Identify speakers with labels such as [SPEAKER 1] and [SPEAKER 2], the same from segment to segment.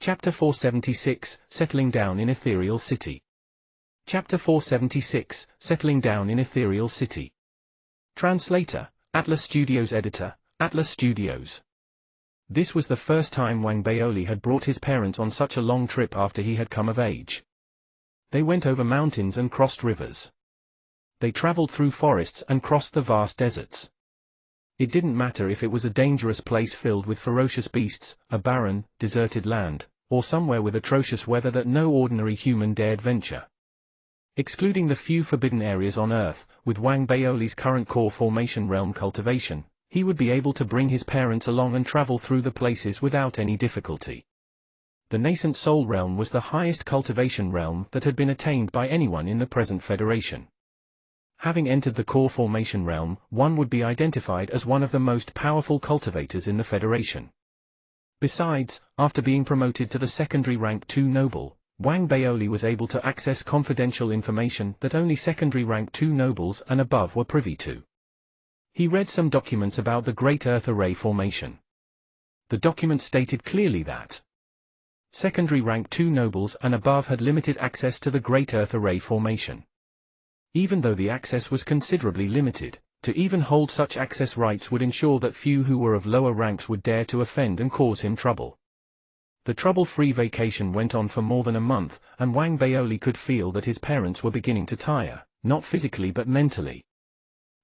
[SPEAKER 1] Chapter 476, Settling Down in Ethereal City. Chapter 476, Settling Down in Ethereal City. Translator, Atlas Studios. Editor, Atlas Studios. This was the first time Wang Baoli had brought his parents on such a long trip after he had come of age. They went over mountains and crossed rivers. They traveled through forests and crossed the vast deserts. It didn't matter if it was a dangerous place filled with ferocious beasts, a barren, deserted land, or somewhere with atrocious weather that no ordinary human dared venture. Excluding the few forbidden areas on Earth, with Wang Baoli's current core formation realm cultivation, he would be able to bring his parents along and travel through the places without any difficulty. The nascent Soul realm was the highest cultivation realm that had been attained by anyone in the present Federation. Having entered the core formation realm, one would be identified as one of the most powerful cultivators in the Federation. Besides, after being promoted to the secondary rank 2 noble, Wang Baoli was able to access confidential information that only secondary rank 2 nobles and above were privy to. He read some documents about the Great Earth Array formation. The documents stated clearly that secondary rank 2 nobles and above had limited access to the Great Earth Array formation. Even though the access was considerably limited, to even hold such access rights would ensure that few who were of lower ranks would dare to offend and cause him trouble. The trouble-free vacation went on for more than a month, and Wang Baoli could feel that his parents were beginning to tire, not physically but mentally.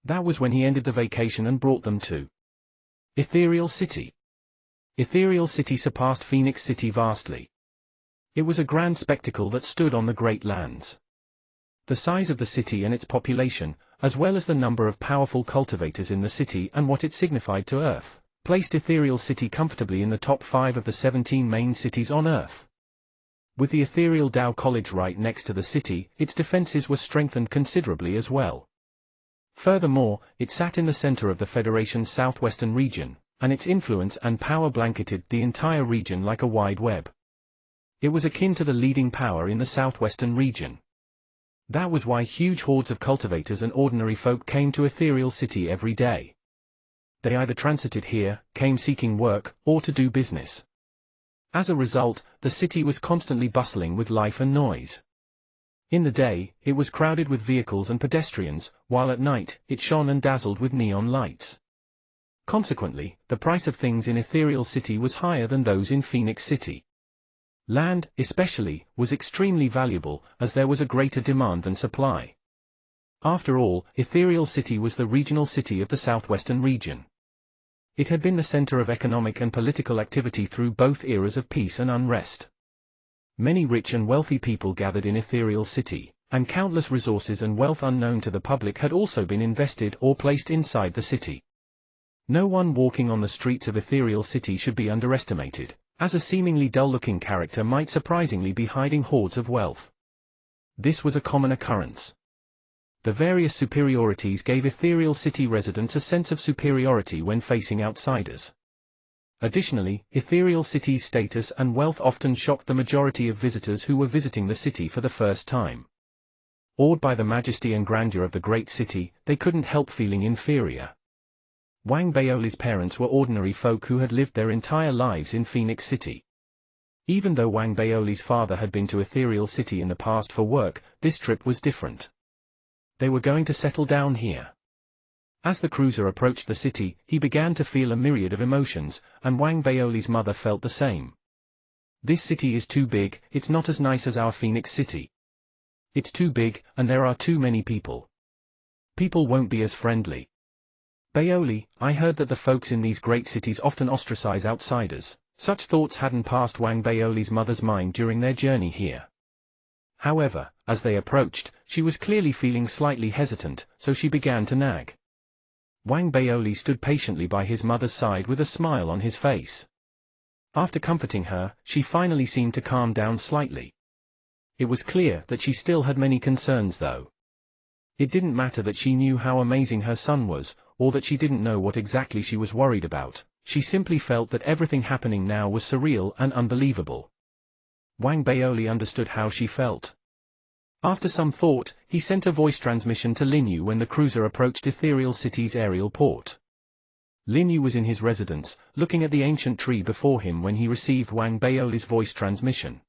[SPEAKER 1] That was when he ended the vacation and brought them to Ethereal City. Ethereal City surpassed Phoenix City vastly. It was a grand spectacle that stood on the Great Lands. The size of the city and its population, as well as the number of powerful cultivators in the city and what it signified to Earth, placed Ethereal City comfortably in the top 5 of the 17 main cities on Earth. With the Ethereal Tao College right next to the city, its defenses were strengthened considerably as well. Furthermore, it sat in the center of the Federation's southwestern region, and its influence and power blanketed the entire region like a wide web. It was akin to the leading power in the southwestern region. That was why huge hordes of cultivators and ordinary folk came to Ethereal City every day. They either transited here, came seeking work, or to do business. As a result, the city was constantly bustling with life and noise. In the day, it was crowded with vehicles and pedestrians, while at night, it shone and dazzled with neon lights. Consequently, the price of things in Ethereal City was higher than those in Phoenix City. Land, especially, was extremely valuable, as there was a greater demand than supply. After all, Ethereal City was the regional city of the southwestern region. It had been the center of economic and political activity through both eras of peace and unrest. Many rich and wealthy people gathered in Ethereal City, and countless resources and wealth unknown to the public had also been invested or placed inside the city. No one walking on the streets of Ethereal City should be underestimated, as a seemingly dull-looking character might surprisingly be hiding hoards of wealth. This was a common occurrence. The various superiorities gave Ethereal City residents a sense of superiority when facing outsiders. Additionally, Ethereal City's status and wealth often shocked the majority of visitors who were visiting the city for the first time. Awed by the majesty and grandeur of the great city, they couldn't help feeling inferior. Wang Baoli's parents were ordinary folk who had lived their entire lives in Phoenix City. Even though Wang Baoli's father had been to Ethereal City in the past for work, this trip was different. They were going to settle down here. As the cruiser approached the city, he began to feel a myriad of emotions, and Wang Baoli's mother felt the same. This city is too big, it's not as nice as our Phoenix City. It's too big, and there are too many people. People won't be as friendly. Baoli, I heard that the folks in these great cities often ostracize outsiders. Such thoughts hadn't passed Wang Baoli's mother's mind during their journey here. However, as they approached, she was clearly feeling slightly hesitant, so she began to nag. Wang Baoli stood patiently by his mother's side with a smile on his face. After comforting her, she finally seemed to calm down slightly. It was clear that she still had many concerns though. It didn't matter that she knew how amazing her son was, or that she didn't know what exactly she was worried about, she simply felt that everything happening now was surreal and unbelievable. Wang Baoli understood how she felt. After some thought, he sent a voice transmission to Linyu when the cruiser approached Ethereal City's aerial port. Lin Yu was in his residence, looking at the ancient tree before him when he received Wang Baoli's voice transmission.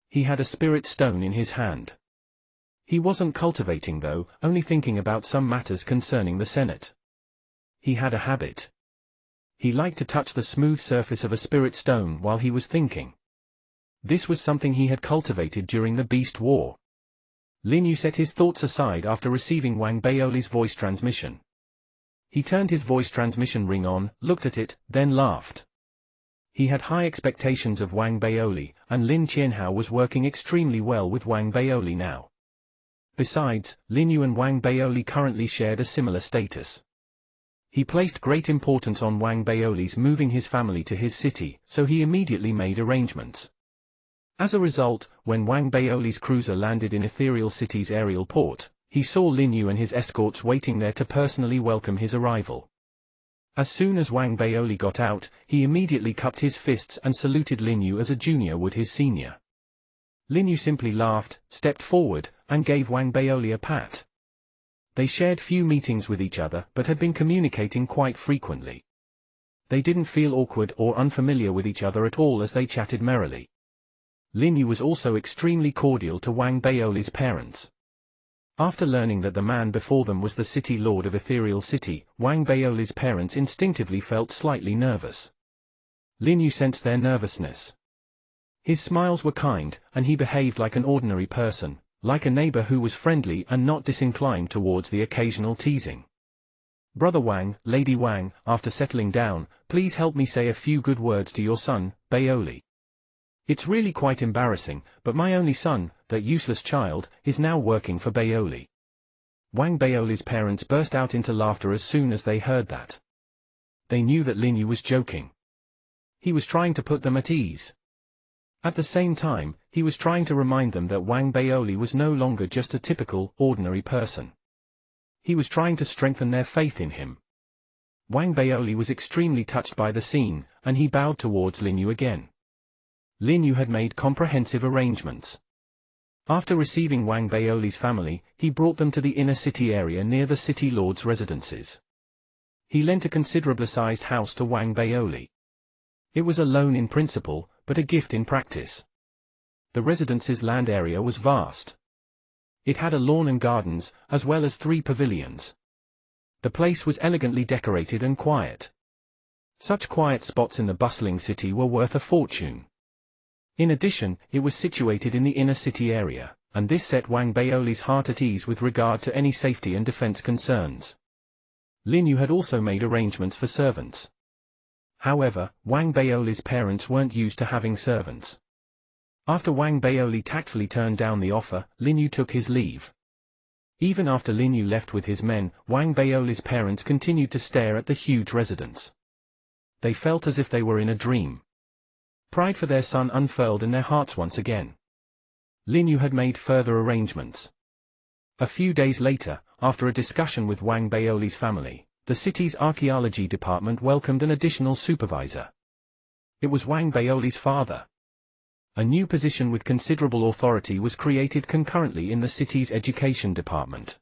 [SPEAKER 1] He had a spirit stone in his hand. He wasn't cultivating though, only thinking about some matters concerning the Senate. He had a habit. He liked to touch the smooth surface of a spirit stone while he was thinking. This was something he had cultivated during the Beast War. Lin Yu set his thoughts aside after receiving Wang Baoli's voice transmission. He turned his voice transmission ring on, looked at it, then laughed. He had high expectations of Wang Baoli, and Lin Qianhao was working extremely well with Wang Baoli now. Besides, Lin Yu and Wang Baoli currently shared a similar status. He placed great importance on Wang Baoli's moving his family to his city, so he immediately made arrangements. As a result, when Wang Baoli's cruiser landed in Ethereal City's aerial port, he saw Lin Yu and his escorts waiting there to personally welcome his arrival. As soon as Wang Baoli got out, he immediately cupped his fists and saluted Lin Yu as a junior would his senior. Lin Yu simply laughed, stepped forward, and gave Wang Baoli a pat. They shared few meetings with each other but had been communicating quite frequently. They didn't feel awkward or unfamiliar with each other at all as they chatted merrily. Lin Yu was also extremely cordial to Wang Baoli's parents. After learning that the man before them was the city lord of Ethereal City, Wang Baoli's parents instinctively felt slightly nervous. Lin Yu sensed their nervousness. His smiles were kind, and he behaved like an ordinary person, like a neighbor who was friendly and not disinclined towards the occasional teasing. "Brother Wang, Lady Wang, after settling down, please help me say a few good words to your son, Baoli. It's really quite embarrassing, but my only son, that useless child, is now working for Baoli." Wang Baoli's parents burst out into laughter as soon as they heard that. They knew that Lin Yu was joking. He was trying to put them at ease. At the same time, he was trying to remind them that Wang Baoli was no longer just a typical, ordinary person. He was trying to strengthen their faith in him. Wang Baoli was extremely touched by the scene, and he bowed towards Lin Yu again. Lin Yu had made comprehensive arrangements. After receiving Wang Baoli's family, he brought them to the inner city area near the city lord's residences. He lent a considerable-sized house to Wang Baoli. It was a loan in principle, but a gift in practice. The residence's land area was vast. It had a lawn and gardens, as well as 3 pavilions. The place was elegantly decorated and quiet. Such quiet spots in the bustling city were worth a fortune. In addition, it was situated in the inner city area, and this set Wang Baoli's heart at ease with regard to any safety and defense concerns. Lin Yu had also made arrangements for servants. However, Wang Baoli's parents weren't used to having servants. After Wang Baoli tactfully turned down the offer, Lin Yu took his leave. Even after Lin Yu left with his men, Wang Baoli's parents continued to stare at the huge residence. They felt as if they were in a dream. Pride for their son unfurled in their hearts once again. Lin Yu had made further arrangements. A few days later, after a discussion with Wang Baoli's family, the city's archaeology department welcomed an additional supervisor. It was Wang Baoli's father. A new position with considerable authority was created concurrently in the city's education department.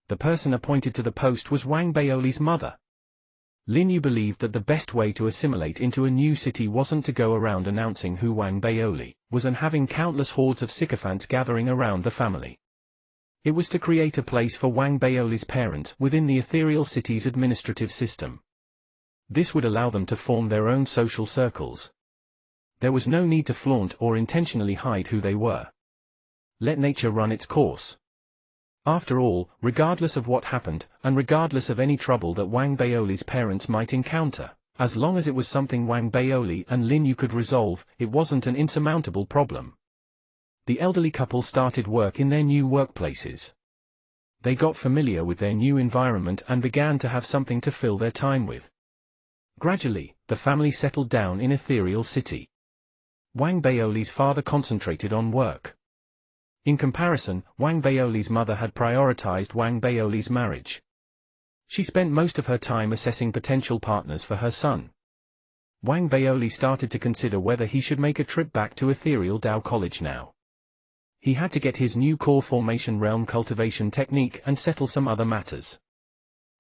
[SPEAKER 1] The person appointed to the post was Wang Baoli's mother. Lin Yu believed that the best way to assimilate into a new city wasn't to go around announcing who Wang Baoli was and having countless hordes of sycophants gathering around the family. It was to create a place for Wang Baoli's parents within the Ethereal City's administrative system. This would allow them to form their own social circles. There was no need to flaunt or intentionally hide who they were. Let nature run its course. After all, regardless of what happened, and regardless of any trouble that Wang Baoli's parents might encounter, as long as it was something Wang Baoli and Lin Yu could resolve, it wasn't an insurmountable problem. The elderly couple started work in their new workplaces. They got familiar with their new environment and began to have something to fill their time with. Gradually, the family settled down in Ethereal City. Wang Baoli's father concentrated on work. In comparison, Wang Baoli's mother had prioritized Wang Baoli's marriage. She spent most of her time assessing potential partners for her son. Wang Baoli started to consider whether he should make a trip back to Ethereal Dao College now. He had to get his new core formation realm cultivation technique and settle some other matters.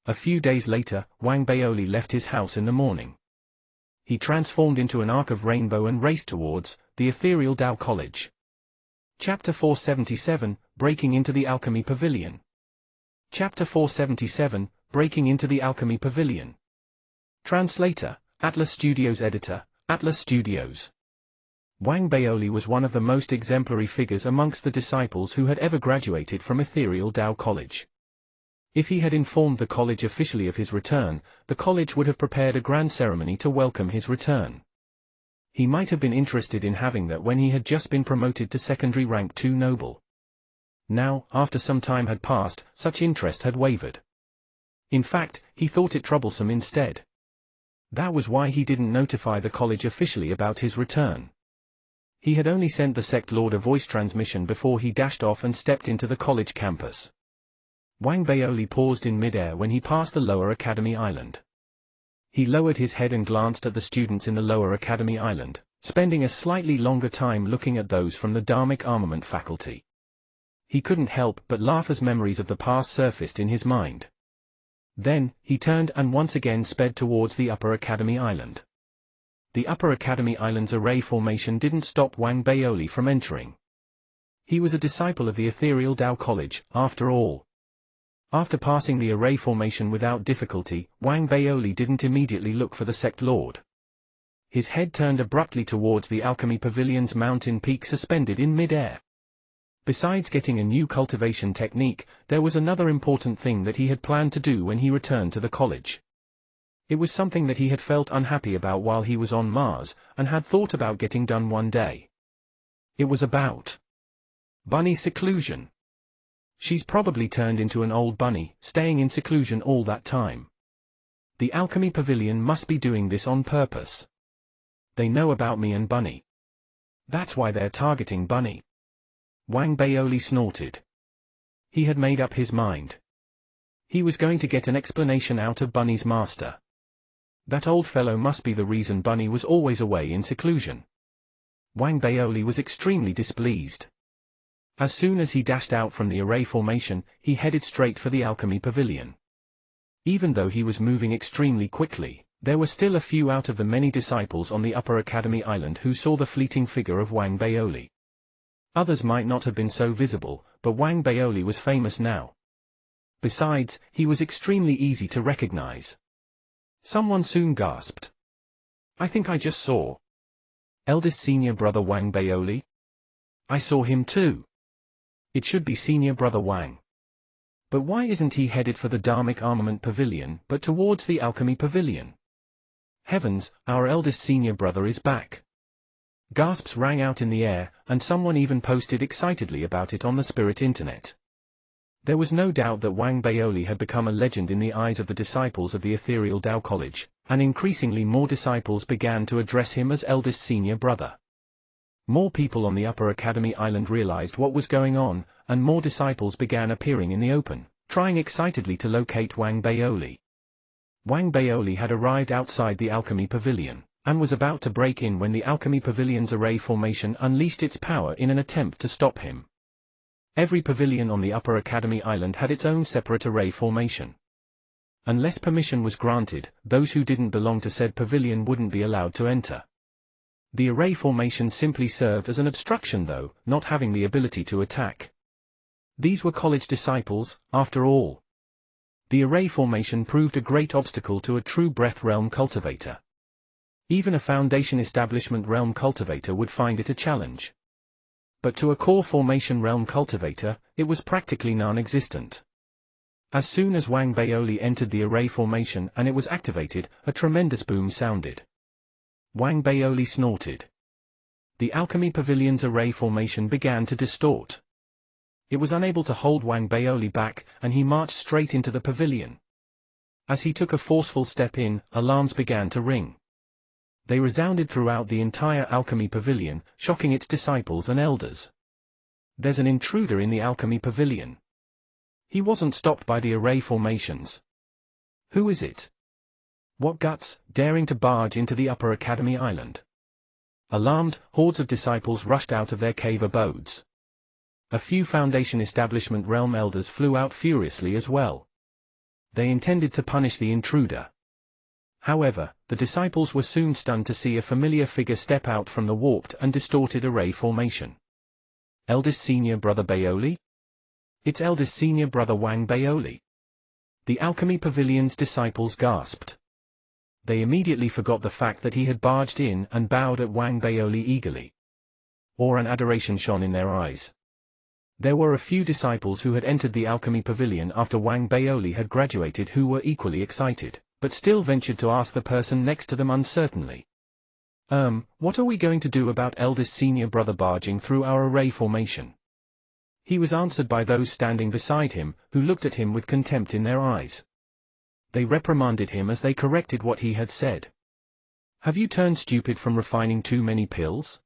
[SPEAKER 1] A few days later, Wang Baoli left his house in the morning. He transformed into an arc of rainbow and raced towards the ethereal Tao College. Chapter 477, Breaking into the Alchemy Pavilion. Chapter 477, Breaking into the Alchemy Pavilion. Translator, Atlas Studios. Editor, Atlas Studios. Wang Baoli was one of the most exemplary figures amongst the disciples who had ever graduated from ethereal Tao College. If he had informed the college officially of his return, the college would have prepared a grand ceremony to welcome his return. He might have been interested in having that when he had just been promoted to secondary rank 2 noble. Now, after some time had passed, such interest had wavered. In fact, he thought it troublesome instead. That was why he didn't notify the college officially about his return. He had only sent the sect lord a voice transmission before he dashed off and stepped into the college campus. Wang Baoli paused in mid-air when he passed the Lower Academy Island. He lowered his head and glanced at the students in the Lower Academy Island, spending a slightly longer time looking at those from the Dharmic Armament faculty. He couldn't help but laugh as memories of the past surfaced in his mind. Then, he turned and once again sped towards the Upper Academy Island. The Upper Academy Island's array formation didn't stop Wang Baoli from entering. He was a disciple of the ethereal Tao College, after all. After passing the array formation without difficulty, Wang Baoli didn't immediately look for the sect lord. His head turned abruptly towards the Alchemy Pavilion's mountain peak suspended in mid-air. Besides getting a new cultivation technique, there was another important thing that he had planned to do when he returned to the college. It was something that he had felt unhappy about while he was on Mars, and had thought about getting done one day. It was about Bunny's seclusion. She's probably turned into an old bunny, staying in seclusion all that time. The Alchemy Pavilion must be doing this on purpose. They know about me and Bunny. That's why they're targeting Bunny. Wang Baoli snorted. He had made up his mind. He was going to get an explanation out of Bunny's master. That old fellow must be the reason Bunny was always away in seclusion. Wang Baoli was extremely displeased. As soon as he dashed out from the array formation, he headed straight for the Alchemy Pavilion. Even though he was moving extremely quickly, there were still a few out of the many disciples on the Upper Academy Island who saw the fleeting figure of Wang Baoli. Others might not have been so visible, but Wang Baoli was famous now. Besides, he was extremely easy to recognize. Someone soon gasped. "I think I just saw eldest senior brother Wang Baoli. I saw him too. It should be senior brother Wang. But why isn't he headed for the Dharmic Armament Pavilion but towards the Alchemy Pavilion? Heavens, our eldest senior brother is back." Gasps rang out in the air, and someone even posted excitedly about it on the Spirit Internet. There was no doubt that Wang Baoli had become a legend in the eyes of the disciples of the ethereal Tao College, and increasingly more disciples began to address him as eldest senior brother. More people on the Upper Academy Island realized what was going on, and more disciples began appearing in the open, trying excitedly to locate Wang Baoli. Wang Baoli had arrived outside the Alchemy Pavilion, and was about to break in when the Alchemy Pavilion's array formation unleashed its power in an attempt to stop him. Every pavilion on the Upper Academy Island had its own separate array formation. Unless permission was granted, those who didn't belong to said pavilion wouldn't be allowed to enter. The array formation simply served as an obstruction though, not having the ability to attack. These were college disciples, after all. The array formation proved a great obstacle to a true breath realm cultivator. Even a Foundation Establishment realm cultivator would find it a challenge. But to a core formation realm cultivator, it was practically non-existent. As soon as Wang Baoli entered the array formation and it was activated, a tremendous boom sounded. Wang Baoli snorted. The Alchemy Pavilion's array formation began to distort. It was unable to hold Wang Baoli back, and he marched straight into the pavilion. As he took a forceful step in, alarms began to ring. They resounded throughout the entire Alchemy Pavilion, shocking its disciples and elders. "There's an intruder in the Alchemy Pavilion. He wasn't stopped by the array formations. Who is it? What guts, daring to barge into the Upper Academy Island?" Alarmed, hordes of disciples rushed out of their cave abodes. A few Foundation Establishment realm elders flew out furiously as well. They intended to punish the intruder. However, the disciples were soon stunned to see a familiar figure step out from the warped and distorted array formation. Eldest senior brother Baoli? It's eldest senior brother Wang Baoli. The Alchemy Pavilion's disciples gasped. They immediately forgot the fact that he had barged in and bowed at Wang Baoli eagerly. Awe and adoration shone in their eyes. There were a few disciples who had entered the Alchemy Pavilion after Wang Baoli had graduated who were equally excited, but still ventured to ask the person next to them uncertainly. What are we going to do about eldest senior brother barging through our array formation? He was answered by those standing beside him, who looked at him with contempt in their eyes. They reprimanded him as they corrected what he had said. Have you turned stupid from refining too many pills?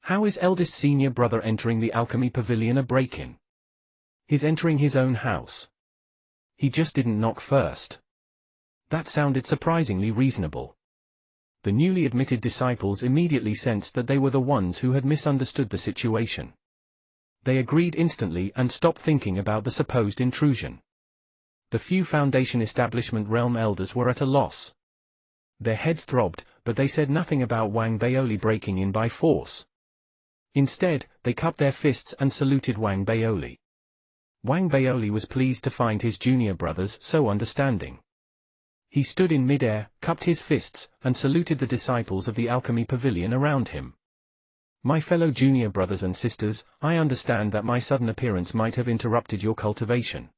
[SPEAKER 1] How is eldest senior brother entering the Alchemy Pavilion a break-in? He's entering his own house. He just didn't knock first. That sounded surprisingly reasonable. The newly admitted disciples immediately sensed that they were the ones who had misunderstood the situation. They agreed instantly and stopped thinking about the supposed intrusion. The few Foundation Establishment Realm elders were at a loss. Their heads throbbed, but they said nothing about Wang Baoli breaking in by force. Instead, they cupped their fists and saluted Wang Baoli. Wang Baoli was pleased to find his junior brothers so understanding. He stood in mid-air, cupped his fists, and saluted the disciples of the Alchemy Pavilion around him. My fellow junior brothers and sisters, I understand that my sudden appearance might have interrupted your cultivation.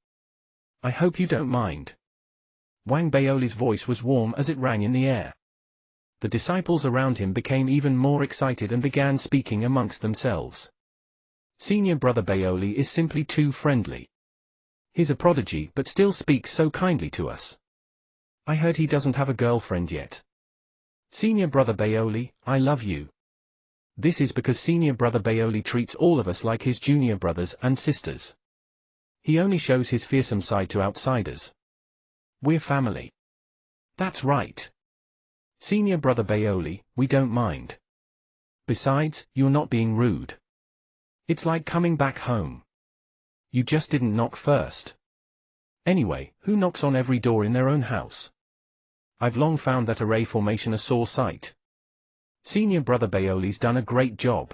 [SPEAKER 1] I hope you don't mind. Wang Baoli's voice was warm as it rang in the air. The disciples around him became even more excited and began speaking amongst themselves. Senior brother Baoli is simply too friendly. He's a prodigy but still speaks so kindly to us. I heard he doesn't have a girlfriend yet. Senior brother Baoli, I love you. This is because senior brother Baoli treats all of us like his junior brothers and sisters. He only shows his fearsome side to outsiders. We're family. That's right. Senior brother Baoli, we don't mind. Besides, you're not being rude. It's like coming back home. You just didn't knock first. Anyway, who knocks on every door in their own house? I've long found that array formation a sore sight. Senior brother Baoli's done a great job.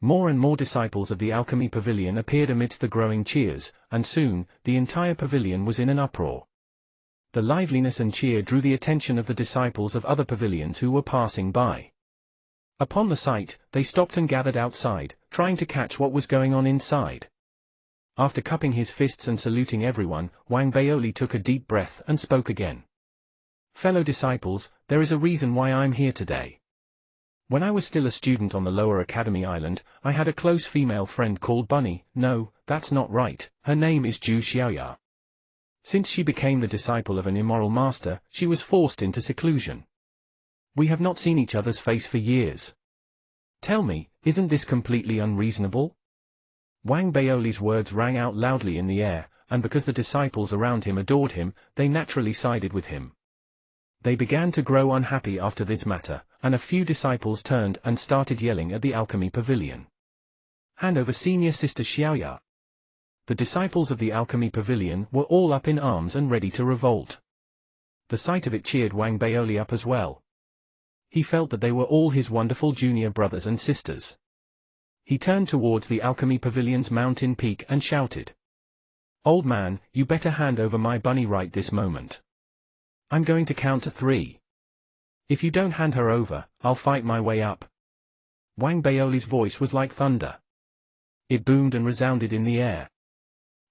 [SPEAKER 1] More and more disciples of the Alchemy Pavilion appeared amidst the growing cheers, and soon, the entire pavilion was in an uproar. The liveliness and cheer drew the attention of the disciples of other pavilions who were passing by. Upon the sight, they stopped and gathered outside, trying to catch what was going on inside. After cupping his fists and saluting everyone, Wang Baoli took a deep breath and spoke again. Fellow disciples, there is a reason why I'm here today. When I was still a student on the Lower Academy Island, I had a close female friend called Bunny. No, that's not right, her name is Zhu Xiaoya. Since she became the disciple of an immoral master, she was forced into seclusion. We have not seen each other's face for years. Tell me, isn't this completely unreasonable? Wang Baoli's words rang out loudly in the air, and because the disciples around him adored him, they naturally sided with him. They began to grow unhappy after this matter, and a few disciples turned and started yelling at the Alchemy Pavilion. Hand over senior sister Xiaoya. The disciples of the Alchemy Pavilion were all up in arms and ready to revolt. The sight of it cheered Wang Baoli up as well. He felt that they were all his wonderful junior brothers and sisters. He turned towards the Alchemy Pavilion's mountain peak and shouted. Old man, you better hand over my bunny right this moment. I'm going to count to 3. If you don't hand her over, I'll fight my way up. Wang Baoli's voice was like thunder. It boomed and resounded in the air.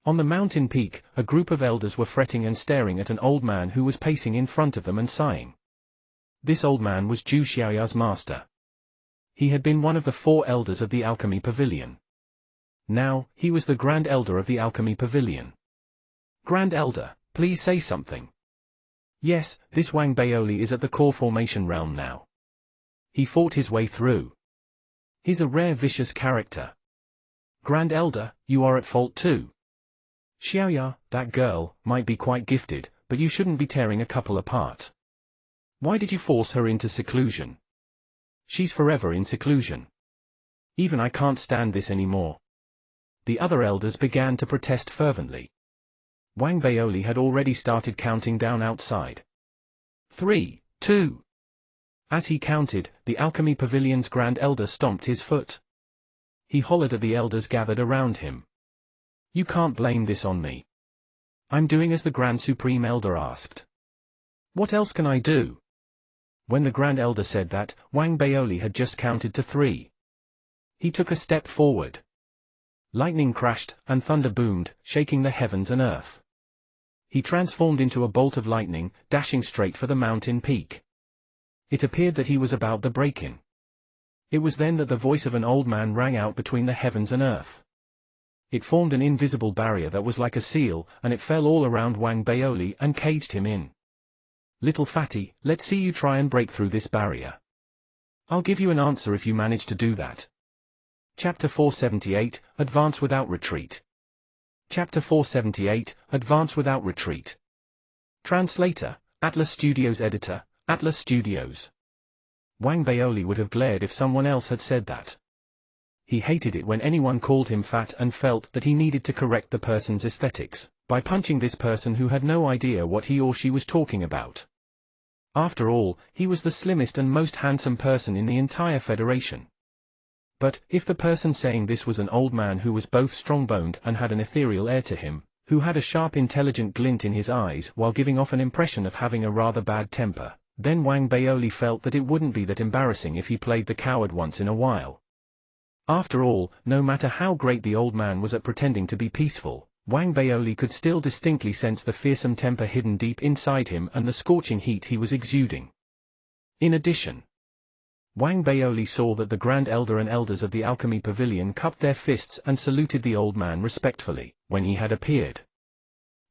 [SPEAKER 1] On the mountain peak, a group of elders were fretting and staring at an old man who was pacing in front of them and sighing. This old man was Zhu Xiaoya's master. He had been one of the 4 elders of the Alchemy Pavilion. Now, he was the Grand Elder of the Alchemy Pavilion. Grand Elder, please say something. Yes, this Wang Baoli is at the core formation realm now. He fought his way through. He's a rare vicious character. Grand Elder, you are at fault too. Xiaoya, that girl, might be quite gifted, but you shouldn't be tearing a couple apart. Why did you force her into seclusion? She's forever in seclusion. Even I can't stand this anymore. The other elders began to protest fervently. Wang Baoli had already started counting down outside. 3, 2. As he counted, the Alchemy Pavilion's Grand Elder stomped his foot. He hollered at the elders gathered around him. You can't blame this on me. I'm doing as the Grand Supreme Elder asked. What else can I do? When the Grand Elder said that, Wang Baoli had just counted to 3. He took a step forward. Lightning crashed, and thunder boomed, shaking the heavens and earth. He transformed into a bolt of lightning, dashing straight for the mountain peak. It appeared that he was about to break in. It was then that the voice of an old man rang out between the heavens and earth. It formed an invisible barrier that was like a seal, and it fell all around Wang Baoli and caged him in. Little fatty, let's see you try and break through this barrier. I'll give you an answer if you manage to do that. Chapter 478, Advance Without Retreat. Chapter 478, Advance Without Retreat. Translator, Atlas Studios Editor, Atlas Studios. Wang Baoli would have glared if someone else had said that. He hated it when anyone called him fat and felt that he needed to correct the person's aesthetics by punching this person who had no idea what he or she was talking about. After all, he was the slimmest and most handsome person in the entire Federation. But, if the person saying this was an old man who was both strong-boned and had an ethereal air to him, who had a sharp intelligent glint in his eyes while giving off an impression of having a rather bad temper, then Wang Baoli felt that it wouldn't be that embarrassing if he played the coward once in a while. After all, no matter how great the old man was at pretending to be peaceful, Wang Baoli could still distinctly sense the fearsome temper hidden deep inside him and the scorching heat he was exuding. In addition, Wang Baoli saw that the Grand Elder and elders of the Alchemy Pavilion cupped their fists and saluted the old man respectfully, when he had appeared.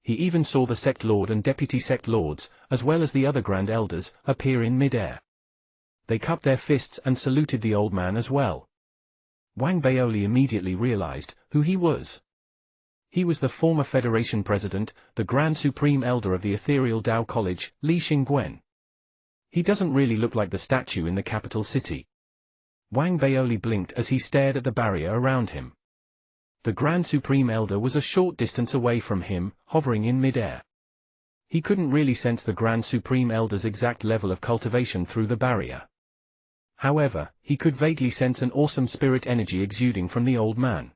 [SPEAKER 1] He even saw the Sect Lord and Deputy Sect Lords, as well as the other Grand Elders, appear in mid-air. They cupped their fists and saluted the old man as well. Wang Baoli immediately realized who he was. He was the former Federation President, the Grand Supreme Elder of the Ethereal Tao College, Li Xingguen. He doesn't really look like the statue in the capital city. Wang Baoli blinked as he stared at the barrier around him. The Grand Supreme Elder was a short distance away from him, hovering in mid-air. He couldn't really sense the Grand Supreme Elder's exact level of cultivation through the barrier. However, he could vaguely sense an awesome spirit energy exuding from the old man.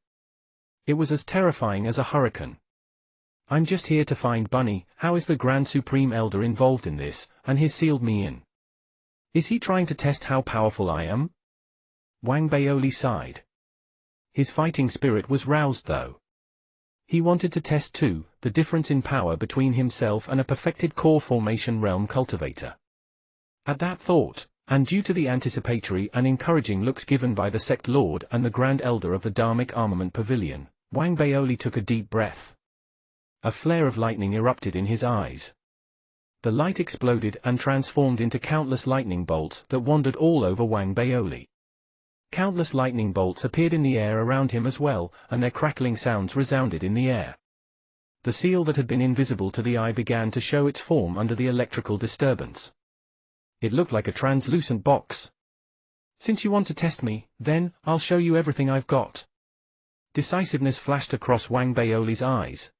[SPEAKER 1] It was as terrifying as a hurricane. I'm just here to find Bunny. How is the Grand Supreme Elder involved in this, and he's sealed me in? Is he trying to test how powerful I am? Wang Baoli sighed. His fighting spirit was roused though. He wanted to test too, the difference in power between himself and a perfected core formation realm cultivator. At that thought, and due to the anticipatory and encouraging looks given by the Sect Lord and the Grand Elder of the Dharmic Armament Pavilion, Wang Baoli took a deep breath. A flare of lightning erupted in his eyes. The light exploded and transformed into countless lightning bolts that wandered all over Wang Baoli. Countless lightning bolts appeared in the air around him as well, and their crackling sounds resounded in the air. The seal that had been invisible to the eye began to show its form under the electrical disturbance. It looked like a translucent box. Since you want to test me, then, I'll show you everything I've got. Decisiveness flashed across Wang Baoli's eyes.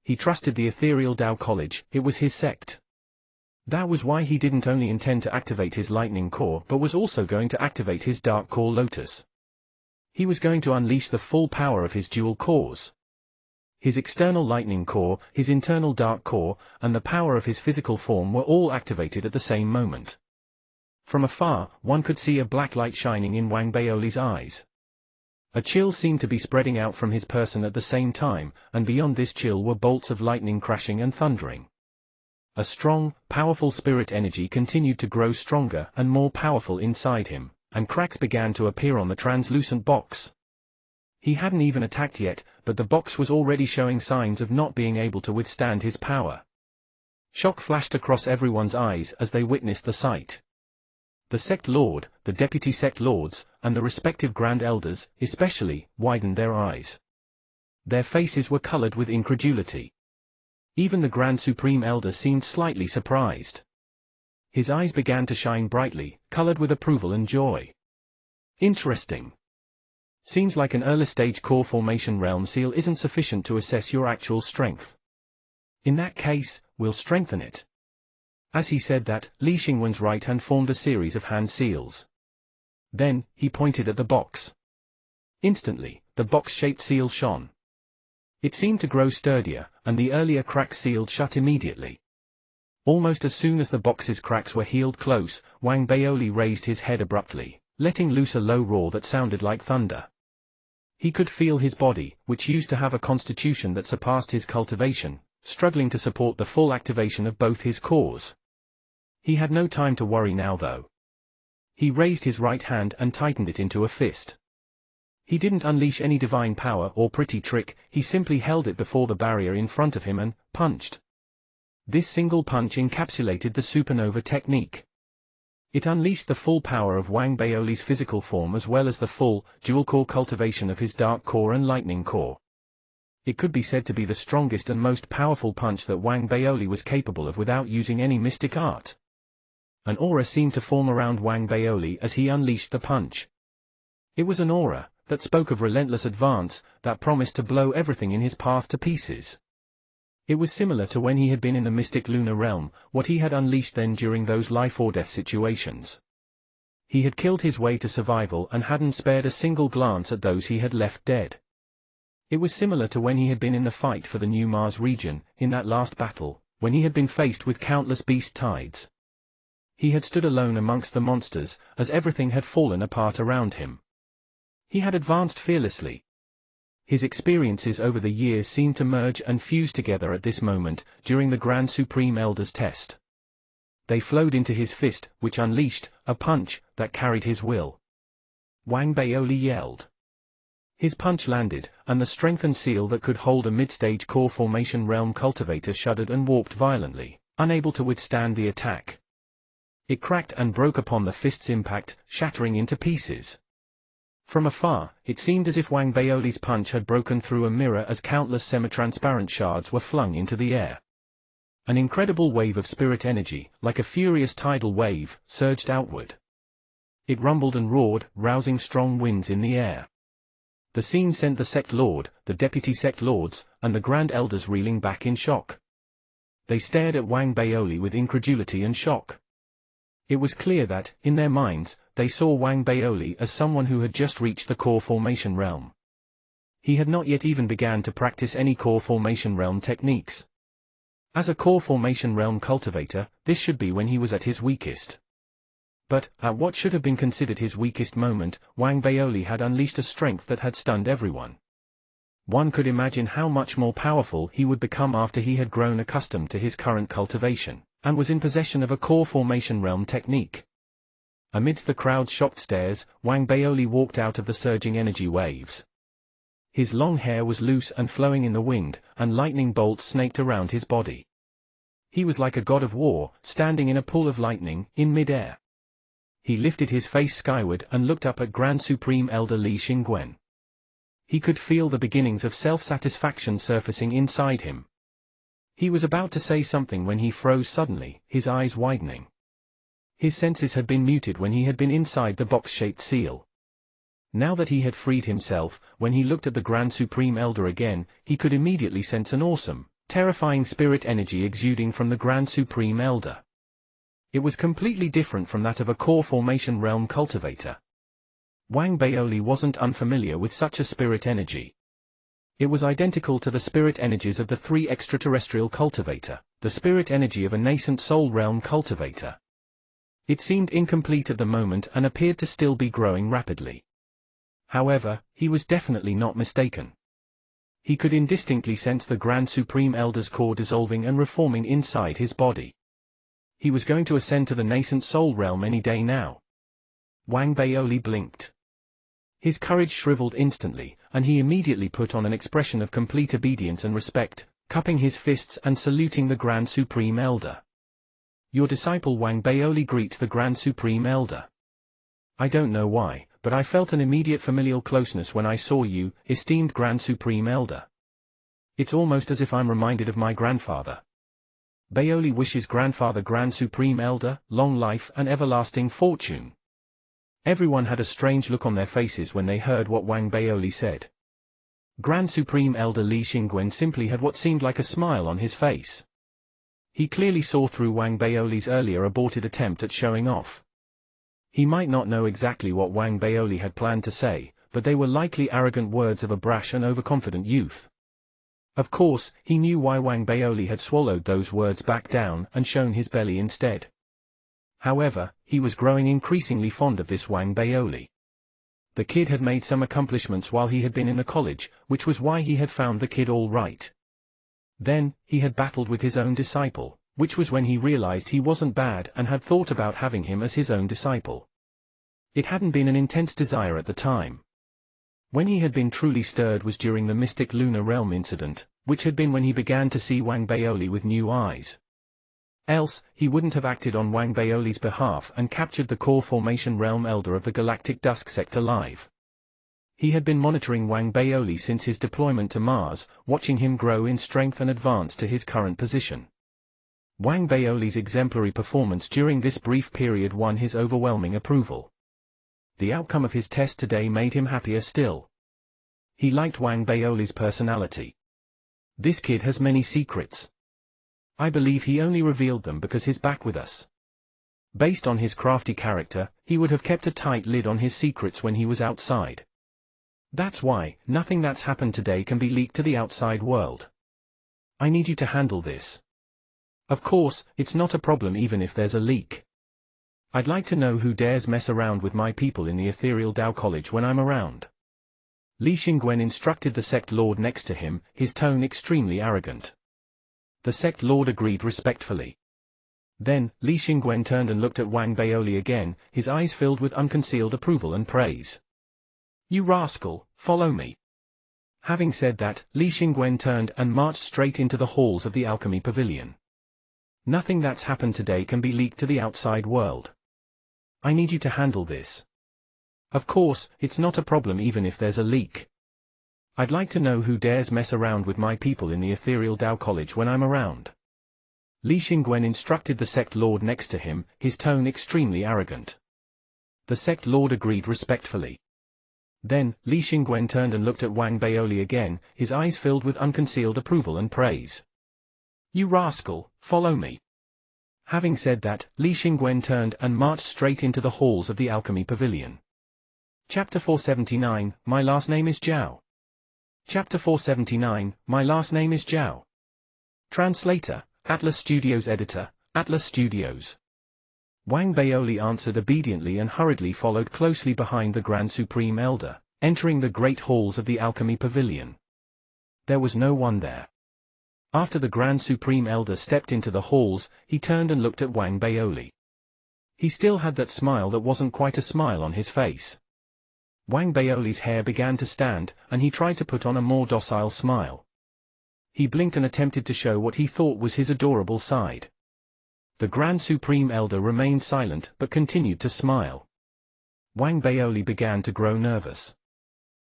[SPEAKER 1] He trusted the Ethereal Tao College, it was his sect. That was why he didn't only intend to activate his lightning core but was also going to activate his dark core lotus. He was going to unleash the full power of his dual cores. His external lightning core, his internal dark core, and the power of his physical form were all activated at the same moment. From afar, one could see a black light shining in Wang Baoli's eyes. A chill seemed to be spreading out from his person at the same time, and beyond this chill were bolts of lightning crashing and thundering. A strong, powerful spirit energy continued to grow stronger and more powerful inside him, and cracks began to appear on the translucent box. He hadn't even attacked yet, but the box was already showing signs of not being able to withstand his power. Shock flashed across everyone's eyes as they witnessed the sight. The Sect Lord, the Deputy Sect Lords, and the respective Grand Elders, especially, widened their eyes. Their faces were colored with incredulity. Even the Grand Supreme Elder seemed slightly surprised. His eyes began to shine brightly, colored with approval and joy. Interesting. Seems like an early-stage core formation realm seal isn't sufficient to assess your actual strength. In that case, we'll strengthen it. As he said that, Li Xingwen's right hand formed a series of hand seals. Then, he pointed at the box. Instantly, the box-shaped seal shone. It seemed to grow sturdier, and the earlier cracks sealed shut immediately. Almost as soon as the box's cracks were healed close, Wang Baoli raised his head abruptly, letting loose a low roar that sounded like thunder. He could feel his body, which used to have a constitution that surpassed his cultivation, struggling to support the full activation of both his cores. He had no time to worry now though. He raised his right hand and tightened it into a fist. He didn't unleash any divine power or pretty trick, he simply held it before the barrier in front of him and punched. This single punch encapsulated the supernova technique. It unleashed the full power of Wang Baoli's physical form as well as the full, dual-core cultivation of his dark core and lightning core. It could be said to be the strongest and most powerful punch that Wang Baoli was capable of without using any mystic art. An aura seemed to form around Wang Baoli as he unleashed the punch. It was an aura that spoke of relentless advance, that promised to blow everything in his path to pieces. It was similar to when he had been in the mystic lunar realm, what he had unleashed then during those life-or-death situations. He had killed his way to survival and hadn't spared a single glance at those he had left dead. It was similar to when he had been in the fight for the new Mars region, in that last battle, when he had been faced with countless beast tides. He had stood alone amongst the monsters, as everything had fallen apart around him. He had advanced fearlessly. His experiences over the years seemed to merge and fuse together at this moment, during the Grand Supreme Elder's test. They flowed into his fist, which unleashed a punch that carried his will. Wang Baoli yelled. His punch landed, and the strengthened seal that could hold a mid-stage core formation realm cultivator shuddered and warped violently, unable to withstand the attack. It cracked and broke upon the fist's impact, shattering into pieces. From afar, it seemed as if Wang Baoli's punch had broken through a mirror as countless semi-transparent shards were flung into the air. An incredible wave of spirit energy, like a furious tidal wave, surged outward. It rumbled and roared, rousing strong winds in the air. The scene sent the sect lord, the deputy sect lords, and the grand elders reeling back in shock. They stared at Wang Baoli with incredulity and shock. It was clear that, in their minds, they saw Wang Baoli as someone who had just reached the core formation realm. He had not yet even begun to practice any core formation realm techniques. As a core formation realm cultivator, this should be when he was at his weakest. But, at what should have been considered his weakest moment, Wang Baoli had unleashed a strength that had stunned everyone. One could imagine how much more powerful he would become after he had grown accustomed to his current cultivation, and was in possession of a core formation realm technique. Amidst the crowd's shocked stares, Wang Baoli walked out of the surging energy waves. His long hair was loose and flowing in the wind, and lightning bolts snaked around his body. He was like a god of war, standing in a pool of lightning, in mid-air. He lifted his face skyward and looked up at Grand Supreme Elder Li Xingwen. He could feel the beginnings of self-satisfaction surfacing inside him. He was about to say something when he froze suddenly, his eyes widening. His senses had been muted when he had been inside the box-shaped seal. Now that he had freed himself, when he looked at the Grand Supreme Elder again, he could immediately sense an awesome, terrifying spirit energy exuding from the Grand Supreme Elder. It was completely different from that of a core formation realm cultivator. Wang Baoli wasn't unfamiliar with such a spirit energy. It was identical to the spirit energies of the three extraterrestrial cultivator, the spirit energy of a nascent soul realm cultivator. It seemed incomplete at the moment and appeared to still be growing rapidly. However, he was definitely not mistaken. He could indistinctly sense the Grand Supreme Elder's core dissolving and reforming inside his body. He was going to ascend to the nascent soul realm any day now. Wang Baoli blinked. His courage shriveled instantly, and he immediately put on an expression of complete obedience and respect, cupping his fists and saluting the Grand Supreme Elder. Your disciple Wang Baoli greets the Grand Supreme Elder. I don't know why, but I felt an immediate familial closeness when I saw you, esteemed Grand Supreme Elder. It's almost as if I'm reminded of my grandfather. Baoli wishes grandfather Grand Supreme Elder, long life and everlasting fortune. Everyone had a strange look on their faces when they heard what Wang Baoli said. Grand Supreme Elder Li Xingwen simply had what seemed like a smile on his face. He clearly saw through Wang Baoli's earlier aborted attempt at showing off. He might not know exactly what Wang Baoli had planned to say, but they were likely arrogant words of a brash and overconfident youth. Of course, he knew why Wang Baoli had swallowed those words back down and shown his belly instead. However, he was growing increasingly fond of this Wang Baoli. The kid had made some accomplishments while he had been in the college, which was why he had found the kid all right. Then, he had battled with his own disciple, which was when he realized he wasn't bad and had thought about having him as his own disciple. It hadn't been an intense desire at the time. When he had been truly stirred was during the Mystic Lunar Realm incident, which had been when he began to see Wang Baoli with new eyes. Else, he wouldn't have acted on Wang Baoli's behalf and captured the core formation realm elder of the Galactic Dusk Sect alive. He had been monitoring Wang Baoli since his deployment to Mars, watching him grow in strength and advance to his current position. Wang Baoli's exemplary performance during this brief period won his overwhelming approval. The outcome of his test today made him happier still. He liked Wang Baoli's personality. This kid has many secrets. I believe he only revealed them because he's back with us. Based on his crafty character, he would have kept a tight lid on his secrets when he was outside. That's why, nothing that's happened today can be leaked to the outside world. I need you to handle this. Of course, it's not a problem even if there's a leak. I'd like to know who dares mess around with my people in the Ethereal Dao College when I'm around. Li Xingwen instructed the sect lord next to him, his tone extremely arrogant. The sect lord agreed respectfully. Then, Li Xingwen turned and looked at Wang Baoli again, his eyes filled with unconcealed approval and praise. You rascal, follow me. Having said that, Li Xingwen turned and marched straight into the halls of the Alchemy Pavilion. Nothing that's happened today can be leaked to the outside world. I need you to handle this. Of course, it's not a problem even if there's a leak. I'd like to know who dares mess around with my people in the Ethereal Dao College when I'm around. Li Xingwen instructed the sect lord next to him, his tone extremely arrogant. The sect lord agreed respectfully. Then, Li Xingwen turned and looked at Wang Baoli again, his eyes filled with unconcealed approval and praise. You rascal, follow me. Having said that, Li Xingwen turned and marched straight into the halls of the Alchemy Pavilion. Chapter 479, My Last Name is Zhao. Chapter 479, My Last Name is Zhao. Translator, Atlas Studios Editor, Atlas Studios. Wang Baoli answered obediently and hurriedly followed closely behind the Grand Supreme Elder, entering the great halls of the Alchemy Pavilion. There was no one there. After the Grand Supreme Elder stepped into the halls, he turned and looked at Wang Baoli. He still had that smile that wasn't quite a smile on his face. Wang Baoli's hair began to stand, and he tried to put on a more docile smile. He blinked and attempted to show what he thought was his adorable side. The Grand Supreme Elder remained silent but continued to smile. Wang Baoli began to grow nervous.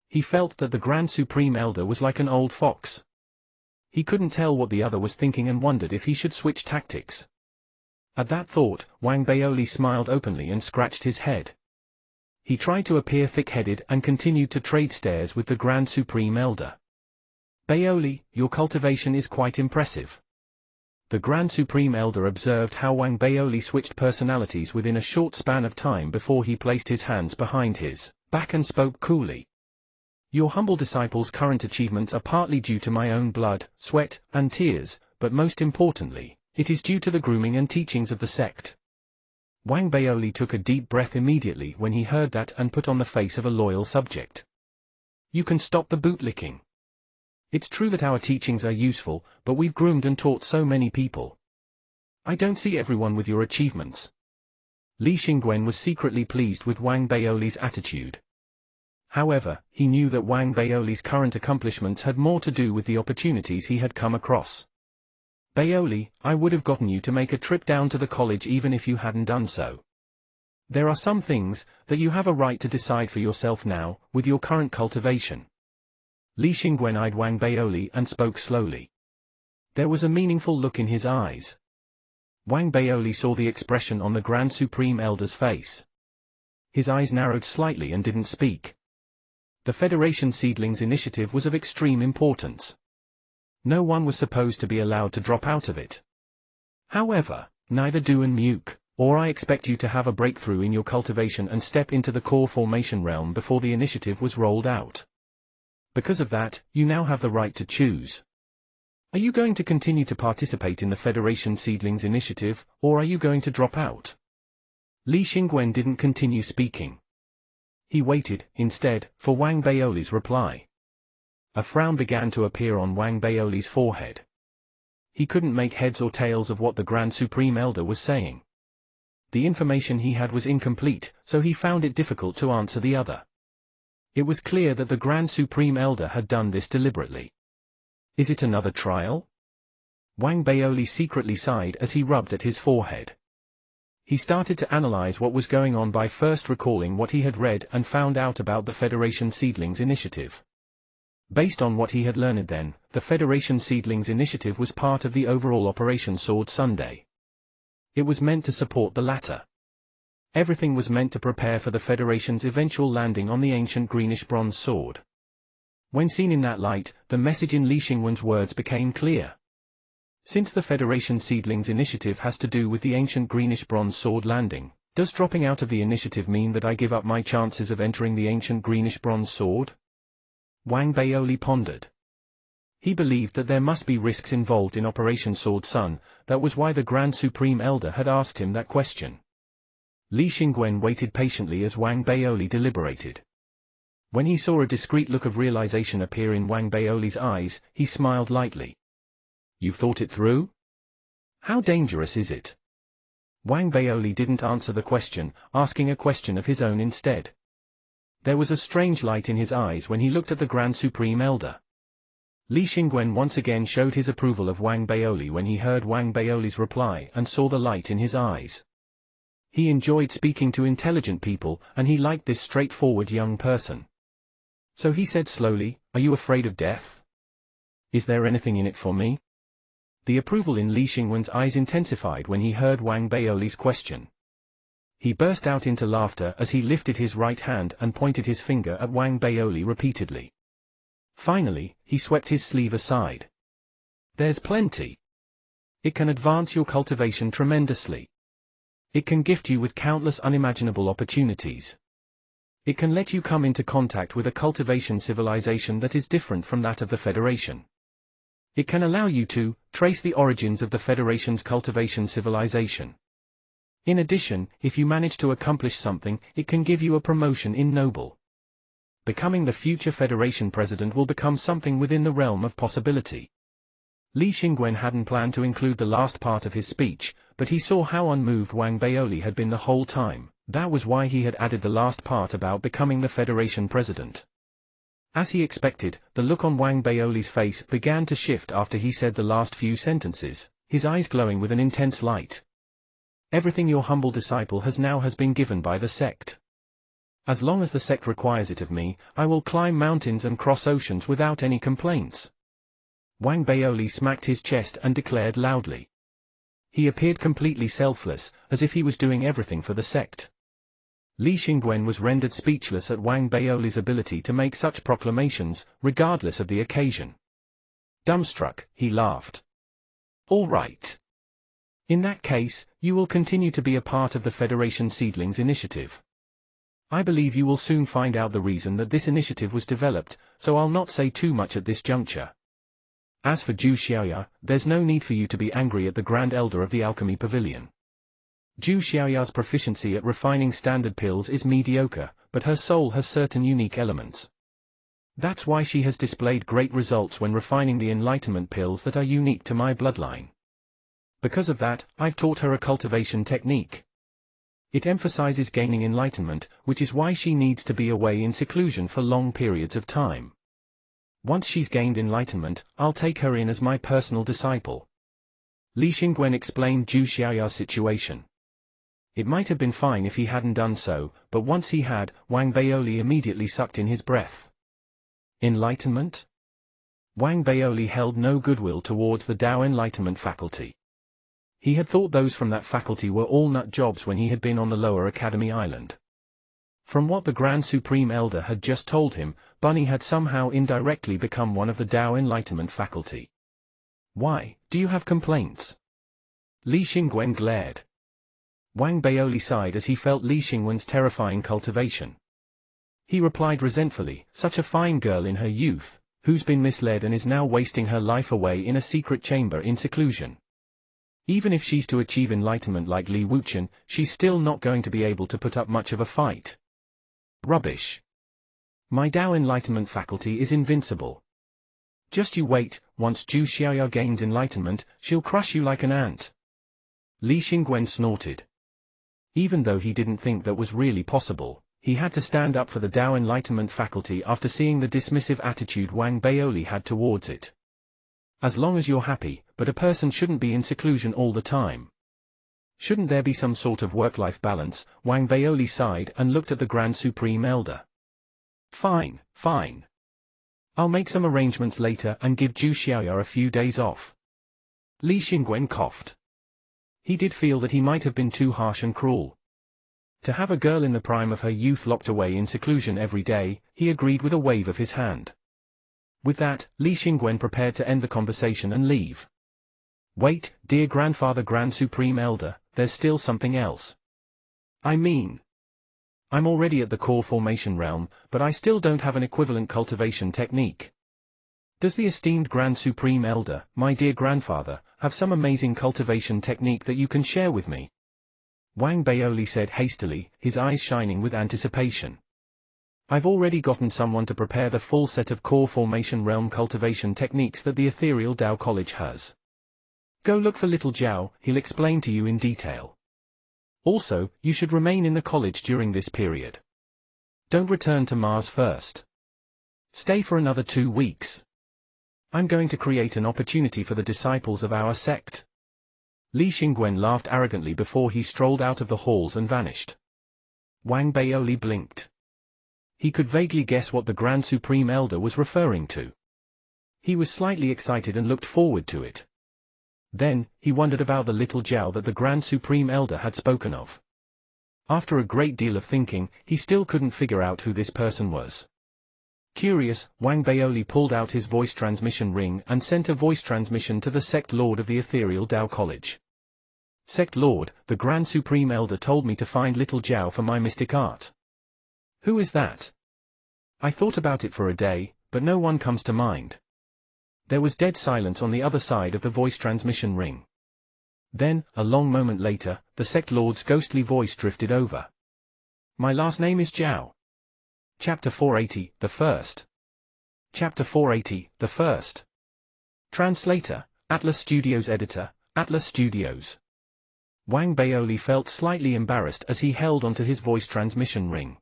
[SPEAKER 1] He felt that the Grand Supreme Elder was like an old fox. He couldn't tell what the other was thinking and wondered if he should switch tactics. At that thought, Wang Baoli smiled openly and scratched his head. He tried to appear thick-headed and continued to trade stares with the Grand Supreme Elder. Baoli, your cultivation is quite impressive. The Grand Supreme Elder observed how Wang Baoli switched personalities within a short span of time before he placed his hands behind his back and spoke coolly. Your humble disciple's current achievements are partly due to my own blood, sweat, and tears, but most importantly, it is due to the grooming and teachings of the sect. Wang Baoli took a deep breath immediately when he heard that and put on the face of a loyal subject. You can stop the bootlicking. It's true that our teachings are useful, but we've groomed and taught so many people. I don't see everyone with your achievements. Li Xingwen was secretly pleased with Wang Baoli's attitude. However, he knew that Wang Baoli's current accomplishments had more to do with the opportunities he had come across. Baoli, I would have gotten you to make a trip down to the college even if you hadn't done so. There are some things that you have a right to decide for yourself now, with your current cultivation. Li Xingwen eyed Wang Baoli and spoke slowly. There was a meaningful look in his eyes. Wang Baoli saw the expression on the Grand Supreme Elder's face. His eyes narrowed slightly and didn't speak. The Federation Seedlings Initiative was of extreme importance. No one was supposed to be allowed to drop out of it. However, neither do and Muke, or I expect you to have a breakthrough in your cultivation and step into the core formation realm before the initiative was rolled out. Because of that, you now have the right to choose. Are you going to continue to participate in the Federation Seedlings Initiative, or are you going to drop out? Li Xingwen didn't continue speaking. He waited, instead, for Wang Baoli's reply. A frown began to appear on Wang Baoli's forehead. He couldn't make heads or tails of what the Grand Supreme Elder was saying. The information he had was incomplete, so he found it difficult to answer the other. It was clear that the Grand Supreme Elder had done this deliberately. Is it another trial? Wang Baoli secretly sighed as he rubbed at his forehead. He started to analyze what was going on by first recalling what he had read and found out about the Federation Seedlings Initiative. Based on what he had learned then, the Federation Seedlings Initiative was part of the overall Operation Sword Sunday. It was meant to support the latter. Everything was meant to prepare for the Federation's eventual landing on the ancient greenish-bronze sword. When seen in that light, the message in Li Xingwen's words became clear. Since the Federation Seedlings Initiative has to do with the ancient greenish-bronze sword landing, does dropping out of the initiative mean that I give up my chances of entering the ancient greenish-bronze sword? Wang Baoli pondered. He believed that there must be risks involved in Operation Sword Sun. That was why the Grand Supreme Elder had asked him that question. Li Xingwen waited patiently as Wang Baoli deliberated. When he saw a discreet look of realization appear in Wang Baoli's eyes, he smiled lightly. You've thought it through? How dangerous is it? Wang Baoli didn't answer the question, asking a question of his own instead. There was a strange light in his eyes when he looked at the Grand Supreme Elder. Li Xingwen once again showed his approval of Wang Baoli when he heard Wang Baoli's reply and saw the light in his eyes. He enjoyed speaking to intelligent people, and he liked this straightforward young person. So he said slowly, "Are you afraid of death? Is there anything in it for me?" The approval in Li Xingwen's eyes intensified when he heard Wang Baoli's question. He burst out into laughter as he lifted his right hand and pointed his finger at Wang Baoli repeatedly. Finally, he swept his sleeve aside. "There's plenty. It can advance your cultivation tremendously. It can gift you with countless unimaginable opportunities. It can let you come into contact with a cultivation civilization that is different from that of the Federation. It can allow you to trace the origins of the Federation's cultivation civilization. In addition, if you manage to accomplish something, it can give you a promotion in Noble. Becoming the future Federation President will become something within the realm of possibility." Li Xingwen hadn't planned to include the last part of his speech, but he saw how unmoved Wang Baoli had been the whole time. That was why he had added the last part about becoming the Federation President. As he expected, the look on Wang Baoli's face began to shift after he said the last few sentences, his eyes glowing with an intense light. "Everything your humble disciple has been given by the sect. As long as the sect requires it of me, I will climb mountains and cross oceans without any complaints." Wang Baoli smacked his chest and declared loudly. He appeared completely selfless, as if he was doing everything for the sect. Li Xingwen was rendered speechless at Wang Baoli's ability to make such proclamations, regardless of the occasion. Dumbstruck, he laughed. "All right. In that case, you will continue to be a part of the Federation Seedlings Initiative. I believe you will soon find out the reason that this initiative was developed, so I'll not say too much at this juncture. As for Zhu Xiaoya, there's no need for you to be angry at the Grand Elder of the Alchemy Pavilion. Zhu Xiaoya's proficiency at refining standard pills is mediocre, but her soul has certain unique elements. That's why she has displayed great results when refining the enlightenment pills that are unique to my bloodline. Because of that, I've taught her a cultivation technique. It emphasizes gaining enlightenment, which is why she needs to be away in seclusion for long periods of time. Once she's gained enlightenment, I'll take her in as my personal disciple." Li Xingwen explained Zhu Xiaoya's situation. It might have been fine if he hadn't done so, but once he had, Wang Baoli immediately sucked in his breath. Enlightenment? Wang Baoli held no goodwill towards the Dao Enlightenment faculty. He had thought those from that faculty were all nut jobs when he had been on the Lower Academy Island. From what the Grand Supreme Elder had just told him, Bunny had somehow indirectly become one of the Tao Enlightenment faculty. Why, do you have complaints? Li Xingwen glared. Wang Baoli sighed as he felt Li Xingwen's terrifying cultivation. He replied resentfully, such a fine girl in her youth, who's been misled and is now wasting her life away in a secret chamber in seclusion. Even if she's to achieve enlightenment like Li Wuchen, she's still not going to be able to put up much of a fight. Rubbish. My Tao Enlightenment faculty is invincible. Just you wait, once Zhu Xiaoya gains enlightenment, she'll crush you like an ant. Li Xingwen snorted. Even though he didn't think that was really possible, he had to stand up for the Tao Enlightenment faculty after seeing the dismissive attitude Wang Baoli had towards it. As long as you're happy, but a person shouldn't be in seclusion all the time. Shouldn't there be some sort of work-life balance? Wang Baoli sighed and looked at the Grand Supreme Elder. Fine, fine. I'll make some arrangements later and give Zhu Xiaoya a few days off. Li Xingwen coughed. He did feel that he might have been too harsh and cruel. To have a girl in the prime of her youth locked away in seclusion every day, he agreed with a wave of his hand. With that, Li Xingwen prepared to end the conversation and leave. Wait, dear grandfather Grand Supreme Elder, there's still something else. I mean, I'm already at the core formation realm, but I still don't have an equivalent cultivation technique. Does the esteemed Grand Supreme Elder, my dear grandfather, have some amazing cultivation technique that you can share with me? Wang Baoli said hastily, his eyes shining with anticipation. I've already gotten someone to prepare the full set of core formation realm cultivation techniques that the Ethereal Tao College has. Go look for little Zhao, he'll explain to you in detail. Also, you should remain in the college during this period. Don't return to Mars first. Stay for another 2 weeks. I'm going to create an opportunity for the disciples of our sect. Li Xingwen laughed arrogantly before he strolled out of the halls and vanished. Wang Baoli blinked. He could vaguely guess what the Grand Supreme Elder was referring to. He was slightly excited and looked forward to it. Then, he wondered about the little Zhao that the Grand Supreme Elder had spoken of. After a great deal of thinking, he still couldn't figure out who this person was. Curious, Wang Baoli pulled out his voice transmission ring and sent a voice transmission to the Sect Lord of the Ethereal Tao College. Sect Lord, the Grand Supreme Elder told me to find little Zhao for my mystic art. Who is that? I thought about it for a day, but no one comes to mind. There was dead silence on the other side of the voice transmission ring. Then, a long moment later, the Sect Lord's ghostly voice drifted over. My last name is Zhao. Chapter 480, the First. Chapter 480, the First. Translator, Atlas Studios Editor, Atlas Studios. Wang Baoli felt slightly embarrassed as he held onto his voice transmission ring.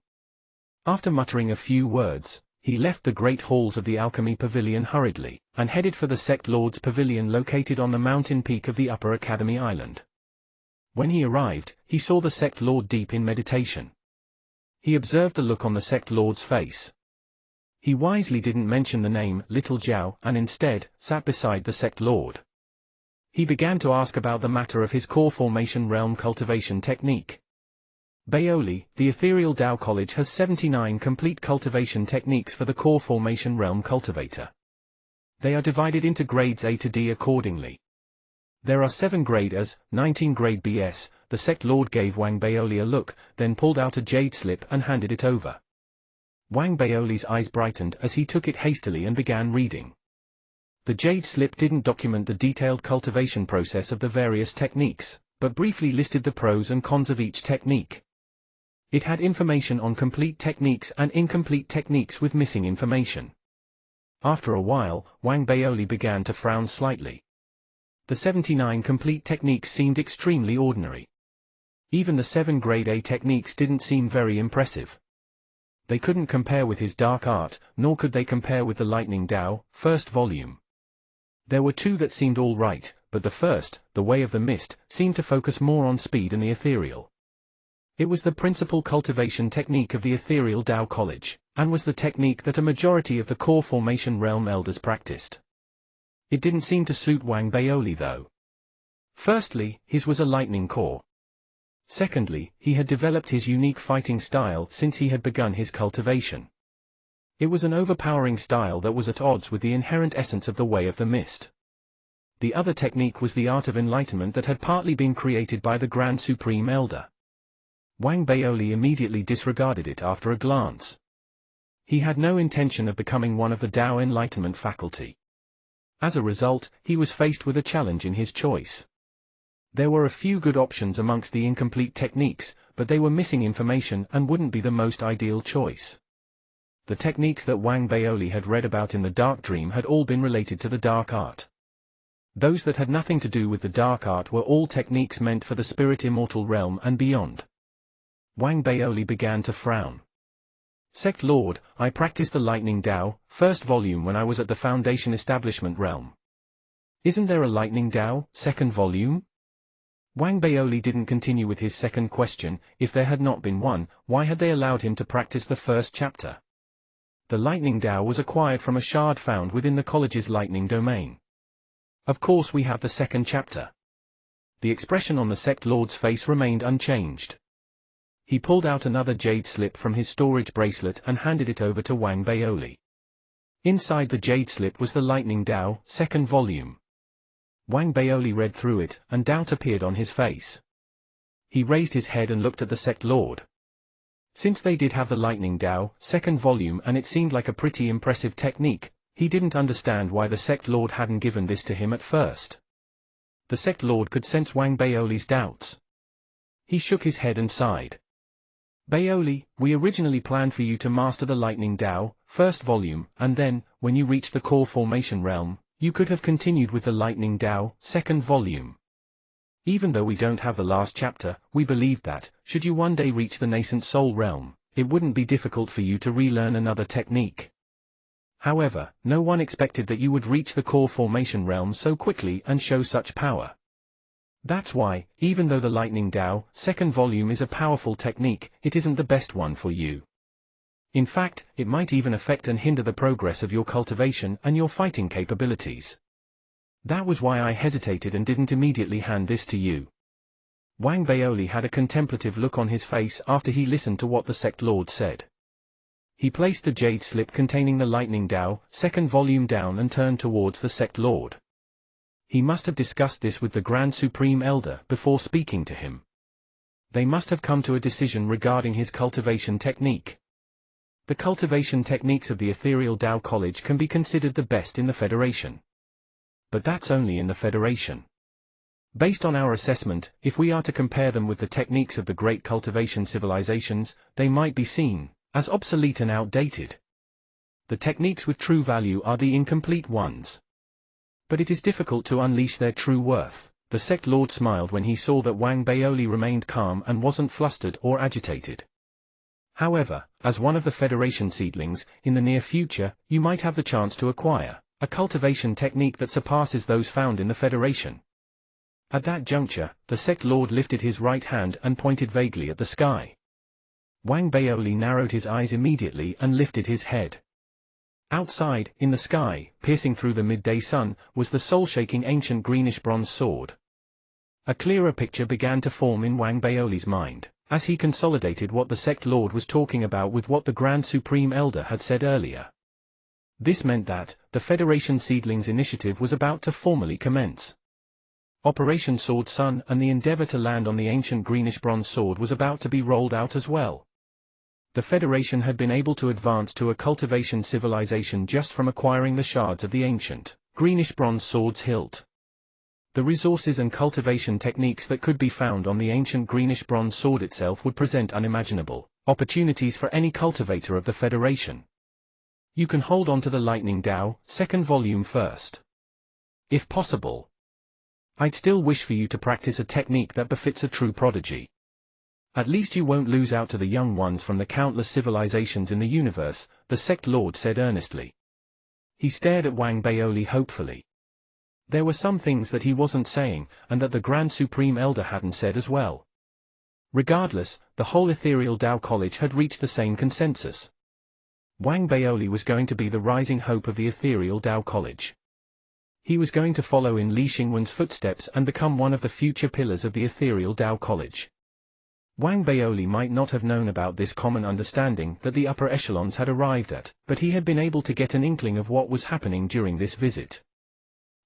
[SPEAKER 1] After muttering a few words, he left the great halls of the Alchemy Pavilion hurriedly, and headed for the Sect Lord's Pavilion located on the mountain peak of the Upper Academy Island. When he arrived, he saw the Sect Lord deep in meditation. He observed the look on the Sect Lord's face. He wisely didn't mention the name Little Zhao and instead sat beside the Sect Lord. He began to ask about the matter of his core formation realm cultivation technique. Baoli, the Ethereal Tao College has 79 complete cultivation techniques for the core formation realm cultivator. They are divided into grades A to D accordingly. There are 7 grade As, 19 grade BS. The Sect Lord gave Wang Baoli a look, then pulled out a jade slip and handed it over. Wang Baoli's eyes brightened as he took it hastily and began reading. The jade slip didn't document the detailed cultivation process of the various techniques, but briefly listed the pros and cons of each technique. It had information on complete techniques and incomplete techniques with missing information. After a while, Wang Baoli began to frown slightly. The 79 complete techniques seemed extremely ordinary. Even the 7 grade A techniques didn't seem very impressive. They couldn't compare with his dark art, nor could they compare with the Lightning Tao, first volume. There were 2 that seemed all right, but the first, the Way of the Mist, seemed to focus more on speed and the ethereal. It was the principal cultivation technique of the Ethereal Tao College, and was the technique that a majority of the core formation realm elders practiced. It didn't seem to suit Wang Baoli though. Firstly, his was a lightning core. Secondly, he had developed his unique fighting style since he had begun his cultivation. It was an overpowering style that was at odds with the inherent essence of the Way of the Mist. The other technique was the art of enlightenment that had partly been created by the Grand Supreme Elder. Wang Baoli immediately disregarded it after a glance. He had no intention of becoming one of the Tao Enlightenment faculty. As a result, he was faced with a challenge in his choice. There were a few good options amongst the incomplete techniques, but they were missing information and wouldn't be the most ideal choice. The techniques that Wang Baoli had read about in the Dark Dream had all been related to the dark art. Those that had nothing to do with the dark art were all techniques meant for the spirit immortal realm and beyond. Wang Baoli began to frown. Sect Lord, I practiced the Lightning Tao, first volume when I was at the Foundation Establishment realm. Isn't there a Lightning Tao, second volume? Wang Baoli didn't continue with his second question. If there had not been one, why had they allowed him to practice the first chapter? The Lightning Tao was acquired from a shard found within the college's lightning domain. Of course we have the second chapter. The expression on the Sect Lord's face remained unchanged. He pulled out another jade slip from his storage bracelet and handed it over to Wang Baoli. Inside the jade slip was the Lightning Tao, second volume. Wang Baoli read through it, and doubt appeared on his face. He raised his head and looked at the Sect Lord. Since they did have the Lightning Tao, second volume, and it seemed like a pretty impressive technique, he didn't understand why the Sect Lord hadn't given this to him at first. The Sect Lord could sense Wang Baoli's doubts. He shook his head and sighed. Baoli, we originally planned for you to master the Lightning Tao, first volume, and then, when you reached the core formation realm, you could have continued with the Lightning Tao, second volume. Even though we don't have the last chapter, we believed that, should you one day reach the nascent soul realm, it wouldn't be difficult for you to relearn another technique. However, no one expected that you would reach the core formation realm so quickly and show such power. That's why, even though the Lightning Tao, second volume is a powerful technique, it isn't the best one for you. In fact, it might even affect and hinder the progress of your cultivation and your fighting capabilities. That was why I hesitated and didn't immediately hand this to you. Wang Baoli had a contemplative look on his face after he listened to what the Sect Lord said. He placed the jade slip containing the Lightning Tao, second volume down and turned towards the Sect Lord. He must have discussed this with the Grand Supreme Elder before speaking to him. They must have come to a decision regarding his cultivation technique. The cultivation techniques of the Ethereal Tao College can be considered the best in the Federation. But that's only in the Federation. Based on our assessment, if we are to compare them with the techniques of the great cultivation civilizations, they might be seen as obsolete and outdated. The techniques with true value are the incomplete ones. But it is difficult to unleash their true worth. The Sect Lord smiled when he saw that Wang Baoli remained calm and wasn't flustered or agitated. However, as one of the Federation seedlings, in the near future, you might have the chance to acquire a cultivation technique that surpasses those found in the Federation. At that juncture, the Sect Lord lifted his right hand and pointed vaguely at the sky. Wang Baoli narrowed his eyes immediately and lifted his head. Outside, in the sky, piercing through the midday sun, was the soul-shaking ancient greenish-bronze sword. A clearer picture began to form in Wang Baoli's mind, as he consolidated what the Sect Lord was talking about with what the Grand Supreme Elder had said earlier. This meant that, the Federation Seedlings initiative was about to formally commence. Operation Sword Sun and the endeavor to land on the ancient greenish-bronze sword was about to be rolled out as well. The Federation had been able to advance to a cultivation civilization just from acquiring the shards of the ancient, greenish-bronze sword's hilt. The resources and cultivation techniques that could be found on the ancient greenish-bronze sword itself would present unimaginable opportunities for any cultivator of the Federation. You can hold on to the Lightning Tao, second volume first. If possible. I'd still wish for you to practice a technique that befits a true prodigy. At least you won't lose out to the young ones from the countless civilizations in the universe, the Sect Lord said earnestly. He stared at Wang Baoli hopefully. There were some things that he wasn't saying, and that the Grand Supreme Elder hadn't said as well. Regardless, the whole Ethereal Tao College had reached the same consensus. Wang Baoli was going to be the rising hope of the Ethereal Tao College. He was going to follow in Li Xingwen's footsteps and become one of the future pillars of the Ethereal Tao College. Wang Baoli might not have known about this common understanding that the upper echelons had arrived at, but he had been able to get an inkling of what was happening during this visit.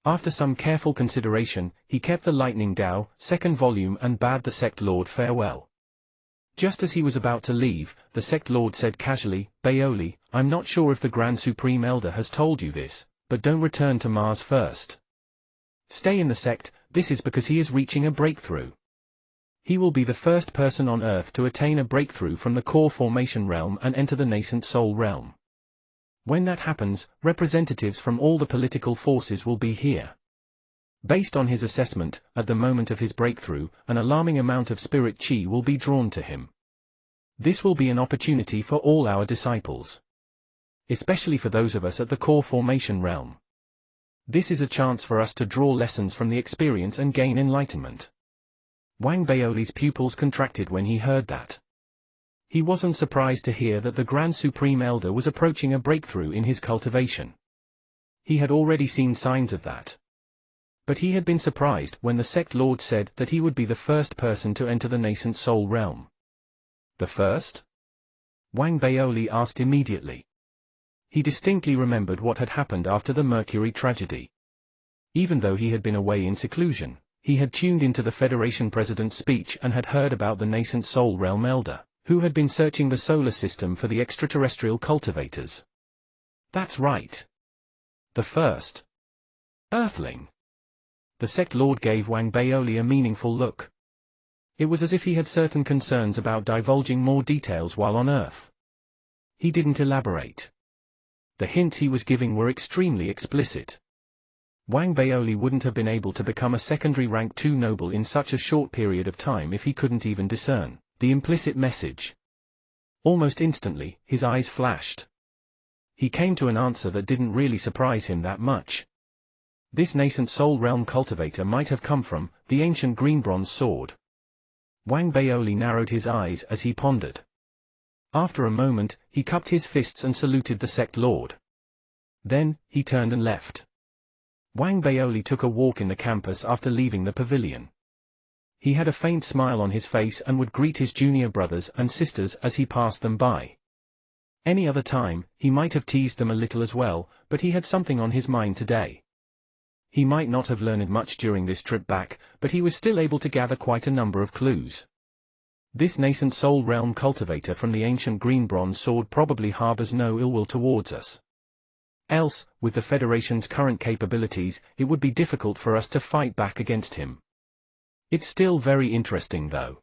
[SPEAKER 1] After some careful consideration, he kept the Lightning Dao, second volume, and bade the sect lord farewell. Just as he was about to leave, the sect lord said casually, "Baoli, I'm not sure if the Grand Supreme Elder has told you this, but don't return to Mars first. Stay in the sect. This is because he is reaching a breakthrough. He will be the first person on Earth to attain a breakthrough from the core formation realm and enter the nascent soul realm. When that happens, representatives from all the political forces will be here. Based on his assessment, at the moment of his breakthrough, an alarming amount of spirit chi will be drawn to him. This will be an opportunity for all our disciples. Especially for those of us at the core formation realm. This is a chance for us to draw lessons from the experience and gain enlightenment." Wang Baoli's pupils contracted when he heard that. He wasn't surprised to hear that the Grand Supreme Elder was approaching a breakthrough in his cultivation. He had already seen signs of that. But he had been surprised when the sect lord said that he would be the first person to enter the nascent soul realm. The first? Wang Baoli asked immediately. He distinctly remembered what had happened after the Mercury tragedy. Even though he had been away in seclusion, he had tuned into the Federation President's speech and had heard about the nascent soul realm elder, who had been searching the solar system for the extraterrestrial cultivators. That's right. The first Earthling. The sect lord gave Wang Baoli a meaningful look. It was as if he had certain concerns about divulging more details while on Earth. He didn't elaborate. The hints he was giving were extremely explicit. Wang Baoli wouldn't have been able to become a secondary rank 2 noble in such a short period of time if he couldn't even discern the implicit message. Almost instantly, his eyes flashed. He came to an answer that didn't really surprise him that much. This nascent soul realm cultivator might have come from the ancient green bronze sword. Wang Baoli narrowed his eyes as he pondered. After a moment, he cupped his fists and saluted the sect lord. Then, he turned and left. Wang Baoli took a walk in the campus after leaving the pavilion. He had a faint smile on his face and would greet his junior brothers and sisters as he passed them by. Any other time, he might have teased them a little as well, but he had something on his mind today. He might not have learned much during this trip back, but he was still able to gather quite a number of clues. This nascent soul realm cultivator from the ancient green bronze sword probably harbors no ill will towards us. Else, with the Federation's current capabilities, it would be difficult for us to fight back against him. It's still very interesting though.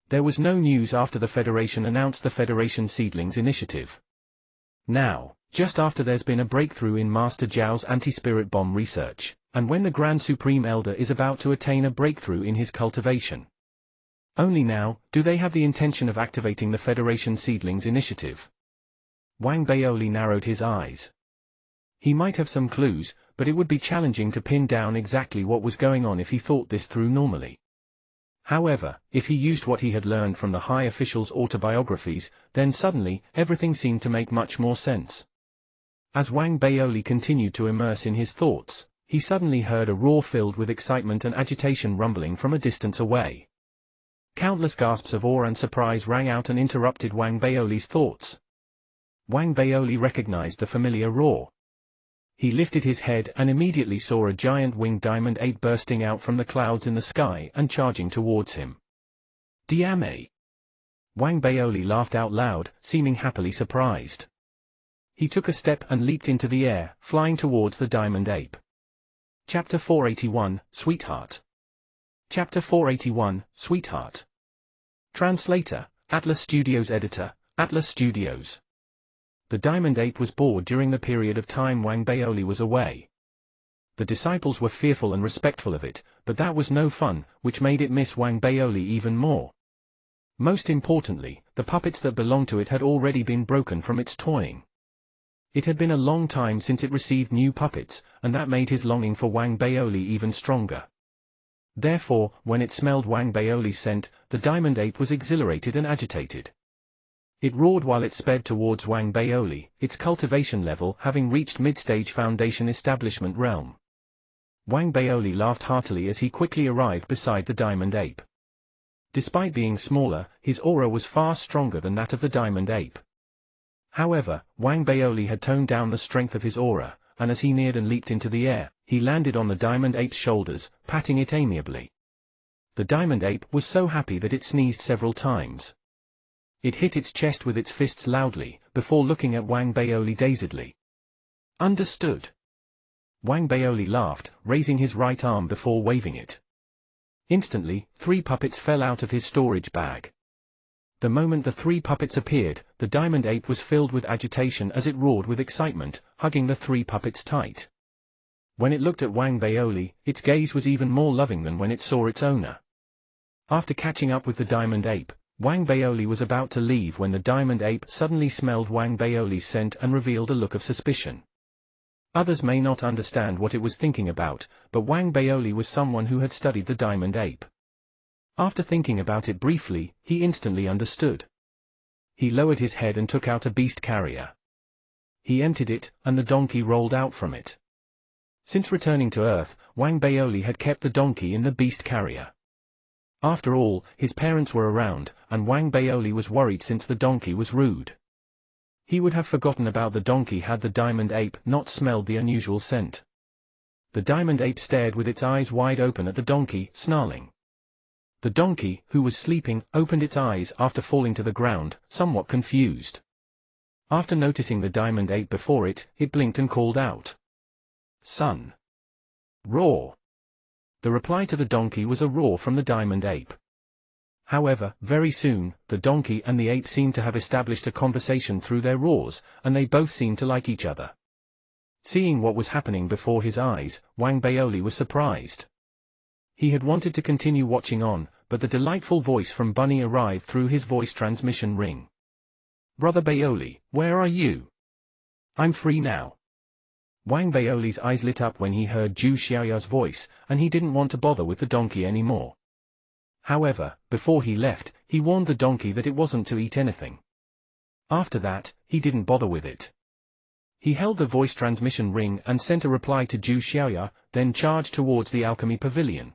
[SPEAKER 1] There was no news after the Federation announced the Federation Seedlings Initiative. Now, just after there's been a breakthrough in Master Zhao's anti-spirit bomb research, and when the Grand Supreme Elder is about to attain a breakthrough in his cultivation. Only now, do they have the intention of activating the Federation Seedlings Initiative. Wang Baoli narrowed his eyes. He might have some clues, but it would be challenging to pin down exactly what was going on if he thought this through normally. However, if he used what he had learned from the high officials' autobiographies, then suddenly, everything seemed to make much more sense. As Wang Baoli continued to immerse in his thoughts, he suddenly heard a roar filled with excitement and agitation rumbling from a distance away. Countless gasps of awe and surprise rang out and interrupted Wang Baoli's thoughts. Wang Baoli recognized the familiar roar. He lifted his head and immediately saw a giant winged diamond ape bursting out from the clouds in the sky and charging towards him. Diame! Wang Baoli laughed out loud, seeming happily surprised. He took a step and leaped into the air, flying towards the diamond ape. Chapter 481, Sweetheart. Chapter 481, Sweetheart. Translator, Atlas Studios. Editor, Atlas Studios. The diamond ape was bored during the period of time Wang Baoli was away. The disciples were fearful and respectful of it, but that was no fun, which made it miss Wang Baoli even more. Most importantly, the puppets that belonged to it had already been broken from its toying. It had been a long time since it received new puppets, and that made his longing for Wang Baoli even stronger. Therefore, when it smelled Wang Baoli's scent, the diamond ape was exhilarated and agitated. It roared while it sped towards Wang Baoli, its cultivation level having reached mid-stage foundation establishment realm. Wang Baoli laughed heartily as he quickly arrived beside the diamond ape. Despite being smaller, his aura was far stronger than that of the diamond ape. However, Wang Baoli had toned down the strength of his aura, and as he neared and leaped into the air, he landed on the diamond ape's shoulders, patting it amiably. The diamond ape was so happy that it sneezed several times. It hit its chest with its fists loudly, before looking at Wang Baoli dazedly. Understood. Wang Baoli laughed, raising his right arm before waving it. Instantly, 3 puppets fell out of his storage bag. The moment the 3 puppets appeared, the diamond ape was filled with agitation as it roared with excitement, hugging the 3 puppets tight. When it looked at Wang Baoli, its gaze was even more loving than when it saw its owner. After catching up with the diamond ape, Wang Baoli was about to leave when the diamond ape suddenly smelled Wang Baoli's scent and revealed a look of suspicion. Others may not understand what it was thinking about, but Wang Baoli was someone who had studied the diamond ape. After thinking about it briefly, he instantly understood. He lowered his head and took out a beast carrier. He emptied it, and the donkey rolled out from it. Since returning to Earth, Wang Baoli had kept the donkey in the beast carrier. After all, his parents were around, and Wang Baoli was worried since the donkey was rude. He would have forgotten about the donkey had the diamond ape not smelled the unusual scent. The diamond ape stared with its eyes wide open at the donkey, snarling. The donkey, who was sleeping, opened its eyes after falling to the ground, somewhat confused. After noticing the diamond ape before it, it blinked and called out. "Son!" Roar! The reply to the donkey was a roar from the diamond ape. However, very soon, the donkey and the ape seemed to have established a conversation through their roars, and they both seemed to like each other. Seeing what was happening before his eyes, Wang Baoli was surprised. He had wanted to continue watching on, but the delightful voice from Bunny arrived through his voice transmission ring. "Brother Baoli, where are you? I'm free now." Wang Baoli's eyes lit up when he heard Zhu Xiaoya's voice, and he didn't want to bother with the donkey anymore. However, before he left, he warned the donkey that it wasn't to eat anything. After that, he didn't bother with it. He held the voice transmission ring and sent a reply to Zhu Xiaoya, then charged towards the alchemy pavilion.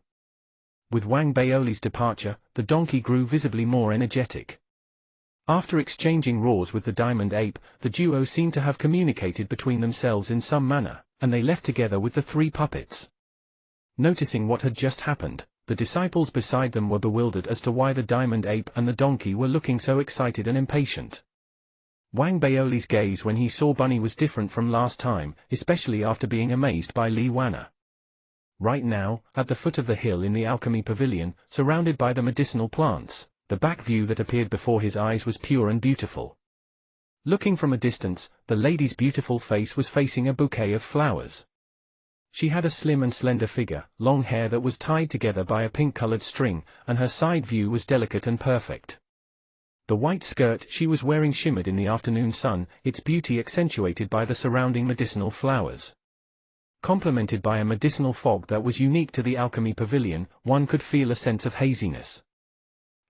[SPEAKER 1] With Wang Baoli's departure, the donkey grew visibly more energetic. After exchanging roars with the diamond ape, the duo seemed to have communicated between themselves in some manner, and they left together with the 3 puppets. Noticing what had just happened, the disciples beside them were bewildered as to why the diamond ape and the donkey were looking so excited and impatient. Wang Baoli's gaze when he saw Bunny was different from last time, especially after being amazed by Li Wanna. Right now, at the foot of the hill in the alchemy pavilion, surrounded by the medicinal plants, the back view that appeared before his eyes was pure and beautiful. Looking from a distance, the lady's beautiful face was facing a bouquet of flowers. She had a slim and slender figure, long hair that was tied together by a pink-colored string, and her side view was delicate and perfect. The white skirt she was wearing shimmered in the afternoon sun, its beauty accentuated by the surrounding medicinal flowers. Complemented by a medicinal fog that was unique to the alchemy pavilion, one could feel a sense of haziness.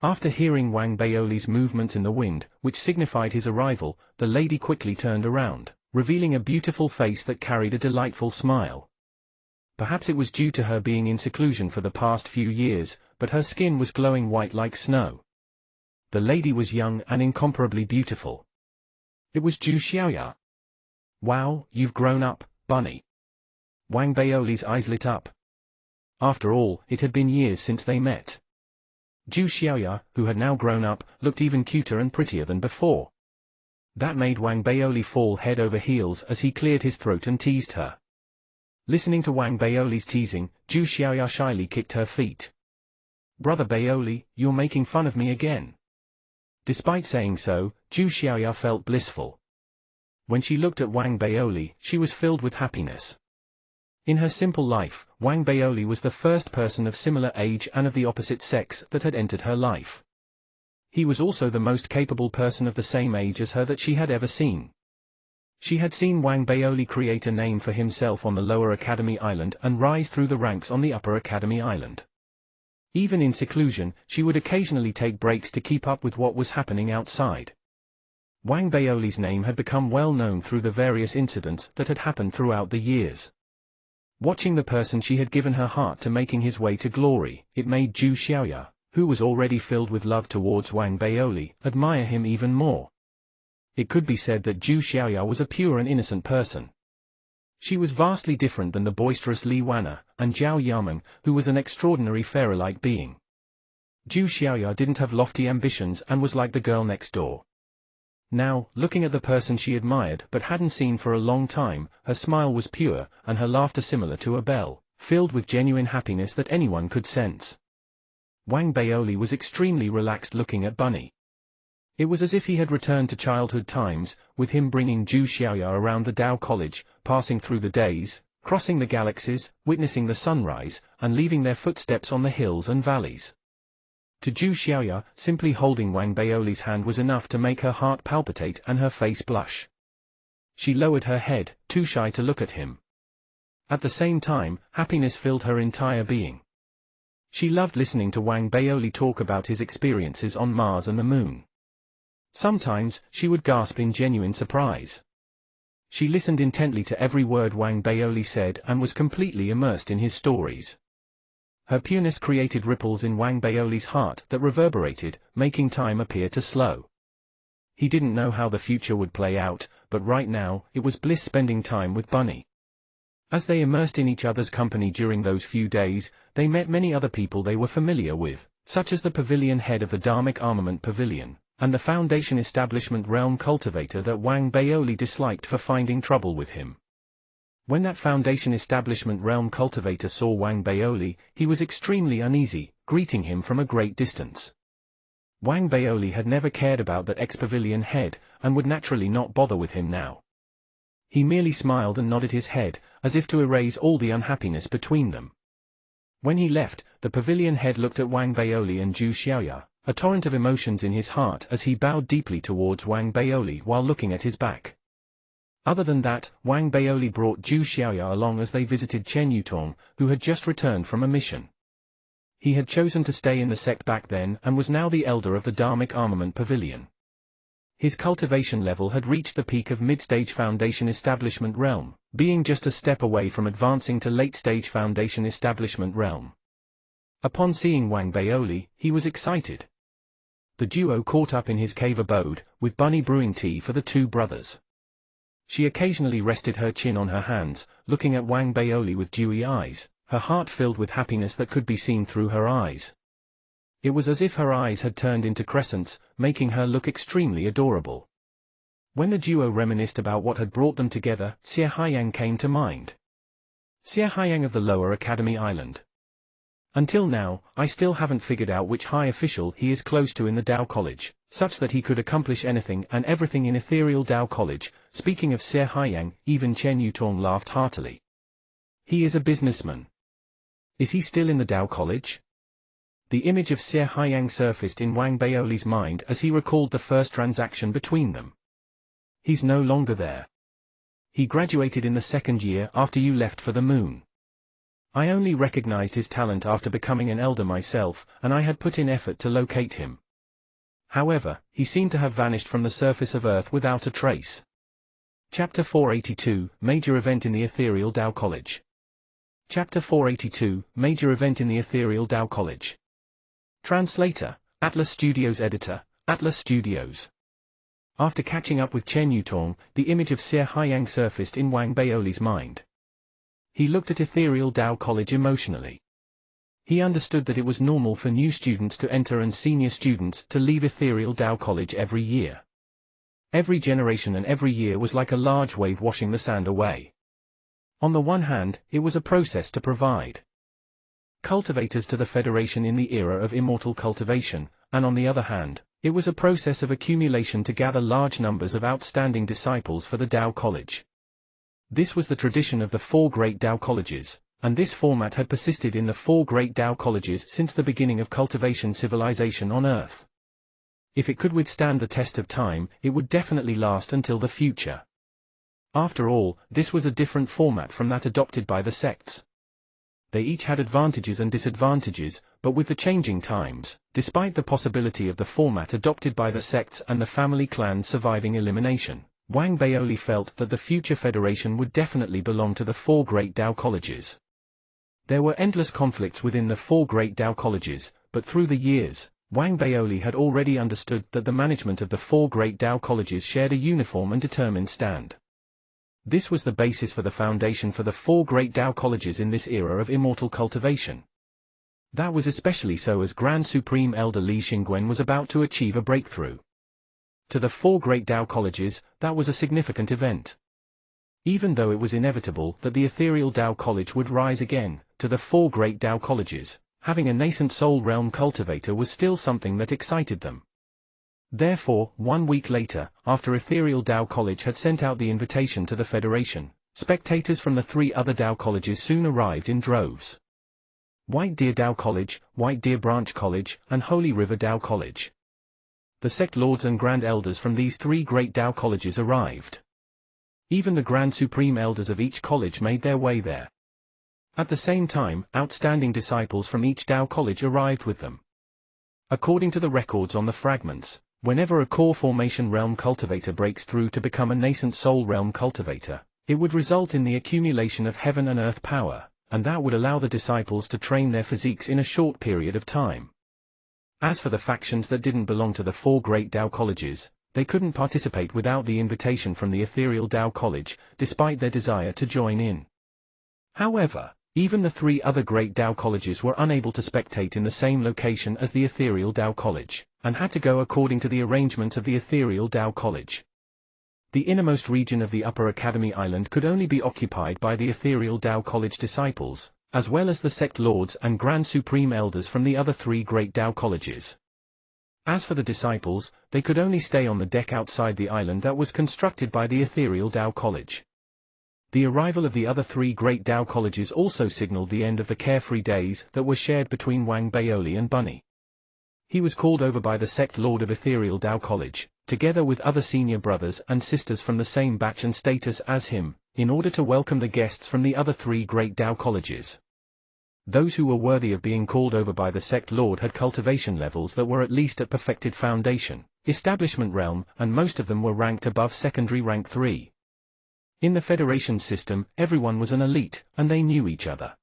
[SPEAKER 1] After hearing Wang Baoli's movements in the wind, which signified his arrival, the lady quickly turned around, revealing a beautiful face that carried a delightful smile. Perhaps it was due to her being in seclusion for the past few years, but her skin was glowing white like snow. The lady was young and incomparably beautiful. It was Zhu Xiaoya. "Wow, you've grown up, Bunny." Wang Baoli's eyes lit up. After all, it had been years since they met. Zhu Xiaoya, who had now grown up, looked even cuter and prettier than before. That made Wang Baoli fall head over heels as he cleared his throat and teased her. Listening to Wang Baoli's teasing, Zhu Xiaoya shyly kicked her feet. "Brother Baoli, you're making fun of me again." Despite saying so, Zhu Xiaoya felt blissful. When she looked at Wang Baoli, she was filled with happiness. In her simple life, Wang Baoli was the first person of similar age and of the opposite sex that had entered her life. He was also the most capable person of the same age as her that she had ever seen. She had seen Wang Baoli create a name for himself on the Lower Academy Island and rise through the ranks on the Upper Academy Island. Even in seclusion, she would occasionally take breaks to keep up with what was happening outside. Wang Baoli's name had become well known through the various incidents that had happened throughout the years. Watching the person she had given her heart to making his way to glory, it made Zhu Xiaoya, who was already filled with love towards Wang Baoli, admire him even more. It could be said that Zhu Xiaoya was a pure and innocent person. She was vastly different than the boisterous Li Wanna, and Zhao Yameng, who was an extraordinary fairy-like being. Zhu Xiaoya didn't have lofty ambitions and was like the girl next door. Now, looking at the person she admired but hadn't seen for a long time, her smile was pure, and her laughter similar to a bell, filled with genuine happiness that anyone could sense. Wang Baoli was extremely relaxed looking at Bunny. It was as if he had returned to childhood times, with him bringing Zhu Xiaoya around the Dao College, passing through the days, crossing the galaxies, witnessing the sunrise, and leaving their footsteps on the hills and valleys. To Zhu Xiaoya, simply holding Wang Baoli's hand was enough to make her heart palpitate and her face blush. She lowered her head, too shy to look at him. At the same time, happiness filled her entire being. She loved listening to Wang Baoli talk about his experiences on Mars and the Moon. Sometimes, she would gasp in genuine surprise. She listened intently to every word Wang Baoli said and was completely immersed in his stories. Her pureness created ripples in Wang Baoli's heart that reverberated, making time appear to slow. He didn't know how the future would play out, but right now, it was bliss spending time with Bunny. As they immersed in each other's company during those few days, they met many other people they were familiar with, such as the pavilion head of the Dharmic Armament Pavilion, and the Foundation Establishment Realm cultivator that Wang Baoli disliked for finding trouble with him. When that Foundation Establishment Realm cultivator saw Wang Baoli, he was extremely uneasy, greeting him from a great distance. Wang Baoli had never cared about that ex-pavilion head, and would naturally not bother with him now. He merely smiled and nodded his head, as if to erase all the unhappiness between them. When he left, the pavilion head looked at Wang Baoli and Zhu Xiaoya, a torrent of emotions in his heart as he bowed deeply towards Wang Baoli while looking at his back. Other than that, Wang Baoli brought Zhu Xiaoya along as they visited Chen Yutong, who had just returned from a mission. He had chosen to stay in the sect back then and was now the elder of the Dharmic Armament Pavilion. His cultivation level had reached the peak of mid-stage Foundation Establishment Realm, being just a step away from advancing to late-stage Foundation Establishment Realm. Upon seeing Wang Baoli, he was excited. The duo caught up in his cave abode, with Bunny brewing tea for the two brothers. She occasionally rested her chin on her hands, looking at Wang Baoli with dewy eyes, her heart filled with happiness that could be seen through her eyes. It was as if her eyes had turned into crescents, making her look extremely adorable. When the duo reminisced about what had brought them together, Xie Haiyang came to mind. Xie Haiyang of the Lower Academy Island. Until now, I still haven't figured out which high official he is close to in the Dao College, such that he could accomplish anything and everything in Ethereal Dao College. Speaking of Xie Haiyang, even Chen Yutong laughed heartily. He is a businessman. Is he still in the Dao College? The image of Xie Haiyang surfaced in Wang Baoli's mind as he recalled the first transaction between them. He's no longer there. He graduated in the second year after you left for the moon. I only recognized his talent after becoming an elder myself, and I had put in effort to locate him. However, he seemed to have vanished from the surface of Earth without a trace. Chapter 482, Major Event in the Ethereal Dao College. Chapter 482, Major Event in the Ethereal Dao College. Translator, Atlas Studios Editor, Atlas Studios. After catching up with Chen Yutong, the image of Xie Haiyang surfaced in Wang Baoli's mind. He looked at Ethereal Dao College emotionally. He understood that it was normal for new students to enter and senior students to leave Ethereal Dao College every year. Every generation and every year was like a large wave washing the sand away. On the one hand, it was a process to provide cultivators to the Federation in the era of immortal cultivation, and on the other hand, it was a process of accumulation to gather large numbers of outstanding disciples for the Dao College. This was the tradition of the four great Dao colleges, and this format had persisted in the four great Dao colleges since the beginning of cultivation civilization on Earth. If it could withstand the test of time, it would definitely last until the future. After all, this was a different format from that adopted by the sects. They each had advantages and disadvantages, but with the changing times, despite the possibility of the format adopted by the sects and the family clan surviving elimination, Wang Baoli felt that the future federation would definitely belong to the four great Dao colleges. There were endless conflicts within the four great Dao colleges, but through the years, Wang Baoli had already understood that the management of the four great Tao colleges shared a uniform and determined stand. This was the basis for the foundation for the four great Tao colleges in this era of immortal cultivation. That was especially so as Grand Supreme Elder Li Xingguan was about to achieve a breakthrough. To the four great Tao colleges, that was a significant event. Even though it was inevitable that the ethereal Tao college would rise again, to the four great Tao colleges, having a nascent soul realm cultivator was still something that excited them. Therefore, 1 week later, after Ethereal Tao College had sent out the invitation to the Federation, spectators from the 3 other Tao colleges soon arrived in droves. White Deer Tao College, White Deer Branch College, and Holy River Tao College. The sect lords and grand elders from these 3 great Tao colleges arrived. Even the grand supreme elders of each college made their way there. At the same time, outstanding disciples from each Tao college arrived with them. According to the records on the fragments, whenever a core formation realm cultivator breaks through to become a nascent soul realm cultivator, it would result in the accumulation of heaven and earth power, and that would allow the disciples to train their physiques in a short period of time. As for the factions that didn't belong to the 4 great Tao colleges, they couldn't participate without the invitation from the Ethereal Tao College, despite their desire to join in. However, even the 3 other great Tao colleges were unable to spectate in the same location as the Ethereal Tao College, and had to go according to the arrangements of the Ethereal Tao College. The innermost region of the Upper Academy Island could only be occupied by the Ethereal Tao College disciples, as well as the sect lords and Grand Supreme Elders from the other 3 great Tao colleges. As for the disciples, they could only stay on the deck outside the island that was constructed by the Ethereal Tao College. The arrival of the other 3 great Tao colleges also signaled the end of the carefree days that were shared between Wang Baoli and Bunny. He was called over by the sect lord of Ethereal Tao College, together with other senior brothers and sisters from the same batch and status as him, in order to welcome the guests from the other 3 great Tao colleges. Those who were worthy of being called over by the sect lord had cultivation levels that were at least at perfected foundation, establishment realm, and most of them were ranked above secondary rank 3. In the Federation system, everyone was an elite, and they knew each other.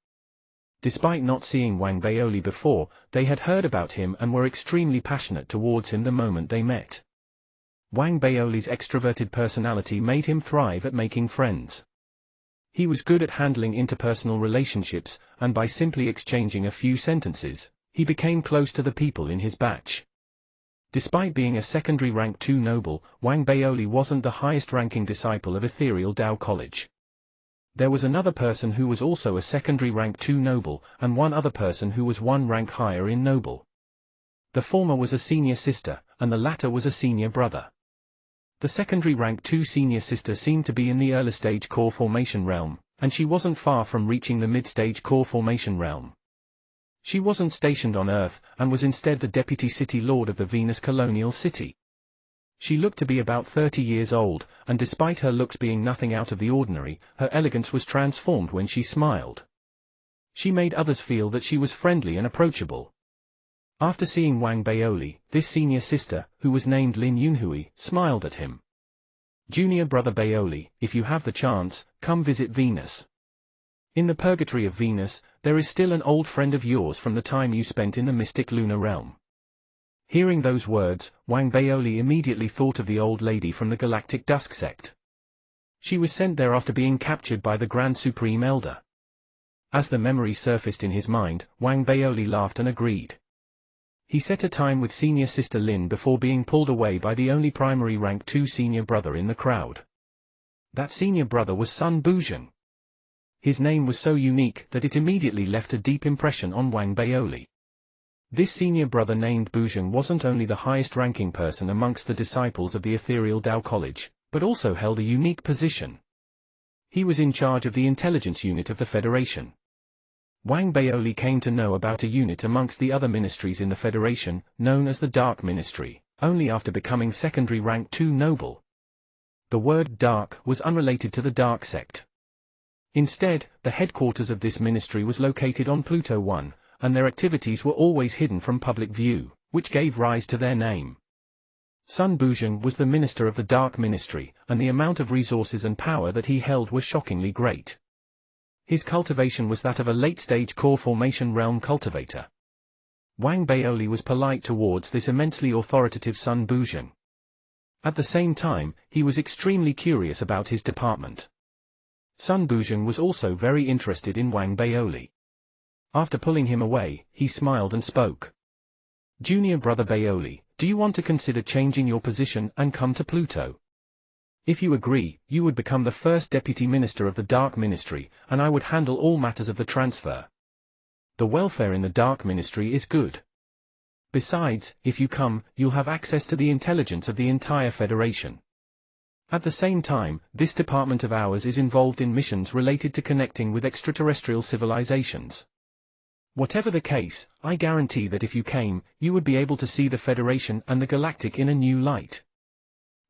[SPEAKER 1] Despite not seeing Wang Baoli before, they had heard about him and were extremely passionate towards him the moment they met. Wang Baoli's extroverted personality made him thrive at making friends. He was good at handling interpersonal relationships, and by simply exchanging a few sentences, he became close to the people in his batch. Despite being a secondary rank 2 noble, Wang Baoli wasn't the highest ranking disciple of Ethereal Tao College. There was another person who was also a secondary rank 2 noble, and one other person who was 1 rank higher in noble. The former was a senior sister, and the latter was a senior brother. The secondary rank 2 senior sister seemed to be in the early stage core formation realm, and she wasn't far from reaching the mid-stage core formation realm. She wasn't stationed on Earth, and was instead the deputy city lord of the Venus colonial city. She looked to be about 30 years old, and despite her looks being nothing out of the ordinary, her elegance was transformed when she smiled. She made others feel that she was friendly and approachable. After seeing Wang Baoli, this senior sister, who was named Lin Yunhui, smiled at him. "Junior brother Baoli, if you have the chance, come visit Venus. In the purgatory of Venus, there is still an old friend of yours from the time you spent in the mystic lunar realm." Hearing those words, Wang Baoli immediately thought of the old lady from the Galactic Dusk sect. She was sent there after being captured by the Grand Supreme Elder. As the memory surfaced in his mind, Wang Baoli laughed and agreed. He set a time with senior sister Lin before being pulled away by the only primary rank 2 senior brother in the crowd. That senior brother was Sun Buzheng. His name was so unique that it immediately left a deep impression on Wang Baoli. This senior brother named Buzheng wasn't only the highest ranking person amongst the disciples of the Ethereal Tao College, but also held a unique position. He was in charge of the intelligence unit of the Federation. Wang Baoli came to know about a unit amongst the other ministries in the Federation, known as the Dark Ministry, only after becoming secondary rank 2 noble. The word dark was unrelated to the Dark sect. Instead, the headquarters of this ministry was located on Pluto 1, and their activities were always hidden from public view, which gave rise to their name. Sun Buzheng was the minister of the Dark Ministry, and the amount of resources and power that he held was shockingly great. His cultivation was that of a late-stage core formation realm cultivator. Wang Baoli was polite towards this immensely authoritative Sun Buzheng. At the same time, he was extremely curious about his department. Sun Buzheng was also very interested in Wang Baoli. After pulling him away, he smiled and spoke. "Junior brother Baoli, do you want to consider changing your position and come to Pluto? If you agree, you would become the first deputy minister of the Dark Ministry, and I would handle all matters of the transfer. The welfare in the Dark Ministry is good. Besides, if you come, you'll have access to the intelligence of the entire Federation. At the same time, this department of ours is involved in missions related to connecting with extraterrestrial civilizations. Whatever the case, I guarantee that if you came, you would be able to see the Federation and the Galactic in a new light."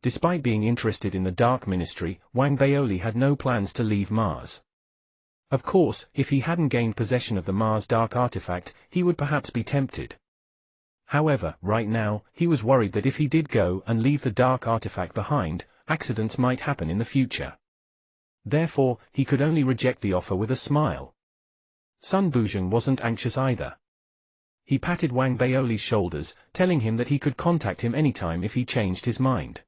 [SPEAKER 1] Despite being interested in the Dark Ministry, Wang Baoli had no plans to leave Mars. Of course, if he hadn't gained possession of the Mars Dark Artifact, he would perhaps be tempted. However, right now, he was worried that if he did go and leave the Dark Artifact behind, accidents might happen in the future. Therefore, he could only reject the offer with a smile. Sun Buzheng wasn't anxious either. He patted Wang Baoli's shoulders, telling him that he could contact him anytime if he changed his mind.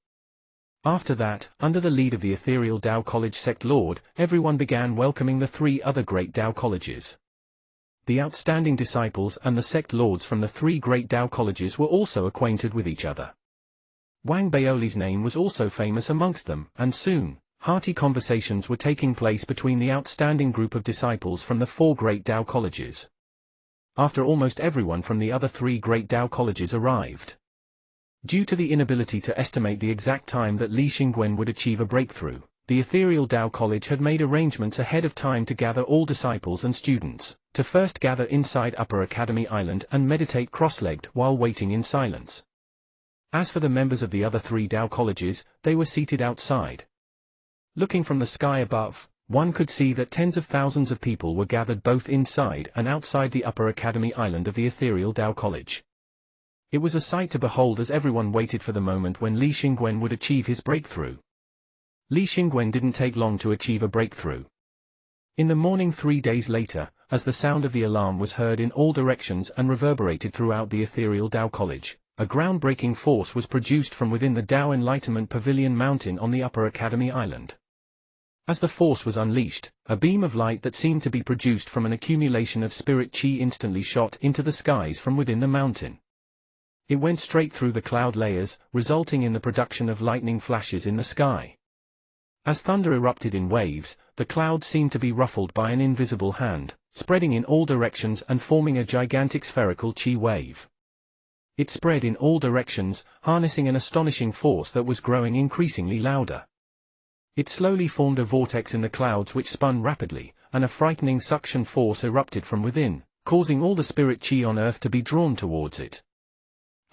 [SPEAKER 1] After that, under the lead of the ethereal Tao College sect lord, everyone began welcoming the 3 other great Tao colleges. The outstanding disciples and the sect lords from the 3 great Tao colleges were also acquainted with each other. Wang Baoli's name was also famous amongst them, and soon, hearty conversations were taking place between the outstanding group of disciples from the 4 great Tao colleges. After almost everyone from the other 3 great Tao colleges arrived. Due to the inability to estimate the exact time that Li Xingwen would achieve a breakthrough, the ethereal Tao College had made arrangements ahead of time to gather all disciples and students, to first gather inside Upper Academy Island and meditate cross-legged while waiting in silence. As for the members of the other 3 Tao colleges, they were seated outside. Looking from the sky above, one could see that tens of thousands of people were gathered both inside and outside the Upper Academy Island of the ethereal Tao College. It was a sight to behold as everyone waited for the moment when Li Xingwen would achieve his breakthrough. Li Xingwen didn't take long to achieve a breakthrough. In the morning 3 days later, as the sound of the alarm was heard in all directions and reverberated throughout the ethereal Tao College, a groundbreaking force was produced from within the Tao Enlightenment Pavilion Mountain on the Upper Academy Island. As the force was unleashed, a beam of light that seemed to be produced from an accumulation of spirit chi instantly shot into the skies from within the mountain. It went straight through the cloud layers, resulting in the production of lightning flashes in the sky. As thunder erupted in waves, the clouds seemed to be ruffled by an invisible hand, spreading in all directions and forming a gigantic spherical chi wave. It spread in all directions, harnessing an astonishing force that was growing increasingly louder. It slowly formed a vortex in the clouds which spun rapidly, and a frightening suction force erupted from within, causing all the spirit chi on Earth to be drawn towards it.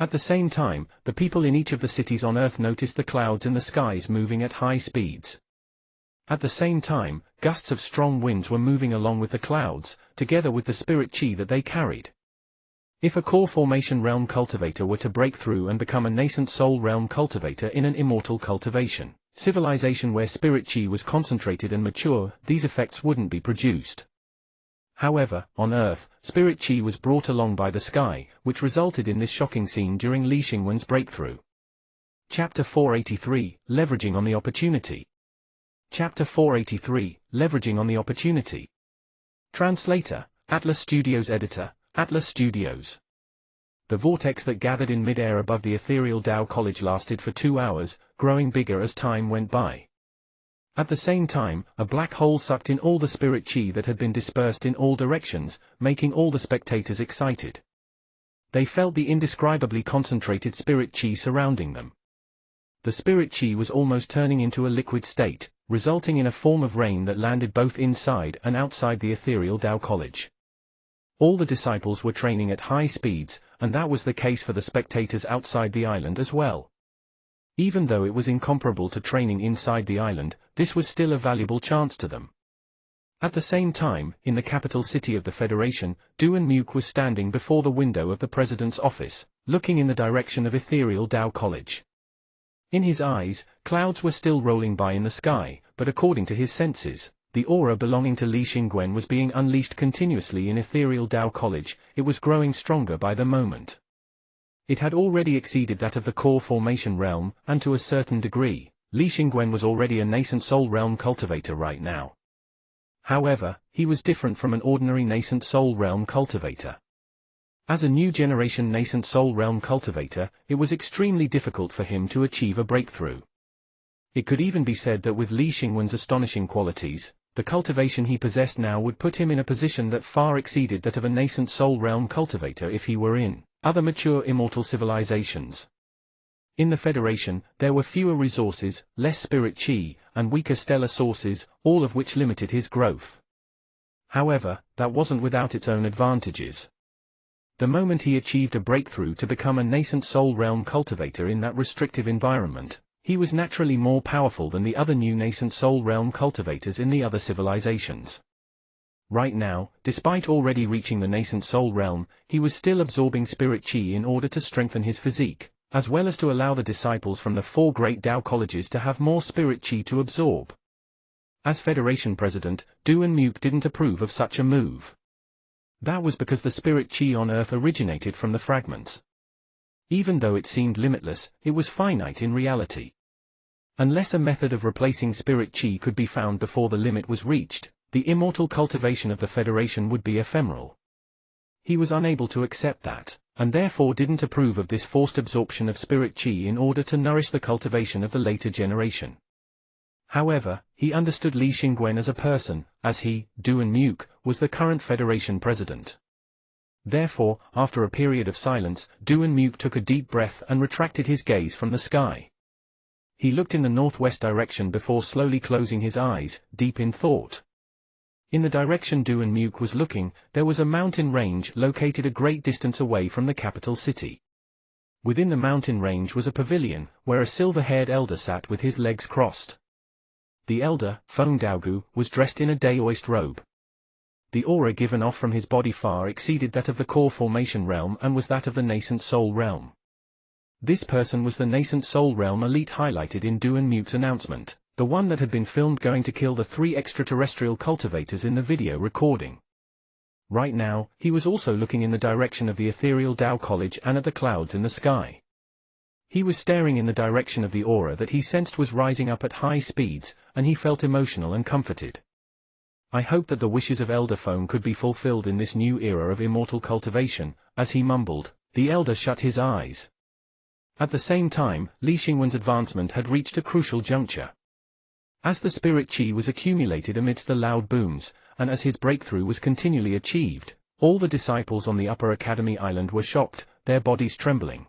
[SPEAKER 1] At the same time, the people in each of the cities on Earth noticed the clouds in the skies moving at high speeds. At the same time, gusts of strong winds were moving along with the clouds, together with the spirit chi that they carried. If a core formation realm cultivator were to break through and become a nascent soul realm cultivator in an immortal cultivation civilization where spirit chi was concentrated and mature, these effects wouldn't be produced. However, on Earth, spirit chi was brought along by the sky, which resulted in this shocking scene during Li Xingwen's breakthrough. Chapter 483, Leveraging on the Opportunity. Chapter 483, Leveraging on the Opportunity. Translator, Atlas Studios Editor, Atlas Studios. The vortex that gathered in mid-air above the ethereal Tao College lasted for 2 hours, growing bigger as time went by. At the same time, a black hole sucked in all the spirit chi that had been dispersed in all directions, making all the spectators excited. They felt the indescribably concentrated spirit chi surrounding them. The spirit chi was almost turning into a liquid state, resulting in a form of rain that landed both inside and outside the ethereal Tao College. All the disciples were training at high speeds, and that was the case for the spectators outside the island as well. Even though it was incomparable to training inside the island, this was still a valuable chance to them. At the same time, in the capital city of the Federation, Duan Muke was standing before the window of the president's office, looking in the direction of ethereal Tao College. In his eyes, clouds were still rolling by in the sky, but according to his senses, The aura belonging to Li Xingwen was being unleashed continuously in Ethereal Tao College. It was growing stronger by the moment. It had already exceeded that of the core formation realm, and to a certain degree, Li Xingwen was already a nascent soul realm cultivator right now. However, he was different from an ordinary nascent soul realm cultivator. As a new generation nascent soul realm cultivator, it was extremely difficult for him to achieve a breakthrough. It could even be said that with Li Xingwen's astonishing qualities, the cultivation he possessed now would put him in a position that far exceeded that of a nascent soul realm cultivator if he were in other mature immortal civilizations. In the Federation, there were fewer resources, less spirit chi, and weaker stellar sources, all of which limited his growth. However, that wasn't without its own advantages. The moment he achieved a breakthrough to become a nascent soul realm cultivator in that restrictive environment, he was naturally more powerful than the other new nascent soul realm cultivators in the other civilizations. Right now, despite already reaching the nascent soul realm, he was still absorbing spirit chi in order to strengthen his physique, as well as to allow the disciples from the 4 great Tao colleges to have more spirit chi to absorb. As Federation President, Duan Muke didn't approve of such a move. That was because the spirit chi on Earth originated from the fragments. Even though it seemed limitless, it was finite in reality. Unless a method of replacing spirit chi could be found before the limit was reached, the immortal cultivation of the Federation would be ephemeral. He was unable to accept that, and therefore didn't approve of this forced absorption of spirit chi in order to nourish the cultivation of the later generation. However, he understood Li Xingwen as a person, as he, Duan Muke, was the current Federation president. Therefore, after a period of silence, Duan Muke took a deep breath and retracted his gaze from the sky. He looked in the northwest direction before slowly closing his eyes, deep in thought. In the direction Duan Muke was looking, there was a mountain range located a great distance away from the capital city. Within the mountain range was a pavilion, where a silver-haired elder sat with his legs crossed. The elder, Feng Daogu, was dressed in a Daoist robe. The aura given off from his body far exceeded that of the core formation realm and was that of the nascent soul realm. This person was the nascent soul realm elite highlighted in Duan Muke's announcement, the one that had been filmed going to kill the 3 extraterrestrial cultivators in the video recording. Right now, he was also looking in the direction of the Ethereal Tao College and at the clouds in the sky. He was staring in the direction of the aura that he sensed was rising up at high speeds, and he felt emotional and comforted. I hope that the wishes of Elder Feng could be fulfilled in this new era of immortal cultivation. As he mumbled, the elder shut his eyes. At the same time, Li Xingwen's advancement had reached a crucial juncture. As the spirit chi was accumulated amidst the loud booms, and as his breakthrough was continually achieved, all the disciples on the Upper Academy Island were shocked, their bodies trembling.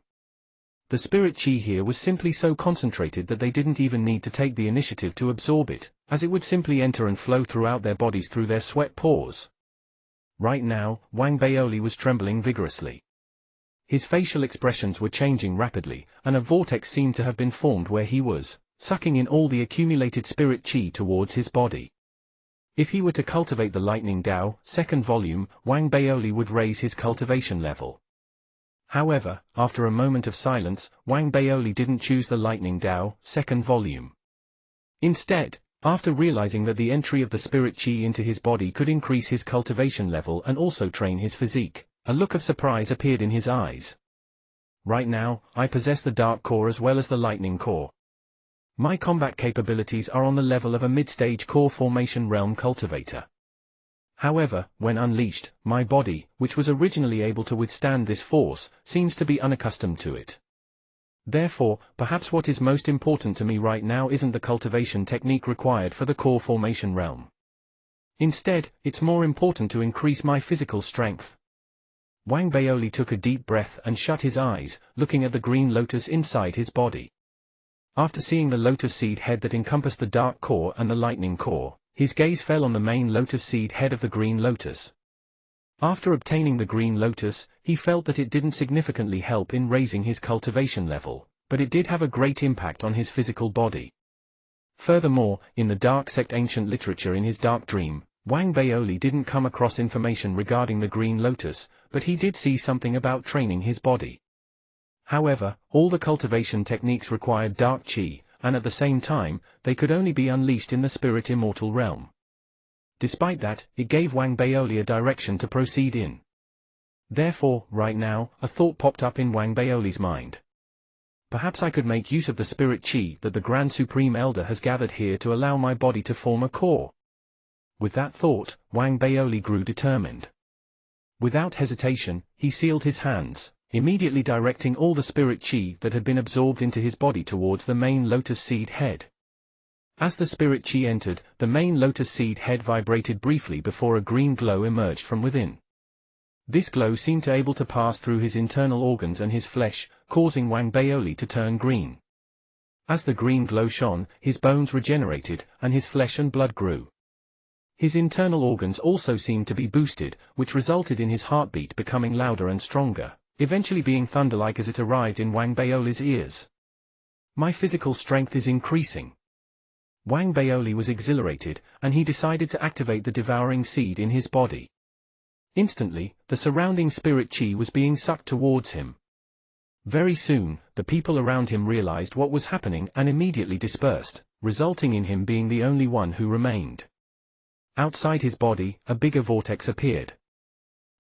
[SPEAKER 1] The spirit chi here was simply so concentrated that they didn't even need to take the initiative to absorb it, as it would simply enter and flow throughout their bodies through their sweat pores. Right now, Wang Baoli was trembling vigorously. His facial expressions were changing rapidly, and a vortex seemed to have been formed where he was, sucking in all the accumulated spirit chi towards his body. If he were to cultivate the Lightning Tao, second volume, Wang Baoli would raise his cultivation level. However, after a moment of silence, Wang Baoli didn't choose the Lightning Tao, second volume. Instead, after realizing that the entry of the spirit chi into his body could increase his cultivation level and also train his physique, a look of surprise appeared in his eyes. Right now, I possess the Dark Core as well as the Lightning Core. My combat capabilities are on the level of a mid-stage core formation realm cultivator. However, when unleashed, my body, which was originally able to withstand this force, seems to be unaccustomed to it. Therefore, perhaps what is most important to me right now isn't the cultivation technique required for the core formation realm. Instead, it's more important to increase my physical strength. Wang Baoli took a deep breath and shut his eyes, looking at the green lotus inside his body. After seeing the lotus seed head that encompassed the Dark Core and the Lightning Core, his gaze fell on the main lotus seed head of the green lotus. After obtaining the green lotus, he felt that it didn't significantly help in raising his cultivation level, but it did have a great impact on his physical body. Furthermore, in the dark sect ancient literature in his dark dream, Wang Baoli didn't come across information regarding the green lotus, but he did see something about training his body. However, all the cultivation techniques required dark chi, and at the same time, they could only be unleashed in the spirit immortal realm. Despite that, it gave Wang Baoli a direction to proceed in. Therefore, right now, a thought popped up in Wang Baoli's mind. Perhaps I could make use of the spirit chi that the Grand Supreme Elder has gathered here to allow my body to form a core. With that thought, Wang Baoli grew determined. Without hesitation, he sealed his hands, immediately directing all the spirit chi that had been absorbed into his body towards the main lotus seed head. As the spirit chi entered, the main lotus seed head vibrated briefly before a green glow emerged from within. This glow seemed to able to pass through his internal organs and his flesh, causing Wang Baoli to turn green. As the green glow shone, his bones regenerated, and his flesh and blood grew. His internal organs also seemed to be boosted, which resulted in his heartbeat becoming louder and stronger, eventually being thunder-like as it arrived in Wang Baoli's ears. My physical strength is increasing. Wang Baoli was exhilarated, and he decided to activate the devouring seed in his body. Instantly, the surrounding spirit chi was being sucked towards him. Very soon, the people around him realized what was happening and immediately dispersed, resulting in him being the only one who remained. Outside his body, a bigger vortex appeared.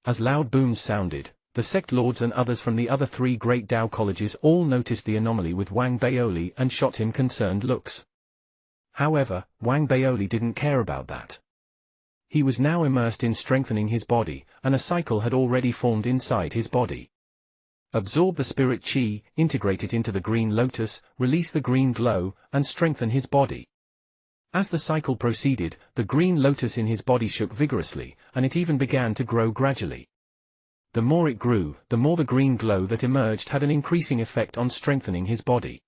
[SPEAKER 1] As loud booms sounded, the sect lords and others from the other 3 great Tao colleges all noticed the anomaly with Wang Baoli and shot him concerned looks. However, Wang Baoli didn't care about that. He was now immersed in strengthening his body, and a cycle had already formed inside his body. Absorb the spirit chi, integrate it into the green lotus, release the green glow, and strengthen his body. As the cycle proceeded, the green lotus in his body shook vigorously, and it even began to grow gradually. The more it grew, the more the green glow that emerged had an increasing effect on strengthening his body.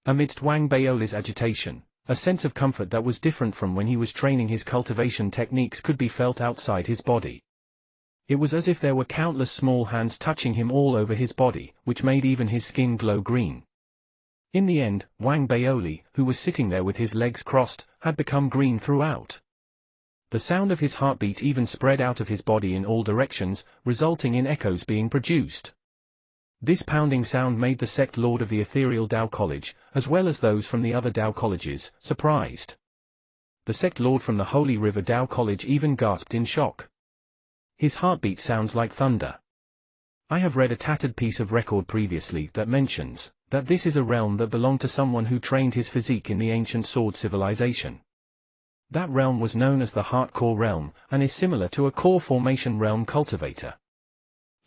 [SPEAKER 1] Amidst Wang Baoli's agitation, a sense of comfort that was different from when he was training his cultivation techniques could be felt outside his body. It was as if there were countless small hands touching him all over his body, which made even his skin glow green. In the end, Wang Baoli, who was sitting there with his legs crossed, had become green throughout. The sound of his heartbeat even spread out of his body in all directions, resulting in echoes being produced. This pounding sound made the sect lord of the Ethereal Tao College, as well as those from the other Tao colleges, surprised. The sect lord from the Holy River Tao College even gasped in shock. His heartbeat sounds like thunder. I have read a tattered piece of record previously that mentions that this is a realm that belonged to someone who trained his physique in the ancient sword civilization. That realm was known as the Heart Core realm, and is similar to a core formation realm cultivator.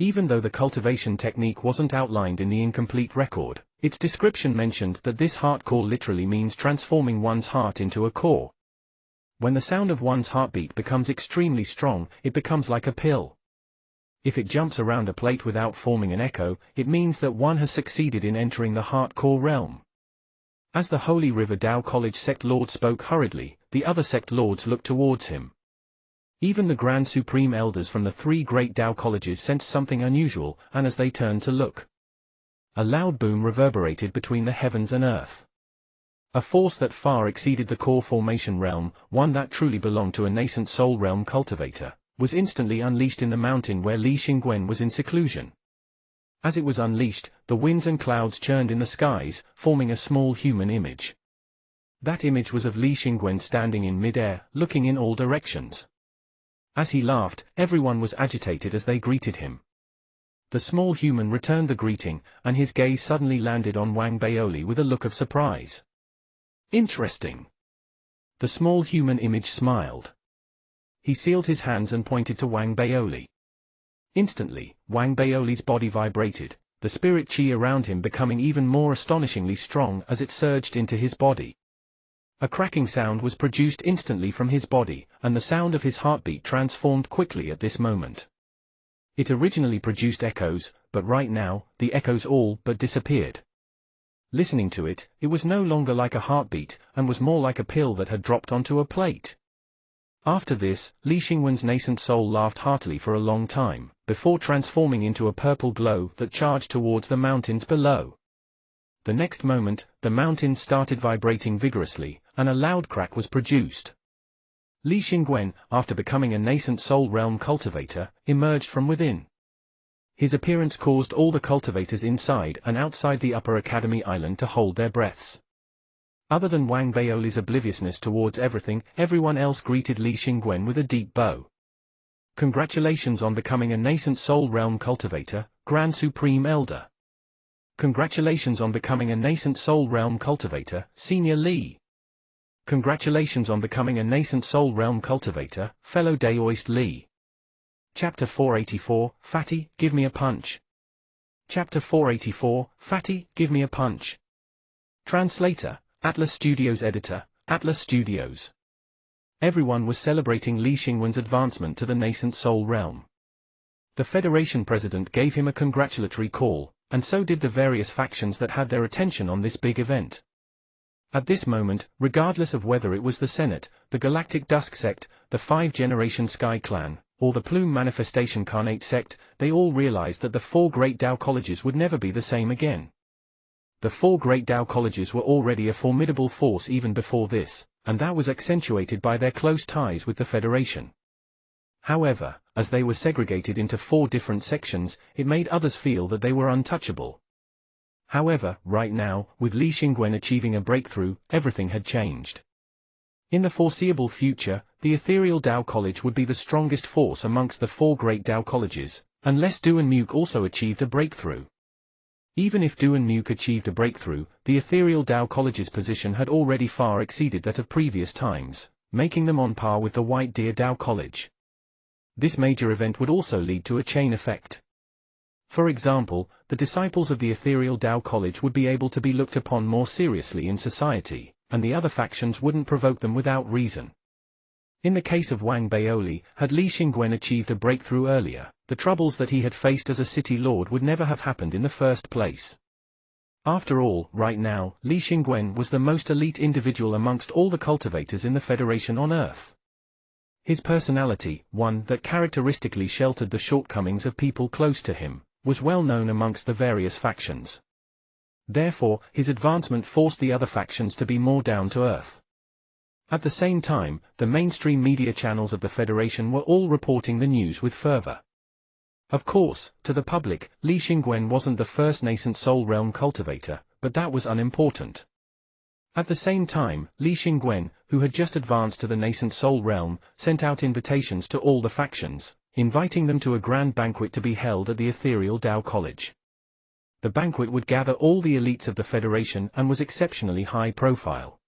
[SPEAKER 1] Even though the cultivation technique wasn't outlined in the incomplete record, its description mentioned that this heart core literally means transforming one's heart into a core. When the sound of one's heartbeat becomes extremely strong, it becomes like a pill. If it jumps around a plate without forming an echo, it means that one has succeeded in entering the heart core realm. As the Holy River Tao College sect lord spoke hurriedly, the other sect lords looked towards him. Even the Grand Supreme Elders from the 3 great Tao colleges sensed something unusual, and as they turned to look, a loud boom reverberated between the heavens and earth. A force that far exceeded the core formation realm, one that truly belonged to a nascent soul realm cultivator, was instantly unleashed in the mountain where Li Xingwen was in seclusion. As it was unleashed, the winds and clouds churned in the skies, forming a small human image. That image was of Li Xingwen standing in mid-air, looking in all directions. As he laughed, everyone was agitated as they greeted him. The small human returned the greeting, and his gaze suddenly landed on Wang Baoli with a look of surprise. Interesting. The small human image smiled. He sealed his hands and pointed to Wang Baoli. Instantly, Wang Baoli's body vibrated, the spirit chi around him becoming even more astonishingly strong as it surged into his body. A cracking sound was produced instantly from his body, and the sound of his heartbeat transformed quickly at this moment. It originally produced echoes, but right now, the echoes all but disappeared. Listening to it, it was no longer like a heartbeat, and was more like a pill that had dropped onto a plate. After this, Li Xingwen's nascent soul laughed heartily for a long time, before transforming into a purple glow that charged towards the mountains below. The next moment, the mountains started vibrating vigorously, and a loud crack was produced. Li Xingwen, after becoming a nascent soul realm cultivator, emerged from within. His appearance caused all the cultivators inside and outside the Upper Academy Island to hold their breaths. Other than Wang Baoli's obliviousness towards everything, everyone else greeted Li Xingwen with a deep bow. Congratulations on becoming a nascent soul realm cultivator, Grand Supreme Elder. Congratulations on becoming a nascent soul realm cultivator, Senior Li. Congratulations on becoming a nascent soul realm cultivator, fellow Daoist Li. Chapter 484, Fatty, give me a punch. Chapter 484, Fatty, give me a punch. Translator, Atlas Studios Editor, Atlas Studios. Everyone was celebrating Li Xingwen's advancement to the nascent soul realm. The Federation president gave him a congratulatory call, and so did the various factions that had their attention on this big event. At this moment, regardless of whether it was the Senate, the Galactic Dusk Sect, the Five-Generation Sky Clan, or the Plume Manifestation Carnate Sect, they all realized that the four great Tao colleges would never be the same again. The four great Tao colleges were already a formidable force even before this, and that was accentuated by their close ties with the Federation. However, as they were segregated into four different sections, it made others feel that they were untouchable. However, right now, with Li Xingwen achieving a breakthrough, everything had changed. In the foreseeable future, the Ethereal Tao College would be the strongest force amongst the four great Tao colleges, unless Du and Muke also achieved a breakthrough. Even if Du and Muke achieved a breakthrough, the Ethereal Tao College's position had already far exceeded that of previous times, making them on par with the White Deer Tao College. This major event would also lead to a chain effect. For example, the disciples of the Ethereal Tao College would be able to be looked upon more seriously in society, and the other factions wouldn't provoke them without reason. In the case of Wang Baoli, had Li Xingwen achieved a breakthrough earlier, the troubles that he had faced as a city lord would never have happened in the first place. After all, right now, Li Xingwen was the most elite individual amongst all the cultivators in the Federation on Earth. His personality, one that characteristically sheltered the shortcomings of people close to him, was well known amongst the various factions. Therefore, his advancement forced the other factions to be more down to earth. At the same time, the mainstream media channels of the Federation were all reporting the news with fervor. Of course, to the public, Li Xingwen wasn't the first nascent soul realm cultivator, but that was unimportant. At the same time, Li Xingwen, who had just advanced to the nascent soul realm, sent out invitations to all the factions, inviting them to a grand banquet to be held at the Ethereal Tao College. The banquet would gather all the elites of the Federation and was exceptionally high profile.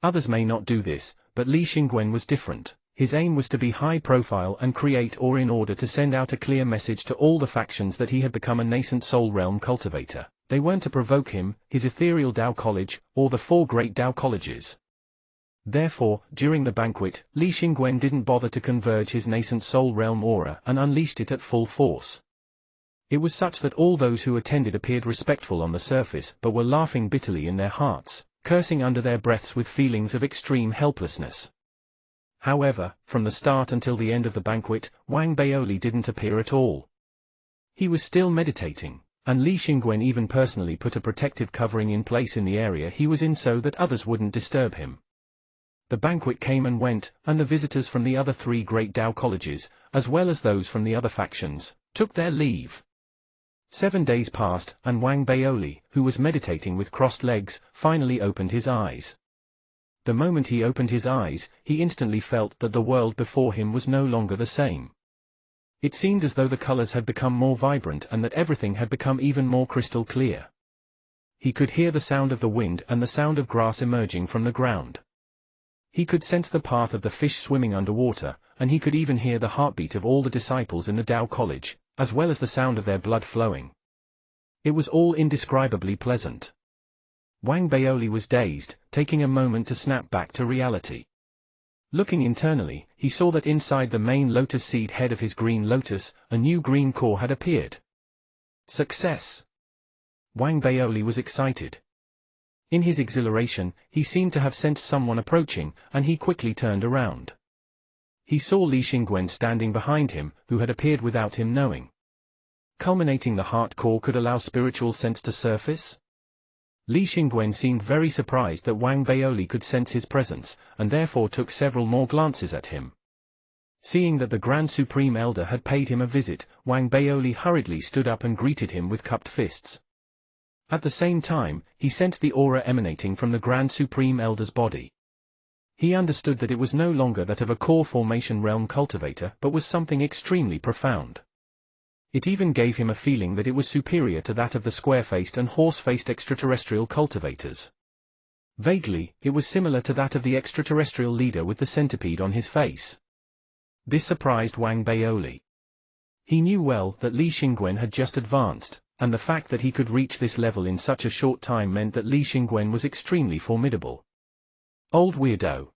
[SPEAKER 1] Others may not do this, but Li Xingwen was different. His aim was to be high profile and create or in order to send out a clear message to all the factions that he had become a nascent soul realm cultivator. They weren't to provoke him, his Ethereal Tao College, or the four great Tao colleges. Therefore, during the banquet, Li Xingwen didn't bother to converge his nascent soul realm aura and unleashed it at full force. It was such that all those who attended appeared respectful on the surface but were laughing bitterly in their hearts, cursing under their breaths with feelings of extreme helplessness. However, from the start until the end of the banquet, Wang Baoli didn't appear at all. He was still meditating, and Li Xingwen even personally put a protective covering in place in the area he was in so that others wouldn't disturb him. The banquet came and went, and the visitors from the other three great Tao colleges, as well as those from the other factions, took their leave. 7 days passed, and Wang Baoli, who was meditating with crossed legs, finally opened his eyes. The moment he opened his eyes, he instantly felt that the world before him was no longer the same. It seemed as though the colors had become more vibrant and that everything had become even more crystal clear. He could hear the sound of the wind and the sound of grass emerging from the ground. He could sense the path of the fish swimming underwater, and he could even hear the heartbeat of all the disciples in the Tao College, as well as the sound of their blood flowing. It was all indescribably pleasant. Wang Baoli was dazed, taking a moment to snap back to reality. Looking internally, he saw that inside the main lotus seed head of his green lotus, a new green core had appeared. Success! Wang Baoli was excited. In his exhilaration, he seemed to have sensed someone approaching, and he quickly turned around. He saw Li Xingwen standing behind him, who had appeared without him knowing. Culminating the heart core could allow spiritual sense to surface? Li Xingwen seemed very surprised that Wang Baoli could sense his presence, and therefore took several more glances at him. Seeing that the Grand Supreme Elder had paid him a visit, Wang Baoli hurriedly stood up and greeted him with cupped fists. At the same time, he sensed the aura emanating from the Grand Supreme Elder's body. He understood that it was no longer that of a core formation realm cultivator but was something extremely profound. It even gave him a feeling that it was superior to that of the square-faced and horse-faced extraterrestrial cultivators. Vaguely, it was similar to that of the extraterrestrial leader with the centipede on his face. This surprised Wang Baoli. He knew well that Li Xingwen had just advanced, and the fact that he could reach this level in such a short time meant that Li Xingwen was extremely formidable. Old weirdo.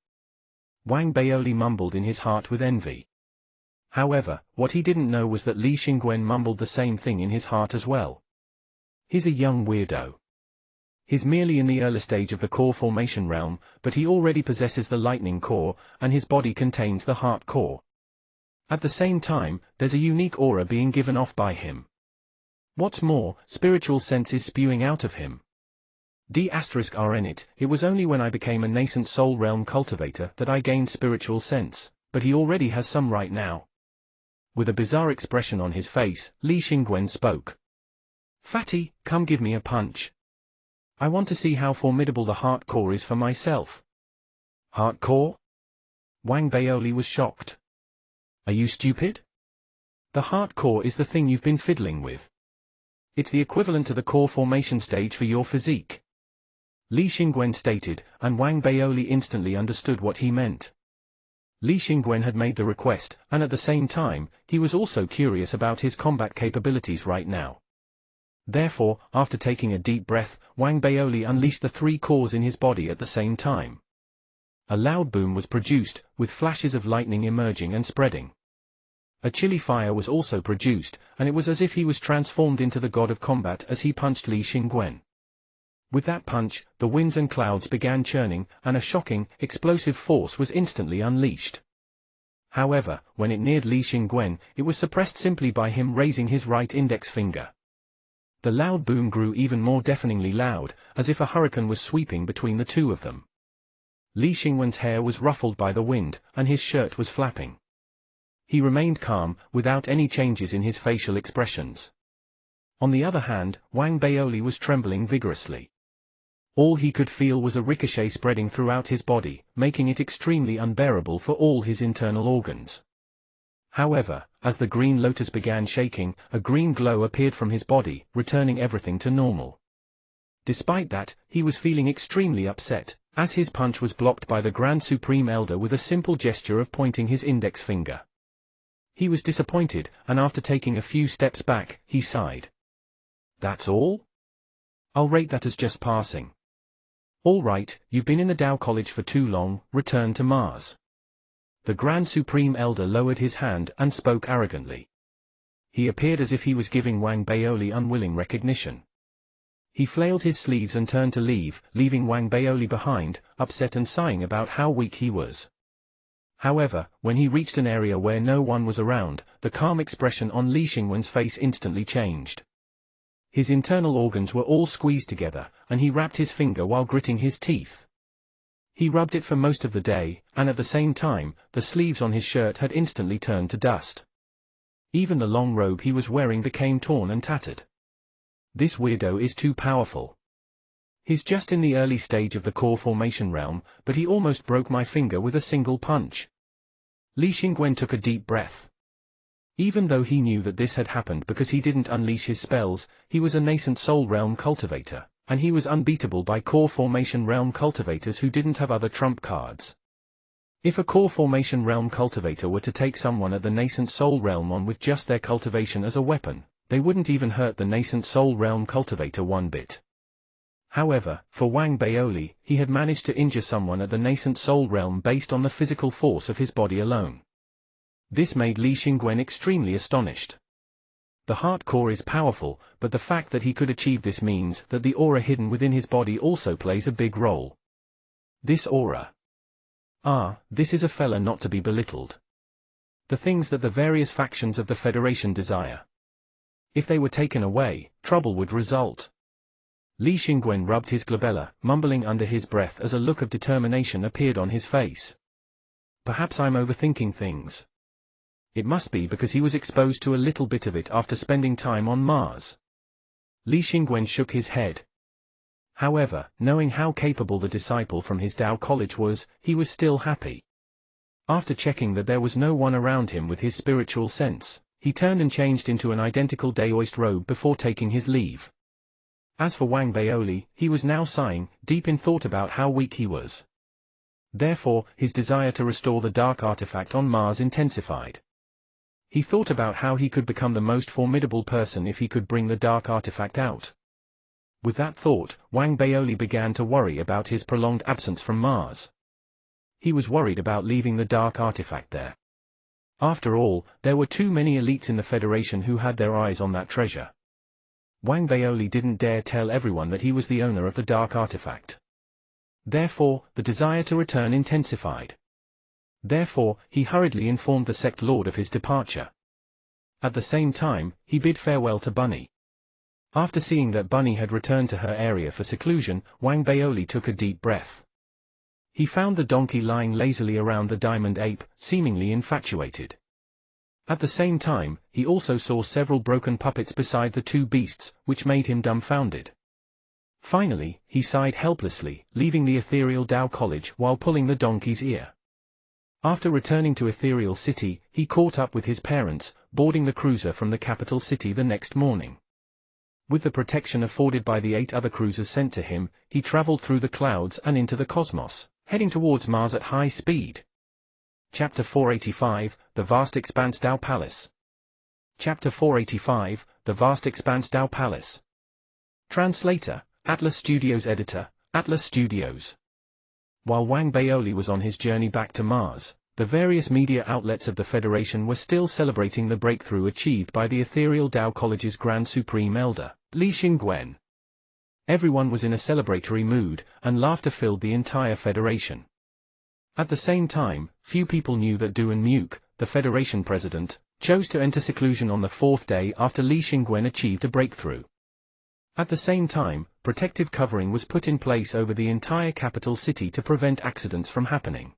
[SPEAKER 1] Wang Baoli mumbled in his heart with envy. However, what he didn't know was that Li Xingwen mumbled the same thing in his heart as well. He's a young weirdo. He's merely in the early stage of the core formation realm, but he already possesses the lightning core, and his body contains the heart core. At the same time, there's a unique aura being given off by him. What's more, spiritual sense is spewing out of him. It was only when I became a nascent soul realm cultivator that I gained spiritual sense, but he already has some right now. With a bizarre expression on his face, Li Xingwen spoke. Fatty, come give me a punch. I want to see how formidable the heart core is for myself. Heart core? Wang Baoli was shocked. Are you stupid? The heart core is the thing you've been fiddling with. It's the equivalent to the core formation stage for your physique. Li Xingwen stated, and Wang Baoli instantly understood what he meant. Li Xingwen had made the request, and at the same time, he was also curious about his combat capabilities right now. Therefore, after taking a deep breath, Wang Baoli unleashed the 3 cores in his body at the same time. A loud boom was produced, with flashes of lightning emerging and spreading. A chilly fire was also produced, and it was as if he was transformed into the god of combat as he punched Li Xingwen. With that punch, the winds and clouds began churning, and a shocking, explosive force was instantly unleashed. However, when it neared Li Xingwen, it was suppressed simply by him raising his right index finger. The loud boom grew even more deafeningly loud, as if a hurricane was sweeping between the two of them. Li Xingwen's hair was ruffled by the wind, and his shirt was flapping. He remained calm, without any changes in his facial expressions. On the other hand, Wang Baoli was trembling vigorously. All he could feel was a ricochet spreading throughout his body, making it extremely unbearable for all his internal organs. However, as the green lotus began shaking, a green glow appeared from his body, returning everything to normal. Despite that, he was feeling extremely upset, as his punch was blocked by the Grand Supreme Elder with a simple gesture of pointing his index finger. He was disappointed, and after taking a few steps back, he sighed. That's all? I'll rate that as just passing. All right, you've been in the Tao College for too long, return to Mars. The Grand Supreme Elder lowered his hand and spoke arrogantly. He appeared as if he was giving Wang Baoli unwilling recognition. He flailed his sleeves and turned to leave, leaving Wang Baoli behind, upset and sighing about how weak he was. However, when he reached an area where no one was around, the calm expression on Li Xingwen's face instantly changed. His internal organs were all squeezed together, and he rapped his finger while gritting his teeth. He rubbed it for most of the day, and at the same time, the sleeves on his shirt had instantly turned to dust. Even the long robe he was wearing became torn and tattered. This weirdo is too powerful. He's just in the early stage of the core formation realm, but he almost broke my finger with a single punch. Li Xingwen took a deep breath. Even though he knew that this had happened because he didn't unleash his spells, he was a nascent soul realm cultivator, and he was unbeatable by core formation realm cultivators who didn't have other trump cards. If a core formation realm cultivator were to take someone at the nascent soul realm on with just their cultivation as a weapon, they wouldn't even hurt the nascent soul realm cultivator one bit. However, for Wang Baoli, he had managed to injure someone at the nascent soul realm based on the physical force of his body alone. This made Li Xingwen extremely astonished. The heart core is powerful, but the fact that he could achieve this means that the aura hidden within his body also plays a big role. This aura. This is a fella not to be belittled. The things that the various factions of the Federation desire. If they were taken away, trouble would result. Li Xingwen rubbed his glabella, mumbling under his breath as a look of determination appeared on his face. Perhaps I'm overthinking things. It must be because he was exposed to a little bit of it after spending time on Mars. Li Xingwen shook his head, However, knowing how capable the disciple from his Tao college was, he was still happy. After checking that there was no one around him with his spiritual sense, he turned and changed into an identical Daoist robe before taking his leave. As for Wang Baoli, he was now sighing, deep in thought about how weak he was. Therefore, his desire to restore the dark artifact on Mars intensified. He thought about how he could become the most formidable person if he could bring the dark artifact out. With that thought, Wang Baoli began to worry about his prolonged absence from Mars. He was worried about leaving the dark artifact there. After all, there were too many elites in the Federation who had their eyes on that treasure. Wang Baoli didn't dare tell everyone that he was the owner of the dark artifact. Therefore, the desire to return intensified. Therefore, he hurriedly informed the sect lord of his departure. At the same time, he bid farewell to Bunny. After seeing that Bunny had returned to her area for seclusion, Wang Baoli took a deep breath. He found the donkey lying lazily around the diamond ape, seemingly infatuated. At the same time, he also saw several broken puppets beside the two beasts, which made him dumbfounded. Finally, he sighed helplessly, leaving the Ethereal Tao College while pulling the donkey's ear. After returning to Ethereal City, he caught up with his parents, boarding the cruiser from the capital city the next morning. With the protection afforded by the 8 other cruisers sent to him, he traveled through the clouds and into the cosmos, heading towards Mars at high speed. Chapter 485, The Vast Expanse Tao Palace. Chapter 485, The Vast Expanse Tao Palace. Translator, Atlas Studios. Editor, Atlas Studios. While Wang Baoli was on his journey back to Mars, the various media outlets of the Federation were still celebrating the breakthrough achieved by the Ethereal Tao College's Grand Supreme Elder, Li Xingwen. Everyone was in a celebratory mood, and laughter filled the entire Federation. At the same time, few people knew that Duan Muke, the Federation president, chose to enter seclusion on the 4th day after Li Xingwen achieved a breakthrough. At the same time, protective covering was put in place over the entire capital city to prevent accidents from happening.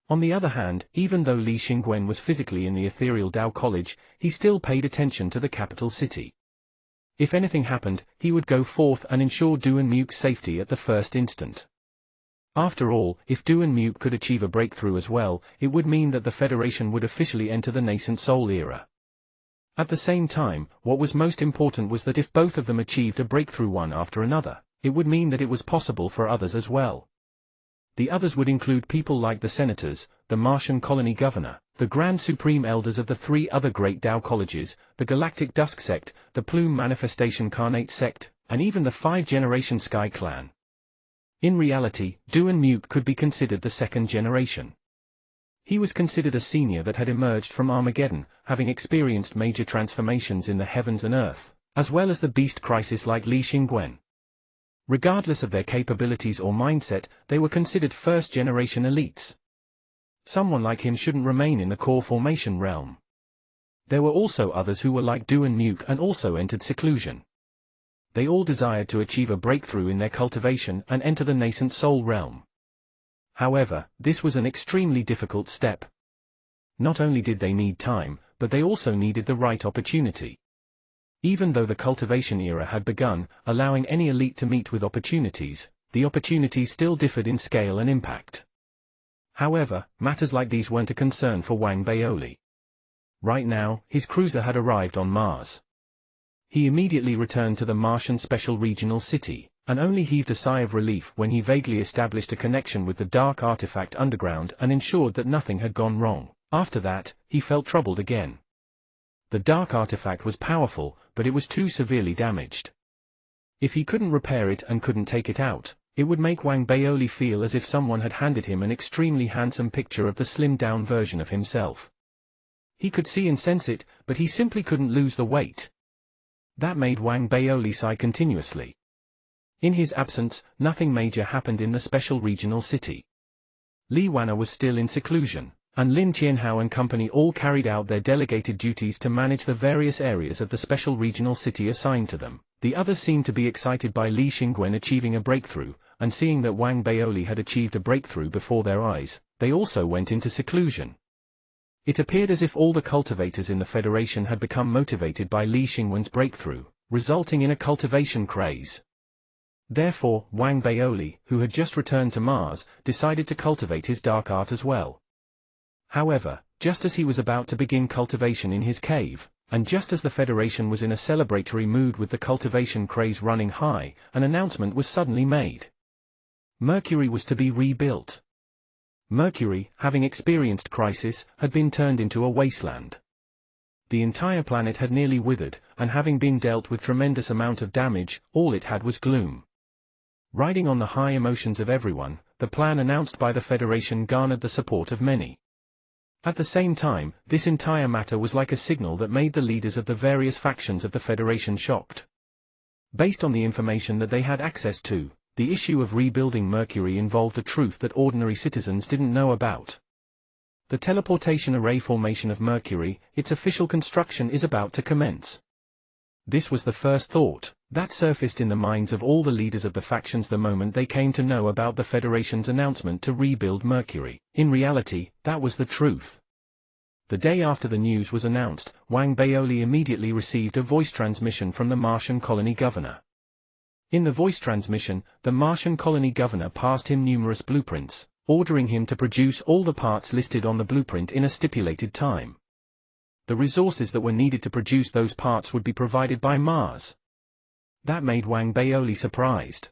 [SPEAKER 1] On the other hand, even though Li Xingwen was physically in the Ethereal Tao College, he still paid attention to the capital city. If anything happened, he would go forth and ensure Duan Muke's safety at the first instant. After all, if Duan Muke could achieve a breakthrough as well, it would mean that the Federation would officially enter the nascent soul era. At the same time, what was most important was that if both of them achieved a breakthrough one after another, it would mean that it was possible for others as well. The others would include people like the senators, the Martian colony governor, the Grand Supreme Elders of the 3 other great Tao colleges, the Galactic Dusk Sect, the Plume Manifestation Carnate Sect, and even the 5-generation Sky Clan. In reality, Duan Muke could be considered the 2nd generation. He was considered a senior that had emerged from Armageddon, having experienced major transformations in the heavens and earth, as well as the beast crisis like Li Xingwen. Regardless of their capabilities or mindset, they were considered 1st-generation elites. Someone like him shouldn't remain in the core formation realm. There were also others who were like Duan Muke and also entered seclusion. They all desired to achieve a breakthrough in their cultivation and enter the nascent soul realm. However, this was an extremely difficult step. Not only did they need time, but they also needed the right opportunity. Even though the cultivation era had begun, allowing any elite to meet with opportunities, the opportunities still differed in scale and impact. However, matters like these weren't a concern for Wang Baoli. Right now, his cruiser had arrived on Mars. He immediately returned to the Martian Special Regional City, and only heaved a sigh of relief when he vaguely established a connection with the dark artifact underground and ensured that nothing had gone wrong. After that, he felt troubled again. The dark artifact was powerful, but it was too severely damaged. If he couldn't repair it and couldn't take it out, it would make Wang Baoli feel as if someone had handed him an extremely handsome picture of the slimmed-down version of himself. He could see and sense it, but he simply couldn't lose the weight. That made Wang Baoli sigh continuously. In his absence, nothing major happened in the special regional city. Li Wana was still in seclusion, and Lin Qianhao and company all carried out their delegated duties to manage the various areas of the special regional city assigned to them. The others seemed to be excited by Li Xingwen achieving a breakthrough, and seeing that Wang Baoli had achieved a breakthrough before their eyes, they also went into seclusion. It appeared as if all the cultivators in the Federation had become motivated by Li Xingwen's breakthrough, resulting in a cultivation craze. Therefore, Wang Baoli, who had just returned to Mars, decided to cultivate his dark art as well. However, just as he was about to begin cultivation in his cave, and just as the Federation was in a celebratory mood with the cultivation craze running high, an announcement was suddenly made. Mercury was to be rebuilt. Mercury, having experienced crisis, had been turned into a wasteland. The entire planet had nearly withered, and having been dealt with tremendous amount of damage, all it had was gloom. Riding on the high emotions of everyone, the plan announced by the Federation garnered the support of many. At the same time, this entire matter was like a signal that made the leaders of the various factions of the Federation shocked. Based on the information that they had access to, the issue of rebuilding Mercury involved a truth that ordinary citizens didn't know about. The teleportation array formation of Mercury, its official construction is about to commence. This was the first thought that surfaced in the minds of all the leaders of the factions the moment they came to know about the Federation's announcement to rebuild Mercury. In reality, that was the truth. The day after the news was announced, Wang Baoli immediately received a voice transmission from the Martian colony governor. In the voice transmission, the Martian colony governor passed him numerous blueprints, ordering him to produce all the parts listed on the blueprint in a stipulated time. The resources that were needed to produce those parts would be provided by Mars. That made Wang Baoli surprised.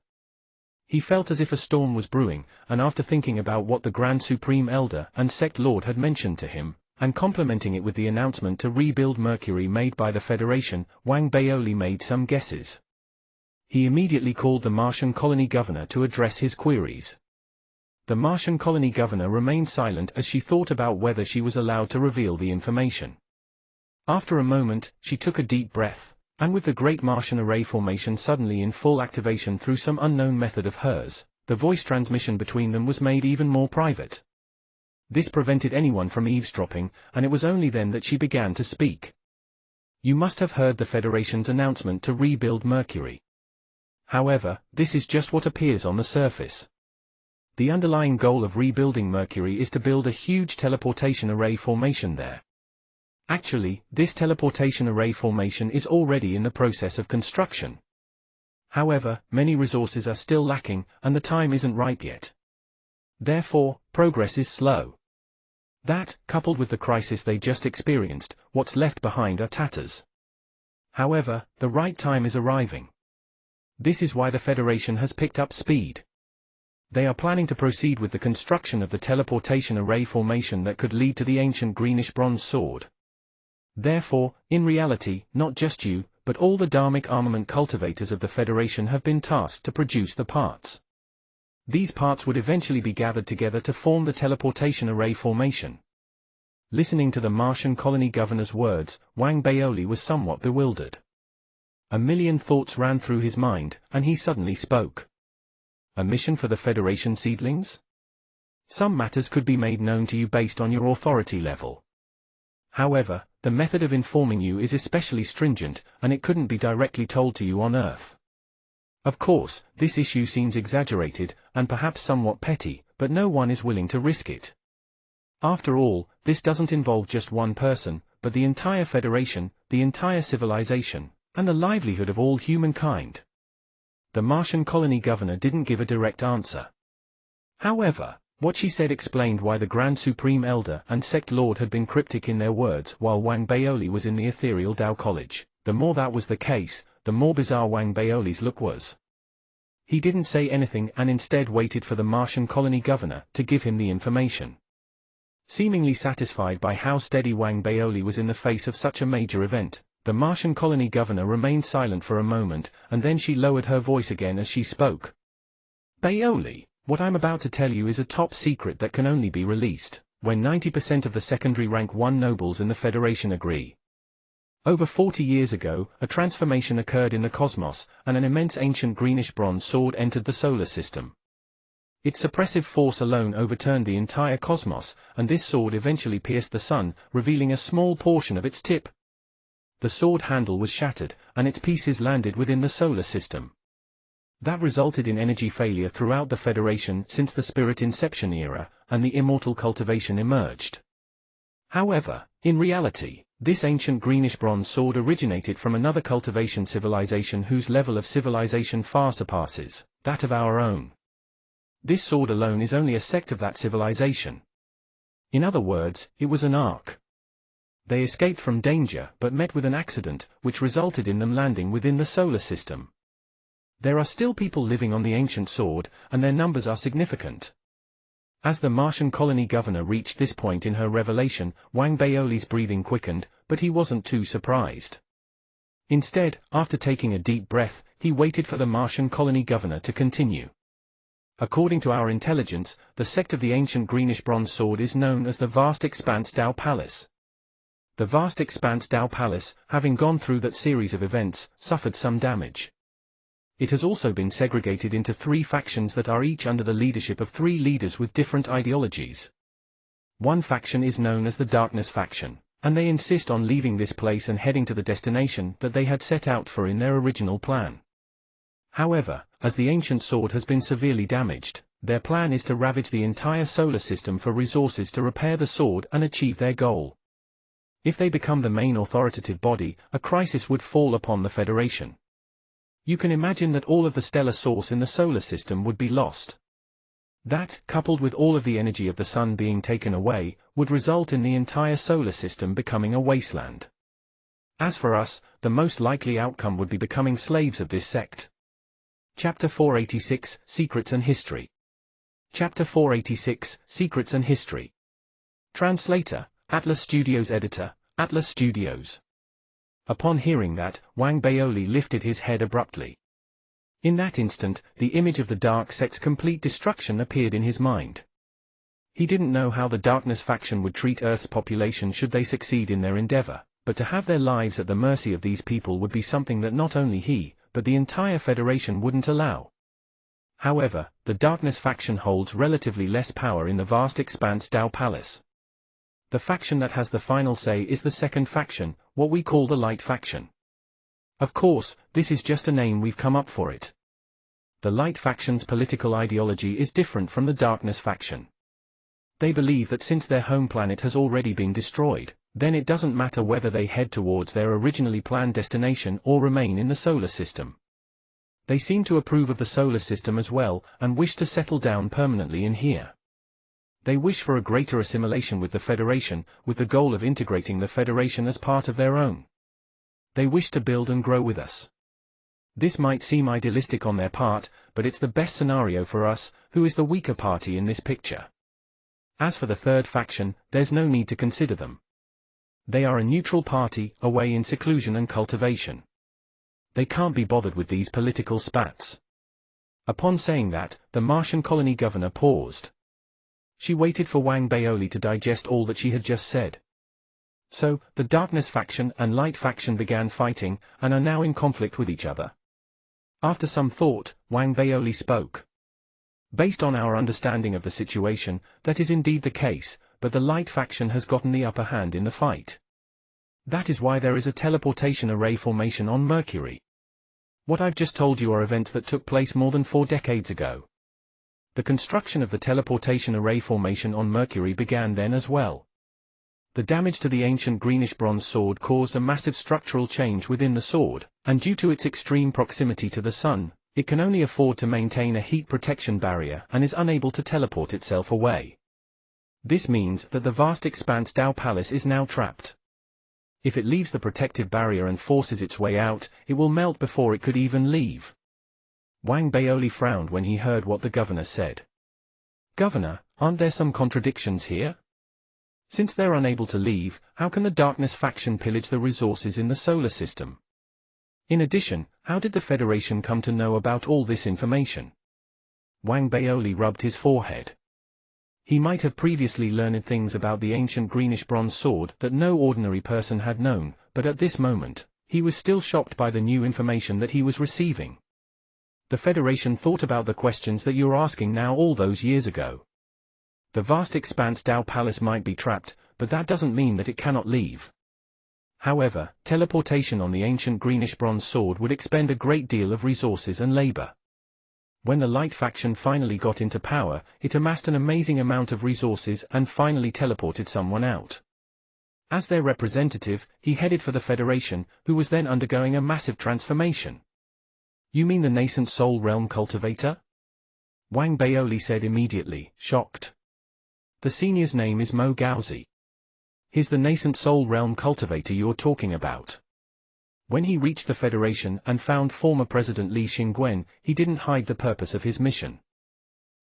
[SPEAKER 1] He felt as if a storm was brewing, and after thinking about what the Grand Supreme Elder and Sect Lord had mentioned to him, and complementing it with the announcement to rebuild Mercury made by the Federation, Wang Baoli made some guesses. He immediately called the Martian colony governor to address his queries. The Martian colony governor remained silent as she thought about whether she was allowed to reveal the information. After a moment, she took a deep breath, and with the Great Martian Array formation suddenly in full activation through some unknown method of hers, the voice transmission between them was made even more private. This prevented anyone from eavesdropping, and it was only then that she began to speak. You must have heard the Federation's announcement to rebuild Mercury. However, this is just what appears on the surface. The underlying goal of rebuilding Mercury is to build a huge teleportation array formation there. Actually, this teleportation array formation is already in the process of construction. However, many resources are still lacking, and the time isn't ripe yet. Therefore, progress is slow. That, coupled with the crisis they just experienced, what's left behind are tatters. However, the right time is arriving. This is why the Federation has picked up speed. They are planning to proceed with the construction of the teleportation array formation that could lead to the ancient greenish-bronze sword. Therefore, in reality, not just you, but all the Dharmic armament cultivators of the Federation have been tasked to produce the parts. These parts would eventually be gathered together to form the teleportation array formation. Listening to the Martian colony governor's words, Wang Baoli was somewhat bewildered. A million thoughts ran through his mind, and he suddenly spoke. A mission for the Federation seedlings? Some matters could be made known to you based on your authority level. However, the method of informing you is especially stringent, and it couldn't be directly told to you on Earth. Of course, this issue seems exaggerated, and perhaps somewhat petty, but no one is willing to risk it. After all, this doesn't involve just one person, but the entire Federation, the entire civilization, and the livelihood of all humankind. The Martian colony governor didn't give a direct answer. However, what she said explained why the Grand Supreme Elder and Sect Lord had been cryptic in their words while Wang Baoli was in the ethereal Tao College. The more that was the case, the more bizarre Wang Baoli's look was. He didn't say anything and instead waited for the Martian colony governor to give him the information. Seemingly satisfied by how steady Wang Baoli was in the face of such a major event, the Martian colony governor remained silent for a moment, and then she lowered her voice again as she spoke. Baoli, what I'm about to tell you is a top secret that can only be released when 90% of the secondary rank 1 nobles in the Federation agree. Over 40 years ago, a transformation occurred in the cosmos, and an immense ancient greenish-bronze sword entered the solar system. Its suppressive force alone overturned the entire cosmos, and this sword eventually pierced the sun, revealing a small portion of its tip. The sword handle was shattered, and its pieces landed within the solar system. That resulted in energy failure throughout the Federation since the Spirit Inception era, and the immortal cultivation emerged. However, in reality, this ancient greenish-bronze sword originated from another cultivation civilization whose level of civilization far surpasses that of our own. This sword alone is only a sect of that civilization. In other words, it was an ark. They escaped from danger but met with an accident, which resulted in them landing within the solar system. There are still people living on the ancient sword, and their numbers are significant. As the Martian colony governor reached this point in her revelation, Wang Baoli's breathing quickened, but he wasn't too surprised. Instead, after taking a deep breath, he waited for the Martian colony governor to continue. According to our intelligence, the sect of the ancient greenish bronze sword is known as the Vast Expanse Tao Palace. The Vast Expanse Tao Palace, having gone through that series of events, suffered some damage. It has also been segregated into 3 factions that are each under the leadership of 3 leaders with different ideologies. One faction is known as the Darkness faction, and they insist on leaving this place and heading to the destination that they had set out for in their original plan. However, as the ancient sword has been severely damaged, their plan is to ravage the entire solar system for resources to repair the sword and achieve their goal. If they become the main authoritative body, a crisis would fall upon the Federation. You can imagine that all of the stellar source in the solar system would be lost. That, coupled with all of the energy of the sun being taken away, would result in the entire solar system becoming a wasteland. As for us, the most likely outcome would be becoming slaves of this sect. Chapter 486, Secrets and History. Chapter 486, Secrets and History. Translator, Atlas Studios. Editor, Atlas Studios. Upon hearing that, Wang Baoli lifted his head abruptly. In that instant, the image of the dark sect's complete destruction appeared in his mind. He didn't know how the Darkness faction would treat Earth's population should they succeed in their endeavor, but to have their lives at the mercy of these people would be something that not only he, but the entire Federation wouldn't allow. However, the Darkness faction holds relatively less power in the Vast Expanse Tao Palace. The faction that has the final say is the second faction, what we call the Light faction. Of course, this is just a name we've come up for it. The Light faction's political ideology is different from the Darkness faction. They believe that since their home planet has already been destroyed, then it doesn't matter whether they head towards their originally planned destination or remain in the solar system. They seem to approve of the solar system as well, and wish to settle down permanently in here. They wish for a greater assimilation with the Federation, with the goal of integrating the Federation as part of their own. They wish to build and grow with us. This might seem idealistic on their part, but it's the best scenario for us, who is the weaker party in this picture. As for the third faction, there's no need to consider them. They are a neutral party, away in seclusion and cultivation. They can't be bothered with these political spats. Upon saying that, the Martian colony governor paused. She waited for Wang Baoli to digest all that she had just said. So, the Darkness faction and Light faction began fighting, and are now in conflict with each other. After some thought, Wang Baoli spoke. Based on our understanding of the situation, that is indeed the case, but the Light faction has gotten the upper hand in the fight. That is why there is a teleportation array formation on Mercury. What I've just told you are events that took place more than 4 decades ago. The construction of the teleportation array formation on Mercury began then as well. The damage to the ancient greenish bronze sword caused a massive structural change within the sword, and due to its extreme proximity to the sun, it can only afford to maintain a heat protection barrier and is unable to teleport itself away. This means that the Vast Expanse Tao Palace is now trapped. If it leaves the protective barrier and forces its way out, it will melt before it could even leave. Wang Baoli frowned when he heard what the governor said. Governor, aren't there some contradictions here? Since they're unable to leave, how can the Darkness faction pillage the resources in the solar system? In addition, how did the Federation come to know about all this information? Wang Baoli rubbed his forehead. He might have previously learned things about the ancient greenish bronze sword that no ordinary person had known, but at this moment, he was still shocked by the new information that he was receiving. The Federation thought about the questions that you're asking now all those years ago. The Vast Expanse Tao Palace might be trapped, but that doesn't mean that it cannot leave. However, teleportation on the ancient greenish bronze sword would expend a great deal of resources and labor. When the Light faction finally got into power, it amassed an amazing amount of resources and finally teleported someone out. As their representative, he headed for the Federation, who was then undergoing a massive transformation. You mean the nascent Soul Realm cultivator? Wang Baoli said immediately, shocked. The senior's name is Mo Gaozi. He's the nascent Soul Realm cultivator you're talking about. When he reached the Federation and found former President Li Xingwen, he didn't hide the purpose of his mission.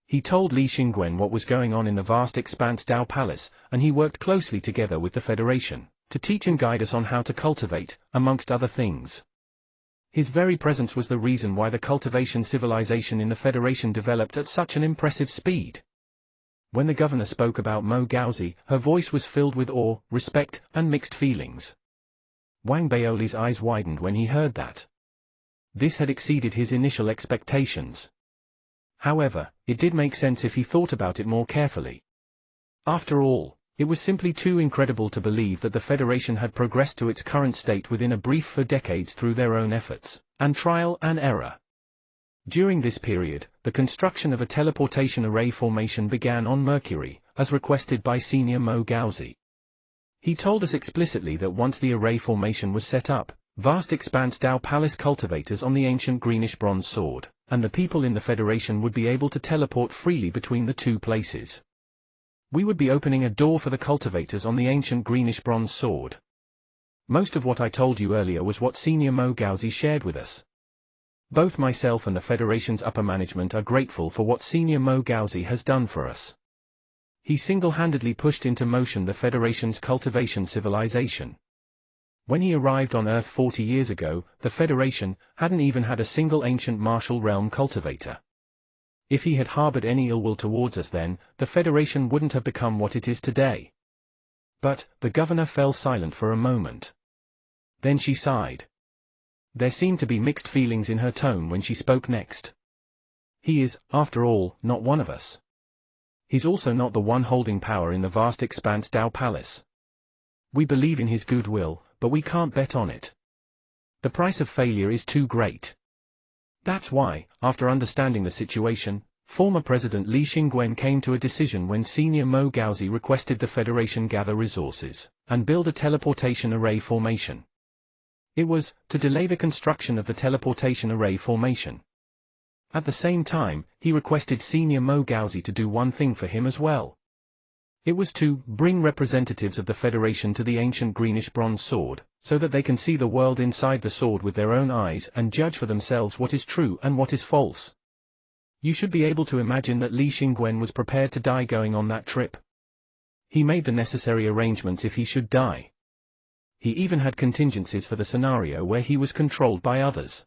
[SPEAKER 1] He told Li Xingwen what was going on in the vast expanse Dao Palace, and he worked closely together with the Federation, to teach and guide us on how to cultivate, amongst other things. His very presence was the reason why the cultivation civilization in the Federation developed at such an impressive speed. When the governor spoke about Mo Gaozi, her voice was filled with awe, respect, and mixed feelings. Wang Baoli's eyes widened when he heard that. This had exceeded his initial expectations. However, it did make sense if he thought about it more carefully. After all, it was simply too incredible to believe that the Federation had progressed to its current state within a brief few decades through their own efforts, and trial and error. During this period, the construction of a teleportation array formation began on Mercury, as requested by Senior Mo Gaozi. He told us explicitly that once the array formation was set up, vast expanse Dao Palace cultivators on the ancient greenish bronze sword, and the people in the Federation would be able to teleport freely between the two places. We would be opening a door for the cultivators on the ancient greenish bronze sword. Most of what I told you earlier was what Senior Mo Gaozi shared with us. Both myself and the Federation's upper management are grateful for what Senior Mo Gaozi has done for us. He single-handedly pushed into motion the Federation's cultivation civilization. When he arrived on Earth 40 years ago, the Federation hadn't even had a single ancient martial realm cultivator. If he had harbored any ill will towards us then, the Federation wouldn't have become what it is today. But, the governor fell silent for a moment. Then she sighed. There seemed to be mixed feelings in her tone when she spoke next. He is, after all, not one of us. He's also not the one holding power in the vast expanse Dao Palace. We believe in his goodwill, but we can't bet on it. The price of failure is too great. That's why, after understanding the situation, former President Li Xingwen came to a decision when Senior Mo Gaozi requested the Federation gather resources, and build a teleportation array formation. It was, to delay the construction of the teleportation array formation. At the same time, he requested Senior Mo Gaozi to do one thing for him as well. It was to bring representatives of the Federation to the ancient greenish bronze sword, so that they can see the world inside the sword with their own eyes and judge for themselves what is true and what is false. You should be able to imagine that Li Xingwen was prepared to die going on that trip. He made the necessary arrangements if he should die. He even had contingencies for the scenario where he was controlled by others.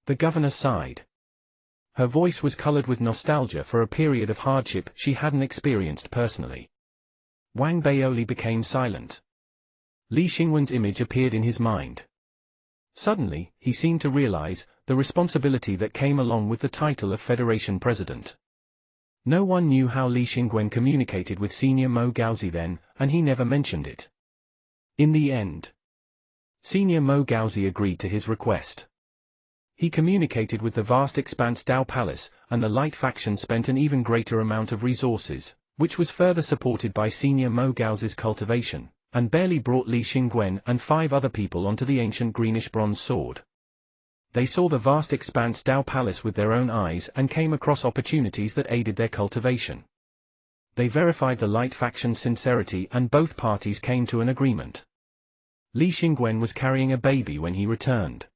[SPEAKER 1] The governor sighed. Her voice was colored with nostalgia for a period of hardship she hadn't experienced personally. Wang Baoli became silent. Li Xingwen's image appeared in his mind. Suddenly, he seemed to realize the responsibility that came along with the title of Federation President. No one knew how Li Xingwen communicated with Senior Mo Gaozi then, and he never mentioned it. In the end, Senior Mo Gaozi agreed to his request. He communicated with the vast expanse Dao Palace, and the Light faction spent an even greater amount of resources, which was further supported by Senior Mo Gaozi's cultivation, and barely brought Li Xingwen and 5 other people onto the ancient greenish bronze sword. They saw the vast expanse Dao Palace with their own eyes and came across opportunities that aided their cultivation. They verified the Light faction's sincerity and both parties came to an agreement. Li Xingwen was carrying a baby when he returned.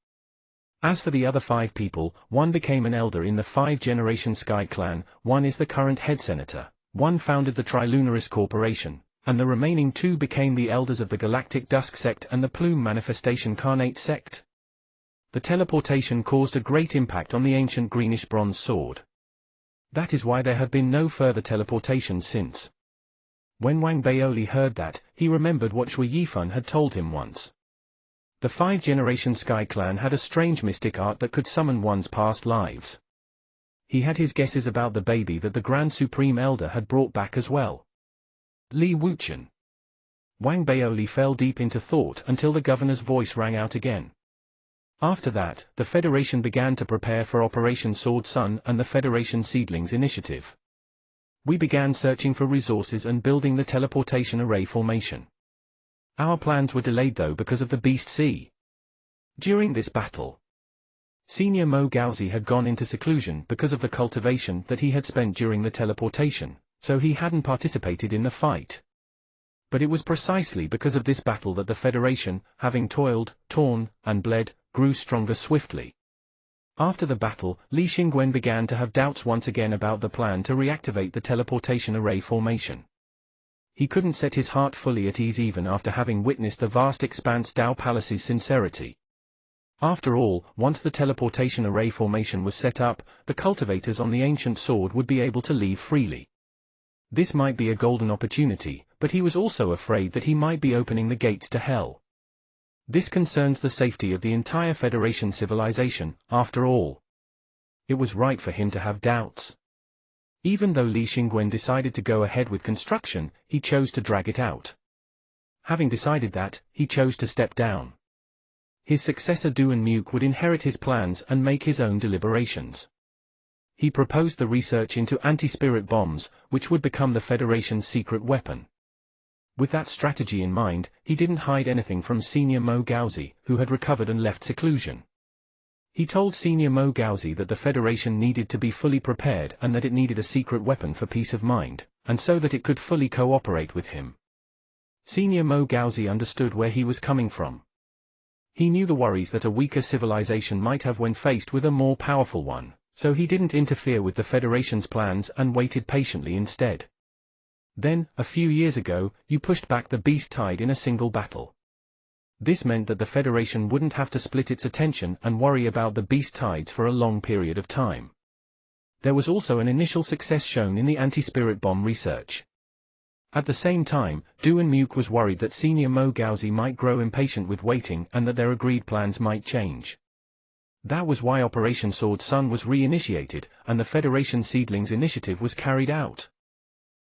[SPEAKER 1] As for the other 5 people, one became an elder in the 5-generation Sky Clan, one is the current head senator, one founded the Trilunaris Corporation, and the remaining 2 became the elders of the Galactic Dusk Sect and the Plume Manifestation Carnate Sect. The teleportation caused a great impact on the ancient greenish bronze sword. That is why there have been no further teleportations since. When Wang Baoli heard that, he remembered what Shui Yifan had told him once. The 5-generation Sky Clan had a strange mystic art that could summon one's past lives. He had his guesses about the baby that the Grand Supreme Elder had brought back as well. Li Wuchen. Wang Baoli fell deep into thought until the governor's voice rang out again. After that, the Federation began to prepare for Operation Sword Sun and the Federation Seedlings Initiative. We began searching for resources and building the teleportation array formation. Our plans were delayed though because of the Beast Sea. During this battle, Senior Mo Gauzy had gone into seclusion because of the cultivation that he had spent during the teleportation, so he hadn't participated in the fight. But it was precisely because of this battle that the Federation, having toiled, torn, and bled, grew stronger swiftly. After the battle, Li Xingwen began to have doubts once again about the plan to reactivate the teleportation array formation. He couldn't set his heart fully at ease even after having witnessed the vast expanse Dao Palace's sincerity. After all, once the teleportation array formation was set up, the cultivators on the ancient sword would be able to leave freely. This might be a golden opportunity, but he was also afraid that he might be opening the gates to hell. This concerns the safety of the entire Federation civilization, after all. It was right for him to have doubts. Even though Li Xingwen decided to go ahead with construction, he chose to drag it out. Having decided that, he chose to step down. His successor Duan Muke would inherit his plans and make his own deliberations. He proposed the research into anti-spirit bombs, which would become the Federation's secret weapon. With that strategy in mind, he didn't hide anything from Senior Mo Gauzy, who had recovered and left seclusion. He told Senior Mo Gauzy that the Federation needed to be fully prepared and that it needed a secret weapon for peace of mind, and so that it could fully cooperate with him. Senior Mo Gauzy understood where he was coming from. He knew the worries that a weaker civilization might have when faced with a more powerful one, so he didn't interfere with the Federation's plans and waited patiently instead. Then, a few years ago, you pushed back the beast tide in a single battle. This meant that the Federation wouldn't have to split its attention and worry about the beast tides for a long period of time. There was also an initial success shown in the anti-spirit bomb research. At the same time, Duan Muke was worried that Senior Mo Gauzy might grow impatient with waiting and that their agreed plans might change. That was why Operation Sword Sun was reinitiated, and the Federation Seedlings initiative was carried out.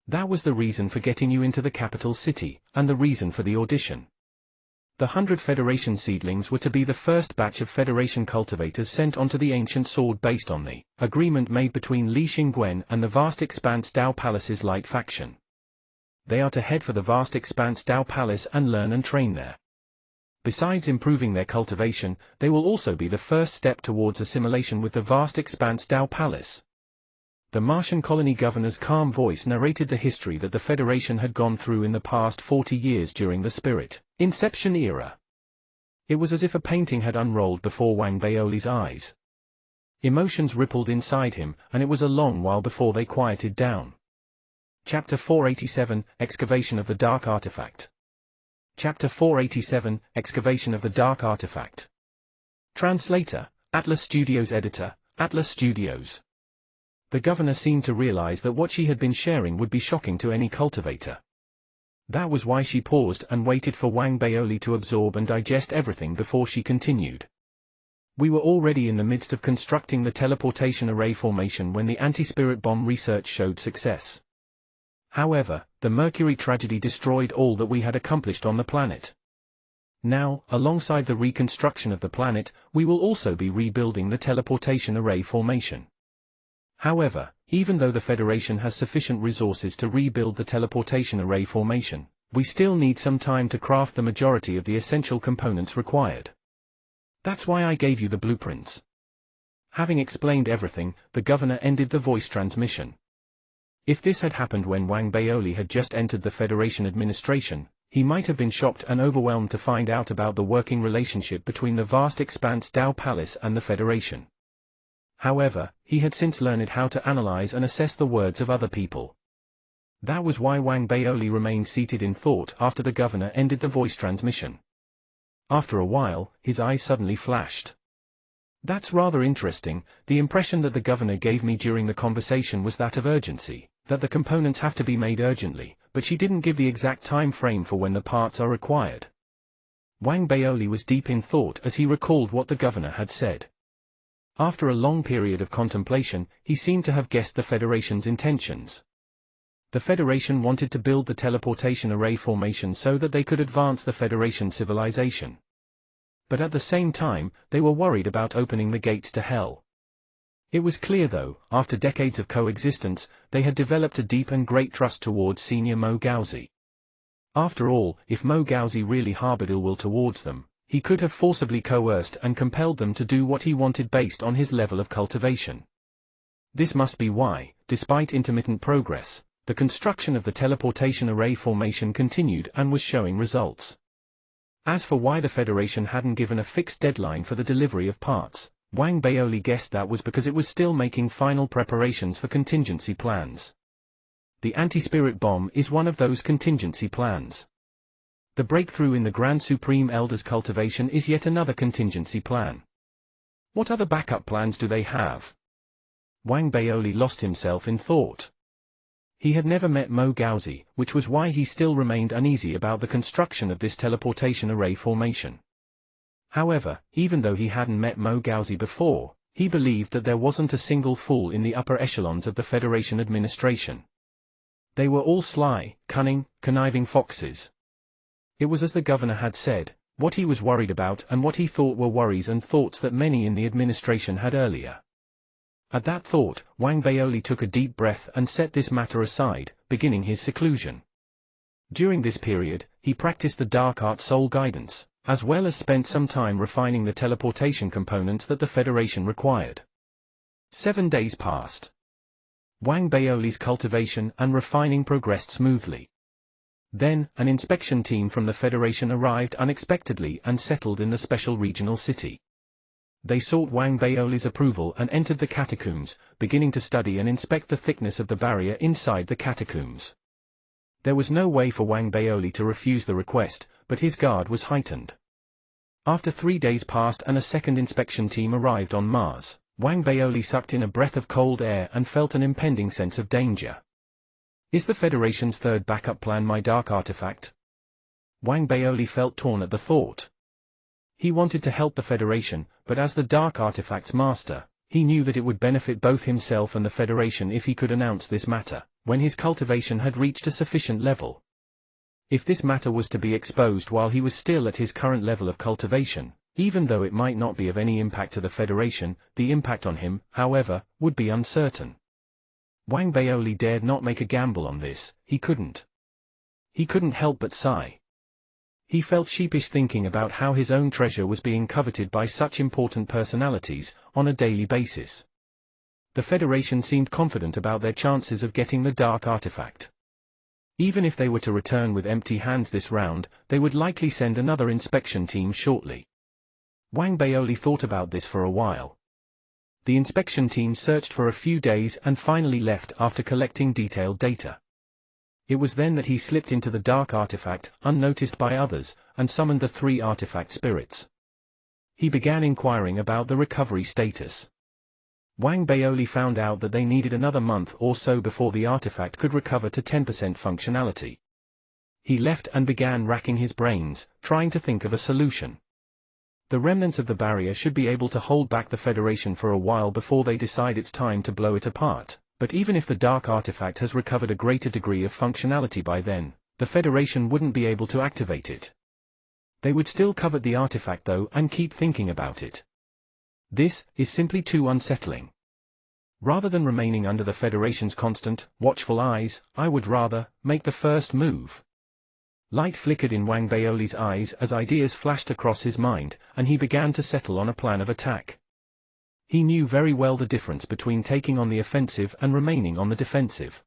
[SPEAKER 1] That was the reason for getting you into the capital city, and the reason for the audition. The 100 Federation Seedlings were to be the first batch of Federation cultivators sent onto the ancient sword based on the agreement made between Li Xingwen and the Vast Expanse Dao Palace's Light faction. They are to head for the Vast Expanse Dao Palace and learn and train there. Besides improving their cultivation, they will also be the first step towards assimilation with the Vast Expanse Dao Palace. The Martian colony governor's calm voice narrated the history that the Federation had gone through in the past 40 years during the Spirit Inception era. It was as if a painting had unrolled before Wang Baoli's eyes. Emotions rippled inside him, and it was a long while before they quieted down. Chapter 487, Excavation of the Dark Artifact. Chapter 487, Excavation of the Dark Artifact. Translator, Atlas Studios Editor, Atlas Studios. The governor seemed to realize that what she had been sharing would be shocking to any cultivator. That was why she paused and waited for Wang Baoli to absorb and digest everything before she continued. We were already in the midst of constructing the teleportation array formation when the anti-spirit bomb research showed success. However, the Mercury tragedy destroyed all that we had accomplished on the planet. Now, alongside the reconstruction of the planet, we will also be rebuilding the teleportation array formation. However, even though the Federation has sufficient resources to rebuild the teleportation array formation, we still need some time to craft the majority of the essential components required. That's why I gave you the blueprints. Having explained everything, the governor ended the voice transmission. If this had happened when Wang Baoli had just entered the Federation administration, he might have been shocked and overwhelmed to find out about the working relationship between the Vast Expanse Dao Palace and the Federation. However, he had since learned how to analyze and assess the words of other people. That was why Wang Baoli remained seated in thought after the governor ended the voice transmission. After a while, his eyes suddenly flashed. That's rather interesting. The impression that the governor gave me during the conversation was that of urgency, that the components have to be made urgently, but she didn't give the exact time frame for when the parts are required. Wang Baoli was deep in thought as he recalled what the governor had said. After a long period of contemplation, he seemed to have guessed the Federation's intentions. The Federation wanted to build the teleportation array formation so that they could advance the Federation civilization. But at the same time, they were worried about opening the gates to hell. It was clear though, after decades of coexistence, they had developed a deep and great trust towards Senior Mo Gauzy. After all, if Mo Gauzy really harbored ill will towards them, He could have forcibly coerced and compelled them to do what he wanted based on his level of cultivation. This must be why, despite intermittent progress, the construction of the teleportation array formation continued and was showing results. As for why the Federation hadn't given a fixed deadline for the delivery of parts, Wang Baoli guessed that was because it was still making final preparations for contingency plans. The anti-spirit bomb is one of those contingency plans. The breakthrough in the Grand Supreme Elder's cultivation is yet another contingency plan. What other backup plans do they have? Wang Baoli lost himself in thought. He had never met Mo Gaozi, which was why he still remained uneasy about the construction of this teleportation array formation. However, even though he hadn't met Mo Gaozi before, he believed that there wasn't a single fool in the upper echelons of the Federation administration. They were all sly, cunning, conniving foxes. It was as the governor had said, what he was worried about and what he thought were worries and thoughts that many in the administration had earlier. At that thought, Wang Baoli took a deep breath and set this matter aside, beginning his seclusion. During this period, he practiced the dark art soul guidance, as well as spent some time refining the teleportation components that the Federation required. 7 days passed. Wang Baoli's cultivation and refining progressed smoothly. Then, an inspection team from the Federation arrived unexpectedly and settled in the special regional city. They sought Wang Baoli's approval and entered the catacombs, beginning to study and inspect the thickness of the barrier inside the catacombs. There was no way for Wang Baoli to refuse the request, but his guard was heightened. After 3 days passed and a second inspection team arrived on Mars, Wang Baoli sucked in a breath of cold air and felt an impending sense of danger. Is the Federation's third backup plan my dark artifact? Wang Baoli felt torn at the thought. He wanted to help the Federation, but as the dark artifact's master, he knew that it would benefit both himself and the Federation if he could announce this matter, when his cultivation had reached a sufficient level. If this matter was to be exposed while he was still at his current level of cultivation, even though it might not be of any impact to the Federation, the impact on him, however, would be uncertain. Wang Baoli dared not make a gamble on this. He couldn't. He couldn't help but sigh. He felt sheepish thinking about how his own treasure was being coveted by such important personalities, on a daily basis. The Federation seemed confident about their chances of getting the dark artifact. Even if they were to return with empty hands this round, they would likely send another inspection team shortly. Wang Baoli thought about this for a while. The inspection team searched for a few days and finally left after collecting detailed data. It was then that he slipped into the dark artifact, unnoticed by others, and summoned the 3 artifact spirits. He began inquiring about the recovery status. Wang Baoli found out that they needed another month or so before the artifact could recover to 10% functionality. He left and began racking his brains, trying to think of a solution. The remnants of the barrier should be able to hold back the Federation for a while before they decide it's time to blow it apart, but even if the dark artifact has recovered a greater degree of functionality by then, the Federation wouldn't be able to activate it. They would still covet the artifact though and keep thinking about it. This is simply too unsettling. Rather than remaining under the Federation's constant, watchful eyes, I would rather make the first move. Light flickered in Wang Baoli's eyes as ideas flashed across his mind, and he began to settle on a plan of attack. He knew very well the difference between taking on the offensive and remaining on the defensive.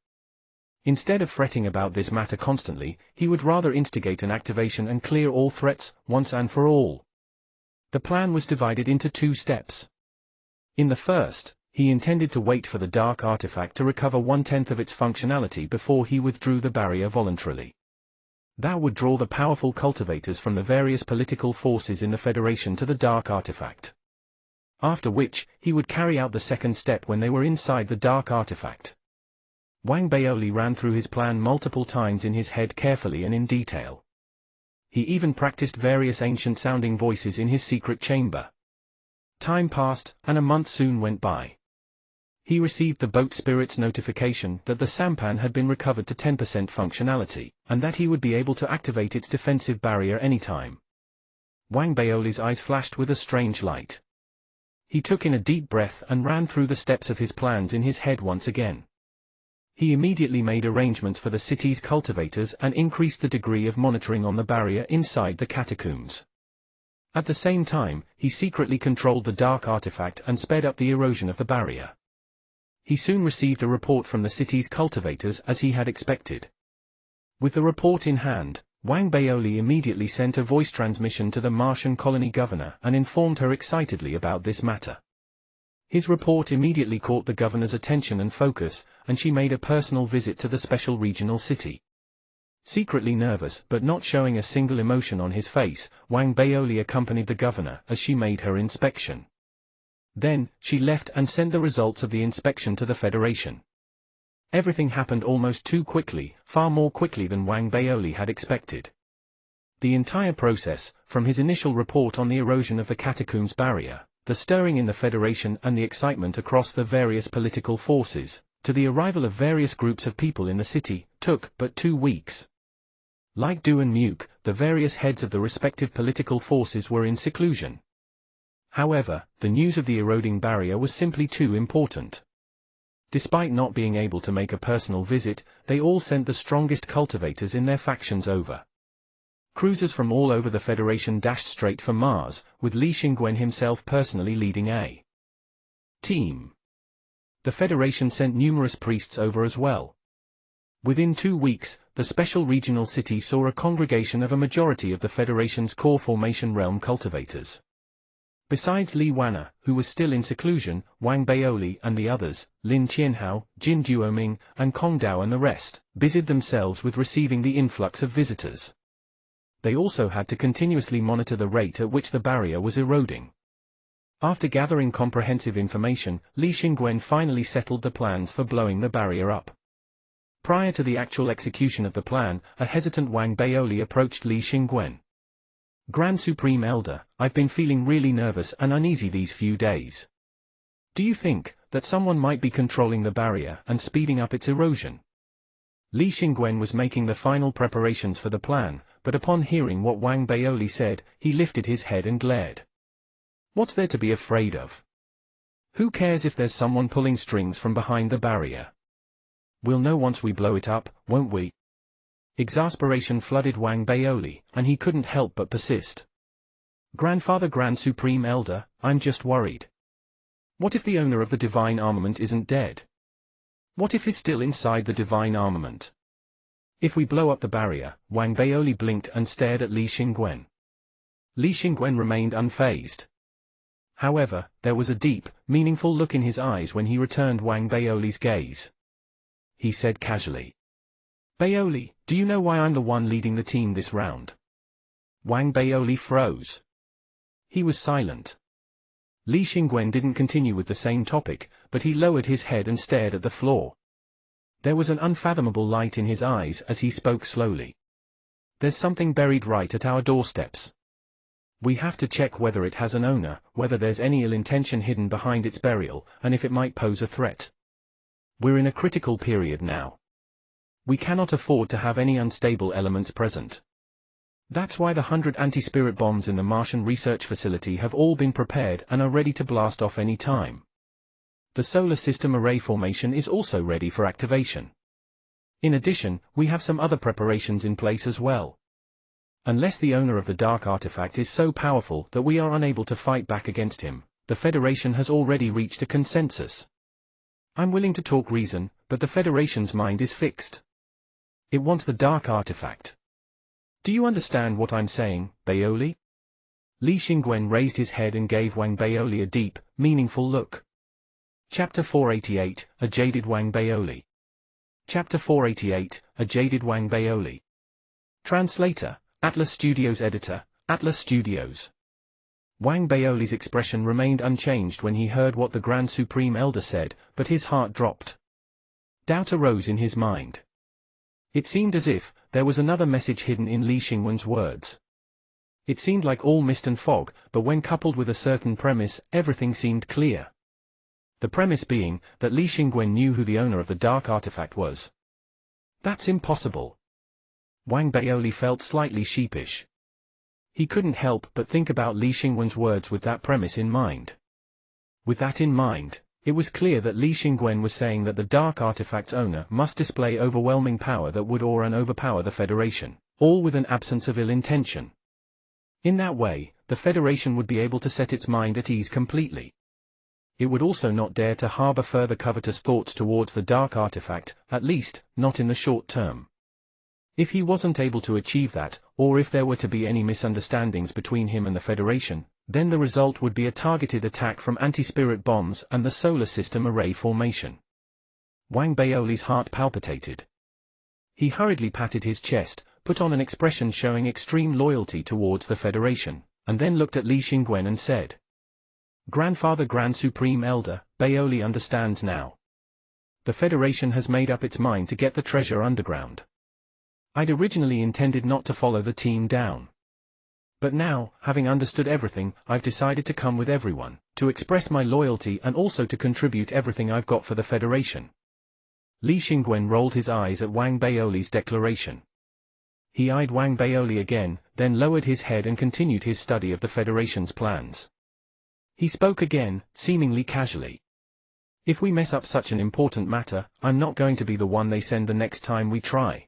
[SPEAKER 1] Instead of fretting about this matter constantly, he would rather instigate an activation and clear all threats, once and for all. The plan was divided into 2 steps. In the first, he intended to wait for the dark artifact to recover 1/10 of its functionality before he withdrew the barrier voluntarily. That would draw the powerful cultivators from the various political forces in the Federation to the dark artifact. After which, he would carry out the second step when they were inside the dark artifact. Wang Baoli ran through his plan multiple times in his head carefully and in detail. He even practiced various ancient-sounding voices in his secret chamber. Time passed, and a month soon went by. He received the boat spirit's notification that the sampan had been recovered to 10% functionality, and that he would be able to activate its defensive barrier anytime. Wang Baoli's eyes flashed with a strange light. He took in a deep breath and ran through the steps of his plans in his head once again. He immediately made arrangements for the city's cultivators and increased the degree of monitoring on the barrier inside the catacombs. At the same time, he secretly controlled the dark artifact and sped up the erosion of the barrier. He soon received a report from the city's cultivators as he had expected. With the report in hand, Wang Baoli immediately sent a voice transmission to the Martian colony governor and informed her excitedly about this matter. His report immediately caught the governor's attention and focus, and she made a personal visit to the special regional city. Secretly nervous but not showing a single emotion on his face, Wang Baoli accompanied the governor as she made her inspection. Then, she left and sent the results of the inspection to the Federation. Everything happened almost too quickly, far more quickly than Wang Baoli had expected. The entire process, from his initial report on the erosion of the catacombs barrier, the stirring in the Federation and the excitement across the various political forces, to the arrival of various groups of people in the city, took but 2 weeks. Like Du and Muke, the various heads of the respective political forces were in seclusion. However, the news of the eroding barrier was simply too important. Despite not being able to make a personal visit, they all sent the strongest cultivators in their factions over. Cruisers from all over the Federation dashed straight for Mars, with Li Xingwen himself personally leading a team. The Federation sent numerous priests over as well. Within 2 weeks, the special regional city saw a congregation of a majority of the Federation's core formation realm cultivators. Besides Li Wanna, who was still in seclusion, Wang Baoli and the others, Lin Qianhao, Jin Duoming, and Kong Dao and the rest, busied themselves with receiving the influx of visitors. They also had to continuously monitor the rate at which the barrier was eroding. After gathering comprehensive information, Li Xingwen finally settled the plans for blowing the barrier up. Prior to the actual execution of the plan, a hesitant Wang Baoli approached Li Xingwen. Grand Supreme Elder, I've been feeling really nervous and uneasy these few days. Do you think that someone might be controlling the barrier and speeding up its erosion? Li Xingwen was making the final preparations for the plan, but upon hearing what Wang Baoli said, he lifted his head and glared. What's there to be afraid of? Who cares if there's someone pulling strings from behind the barrier? We'll know once we blow it up, won't we? Exasperation flooded Wang Baoli, and he couldn't help but persist. Grandfather Grand Supreme Elder, I'm just worried. What if the owner of the divine armament isn't dead? What if he's still inside the divine armament? If we blow up the barrier, Wang Baoli blinked and stared at Li Xingwen. Li Xingwen remained unfazed. However, there was a deep, meaningful look in his eyes when he returned Wang Baoli's gaze. He said casually. Baoli, do you know why I'm the one leading the team this round? Wang Baoli froze. He was silent. Li Xingwen didn't continue with the same topic, but he lowered his head and stared at the floor. There was an unfathomable light in his eyes as he spoke slowly. There's something buried right at our doorsteps. We have to check whether it has an owner, whether there's any ill intention hidden behind its burial, and if it might pose a threat. We're in a critical period now. We cannot afford to have any unstable elements present. That's why the 100 anti-spirit bombs in the Martian research facility have all been prepared and are ready to blast off any time. The solar system array formation is also ready for activation. In addition, we have some other preparations in place as well. Unless the owner of the dark artifact is so powerful that we are unable to fight back against him, the Federation has already reached a consensus. I'm willing to talk reason, but the Federation's mind is fixed. It wants the dark artifact. Do you understand what I'm saying, Baoli? Li Xingwen raised his head and gave Wang Baoli a deep, meaningful look. Chapter 488, A Jaded Wang Baoli. Chapter 488, A Jaded Wang Baoli. Translator, Atlas Studios Editor, Atlas Studios. Wang Baoli's expression remained unchanged when he heard what the Grand Supreme Elder said, but his heart dropped. Doubt arose in his mind. It seemed as if there was another message hidden in Li Xingwen's words. It seemed like all mist and fog, but when coupled with a certain premise, everything seemed clear. The premise being that Li Xingwen knew who the owner of the dark artifact was. That's impossible. Wang Baoli felt slightly sheepish. He couldn't help but think about Li Xingwen's words with that premise in mind. With that in mind, it was clear that Li Xingwen was saying that the dark artifact's owner must display overwhelming power that would awe and overpower the Federation, all with an absence of ill intention. In that way, the Federation would be able to set its mind at ease completely. It would also not dare to harbor further covetous thoughts towards the dark artifact, at least, not in the short term. If he wasn't able to achieve that, or if there were to be any misunderstandings between him and the Federation, then the result would be a targeted attack from anti-spirit bombs and the solar system array formation. Wang Baoli's heart palpitated. He hurriedly patted his chest, put on an expression showing extreme loyalty towards the Federation, and then looked at Li Xingwen and said, "Grandfather Grand Supreme Elder, Baoli understands now. The Federation has made up its mind to get the treasure underground. I'd originally intended not to follow the team down. But now, having understood everything, I've decided to come with everyone, to express my loyalty and also to contribute everything I've got for the Federation." Li Xingwen rolled his eyes at Wang Baoli's declaration. He eyed Wang Baoli again, then lowered his head and continued his study of the Federation's plans. He spoke again, seemingly casually. "If we mess up such an important matter, I'm not going to be the one they send the next time we try."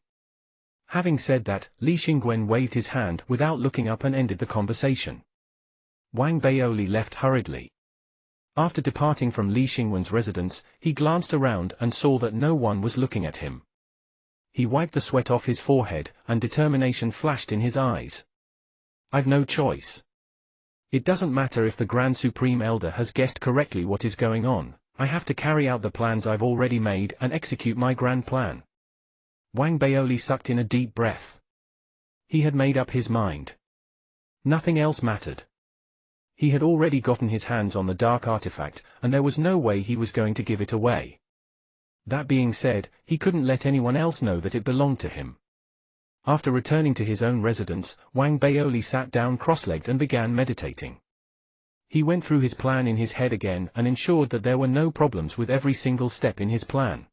[SPEAKER 1] Having said that, Li Xingwen waved his hand without looking up and ended the conversation. Wang Baoli left hurriedly. After departing from Li Xingwen's residence, he glanced around and saw that no one was looking at him. He wiped the sweat off his forehead, and determination flashed in his eyes. "I've no choice. It doesn't matter if the Grand Supreme Elder has guessed correctly what is going on, I have to carry out the plans I've already made and execute my grand plan." Wang Baoli sucked in a deep breath. He had made up his mind. Nothing else mattered. He had already gotten his hands on the dark artifact, and there was no way he was going to give it away. That being said, he couldn't let anyone else know that it belonged to him. After returning to his own residence, Wang Baoli sat down cross-legged and began meditating. He went through his plan in his head again and ensured that there were no problems with every single step in his plan.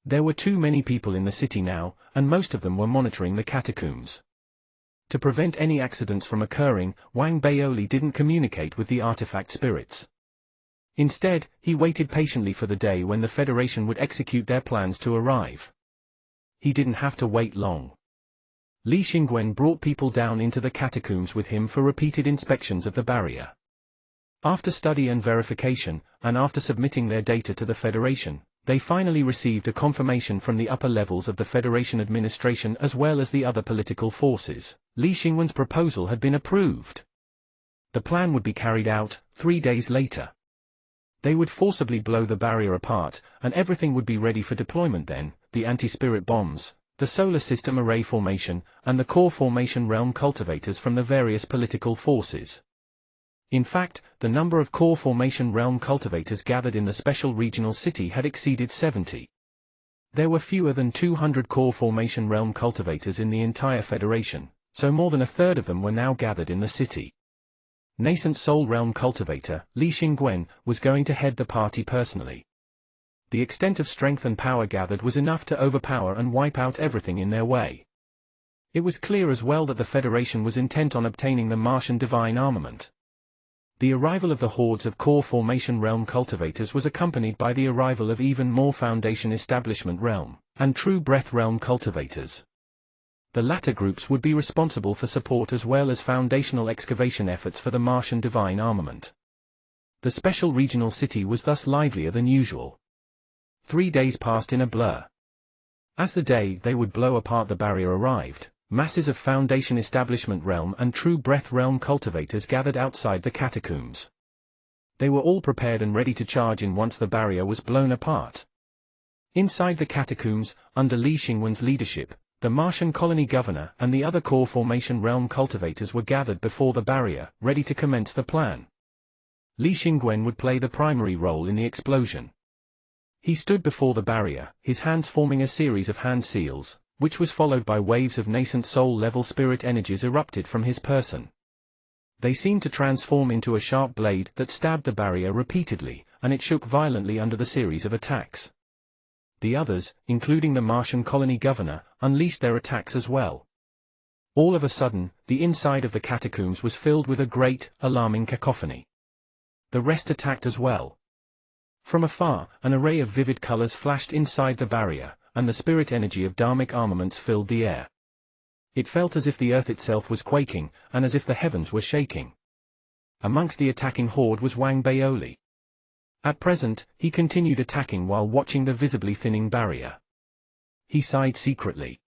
[SPEAKER 1] There were too many people in the city now, and most of them were monitoring the catacombs. To prevent any accidents from occurring, Wang Baoli didn't communicate with the artifact spirits. Instead, he waited patiently for the day when the Federation would execute their plans to arrive. He didn't have to wait long. Li Xingwen brought people down into the catacombs with him for repeated inspections of the barrier. After study and verification, and after submitting their data to the Federation, they finally received a confirmation from the upper levels of the Federation administration as well as the other political forces. Li Xingwen's proposal had been approved. The plan would be carried out 3 days later. They would forcibly blow the barrier apart, and everything would be ready for deployment then: the anti-spirit bombs, the solar system array formation, and the core formation realm cultivators from the various political forces. In fact, the number of core formation realm cultivators gathered in the special regional city had exceeded 70. There were fewer than 200 core formation realm cultivators in the entire Federation, so more than a third of them were now gathered in the city. Nascent Soul Realm cultivator, Li Xingwen, was going to head the party personally. The extent of strength and power gathered was enough to overpower and wipe out everything in their way. It was clear as well that the Federation was intent on obtaining the Martian divine armament. The arrival of the hordes of core formation realm cultivators was accompanied by the arrival of even more Foundation Establishment realm and True Breath realm cultivators. The latter groups would be responsible for support as well as foundational excavation efforts for the Martian divine armament. The special regional city was thus livelier than usual. 3 days passed in a blur. As the day they would blow apart the barrier arrived, masses of Foundation Establishment realm and True Breath realm cultivators gathered outside the catacombs. They were all prepared and ready to charge in once the barrier was blown apart. Inside the catacombs, under Li Xingwen's leadership, the Martian colony governor and the other core formation realm cultivators were gathered before the barrier, ready to commence the plan. Li Xingwen would play the primary role in the explosion. He stood before the barrier, his hands forming a series of hand seals, which was followed by waves of nascent soul-level spirit energies erupted from his person. They seemed to transform into a sharp blade that stabbed the barrier repeatedly, and it shook violently under the series of attacks. The others, including the Martian colony governor, unleashed their attacks as well. All of a sudden, the inside of the catacombs was filled with a great, alarming cacophony. The rest attacked as well. From afar, an array of vivid colors flashed inside the barrier, and the spirit energy of dharmic armaments filled the air. It felt as if the earth itself was quaking, and as if the heavens were shaking. Amongst the attacking horde was Wang Baoli. At present, he continued attacking while watching the visibly thinning barrier. He sighed secretly.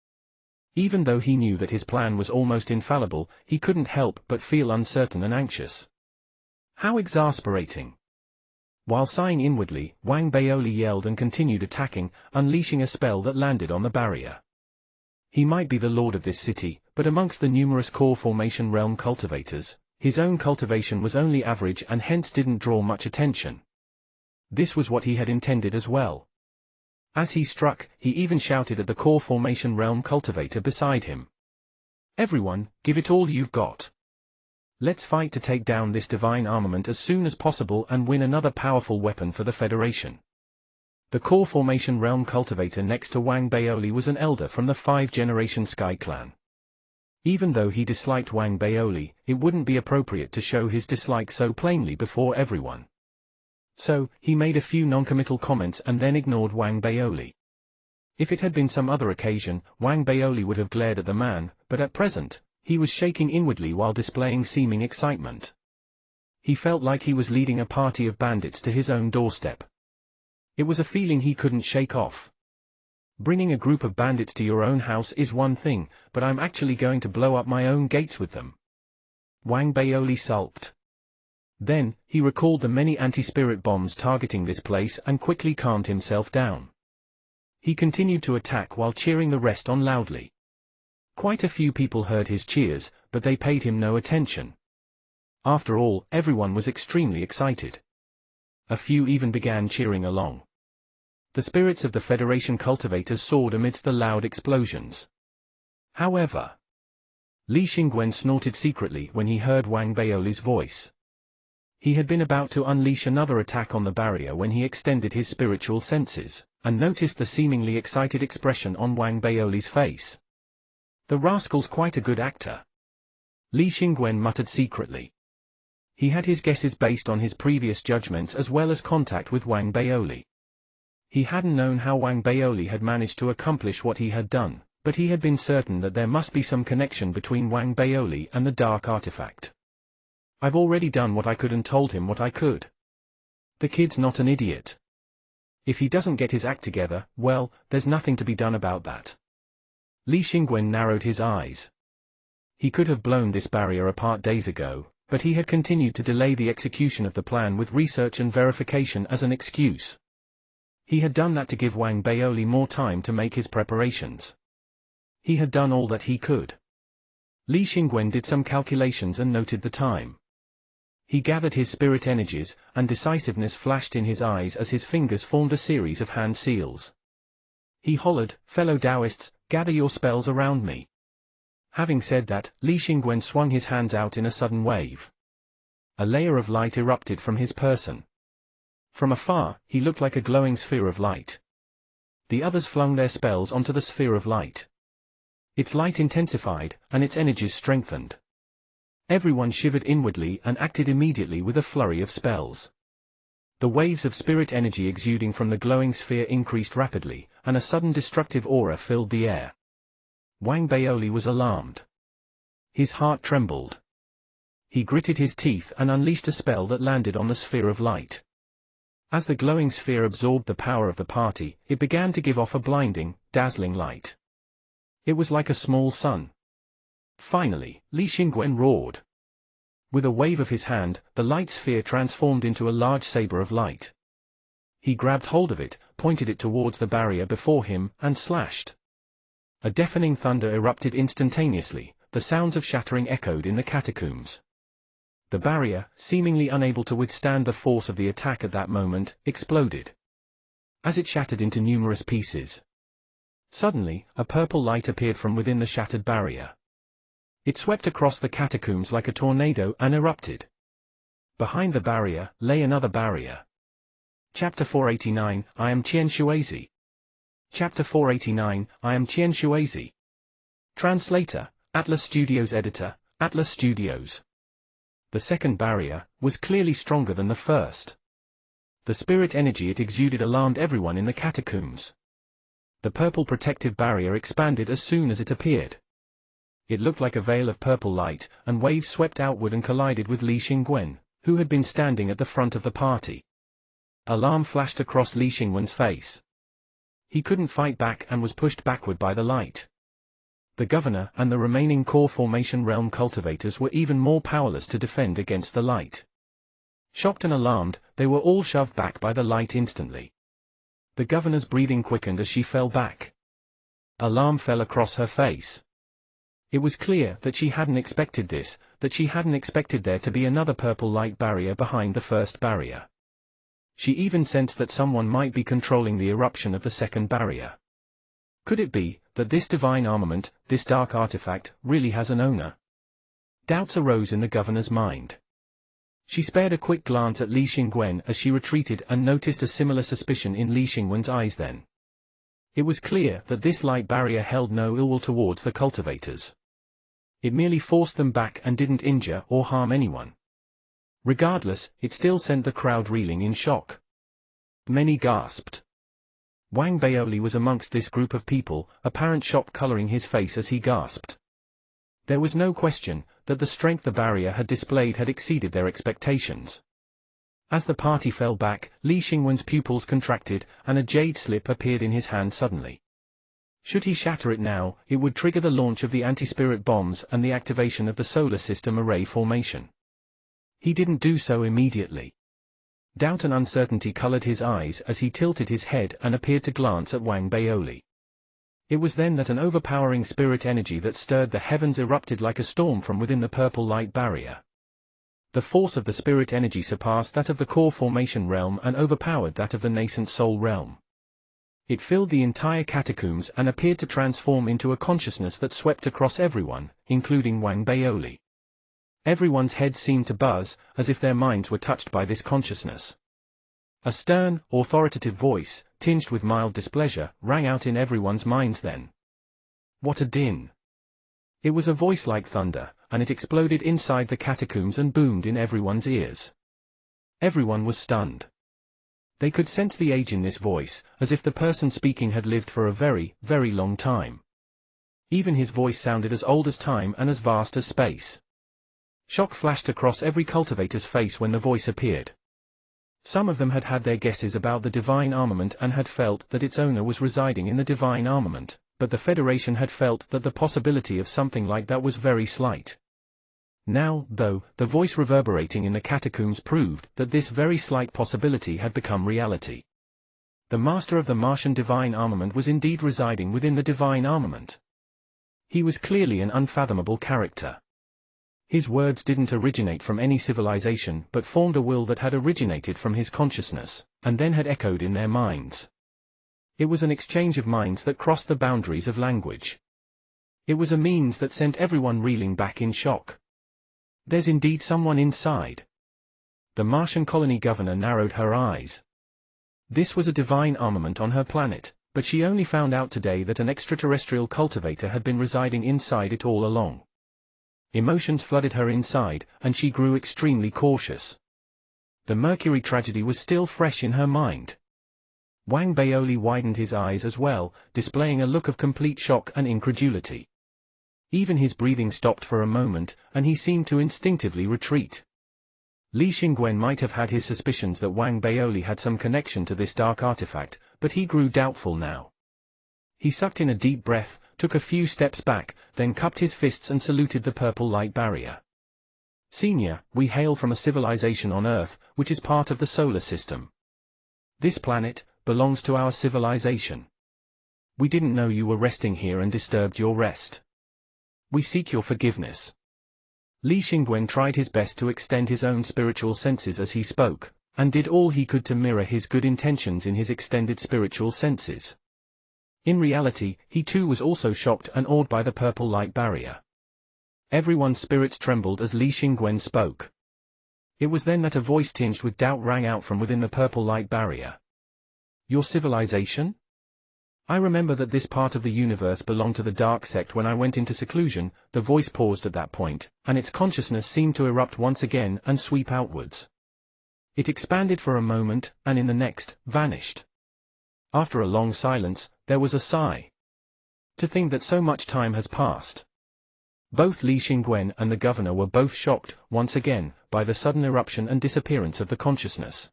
[SPEAKER 1] Even though he knew that his plan was almost infallible, he couldn't help but feel uncertain and anxious. How exasperating! While sighing inwardly, Wang Baoli yelled and continued attacking, unleashing a spell that landed on the barrier. He might be the lord of this city, but amongst the numerous core formation realm cultivators, his own cultivation was only average and hence didn't draw much attention. This was what he had intended as well. As he struck, he even shouted at the core formation realm cultivator beside him. "Everyone, give it all you've got. Let's fight to take down this divine armament as soon as possible and win another powerful weapon for the Federation." The core formation realm cultivator next to Wang Baoli was an elder from the 5th-generation Sky Clan. Even though he disliked Wang Baoli, it wouldn't be appropriate to show his dislike so plainly before everyone. So, he made a few non-committal comments and then ignored Wang Baoli. If it had been some other occasion, Wang Baoli would have glared at the man, but at present, he was shaking inwardly while displaying seeming excitement. He felt like he was leading a party of bandits to his own doorstep. It was a feeling he couldn't shake off. Bringing a group of bandits to your own house is one thing, but I'm actually going to blow up my own gates with them. Wang Baoli sulked. Then, he recalled the many anti-spirit bombs targeting this place and quickly calmed himself down. He continued to attack while cheering the rest on loudly. Quite a few people heard his cheers, but they paid him no attention. After all, everyone was extremely excited. A few even began cheering along. The spirits of the Federation cultivators soared amidst the loud explosions. However, Li Xingwen snorted secretly when he heard Wang Baoli's voice. He had been about to unleash another attack on the barrier when he extended his spiritual senses, and noticed the seemingly excited expression on Wang Baoli's face. The rascal's quite a good actor. Li Xingwen muttered secretly. He had his guesses based on his previous judgments as well as contact with Wang Baoli. He hadn't known how Wang Baoli had managed to accomplish what he had done, but he had been certain that there must be some connection between Wang Baoli and the dark artifact. I've already done what I could and told him what I could. The kid's not an idiot. If he doesn't get his act together, well, there's nothing to be done about that. Li Xingwen narrowed his eyes. He could have blown this barrier apart days ago, but he had continued to delay the execution of the plan with research and verification as an excuse. He had done that to give Wang Baoli more time to make his preparations. He had done all that he could. Li Xingwen did some calculations and noted the time. He gathered his spirit energies, and decisiveness flashed in his eyes as his fingers formed a series of hand seals. He hollered, "Fellow Taoists, gather your spells around me." Having said that, Li Xingwen swung his hands out in a sudden wave. A layer of light erupted from his person. From afar, he looked like a glowing sphere of light. The others flung their spells onto the sphere of light. Its light intensified, and its energies strengthened. Everyone shivered inwardly and acted immediately with a flurry of spells. The waves of spirit energy exuding from the glowing sphere increased rapidly, and a sudden destructive aura filled the air. Wang Baoli was alarmed. His heart trembled. He gritted his teeth and unleashed a spell that landed on the sphere of light. As the glowing sphere absorbed the power of the party, it began to give off a blinding, dazzling light. It was like a small sun. Finally, Li Xingwen roared. With a wave of his hand, the light sphere transformed into a large saber of light. He grabbed hold of it, pointed it towards the barrier before him, and slashed. A deafening thunder erupted instantaneously, the sounds of shattering echoed in the catacombs. The barrier, seemingly unable to withstand the force of the attack at that moment, exploded. As it shattered into numerous pieces. Suddenly, a purple light appeared from within the shattered barrier. It swept across the catacombs like a tornado and erupted. Behind the barrier, lay another barrier. Chapter 489, I am Qian Shuizi. Chapter 489, I am Qian Shuizi. Translator, Atlas Studios. Editor, Atlas Studios. The second barrier was clearly stronger than the first. The spirit energy it exuded alarmed everyone in the catacombs. The purple protective barrier expanded as soon as it appeared. It looked like a veil of purple light, and waves swept outward and collided with Li Xingwen, who had been standing at the front of the party. Alarm flashed across Li Xingwen's face. He couldn't fight back and was pushed backward by the light. The governor and the remaining core formation realm cultivators were even more powerless to defend against the light. Shocked and alarmed, they were all shoved back by the light instantly. The governor's breathing quickened as she fell back. Alarm fell across her face. It was clear that she hadn't expected this, that she hadn't expected there to be another purple light barrier behind the first barrier. She even sensed that someone might be controlling the eruption of the second barrier. Could it be that this divine armament, this dark artifact, really has an owner? Doubts arose in the governor's mind. She spared a quick glance at Li Xingwen as she retreated and noticed a similar suspicion in Li Xingwen's eyes then. It was clear that this light barrier held no ill will towards the cultivators. It merely forced them back and didn't injure or harm anyone. Regardless, it still sent the crowd reeling in shock. Many gasped. Wang Baoli was amongst this group of people, apparent shock coloring his face as he gasped. There was no question that the strength the barrier had displayed had exceeded their expectations. As the party fell back, Li Xingwen's pupils contracted, and a jade slip appeared in his hand suddenly. Should he shatter it now, it would trigger the launch of the anti-spirit bombs and the activation of the solar system array formation. He didn't do so immediately. Doubt and uncertainty colored his eyes as he tilted his head and appeared to glance at Wang Baoli. It was then that an overpowering spirit energy that stirred the heavens erupted like a storm from within the purple light barrier. The force of the spirit energy surpassed that of the core formation realm and overpowered that of the nascent soul realm. It filled the entire catacombs and appeared to transform into a consciousness that swept across everyone, including Wang Baoli. Everyone's heads seemed to buzz, as if their minds were touched by this consciousness. A stern, authoritative voice, tinged with mild displeasure, rang out in everyone's minds then. What a din! It was a voice like thunder, and it exploded inside the catacombs and boomed in everyone's ears. Everyone was stunned. They could sense the age in this voice, as if the person speaking had lived for a very, very long time. Even his voice sounded as old as time and as vast as space. Shock flashed across every cultivator's face when the voice appeared. Some of them had had their guesses about the divine armament and had felt that its owner was residing in the divine armament, but the Federation had felt that the possibility of something like that was very slight. Now, though, the voice reverberating in the catacombs proved that this very slight possibility had become reality. The master of the Martian divine armament was indeed residing within the divine armament. He was clearly an unfathomable character. His words didn't originate from any civilization but formed a will that had originated from his consciousness, and then had echoed in their minds. It was an exchange of minds that crossed the boundaries of language. It was a means that sent everyone reeling back in shock. There's indeed someone inside. The Martian colony governor narrowed her eyes. This was a divine armament on her planet, but she only found out today that an extraterrestrial cultivator had been residing inside it all along. Emotions flooded her inside, and she grew extremely cautious. The Mercury tragedy was still fresh in her mind. Wang Baoli widened his eyes as well, displaying a look of complete shock and incredulity. Even his breathing stopped for a moment, and he seemed to instinctively retreat. Li Xingwen might have had his suspicions that Wang Baoli had some connection to this dark artifact, but he grew doubtful now. He sucked in a deep breath, took a few steps back, then cupped his fists and saluted the purple light barrier. Senior, we hail from a civilization on Earth, which is part of the solar system. This planet belongs to our civilization. We didn't know you were resting here and disturbed your rest. We seek your forgiveness. Li Xingwen tried his best to extend his own spiritual senses as he spoke, and did all he could to mirror his good intentions in his extended spiritual senses. In reality, he too was also shocked and awed by the purple light barrier. Everyone's spirits trembled as Li Xingwen spoke. It was then that a voice tinged with doubt rang out from within the purple light barrier. Your civilization? I remember that this part of the universe belonged to the dark sect when I went into seclusion. The voice paused at that point, and its consciousness seemed to erupt once again and sweep outwards. It expanded for a moment, and in the next, vanished. After a long silence, there was a sigh. To think that so much time has passed. Both Li Xingwen and the governor were both shocked, once again, by the sudden eruption and disappearance of the consciousness.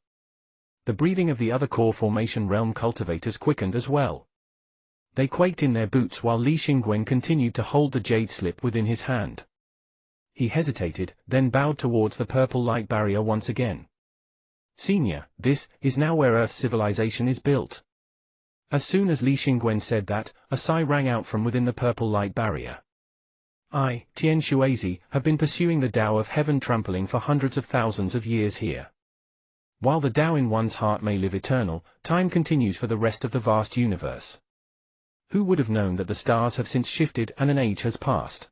[SPEAKER 1] The breathing of the other core formation realm cultivators quickened as well. They quaked in their boots while Li Xingwen continued to hold the jade slip within his hand. He hesitated, then bowed towards the purple light barrier once again. Senior, this is now where Earth's civilization is built. As soon as Li Xingwen said that, a sigh rang out from within the purple light barrier. I, Tian Shuizi, have been pursuing the Tao of heaven trampling for hundreds of thousands of years here. While the Tao in one's heart may live eternal, time continues for the rest of the vast universe. Who would have known that the stars have since shifted and an age has passed?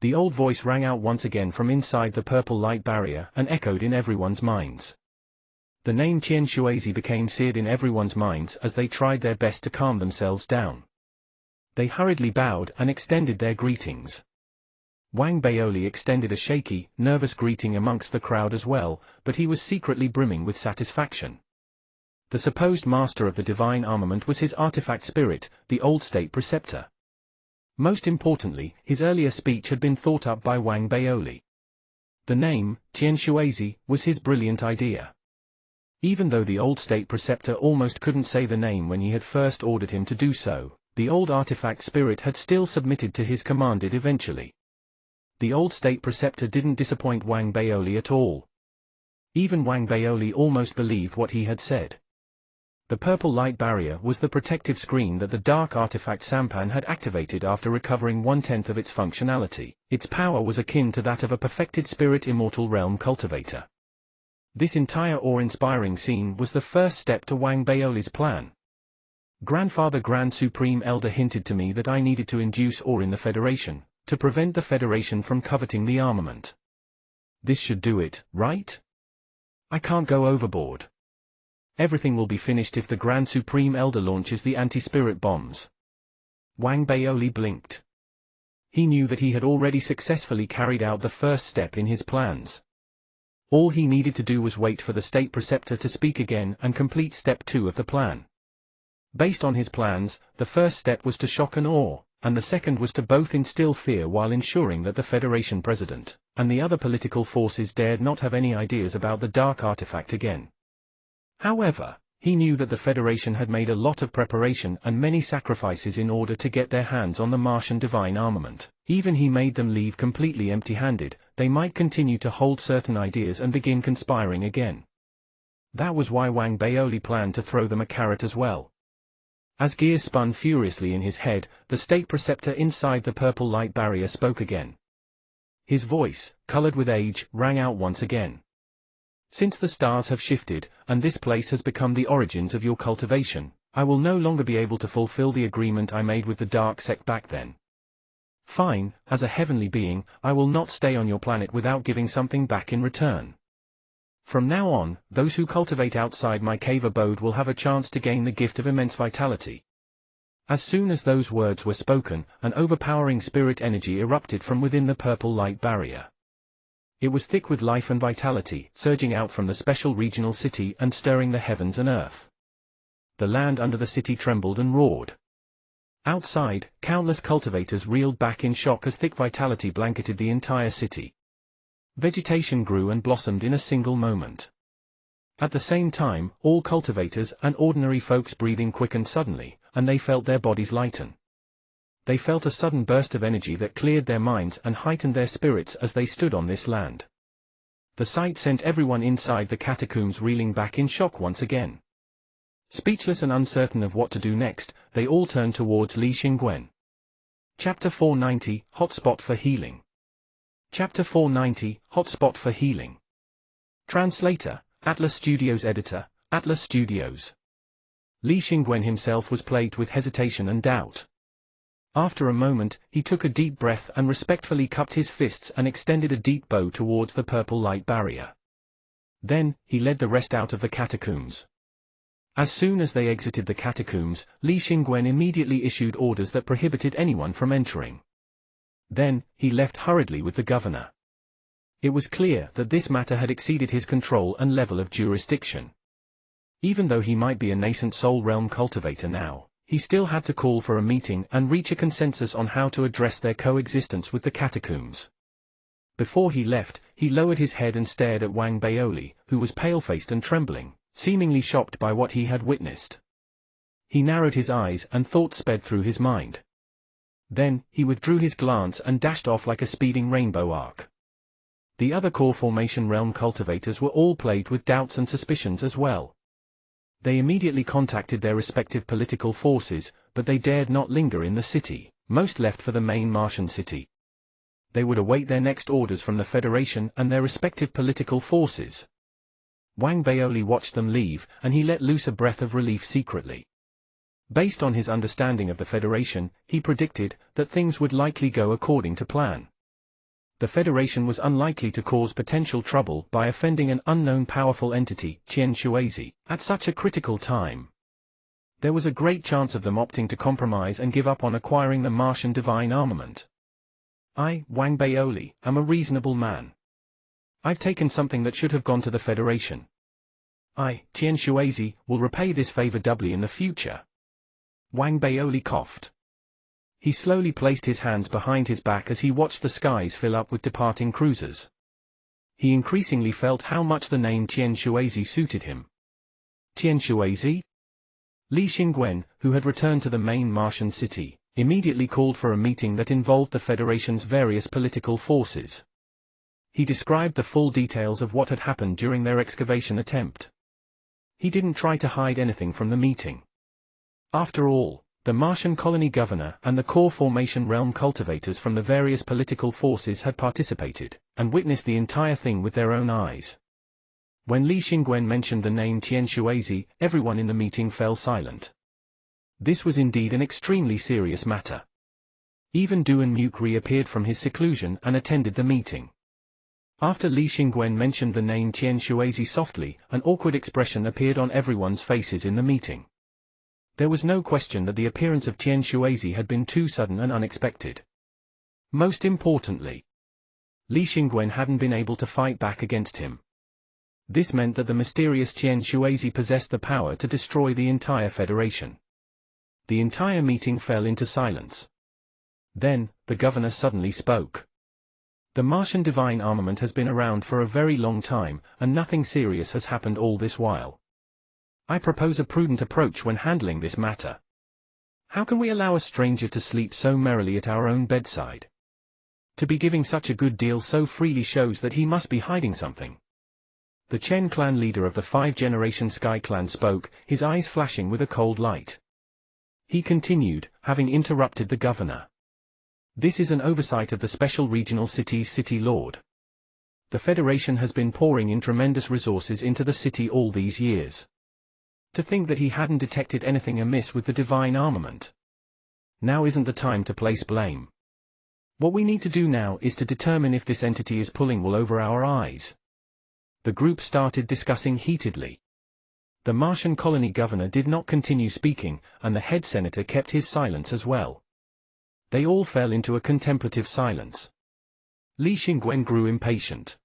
[SPEAKER 1] The old voice rang out once again from inside the purple light barrier and echoed in everyone's minds. The name Tian Shuizi became seared in everyone's minds as they tried their best to calm themselves down. They hurriedly bowed and extended their greetings. Wang Baoli extended a shaky, nervous greeting amongst the crowd as well, but he was secretly brimming with satisfaction. The supposed master of the divine armament was his artifact spirit, the old state preceptor. Most importantly, his earlier speech had been thought up by Wang Baoli. The name, Tian Shuizi, was his brilliant idea. Even though the old state preceptor almost couldn't say the name when he had first ordered him to do so, the old artifact spirit had still submitted to his command eventually. The old state preceptor didn't disappoint Wang Baoli at all. Even Wang Baoli almost believed what he had said. The purple light barrier was the protective screen that the dark artifact sampan had activated after recovering 1/10 of its functionality. Its power was akin to that of a perfected spirit immortal realm cultivator. This entire awe-inspiring scene was the first step to Wang Baoli's plan. Grandfather Grand Supreme Elder hinted to me that I needed to induce awe in the Federation, to prevent the Federation from coveting the armament. This should do it, right? I can't go overboard. Everything will be finished if the Grand Supreme Elder launches the anti-spirit bombs. Wang Baoli blinked. He knew that he had already successfully carried out the first step in his plans. All he needed to do was wait for the state preceptor to speak again and complete step 2 of the plan. Based on his plans, the first step was to shock and awe, and the second was to both instill fear while ensuring that the Federation president and the other political forces dared not have any ideas about the dark artifact again. However, he knew that the Federation had made a lot of preparation and many sacrifices in order to get their hands on the Martian divine armament. Even he made them leave completely empty-handed, they might continue to hold certain ideas and begin conspiring again. That was why Wang Baoli planned to throw them a carrot as well. As gears spun furiously in his head, the state preceptor inside the purple light barrier spoke again. His voice, colored with age, rang out once again. Since the stars have shifted, and this place has become the origins of your cultivation, I will no longer be able to fulfill the agreement I made with the dark sect back then. Fine, as a heavenly being, I will not stay on your planet without giving something back in return. From now on, those who cultivate outside my cave abode will have a chance to gain the gift of immense vitality. As soon as those words were spoken, an overpowering spirit energy erupted from within the purple light barrier. It was thick with life and vitality, surging out from the special regional city and stirring the heavens and earth. The land under the city trembled and roared. Outside, countless cultivators reeled back in shock as thick vitality blanketed the entire city. Vegetation grew and blossomed in a single moment. At the same time, all cultivators and ordinary folks' breathing quickened suddenly, and they felt their bodies lighten. They felt a sudden burst of energy that cleared their minds and heightened their spirits as they stood on this land. The sight sent everyone inside the catacombs reeling back in shock once again. Speechless and uncertain of what to do next, they all turned towards Li Xingwen. Chapter 490, Hotspot for Healing. Chapter 490, Hotspot for Healing. Translator, Atlas Studios Editor, Atlas Studios. Li Xingwen himself was plagued with hesitation and doubt. After a moment, he took a deep breath and respectfully cupped his fists and extended a deep bow towards the purple light barrier. Then, he led the rest out of the catacombs. As soon as they exited the catacombs, Li Xingwen immediately issued orders that prohibited anyone from entering. Then, he left hurriedly with the governor. It was clear that this matter had exceeded his control and level of jurisdiction. Even though he might be a nascent soul realm cultivator now, He still had to call for a meeting and reach a consensus on how to address their coexistence with the catacombs. Before he left, he lowered his head and stared at Wang Baoli, who was pale-faced and trembling, seemingly shocked by what he had witnessed. He narrowed his eyes and thoughts sped through his mind. Then, he withdrew his glance and dashed off like a speeding rainbow arc. The other core formation realm cultivators were all plagued with doubts and suspicions as well. They immediately contacted their respective political forces, but they dared not linger in the city. Most left for the main Martian city. They would await their next orders from the Federation and their respective political forces. Wang Baoli watched them leave, and he let loose a breath of relief secretly. Based on his understanding of the Federation, he predicted that things would likely go according to plan. The Federation was unlikely to cause potential trouble by offending an unknown powerful entity, Qian Shuizi, at such a critical time. There was a great chance of them opting to compromise and give up on acquiring the Martian divine armament. I, Wang Baoli, am a reasonable man. I've taken something that should have gone to the Federation. I, Qian Shuizi, will repay this favor doubly in the future. Wang Baoli coughed. He slowly placed his hands behind his back as he watched the skies fill up with departing cruisers. He increasingly felt how much the name Qian Shuizi suited him. Qian Shuizi? Li Xingwen, who had returned to the main Martian city, immediately called for a meeting that involved the Federation's various political forces. He described the full details of what had happened during their excavation attempt. He didn't try to hide anything from the meeting. After all, the Martian colony governor and the core formation realm cultivators from the various political forces had participated, and witnessed the entire thing with their own eyes. When Li Xingwen mentioned the name Qian Shuizi, everyone in the meeting fell silent. This was indeed an extremely serious matter. Even Duan Muk reappeared from his seclusion and attended the meeting. After Li Xingwen mentioned the name Qian Shuizi softly, an awkward expression appeared on everyone's faces in the meeting. There was no question that the appearance of Qian Shuizi had been too sudden and unexpected. Most importantly, Li Xingwen hadn't been able to fight back against him. This meant that the mysterious Qian Shuizi possessed the power to destroy the entire Federation. The entire meeting fell into silence. Then, the governor suddenly spoke. The Martian divine armament has been around for a very long time, and nothing serious has happened all this while. I propose a prudent approach when handling this matter. How can we allow a stranger to sleep so merrily at our own bedside? To be giving such a good deal so freely shows that he must be hiding something. The Chen clan leader of the 5-generation Sky clan spoke, his eyes flashing with a cold light. He continued, having interrupted the governor. This is an oversight of the special regional city's city lord. The Federation has been pouring in tremendous resources into the city all these years. To think that he hadn't detected anything amiss with the divine armament. Now isn't the time to place blame. What we need to do now is to determine if this entity is pulling wool over our eyes. The group started discussing heatedly. The Martian colony governor did not continue speaking, and the head senator kept his silence as well. They all fell into a contemplative silence. Li Xingwen grew impatient.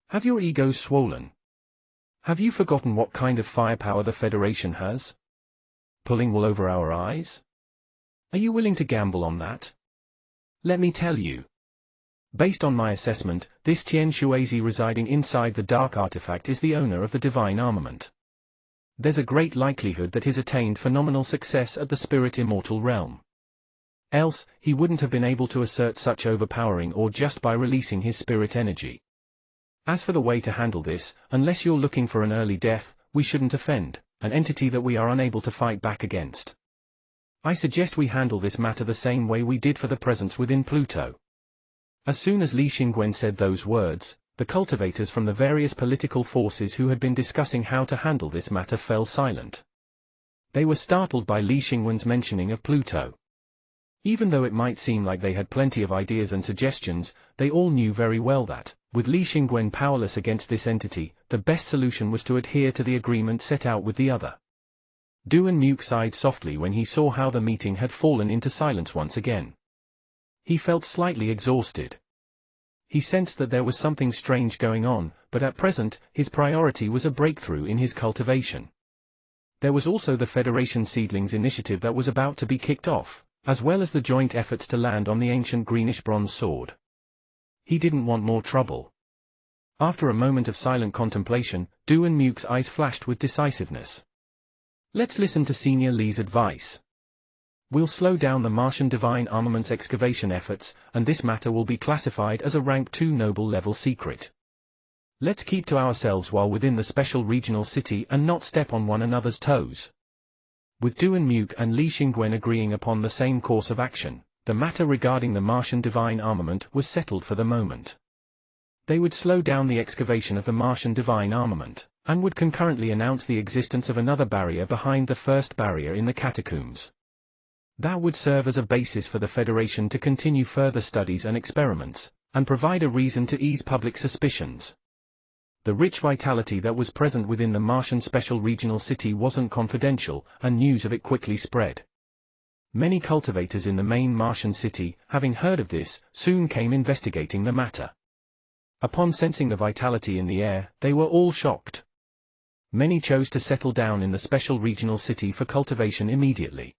[SPEAKER 1] Have your egos swollen? Have you forgotten what kind of firepower the Federation has? Pulling wool over our eyes? Are you willing to gamble on that? Let me tell you. Based on my assessment, this Qian Shuizi residing inside the dark artifact is the owner of the divine armament. There's a great likelihood that he's attained phenomenal success at the spirit immortal realm. Else, he wouldn't have been able to assert such overpowering or just by releasing his spirit energy. As for the way to handle this, unless you're looking for an early death, we shouldn't offend an entity that we are unable to fight back against. I suggest we handle this matter the same way we did for the presence within Pluto. As soon as Li Xingwen said those words, the cultivators from the various political forces who had been discussing how to handle this matter fell silent. They were startled by Li Xingwen's mentioning of Pluto. Even though it might seem like they had plenty of ideas and suggestions, they all knew very well that, with Li Xingwen powerless against this entity, the best solution was to adhere to the agreement set out with the other. Duan Muk sighed softly when he saw how the meeting had fallen into silence once again. He felt slightly exhausted. He sensed that there was something strange going on, but at present, his priority was a breakthrough in his cultivation. There was also the Federation Seedlings initiative that was about to be kicked off, as well as the joint efforts to land on the ancient greenish-bronze sword. He didn't want more trouble. After a moment of silent contemplation, Duan Muke's eyes flashed with decisiveness. Let's listen to Senior Lee's advice. We'll slow down the Martian Divine Armaments excavation efforts, and this matter will be classified as a Rank 2 Noble level secret. Let's keep to ourselves while within the special regional city and not step on one another's toes. With Duan Muke and Li Xingwen agreeing upon the same course of action, the matter regarding the Martian Divine Armament was settled for the moment. They would slow down the excavation of the Martian Divine Armament, and would concurrently announce the existence of another barrier behind the first barrier in the catacombs. That would serve as a basis for the Federation to continue further studies and experiments, and provide a reason to ease public suspicions. The rich vitality that was present within the Martian Special Regional City wasn't confidential, and news of it quickly spread. Many cultivators in the main Martian city, having heard of this, soon came investigating the matter. Upon sensing the vitality in the air, they were all shocked. Many chose to settle down in the Special Regional City for cultivation immediately.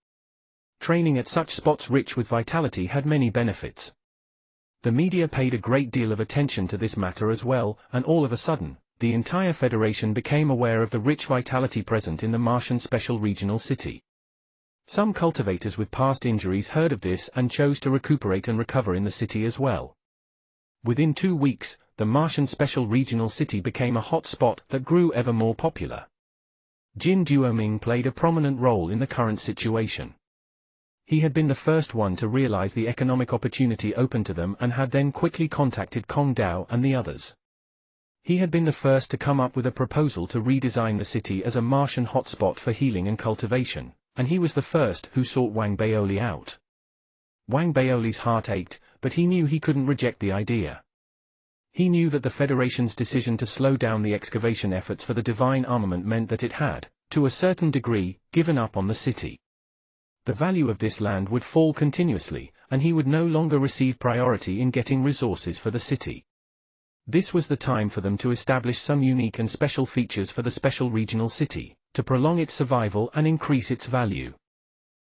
[SPEAKER 1] Training at such spots rich with vitality had many benefits. The media paid a great deal of attention to this matter as well, and all of a sudden, the entire Federation became aware of the rich vitality present in the Martian Special Regional City. Some cultivators with past injuries heard of this and chose to recuperate and recover in the city as well. Within 2 weeks, the Martian Special Regional City became a hot spot that grew ever more popular. Jin Duoming played a prominent role in the current situation. He had been the first one to realize the economic opportunity open to them and had then quickly contacted Kong Dao and the others. He had been the first to come up with a proposal to redesign the city as a Martian hotspot for healing and cultivation, and he was the first who sought Wang Baoli out. Wang Baoli's heart ached, but he knew he couldn't reject the idea. He knew that the Federation's decision to slow down the excavation efforts for the divine armament meant that it had, to a certain degree, given up on the city. The value of this land would fall continuously, and he would no longer receive priority in getting resources for the city. This was the time for them to establish some unique and special features for the special regional city, to prolong its survival and increase its value.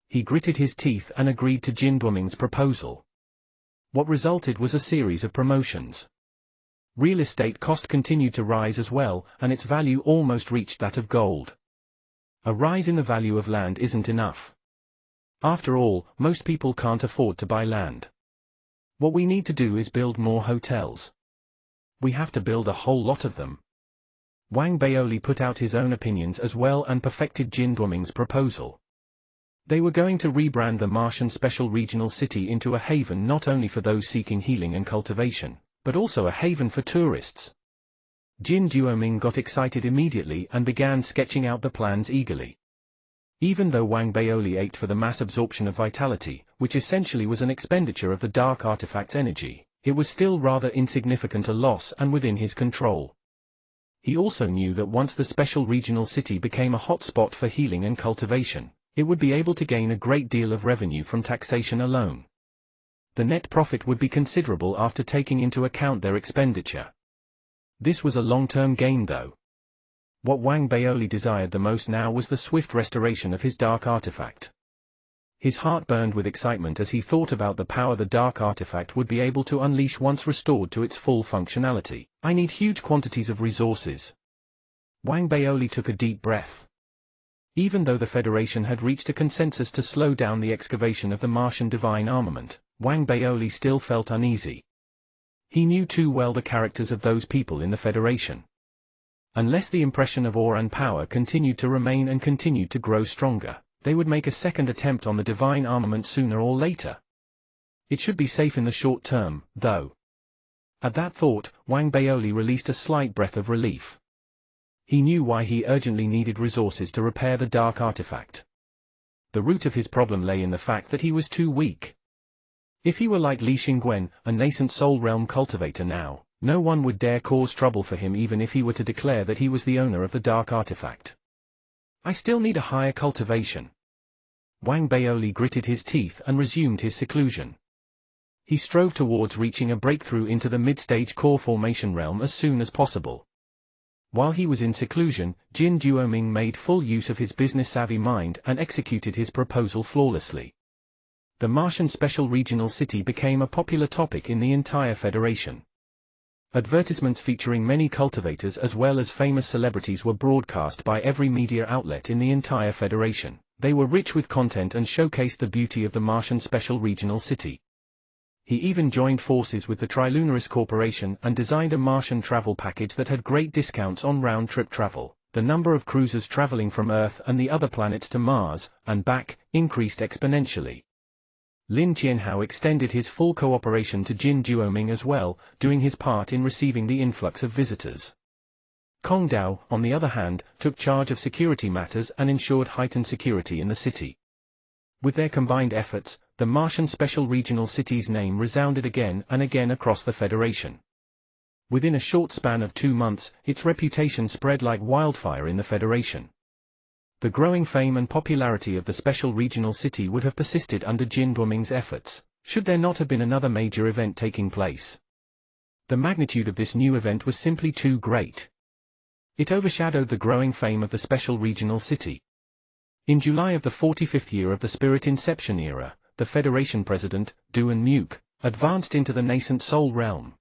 [SPEAKER 1] He gritted his teeth and agreed to Jin Duoming's proposal. What resulted was a series of promotions. Real estate cost continued to rise as well, and its value almost reached that of gold. A rise in the value of land isn't enough. After all, most people can't afford to buy land. What we need to do is build more hotels. We have to build a whole lot of them. Wang Baoli put out his own opinions as well and perfected Jin Duoming's proposal. They were going to rebrand the Martian Special Regional City into a haven not only for those seeking healing and cultivation, but also a haven for tourists. Jin Duoming got excited immediately and began sketching out the plans eagerly. Even though Wang Baoli ached for the mass absorption of vitality, which essentially was an expenditure of the dark artifact's energy, it was still rather insignificant a loss and within his control. He also knew that once the special regional city became a hot spot for healing and cultivation, it would be able to gain a great deal of revenue from taxation alone. The net profit would be considerable after taking into account their expenditure. This was a long-term gain though. What Wang Baoli desired the most now was the swift restoration of his dark artifact. His heart burned with excitement as he thought about the power the dark artifact would be able to unleash once restored to its full functionality. I need huge quantities of resources. Wang Baoli took a deep breath. Even though the Federation had reached a consensus to slow down the excavation of the Martian divine armament, Wang Baoli still felt uneasy. He knew too well the characters of those people in the Federation. Unless the impression of awe and power continued to remain and continued to grow stronger, they would make a second attempt on the divine armament sooner or later. It should be safe in the short term, though. At that thought, Wang Baoli released a slight breath of relief. He knew why he urgently needed resources to repair the dark artifact. The root of his problem lay in the fact that he was too weak. If he were like Li Xingwen, a nascent soul realm cultivator now, no one would dare cause trouble for him even if he were to declare that he was the owner of the dark artifact. I still need a higher cultivation. Wang Baoli gritted his teeth and resumed his seclusion. He strove towards reaching a breakthrough into the mid-stage core formation realm as soon as possible. While he was in seclusion, Jin Duoming made full use of his business-savvy mind and executed his proposal flawlessly. The Martian Special Regional City became a popular topic in the entire Federation. Advertisements featuring many cultivators as well as famous celebrities were broadcast by every media outlet in the entire Federation. They were rich with content and showcased the beauty of the Martian Special Regional City. He even joined forces with the Trilunaris Corporation and designed a Martian travel package that had great discounts on round-trip travel. The number of cruisers traveling from Earth and the other planets to Mars, and back, increased exponentially. Lin Qianhao extended his full cooperation to Jin Duoming as well, doing his part in receiving the influx of visitors. Kong Dao, on the other hand, took charge of security matters and ensured heightened security in the city. With their combined efforts, the Martian Special Regional City's name resounded again and again across the Federation. Within a short span of 2 months, its reputation spread like wildfire in the Federation. The growing fame and popularity of the Special Regional City would have persisted under Jin Duoming's efforts, should there not have been another major event taking place. The magnitude of this new event was simply too great. It overshadowed the growing fame of the Special Regional City. In July of the 45th year of the Spirit Inception era, the Federation President, Duan Muke, advanced into the nascent Soul Realm.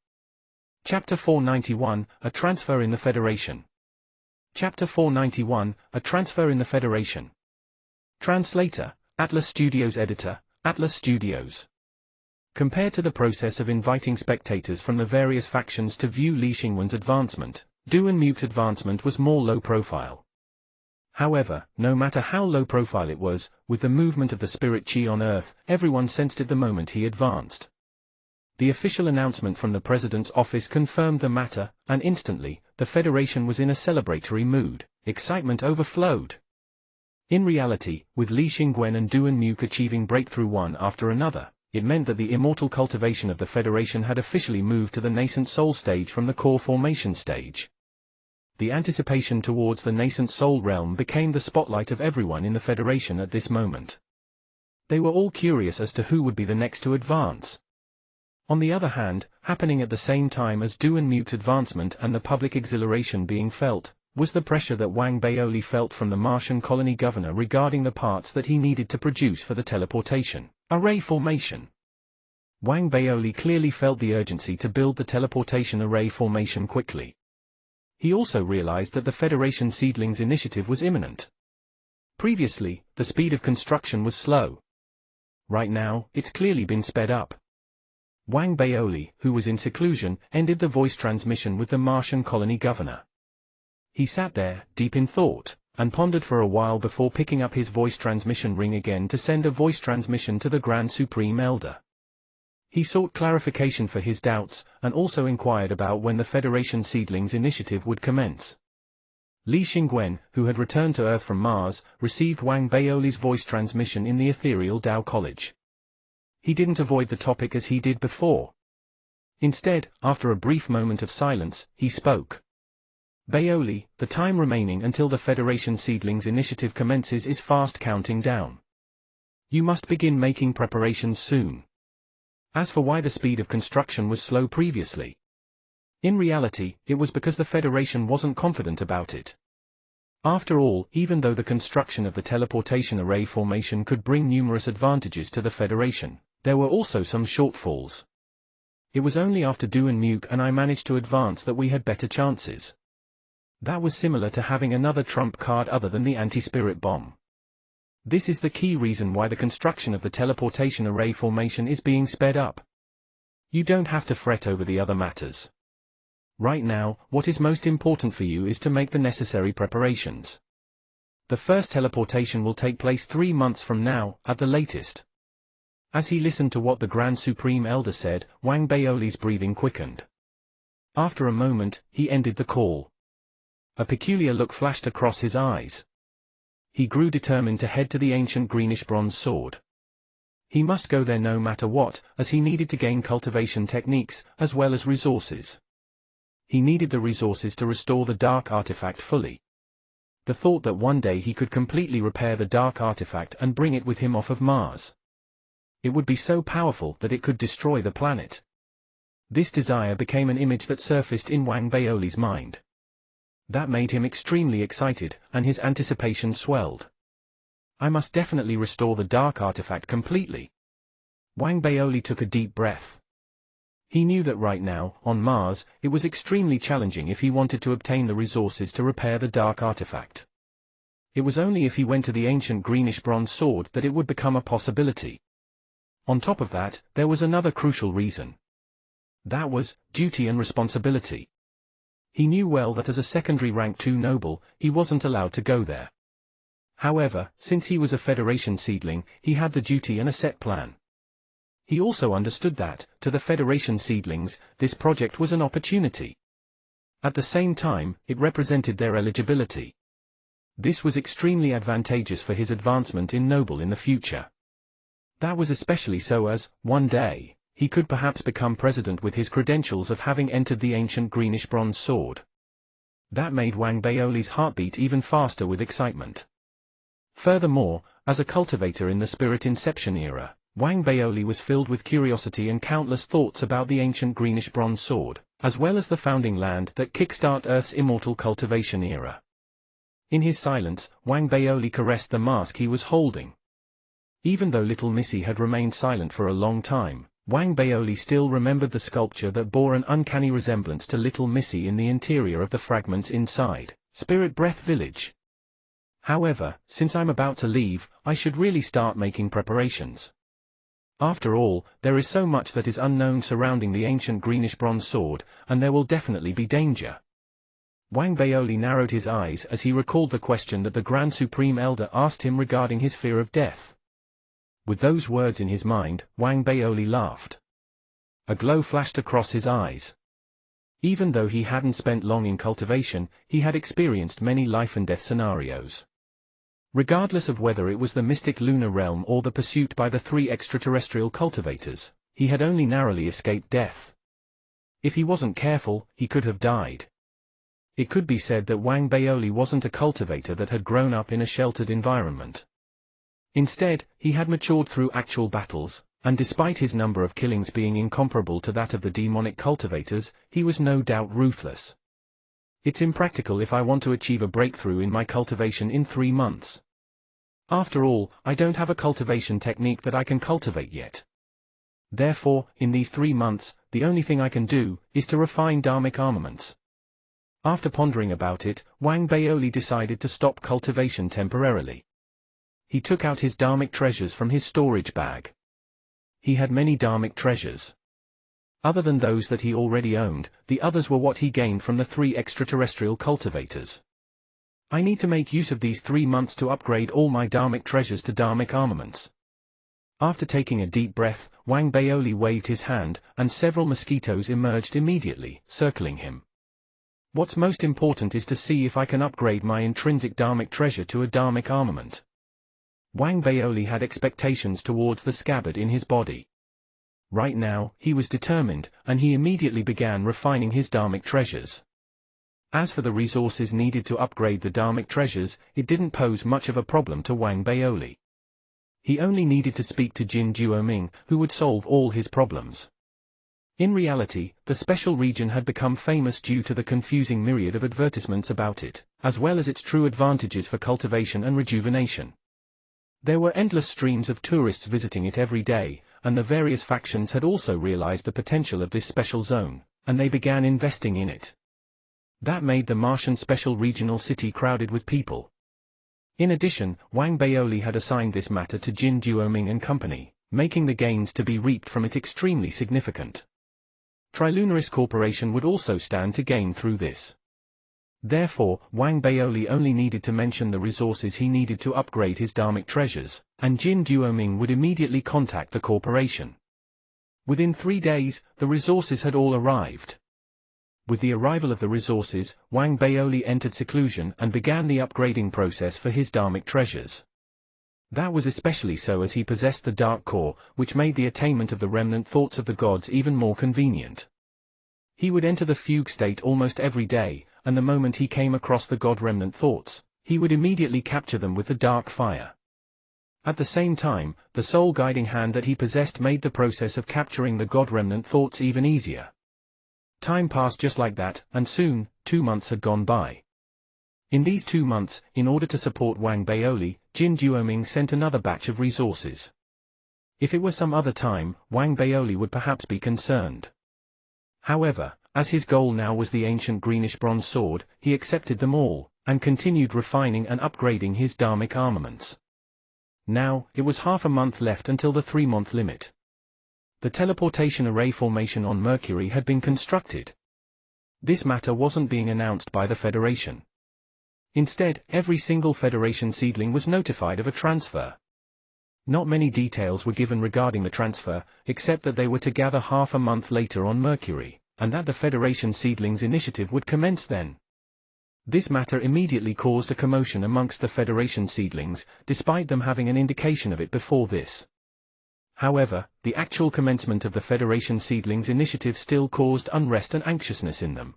[SPEAKER 1] Chapter 491, A Transfer in the Federation. Chapter 491, A Transfer in the Federation. Translator, Atlas Studios. Editor, Atlas Studios. Compared to the process of inviting spectators from the various factions to view Li Xingwen's advancement, Duan Muke's advancement was more low profile. However, no matter how low profile it was, with the movement of the spirit Qi on Earth, everyone sensed it the moment he advanced. The official announcement from the President's office confirmed the matter, and instantly, the Federation was in a celebratory mood. Excitement overflowed. In reality, with Li Xingwen and Duan Muke achieving breakthrough one after another, it meant that the immortal cultivation of the Federation had officially moved to the nascent soul stage from the core formation stage. The anticipation towards the nascent soul realm became the spotlight of everyone in the Federation at this moment. They were all curious as to who would be the next to advance. On the other hand, happening at the same time as Duan Muke's advancement and the public exhilaration being felt, was the pressure that Wang Baoli felt from the Martian colony governor regarding the parts that he needed to produce for the teleportation array formation. Wang Baoli clearly felt the urgency to build the teleportation array formation quickly. He also realized that the Federation Seedlings initiative was imminent. Previously, the speed of construction was slow. Right now, it's clearly been sped up. Wang Baoli, who was in seclusion, ended the voice transmission with the Martian colony governor. He sat there, deep in thought, and pondered for a while before picking up his voice transmission ring again to send a voice transmission to the Grand Supreme Elder. He sought clarification for his doubts, and also inquired about when the Federation Seedlings initiative would commence. Li Xingwen, who had returned to Earth from Mars, received Wang Baoli's voice transmission in the Ethereal Dao College. He didn't avoid the topic as he did before. Instead, after a brief moment of silence, he spoke. Baoli, the time remaining until the Federation Seedlings initiative commences is fast counting down. You must begin making preparations soon. As for why the speed of construction was slow previously, in reality, it was because the Federation wasn't confident about it. After all, even though the construction of the teleportation array formation could bring numerous advantages to the Federation, there were also some shortfalls. It was only after Duan Muke and I managed to advance that we had better chances. That was similar to having another trump card other than the anti-spirit bomb. This is the key reason why the construction of the teleportation array formation is being sped up. You don't have to fret over the other matters. Right now, what is most important for you is to make the necessary preparations. The first teleportation will take place 3 months from now, at the latest. As he listened to what the Grand Supreme Elder said, Wang Baoli's breathing quickened. After a moment, he ended the call. A peculiar look flashed across his eyes. He grew determined to head to the ancient greenish-bronze sword. He must go there no matter what, as he needed to gain cultivation techniques, as well as resources. He needed the resources to restore the dark artifact fully. The thought that one day he could completely repair the dark artifact and bring it with him off of Mars. It would be so powerful that it could destroy the planet. This desire became an image that surfaced in Wang Baoli's mind. That made him extremely excited, and his anticipation swelled. I must definitely restore the dark artifact completely. Wang Baoli took a deep breath. He knew that right now, on Mars, it was extremely challenging if he wanted to obtain the resources to repair the dark artifact. It was only if he went to the ancient greenish-bronze sword that it would become a possibility. On top of that, there was another crucial reason. That was duty and responsibility. He knew well that as a secondary rank 2 noble, he wasn't allowed to go there. However, since he was a Federation seedling, he had the duty and a set plan. He also understood that, to the Federation seedlings, this project was an opportunity. At the same time, it represented their eligibility. This was extremely advantageous for his advancement in noble in the future. That was especially so as, one day, he could perhaps become president with his credentials of having entered the ancient greenish-bronze sword. That made Wang Baoli's heartbeat even faster with excitement. Furthermore, as a cultivator in the Spirit Inception era, Wang Baoli was filled with curiosity and countless thoughts about the ancient greenish-bronze sword, as well as the founding land that kickstart Earth's immortal cultivation era. In his silence, Wang Baoli caressed the mask he was holding. Even though little Missy had remained silent for a long time, Wang Baoli still remembered the sculpture that bore an uncanny resemblance to little Missy in the interior of the fragments inside Spirit Breath Village. However, since I'm about to leave, I should really start making preparations. After all, there is so much that is unknown surrounding the ancient greenish-bronze sword, and there will definitely be danger. Wang Baoli narrowed his eyes as he recalled the question that the Grand Supreme Elder asked him regarding his fear of death. With those words in his mind, Wang Baoli laughed. A glow flashed across his eyes. Even though he hadn't spent long in cultivation, he had experienced many life-and-death scenarios. Regardless of whether it was the mystic lunar realm or the pursuit by the 3 extraterrestrial cultivators, he had only narrowly escaped death. If he wasn't careful, he could have died. It could be said that Wang Baoli wasn't a cultivator that had grown up in a sheltered environment. Instead, he had matured through actual battles, and despite his number of killings being incomparable to that of the demonic cultivators, he was no doubt ruthless. It's impractical if I want to achieve a breakthrough in my cultivation in 3 months. After all, I don't have a cultivation technique that I can cultivate yet. Therefore, in these 3 months, the only thing I can do, is to refine dharmic armaments. After pondering about it, Wang Baoli decided to stop cultivation temporarily. He took out his dharmic treasures from his storage bag. He had many dharmic treasures. Other than those that he already owned, the others were what he gained from the 3 extraterrestrial cultivators. I need to make use of these 3 months to upgrade all my dharmic treasures to dharmic armaments. After taking a deep breath, Wang Baoli waved his hand, and several mosquitoes emerged immediately, circling him. What's most important is to see if I can upgrade my intrinsic dharmic treasure to a dharmic armament. Wang Baoli had expectations towards the scabbard in his body. Right now, he was determined, and he immediately began refining his dharmic treasures. As for the resources needed to upgrade the dharmic treasures, it didn't pose much of a problem to Wang Baoli. He only needed to speak to Jin Duoming, who would solve all his problems. In reality, the special region had become famous due to the confusing myriad of advertisements about it, as well as its true advantages for cultivation and rejuvenation. There were endless streams of tourists visiting it every day, and the various factions had also realized the potential of this special zone, and they began investing in it. That made the Martian special regional city crowded with people. In addition, Wang Baoli had assigned this matter to Jin Duoming and company, making the gains to be reaped from it extremely significant. Trilunaris Corporation would also stand to gain through this. Therefore, Wang Baoli only needed to mention the resources he needed to upgrade his dharmic treasures, and Jin Duoming would immediately contact the corporation. Within 3 days, the resources had all arrived. With the arrival of the resources, Wang Baoli entered seclusion and began the upgrading process for his dharmic treasures. That was especially so as he possessed the dark core, which made the attainment of the remnant thoughts of the gods even more convenient. He would enter the fugue state almost every day, and the moment he came across the god remnant thoughts, he would immediately capture them with the dark fire. At the same time, the soul guiding hand that he possessed made the process of capturing the god remnant thoughts even easier. Time passed just like that, and soon, 2 months had gone by. In these 2 months, in order to support Wang Baoli, Jin Duoming sent another batch of resources. If it were some other time, Wang Baoli would perhaps be concerned. However, as his goal now was the ancient greenish-bronze sword, he accepted them all, and continued refining and upgrading his dharmic armaments. Now, it was half a month left until the 3-month limit. The teleportation array formation on Mercury had been constructed. This matter wasn't being announced by the Federation. Instead, every single Federation seedling was notified of a transfer. Not many details were given regarding the transfer, except that they were to gather half a month later on Mercury, and that the Federation Seedlings initiative would commence then. This matter immediately caused a commotion amongst the Federation Seedlings, despite them having an indication of it before this. However, the actual commencement of the Federation Seedlings initiative still caused unrest and anxiousness in them.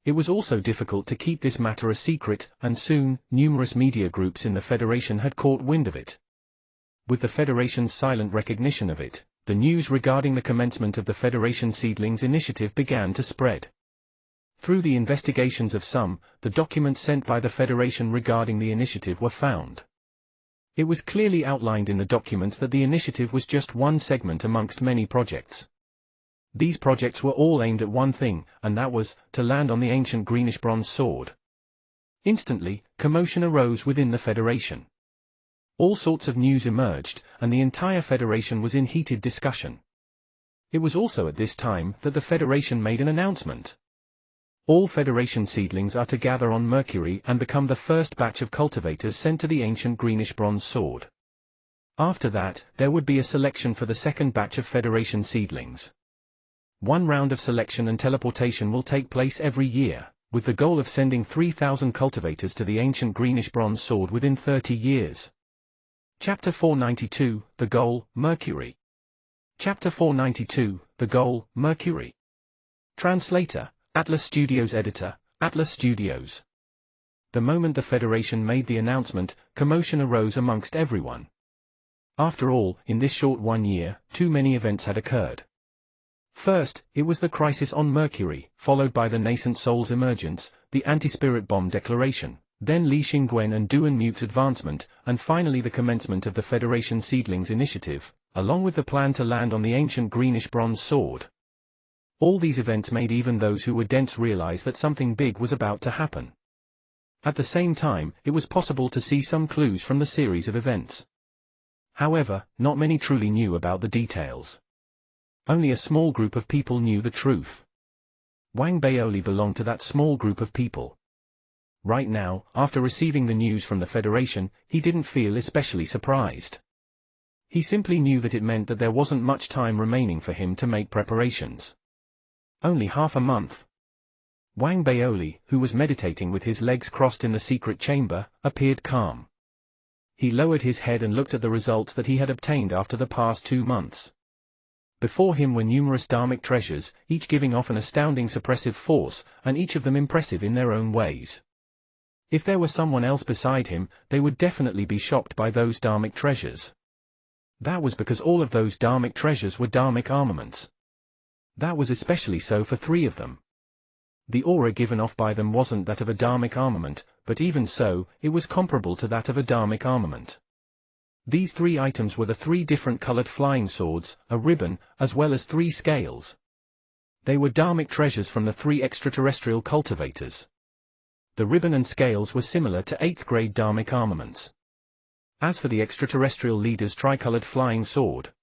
[SPEAKER 1] It was also difficult to keep this matter a secret, and soon, numerous media groups in the Federation had caught wind of it. With the Federation's silent recognition of it, the news regarding the commencement of the Federation Seedlings initiative began to spread. Through the investigations of some, the documents sent by the Federation regarding the initiative were found. It was clearly outlined in the documents that the initiative was just one segment amongst many projects. These projects were all aimed at one thing, and that was, to land on the ancient greenish-bronze sword. Instantly, commotion arose within the Federation. All sorts of news emerged, and the entire Federation was in heated discussion. It was also at this time that the Federation made an announcement. All Federation seedlings are to gather on Mercury and become the first batch of cultivators sent to the ancient greenish-bronze sword. After that, there would be a selection for the second batch of Federation seedlings. One round of selection and teleportation will take place every year, with the goal of sending 3,000 cultivators to the ancient greenish-bronze sword within 30 years. Chapter 492, The Goal, Mercury. Chapter 492, The Goal, Mercury. Translator, Atlas Studios. Editor, Atlas Studios. The moment the Federation made the announcement, commotion arose amongst everyone. After all, in this short 1 year, too many events had occurred. First, it was the crisis on Mercury, followed by the nascent soul's emergence, the anti-spirit bomb declaration, then Li Xingwen and Duan Mute's advancement, and finally the commencement of the Federation Seedlings initiative, along with the plan to land on the ancient greenish-bronze sword. All these events made even those who were dense realize that something big was about to happen. At the same time, it was possible to see some clues from the series of events. However, not many truly knew about the details. Only a small group of people knew the truth. Wang Baoli belonged to that small group of people. Right now, after receiving the news from the Federation, he didn't feel especially surprised. He simply knew that it meant that there wasn't much time remaining for him to make preparations. Only half a month. Wang Baoli, who was meditating with his legs crossed in the secret chamber, appeared calm. He lowered his head and looked at the results that he had obtained after the past 2 months. Before him were numerous dharmic treasures, each giving off an astounding suppressive force, and each of them impressive in their own ways. If there were someone else beside him, they would definitely be shocked by those dharmic treasures. That was because all of those dharmic treasures were dharmic armaments. That was especially so for 3 of them. The aura given off by them wasn't that of a dharmic armament, but even so, it was comparable to that of a dharmic armament. These 3 items were the 3 different colored flying swords, a ribbon, as well as 3 scales. They were dharmic treasures from the 3 extraterrestrial cultivators. The ribbon and scales were similar to 8th grade dharmic armaments. As for the extraterrestrial leader's tricolored flying sword,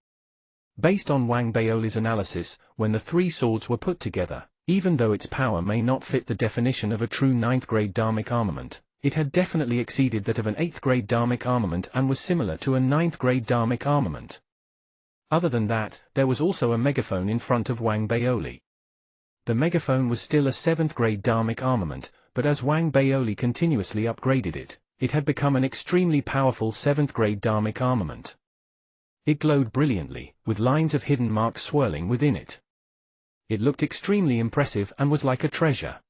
[SPEAKER 1] based on Wang Baoli's analysis, when the 3 swords were put together, even though its power may not fit the definition of a true 9th grade dharmic armament, it had definitely exceeded that of an 8th grade dharmic armament and was similar to a 9th grade dharmic armament. Other than that, there was also a megaphone in front of Wang Baoli. The megaphone was still a 7th grade dharmic armament, but as Wang Baoli continuously upgraded it, it had become an extremely powerful 7th grade dharmic armament. It glowed brilliantly, with lines of hidden marks swirling within it. It looked extremely impressive and was like a treasure.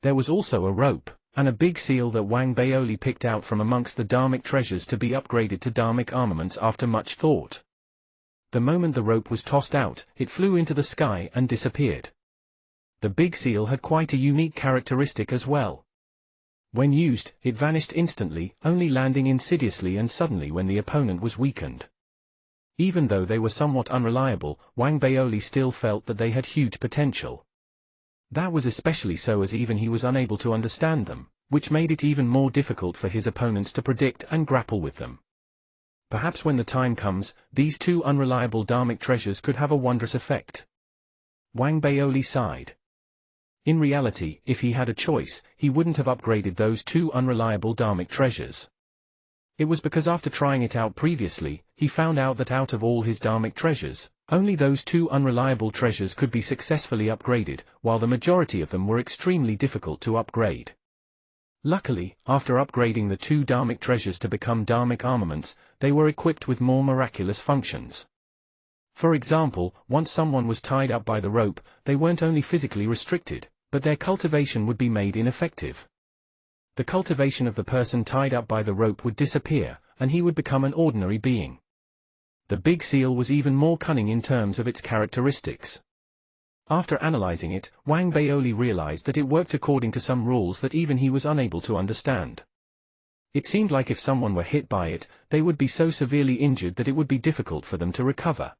[SPEAKER 1] There was also a rope, and a big seal that Wang Baoli picked out from amongst the dharmic treasures to be upgraded to dharmic armaments after much thought. The moment the rope was tossed out, it flew into the sky and disappeared. The big seal had quite a unique characteristic as well. When used, it vanished instantly, only landing insidiously and suddenly when the opponent was weakened. Even though they were somewhat unreliable, Wang Baoli still felt that they had huge potential. That was especially so as even he was unable to understand them, which made it even more difficult for his opponents to predict and grapple with them. Perhaps when the time comes, these two unreliable dharmic treasures could have a wondrous effect. Wang Baoli sighed. In reality, if he had a choice, he wouldn't have upgraded those two unreliable dharmic treasures. It was because after trying it out previously, he found out that out of all his dharmic treasures, only those two unreliable treasures could be successfully upgraded, while the majority of them were extremely difficult to upgrade. Luckily, after upgrading the two dharmic treasures to become dharmic armaments, they were equipped with more miraculous functions. For example, once someone was tied up by the rope, they weren't only physically restricted, but their cultivation would be made ineffective. The cultivation of the person tied up by the rope would disappear, and he would become an ordinary being. The big seal was even more cunning in terms of its characteristics. After analyzing it, Wang Baoli realized that it worked according to some rules that even he was unable to understand. It seemed like if someone were hit by it, they would be so severely injured that it would be difficult for them to recover.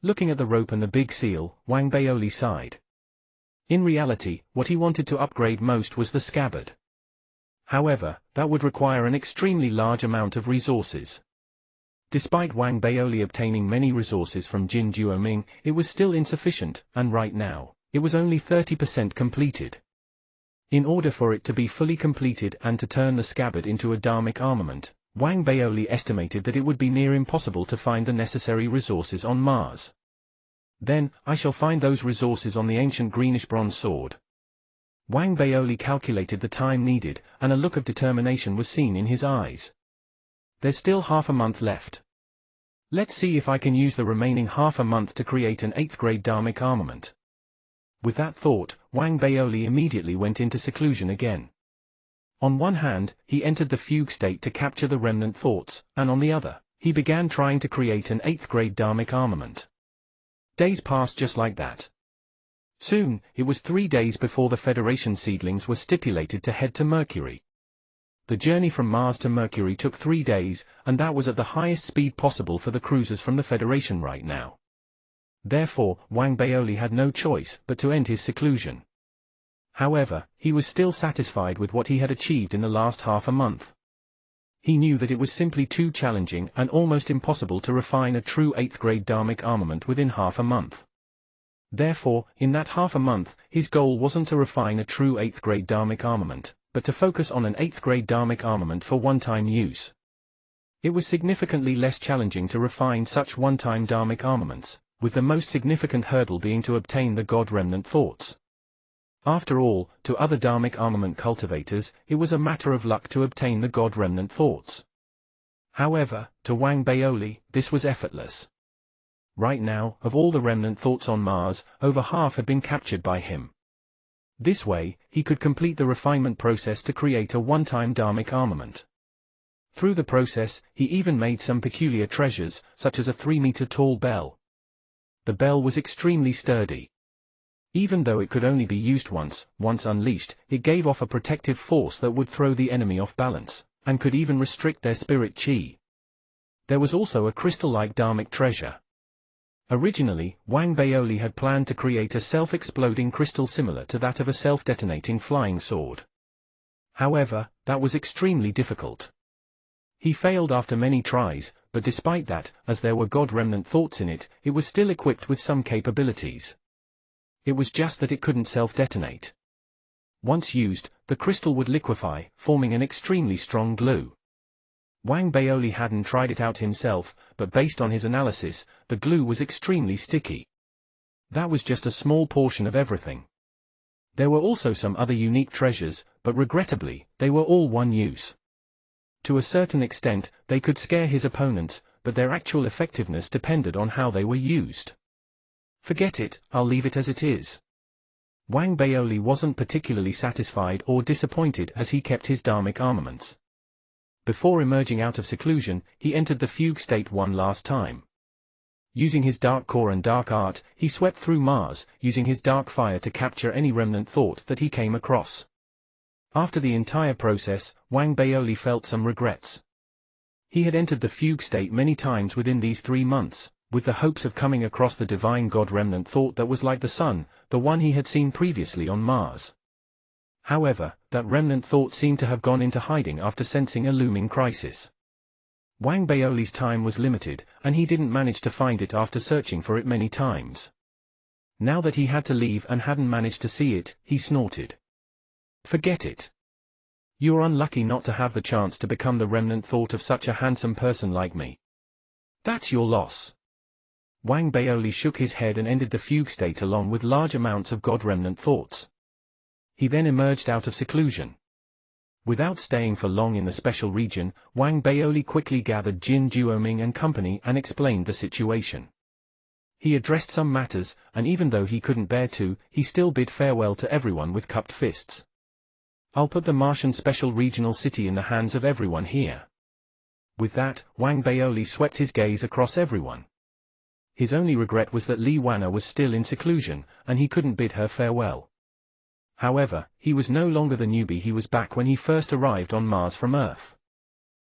[SPEAKER 1] Looking at the rope and the big seal, Wang Baoli sighed. In reality, what he wanted to upgrade most was the scabbard. However, that would require an extremely large amount of resources. Despite Wang Baoli obtaining many resources from Jin Duoming, it was still insufficient, and right now, it was only 30% completed. In order for it to be fully completed and to turn the scabbard into a dharmic armament, Wang Baoli estimated that it would be near impossible to find the necessary resources on Mars. Then, I shall find those resources on the ancient greenish bronze sword. Wang Baoli calculated the time needed, and a look of determination was seen in his eyes. There's still half a month left. Let's see if I can use the remaining half a month to create an 8th grade dharmic armament. With that thought, Wang Baoli immediately went into seclusion again. On one hand, he entered the fugue state to capture the remnant thoughts, and on the other, he began trying to create an 8th grade dharmic armament. Days passed just like that. Soon, it was 3 days before the Federation seedlings were stipulated to head to Mercury. The journey from Mars to Mercury took 3 days, and that was at the highest speed possible for the cruisers from the Federation right now. Therefore, Wang Baoli had no choice but to end his seclusion. However, he was still satisfied with what he had achieved in the last half a month. He knew that it was simply too challenging and almost impossible to refine a true 8th grade dharmic armament within half a month. Therefore, in that half a month, his goal wasn't to refine a true 8th grade dharmic armament, but to focus on an 8th grade dharmic armament for one-time use. It was significantly less challenging to refine such one-time dharmic armaments, with the most significant hurdle being to obtain the God Remnant thoughts. After all, to other dharmic armament cultivators, it was a matter of luck to obtain the God Remnant thoughts. However, to Wang Baoli, this was effortless. Right now, of all the remnant thoughts on Mars, over half had been captured by him. This way, he could complete the refinement process to create a one-time dharmic armament. Through the process, he even made some peculiar treasures, such as a 3-meter-tall bell. The bell was extremely sturdy. Even though it could only be used once unleashed, it gave off a protective force that would throw the enemy off balance, and could even restrict their spirit chi. There was also a crystal-like dharmic treasure. Originally, Wang Baoli had planned to create a self-exploding crystal similar to that of a self-detonating flying sword. However, that was extremely difficult. He failed after many tries, but despite that, as there were God Remnant thoughts in it, it was still equipped with some capabilities. It was just that it couldn't self-detonate. Once used, the crystal would liquefy, forming an extremely strong glue. Wang Baoli hadn't tried it out himself, but based on his analysis, the glue was extremely sticky. That was just a small portion of everything. There were also some other unique treasures, but regrettably, they were all one use. To a certain extent, they could scare his opponents, but their actual effectiveness depended on how they were used. Forget it, I'll leave it as it is. Wang Baoli wasn't particularly satisfied or disappointed as he kept his dharmic armaments. Before emerging out of seclusion, he entered the fugue state one last time. Using his dark core and dark art, he swept through Mars, using his dark fire to capture any remnant thought that he came across. After the entire process, Wang Baoli felt some regrets. He had entered the fugue state many times within these 3 months, with the hopes of coming across the divine God remnant thought that was like the sun, the one he had seen previously on Mars. However, that remnant thought seemed to have gone into hiding after sensing a looming crisis. Wang Baoli's time was limited, and he didn't manage to find it after searching for it many times. Now that he had to leave and hadn't managed to see it, he snorted. Forget it. You're unlucky not to have the chance to become the remnant thought of such a handsome person like me. That's your loss. Wang Baoli shook his head and ended the fugue state along with large amounts of God remnant thoughts. He then emerged out of seclusion. Without staying for long in the special region, Wang Baoli quickly gathered Jin Duoming and company and explained the situation. He addressed some matters, and even though he couldn't bear to, he still bid farewell to everyone with cupped fists. I'll put the Martian special regional city in the hands of everyone here. With that, Wang Baoli swept his gaze across everyone. His only regret was that Li Wanna was still in seclusion, and he couldn't bid her farewell. However, he was no longer the newbie he was back when he first arrived on Mars from Earth.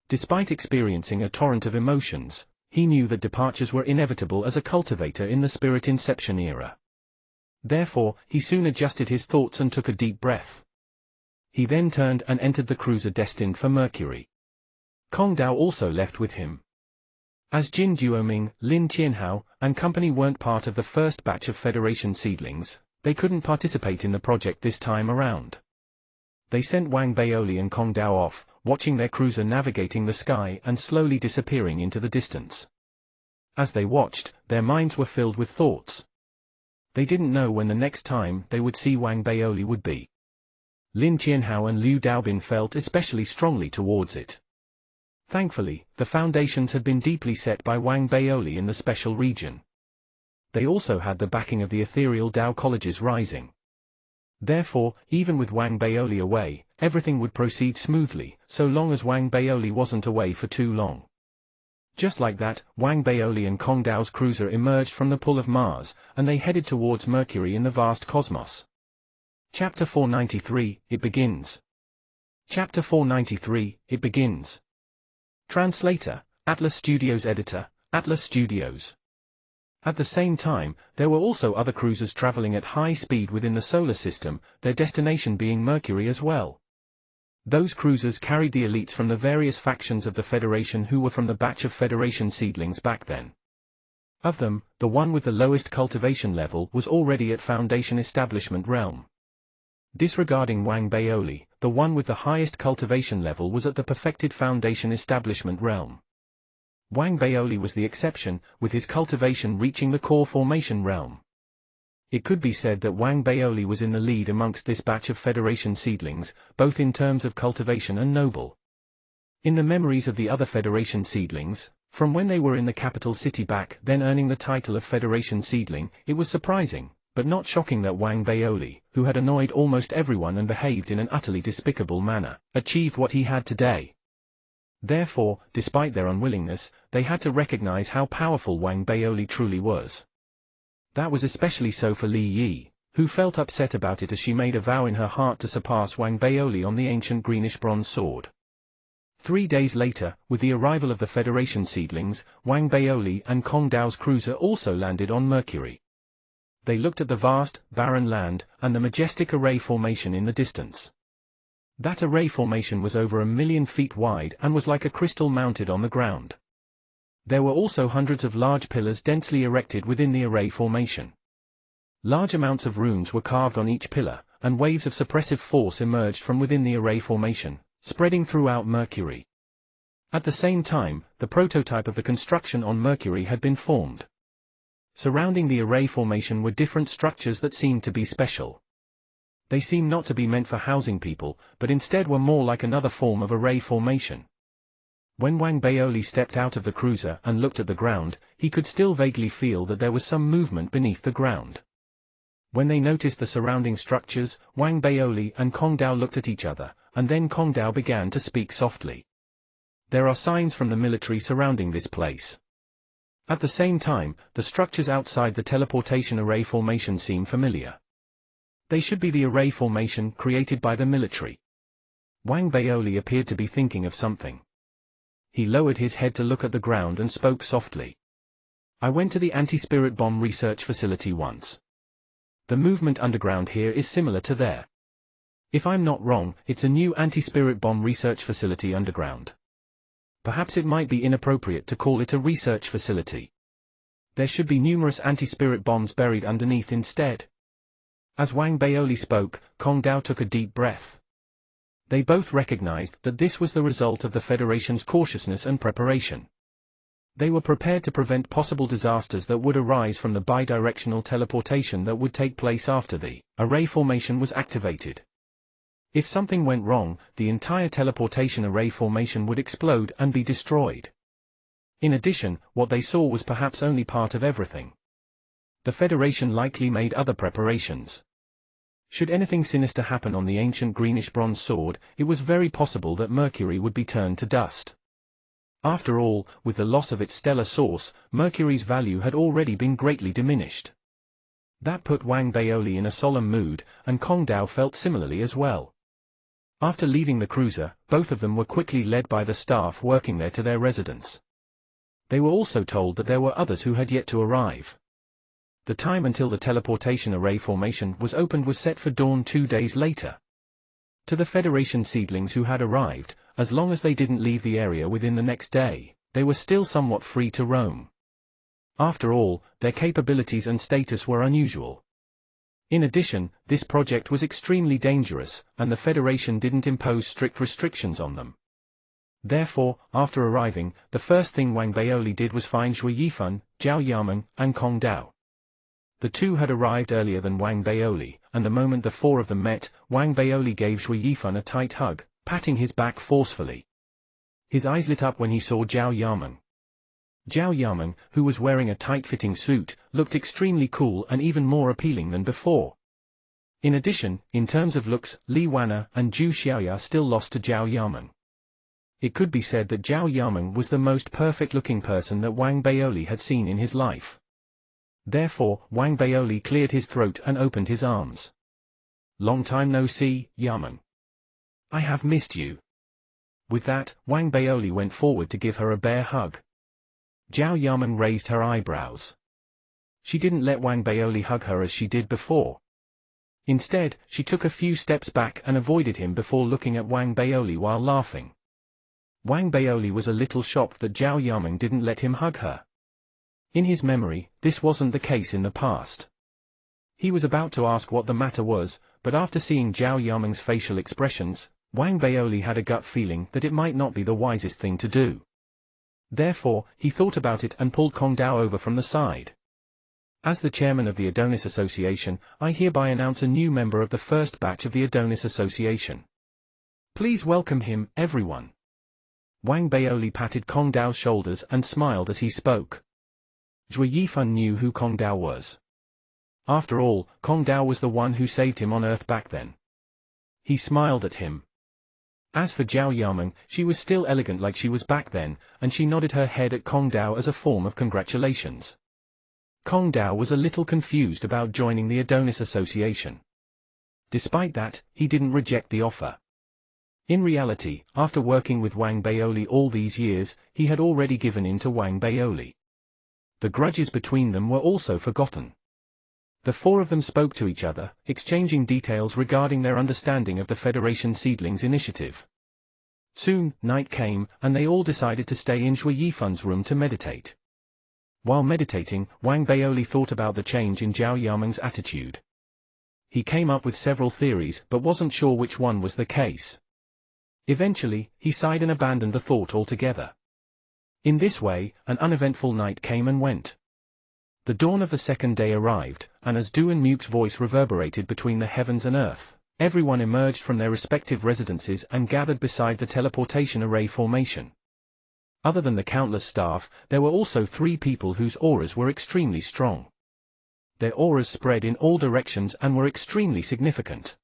[SPEAKER 1] Despite experiencing a torrent of emotions, he knew that departures were inevitable as a cultivator in the Spirit Inception era. Therefore, he soon adjusted his thoughts and took a deep breath. He then turned and entered the cruiser destined for Mercury. Kong Dao also left with him. As Jin Duoming, Lin Qianhao, and company weren't part of the first batch of Federation seedlings, they couldn't participate in the project this time around. They sent Wang Baoli and Kong Dao off, watching their cruiser navigating the sky and slowly disappearing into the distance. As they watched, their minds were filled with thoughts. They didn't know when the next time they would see Wang Baoli would be. Lin Qianhao and Liu Daobin felt especially strongly towards it. Thankfully, the foundations had been deeply set by Wang Baoli in the special region. They also had the backing of the ethereal Dao colleges rising. Therefore, even with Wang Baoli away, everything would proceed smoothly, so long as Wang Baoli wasn't away for too long. Just like that, Wang Baoli and Kong Dao's cruiser emerged from the pull of Mars, and they headed towards Mercury in the vast cosmos. Chapter 493, It Begins. Chapter 493, It Begins. Translator, Atlas Studios Editor, Atlas Studios. At the same time, there were also other cruisers traveling at high speed within the solar system, their destination being Mercury as well. Those cruisers carried the elites from the various factions of the Federation who were from the batch of Federation seedlings back then. Of them, the one with the lowest cultivation level was already at Foundation Establishment realm. Disregarding Wang Baoli, the one with the highest cultivation level was at the perfected Foundation Establishment realm. Wang Baoli was the exception, with his cultivation reaching the core formation realm. It could be said that Wang Baoli was in the lead amongst this batch of Federation seedlings, both in terms of cultivation and noble. In the memories of the other Federation seedlings, from when they were in the capital city back then earning the title of Federation seedling, it was surprising, but not shocking that Wang Baoli, who had annoyed almost everyone and behaved in an utterly despicable manner, achieved what he had today. Therefore, despite their unwillingness, they had to recognize how powerful Wang Baoli truly was. That was especially so for Li Yi, who felt upset about it as she made a vow in her heart to surpass Wang Baoli on the ancient greenish bronze sword. 3 days later, with the arrival of the Federation seedlings, Wang Baoli and Kong Dao's cruiser also landed on Mercury. They looked at the vast, barren land, and the majestic array formation in the distance. That array formation was over 1 million feet wide and was like a crystal mounted on the ground. There were also hundreds of large pillars densely erected within the array formation. Large amounts of runes were carved on each pillar, and waves of suppressive force emerged from within the array formation, spreading throughout Mercury. At the same time, the prototype of the construction on Mercury had been formed. Surrounding the array formation were different structures that seemed to be special. They seemed not to be meant for housing people, but instead were more like another form of array formation. When Wang Baoli stepped out of the cruiser and looked at the ground, he could still vaguely feel that there was some movement beneath the ground. When they noticed the surrounding structures, Wang Baoli and Kong Dao looked at each other, and then Kong Dao began to speak softly. There are signs from the military surrounding this place. At the same time, the structures outside the teleportation array formation seem familiar. They should be the array formation created by the military. Wang Baoli appeared to be thinking of something. He lowered his head to look at the ground and spoke softly. I went to the anti-spirit bomb research facility once. The movement underground here is similar to there. If I'm not wrong, it's a new anti-spirit bomb research facility underground. Perhaps it might be inappropriate to call it a research facility. There should be numerous anti-spirit bombs buried underneath instead. As Wang Baoli spoke, Kong Dao took a deep breath. They both recognized that this was the result of the Federation's cautiousness and preparation. They were prepared to prevent possible disasters that would arise from the bidirectional teleportation that would take place after the array formation was activated. If something went wrong, the entire teleportation array formation would explode and be destroyed. In addition, what they saw was perhaps only part of everything. The Federation likely made other preparations. Should anything sinister happen on the ancient greenish-bronze sword, it was very possible that Mercury would be turned to dust. After all, with the loss of its stellar source, Mercury's value had already been greatly diminished. That put Wang Baoli in a solemn mood, and Kong Dao felt similarly as well. After leaving the cruiser, both of them were quickly led by the staff working there to their residence. They were also told that there were others who had yet to arrive. The time until the teleportation array formation was opened was set for dawn 2 days later. To the Federation seedlings who had arrived, as long as they didn't leave the area within the next day, they were still somewhat free to roam. After all, their capabilities and status were unusual. In addition, this project was extremely dangerous, and the Federation didn't impose strict restrictions on them. Therefore, after arriving, the first thing Wang Baoli did was find Zhui Yifan, Zhao Yameng, and Kong Dao. The two had arrived earlier than Wang Baoli, and the moment the four of them met, Wang Baoli gave Zhui Yifan a tight hug, patting his back forcefully. His eyes lit up when he saw Zhao Yameng. Zhao Yameng, who was wearing a tight-fitting suit, looked extremely cool and even more appealing than before. In addition, in terms of looks, Li Wanna and Zhu Xiaoya still lost to Zhao Yameng. It could be said that Zhao Yameng was the most perfect-looking person that Wang Baoli had seen in his life. Therefore, Wang Baoli cleared his throat and opened his arms. Long time no see, Yameng. I have missed you. With that, Wang Baoli went forward to give her a bear hug. Zhao Yameng raised her eyebrows. She didn't let Wang Baoli hug her as she did before. Instead, she took a few steps back and avoided him before looking at Wang Baoli while laughing. Wang Baoli was a little shocked that Zhao Yameng didn't let him hug her. In his memory, this wasn't the case in the past. He was about to ask what the matter was, but after seeing Zhao Yameng's facial expressions, Wang Baoli had a gut feeling that it might not be the wisest thing to do. Therefore, he thought about it and pulled Kong Dao over from the side. As the chairman of the Adonis Association, I hereby announce a new member of the first batch of the Adonis Association. Please welcome him, everyone. Wang Baoli patted Kong Dao's shoulders and smiled as he spoke. Zhui Yifan knew who Kong Dao was. After all, Kong Dao was the one who saved him on Earth back then. He smiled at him. As for Zhao Yameng, she was still elegant like she was back then, and she nodded her head at Kong Dao as a form of congratulations. Kong Dao was a little confused about joining the Adonis Association. Despite that, he didn't reject the offer. In reality, after working with Wang Baoli all these years, he had already given in to Wang Baoli. The grudges between them were also forgotten. The four of them spoke to each other, exchanging details regarding their understanding of the Federation Seedlings initiative. Soon, night came, and they all decided to stay in Zhui Yifan's room to meditate. While meditating, Wang Baoli thought about the change in Zhao Yameng's attitude. He came up with several theories but wasn't sure which one was the case. Eventually, he sighed and abandoned the thought altogether. In this way, an uneventful night came and went. The dawn of the second day arrived, and as Du and Muke's voice reverberated between the heavens and earth, everyone emerged from their respective residences and gathered beside the teleportation array formation. Other than the countless staff, there were also 3 people whose auras were extremely strong. Their auras spread in all directions and were extremely significant.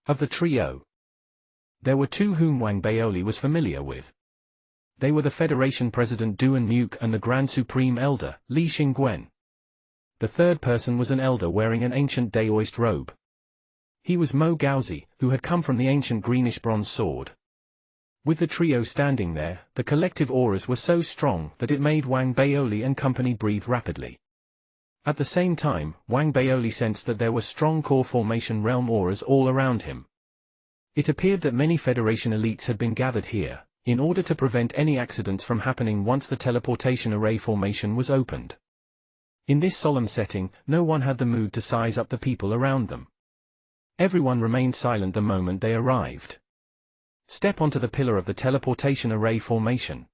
[SPEAKER 1] Of the trio, there were 2 whom Wang Baoli was familiar with. They were the Federation President Du and Muke and the Grand Supreme Elder, Li Xingguan. The third person was an elder wearing an ancient Daoist robe. He was Mo Gaozi, who had come from the ancient greenish-bronze sword. With the trio standing there, the collective auras were so strong that it made Wang Baoli and company breathe rapidly. At the same time, Wang Baoli sensed that there were strong core formation realm auras all around him. It appeared that many Federation elites had been gathered here, in order to prevent any accidents from happening once the teleportation array formation was opened. In this solemn setting, no one had the mood to size up the people around them. Everyone remained silent the moment they arrived. Step onto the pillar of the teleportation array formation.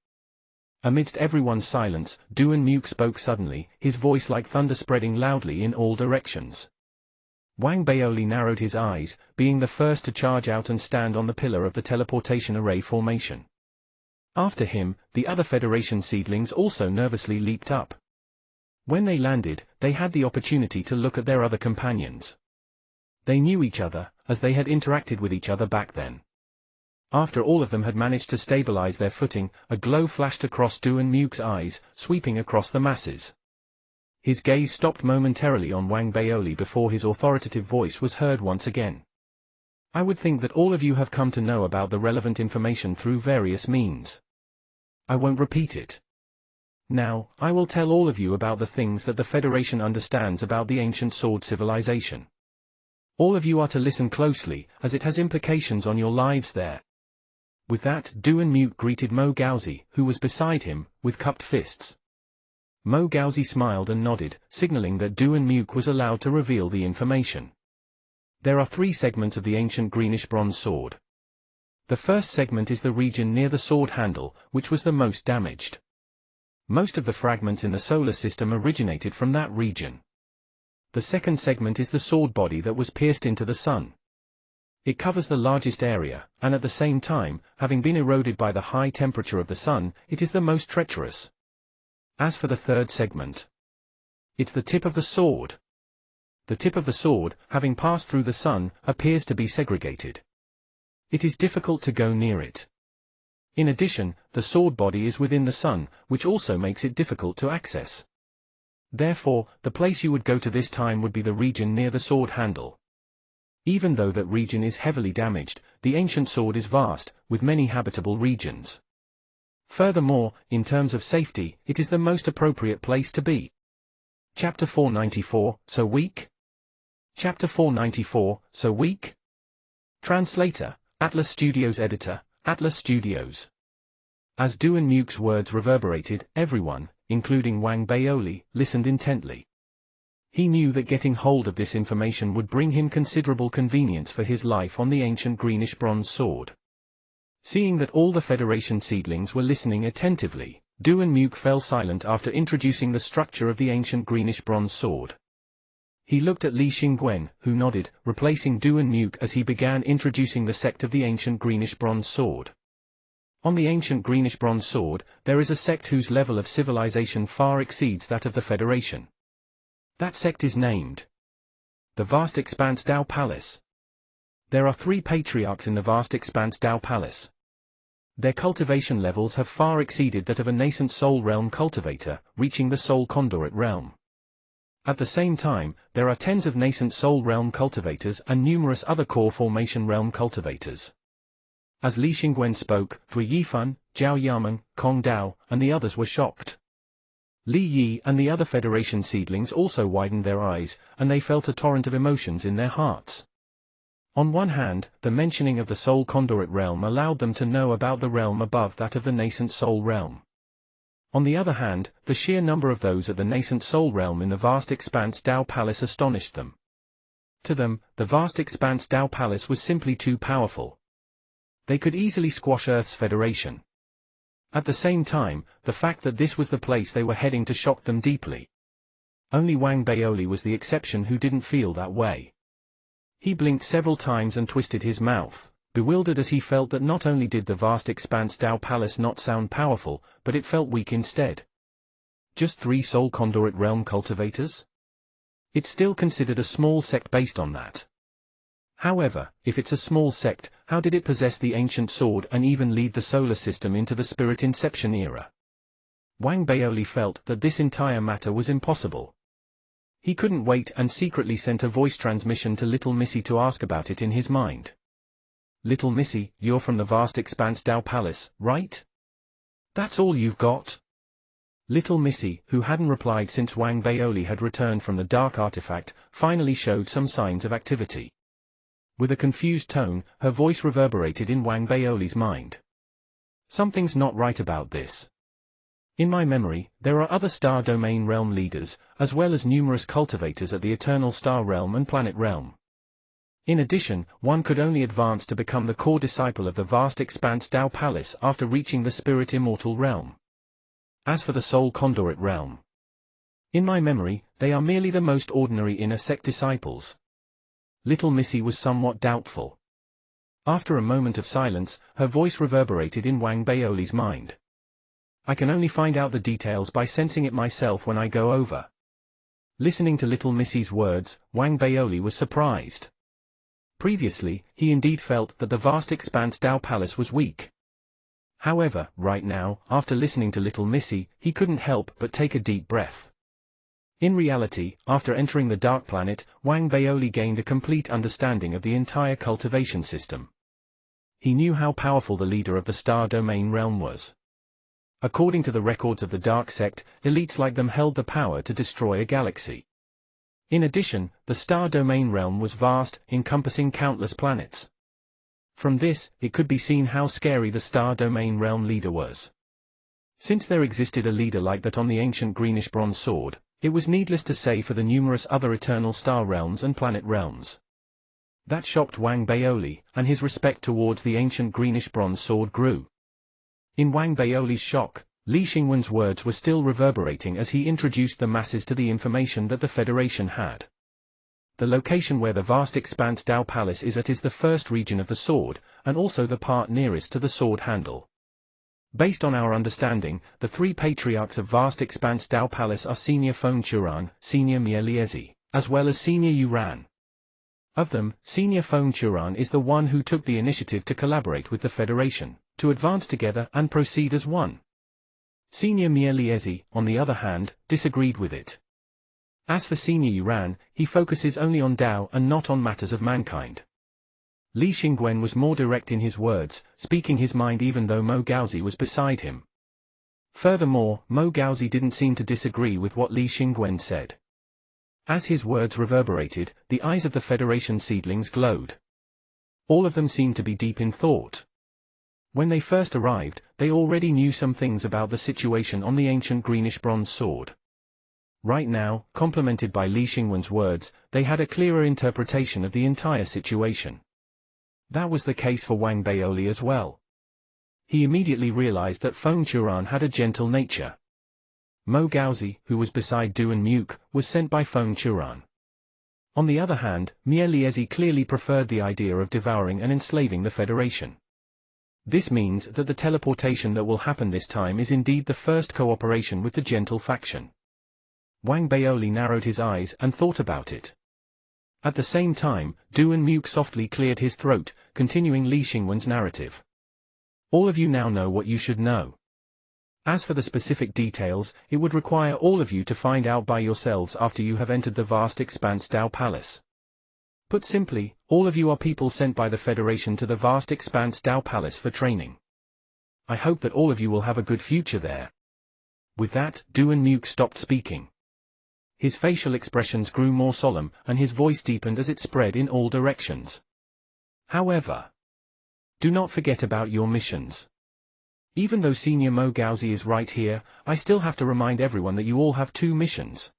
[SPEAKER 1] Amidst everyone's silence, Duan Muk spoke suddenly, his voice like thunder spreading loudly in all directions. Wang Baoli narrowed his eyes, being the first to charge out and stand on the pillar of the teleportation array formation. After him, the other Federation seedlings also nervously leaped up. When they landed, they had the opportunity to look at their other companions. They knew each other, as they had interacted with each other back then. After all of them had managed to stabilize their footing, a glow flashed across Duan Muk's eyes, sweeping across the masses. His gaze stopped momentarily on Wang Baoli before his authoritative voice was heard once again. I would think that all of you have come to know about the relevant information through various means. I won't repeat it. Now, I will tell all of you about the things that the Federation understands about the ancient sword civilization. All of you are to listen closely, as it has implications on your lives there. With that, Duan Muk greeted Mo Gaozi, who was beside him, with cupped fists. Mo Gaozi smiled and nodded, signaling that Duan Muk was allowed to reveal the information. There are 3 segments of the ancient greenish-bronze sword. The first segment is the region near the sword handle, which was the most damaged. Most of the fragments in the solar system originated from that region. The second segment is the sword body that was pierced into the sun. It covers the largest area, and at the same time, having been eroded by the high temperature of the sun, it is the most treacherous. As for the third segment, it's the tip of the sword. The tip of the sword, having passed through the sun, appears to be segregated. It is difficult to go near it. In addition, the sword body is within the sun, which also makes it difficult to access. Therefore, the place you would go to this time would be the region near the sword handle. Even though that region is heavily damaged, the ancient sword is vast, with many habitable regions. Furthermore, in terms of safety, it is the most appropriate place to be. Chapter 494, So Weak? Chapter 494, So Weak? Translator, Atlas Studios Editor, Atlas Studios. As Duan Muk's words reverberated, everyone, including Wang Baoli, listened intently. He knew that getting hold of this information would bring him considerable convenience for his life on the ancient greenish-bronze sword. Seeing that all the Federation seedlings were listening attentively, Duan Muk fell silent after introducing the structure of the ancient greenish-bronze sword. He looked at Li Xingguan, who nodded, replacing Duan Muk as he began introducing the sect of the ancient greenish-bronze sword. On the ancient greenish-bronze sword, there is a sect whose level of civilization far exceeds that of the Federation. That sect is named the Vast Expanse Dao Palace. There are 3 patriarchs in the Vast Expanse Dao Palace. Their cultivation levels have far exceeded that of a nascent soul realm cultivator, reaching the soul conduit realm. At the same time, there are tens of nascent soul realm cultivators and numerous other core formation realm cultivators. As Li Xingguan spoke, Fu Yifan, Zhao Yamen, Kong Dao, and the others were shocked. Li Yi and the other Federation seedlings also widened their eyes, and they felt a torrent of emotions in their hearts. On one hand, the mentioning of the soul conduit realm allowed them to know about the realm above that of the nascent soul realm. On the other hand, the sheer number of those at the nascent soul realm in the Vast Expanse Dao Palace astonished them. To them, the Vast Expanse Dao Palace was simply too powerful. They could easily squash Earth's Federation. At the same time, the fact that this was the place they were heading to shocked them deeply. Only Wang Baoli was the exception who didn't feel that way. He blinked several times and twisted his mouth, bewildered as he felt that not only did the Vast Expanse Dao Palace not sound powerful, but it felt weak instead. Just 3 soul conduit realm cultivators? It's still considered a small sect based on that. However, if it's a small sect, how did it possess the ancient sword and even lead the solar system into the Spirit Inception era? Wang Baoli felt that this entire matter was impossible. He couldn't wait and secretly sent a voice transmission to Little Missy to ask about it in his mind. Little Missy, you're from the vast expanse Dao Palace, right? That's all you've got? Little Missy, who hadn't replied since Wang Baoli had returned from the dark artifact, finally showed some signs of activity. With a confused tone, her voice reverberated in Wang Baoli's mind. Something's not right about this. In my memory, there are other Star Domain Realm leaders, as well as numerous cultivators at the Eternal Star Realm and Planet Realm. In addition, one could only advance to become the core disciple of the vast expanse Dao Palace after reaching the Spirit Immortal Realm. As for the Soul Conduit Realm, in my memory, they are merely the most ordinary inner sect disciples. Little Missy was somewhat doubtful. After a moment of silence, her voice reverberated in Wang Baoli's mind. I can only find out the details by sensing it myself when I go over. Listening to Little Missy's words, Wang Baoli was surprised. Previously, he indeed felt that the vast expanse Dao Palace was weak. However, right now, after listening to Little Missy, he couldn't help but take a deep breath. In reality, after entering the Dark Planet, Wang Baoli gained a complete understanding of the entire cultivation system. He knew how powerful the leader of the Star Domain Realm was. According to the records of the Dark Sect, elites like them held the power to destroy a galaxy. In addition, the Star Domain Realm was vast, encompassing countless planets. From this, it could be seen how scary the Star Domain Realm leader was. Since there existed a leader like that on the ancient greenish bronze sword, it was needless to say for the numerous other Eternal Star Realms and Planet Realms. That shocked Wang Baoli, and his respect towards the ancient greenish bronze sword grew. In Wang Baoli's shock, Li Xingwen's words were still reverberating as he introduced the masses to the information that the Federation had. The location where the vast expanse Dao Palace is at is the first region of the sword, and also the part nearest to the sword handle. Based on our understanding, the three patriarchs of vast expanse Dao Palace are Senior Feng Churan, Senior Mie Liezi, as well as Senior Yuran. Of them, Senior Feng Churan is the one who took the initiative to collaborate with the Federation, to advance together and proceed as one. Senior Mie Liezi, on the other hand, disagreed with it. As for Senior Yuran, he focuses only on Dao and not on matters of mankind. Li Xingwen was more direct in his words, speaking his mind even though Mo Gaozi was beside him. Furthermore, Mo Gaozi didn't seem to disagree with what Li Xingwen said. As his words reverberated, the eyes of the Federation seedlings glowed. All of them seemed to be deep in thought. When they first arrived, they already knew some things about the situation on the ancient greenish bronze sword. Right now, complemented by Li Xingwen's words, they had a clearer interpretation of the entire situation. That was the case for Wang Baoli as well. He immediately realized that Feng Churan had a gentle nature. Mo Gaozi, who was beside Duan Muke, was sent by Feng Churan. On the other hand, Mie Liezi clearly preferred the idea of devouring and enslaving the Federation. This means that the teleportation that will happen this time is indeed the first cooperation with the gentle faction. Wang Baoli narrowed his eyes and thought about it. At the same time, Duan Muke softly cleared his throat, continuing Li Xingwen's narrative. All of you now know what you should know. As for the specific details, it would require all of you to find out by yourselves after you have entered the vast expanse Dao Palace. Put simply, all of you are people sent by the Federation to the vast expanse Dao Palace for training. I hope that all of you will have a good future there. With that, Duan Muke stopped speaking. His facial expressions grew more solemn, and his voice deepened as it spread in all directions. However, do not forget about your missions. Even though Senior Mo Gaozi is right here, I still have to remind everyone that you all have two missions.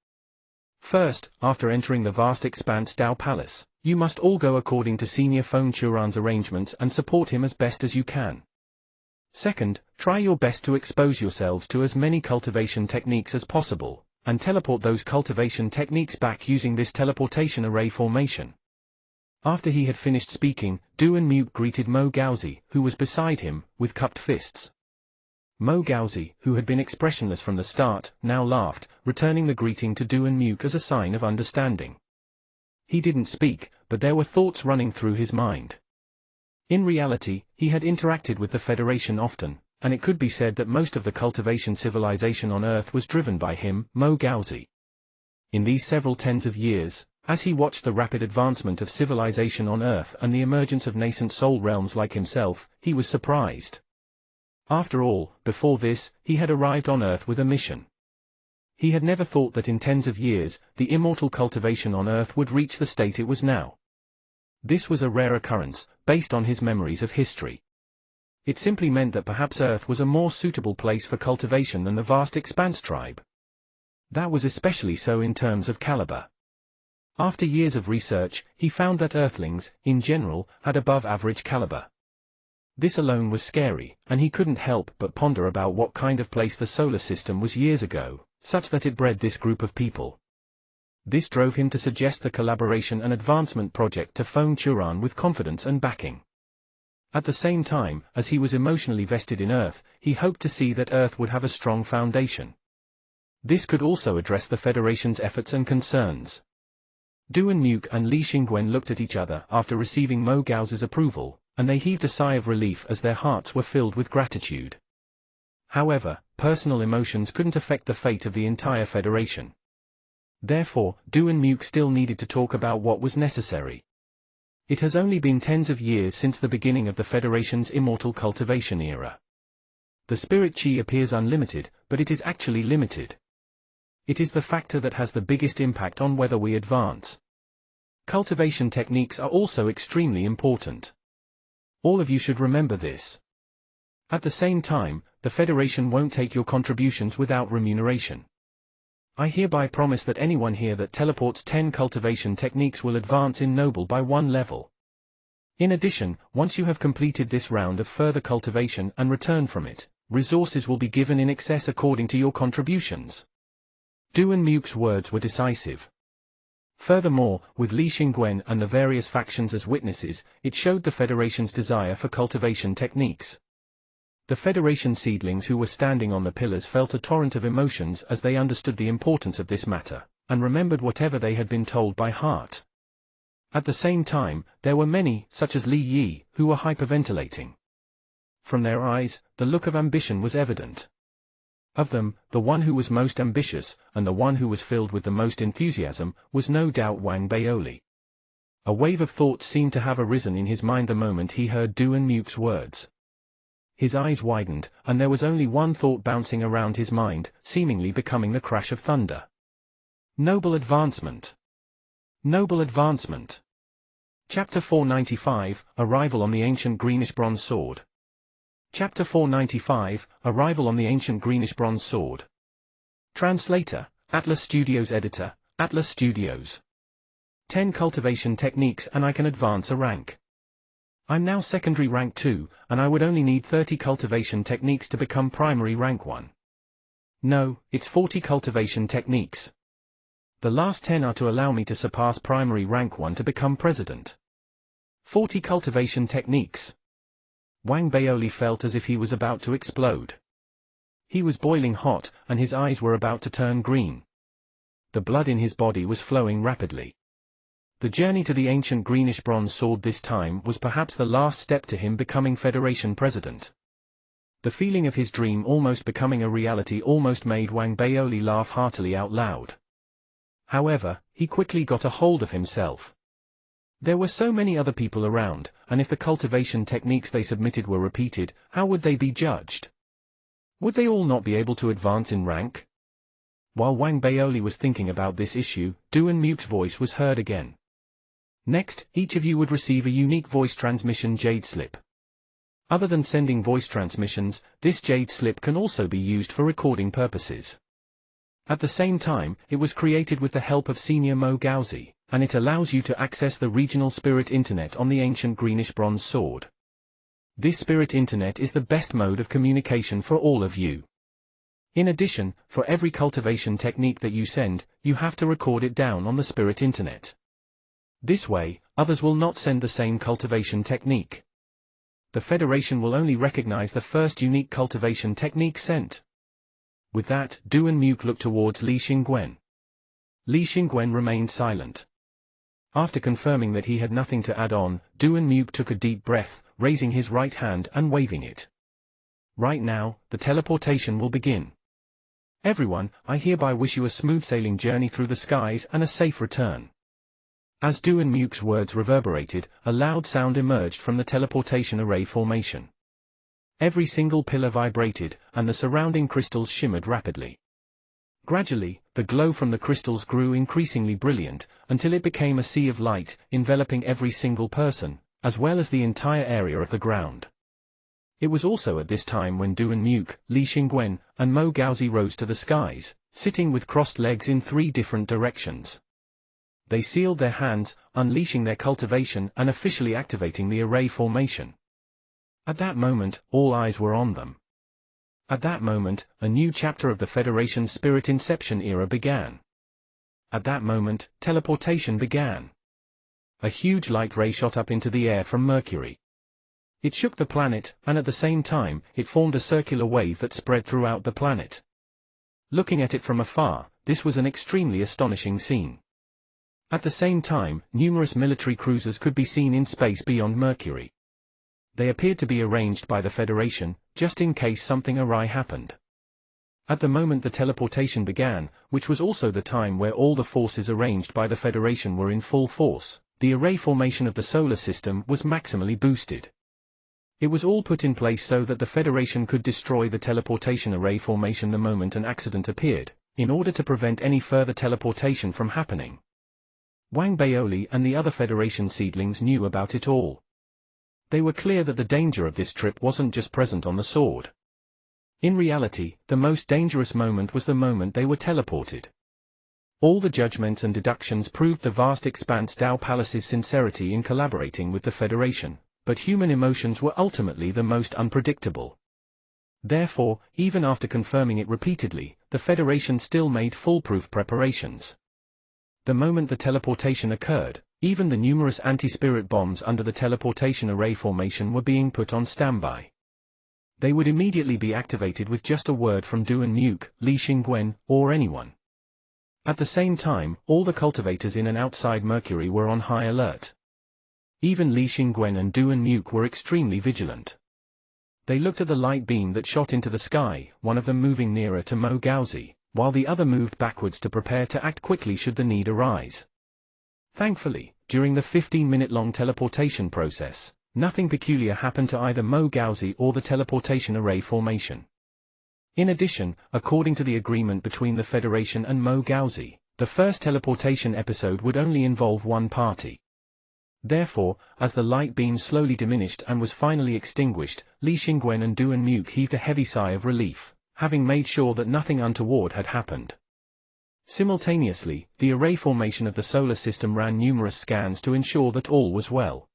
[SPEAKER 1] First, after entering the vast expanse Dao Palace, you must all go according to Senior Feng Churan's arrangements and support him as best as you can. Second, try your best to expose yourselves to as many cultivation techniques as possible, and teleport those cultivation techniques back using this teleportation array formation. After he had finished speaking, Duan Muke greeted Mo Gaozi, who was beside him, with cupped fists. Mo Gaozi, who had been expressionless from the start, now laughed, returning the greeting to Duan Muke as a sign of understanding. He didn't speak, but there were thoughts running through his mind. In reality, he had interacted with the Federation often, and it could be said that most of the cultivation civilization on Earth was driven by him, Mo Gaozi. in these several tens of years, as he watched the rapid advancement of civilization on Earth and the emergence of nascent soul realms like himself, he was surprised. After all, before this, he had arrived on Earth with a mission. He had never thought that in tens of years, the immortal cultivation on Earth would reach the state it was now. This was a rare occurrence, based on his memories of history. It simply meant that perhaps Earth was a more suitable place for cultivation than the vast Expanse tribe. That was especially so in terms of caliber. After years of research, he found that Earthlings, in general, had above-average caliber. This alone was scary, and he couldn't help but ponder about what kind of place the solar system was years ago, such that it bred this group of people. This drove him to suggest the collaboration and advancement project to Feng Turan with confidence and backing. At the same time, as he was emotionally vested in Earth, he hoped to see that Earth would have a strong foundation. This could also address the Federation's efforts and concerns. Duan Muke and Li Xingwen looked at each other after receiving Mo Gao's approval, and they heaved a sigh of relief as their hearts were filled with gratitude. However, personal emotions couldn't affect the fate of the entire Federation. Therefore, Duan Muke still needed to talk about what was necessary. It has only been tens of years since the beginning of the Federation's immortal cultivation era. The spirit chi appears unlimited, but it is actually limited. It is the factor that has the biggest impact on whether we advance. Cultivation techniques are also extremely important. All of you should remember this. At the same time, the Federation won't take your contributions without remuneration. I hereby promise that anyone here that teleports 10 cultivation techniques will advance in Noble by 1 level. In addition, once you have completed this round of further cultivation and return from it, resources will be given in excess according to your contributions. Duan Muke's words were decisive. Furthermore, with Li Xingwen and the various factions as witnesses, it showed the Federation's desire for cultivation techniques. The Federation seedlings who were standing on the pillars felt a torrent of emotions as they understood the importance of this matter, and remembered whatever they had been told by heart. At the same time, there were many, such as Li Yi, who were hyperventilating. From their eyes, the look of ambition was evident. Of them, the one who was most ambitious, and the one who was filled with the most enthusiasm, was no doubt Wang Baoli. A wave of thought seemed to have arisen in his mind the moment he heard Duan Muke's words. His eyes widened, and there was only one thought bouncing around his mind, seemingly becoming the crash of thunder. Noble advancement. Noble advancement. Chapter 495, Arrival on the Ancient Greenish Bronze Sword. Chapter 495, Arrival on the Ancient Greenish Bronze Sword. Translator, Atlas Studios Editor, Atlas Studios. 10 cultivation techniques and I can advance a rank. I'm now secondary rank 2, and I would only need 30 cultivation techniques to become primary rank 1. No, it's 40 cultivation techniques. The last 10 are to allow me to surpass primary rank 1 to become president. 40 cultivation techniques. Wang Baoli felt as if he was about to explode. He was boiling hot, and his eyes were about to turn green. The blood in his body was flowing rapidly. The journey to the ancient greenish bronze sword this time was perhaps the last step to him becoming Federation president. The feeling of his dream almost becoming a reality almost made Wang Baoli laugh heartily out loud. However, he quickly got a hold of himself. There were so many other people around, and if the cultivation techniques they submitted were repeated, how would they be judged? Would they all not be able to advance in rank? While Wang Baoli was thinking about this issue, Duan Muke's voice was heard again. Next, each of you would receive a unique voice transmission jade slip. Other than sending voice transmissions, this jade slip can also be used for recording purposes. At the same time, it was created with the help of Senior Mo Gaozi, and it allows you to access the regional spirit internet on the ancient greenish bronze sword. This spirit internet is the best mode of communication for all of you. In addition, for every cultivation technique that you send, you have to record it down on the spirit internet. This way, others will not send the same cultivation technique. The Federation will only recognize the first unique cultivation technique sent. With that, Duan Muke looked towards Li Xingwen. Li Xingwen remained silent. After confirming that he had nothing to add on, Duan Muke took a deep breath, raising his right hand and waving it. Right now, the teleportation will begin. Everyone, I hereby wish you a smooth sailing journey through the skies and a safe return. As Du and Muke's words reverberated, a loud sound emerged from the teleportation array formation. Every single pillar vibrated, and the surrounding crystals shimmered rapidly. Gradually, the glow from the crystals grew increasingly brilliant, until it became a sea of light, enveloping every single person, as well as the entire area of the ground. It was also at this time when Du and Muke, Li Xingwen, and Mo Gaozi rose to the skies, sitting with crossed legs in 3 different directions. They sealed their hands, unleashing their cultivation and officially activating the array formation. At that moment, all eyes were on them. At that moment, a new chapter of the Federation's Spirit Inception era began. At that moment, teleportation began. A huge light ray shot up into the air from Mercury. It shook the planet, and at the same time, it formed a circular wave that spread throughout the planet. Looking at it from afar, this was an extremely astonishing scene. At the same time, numerous military cruisers could be seen in space beyond Mercury. They appeared to be arranged by the Federation, just in case something awry happened. At the moment the teleportation began, which was also the time where all the forces arranged by the Federation were in full force, the array formation of the solar system was maximally boosted. It was all put in place so that the Federation could destroy the teleportation array formation the moment an accident appeared, in order to prevent any further teleportation from happening. Wang Baoli and the other Federation seedlings knew about it all. They were clear that the danger of this trip wasn't just present on the sword. In reality, the most dangerous moment was the moment they were teleported. All the judgments and deductions proved the vast expanse Dao Palace's sincerity in collaborating with the Federation, but human emotions were ultimately the most unpredictable. Therefore, even after confirming it repeatedly, the Federation still made foolproof preparations. The moment the teleportation occurred, even the numerous anti-spirit bombs under the teleportation array formation were being put on standby. They would immediately be activated with just a word from Du and Muke, Li Xingwen, or anyone. At the same time, all the cultivators in and outside Mercury were on high alert. Even Li Xingwen and Du and Muke were extremely vigilant. They looked at the light beam that shot into the sky, one of them moving nearer to Mo Gaozi, while the other moved backwards to prepare to act quickly should the need arise. Thankfully, during the 15-minute-long teleportation process, nothing peculiar happened to either Mo Gaozi or the teleportation array formation. In addition, according to the agreement between the Federation and Mo Gaozi, the first teleportation episode would only involve one party. Therefore, as the light beam slowly diminished and was finally extinguished, Li Xingwen and Du and Muke heaved a heavy sigh of relief, having made sure that nothing untoward had happened. Simultaneously, the array formation of the solar system ran numerous scans to ensure that all was well.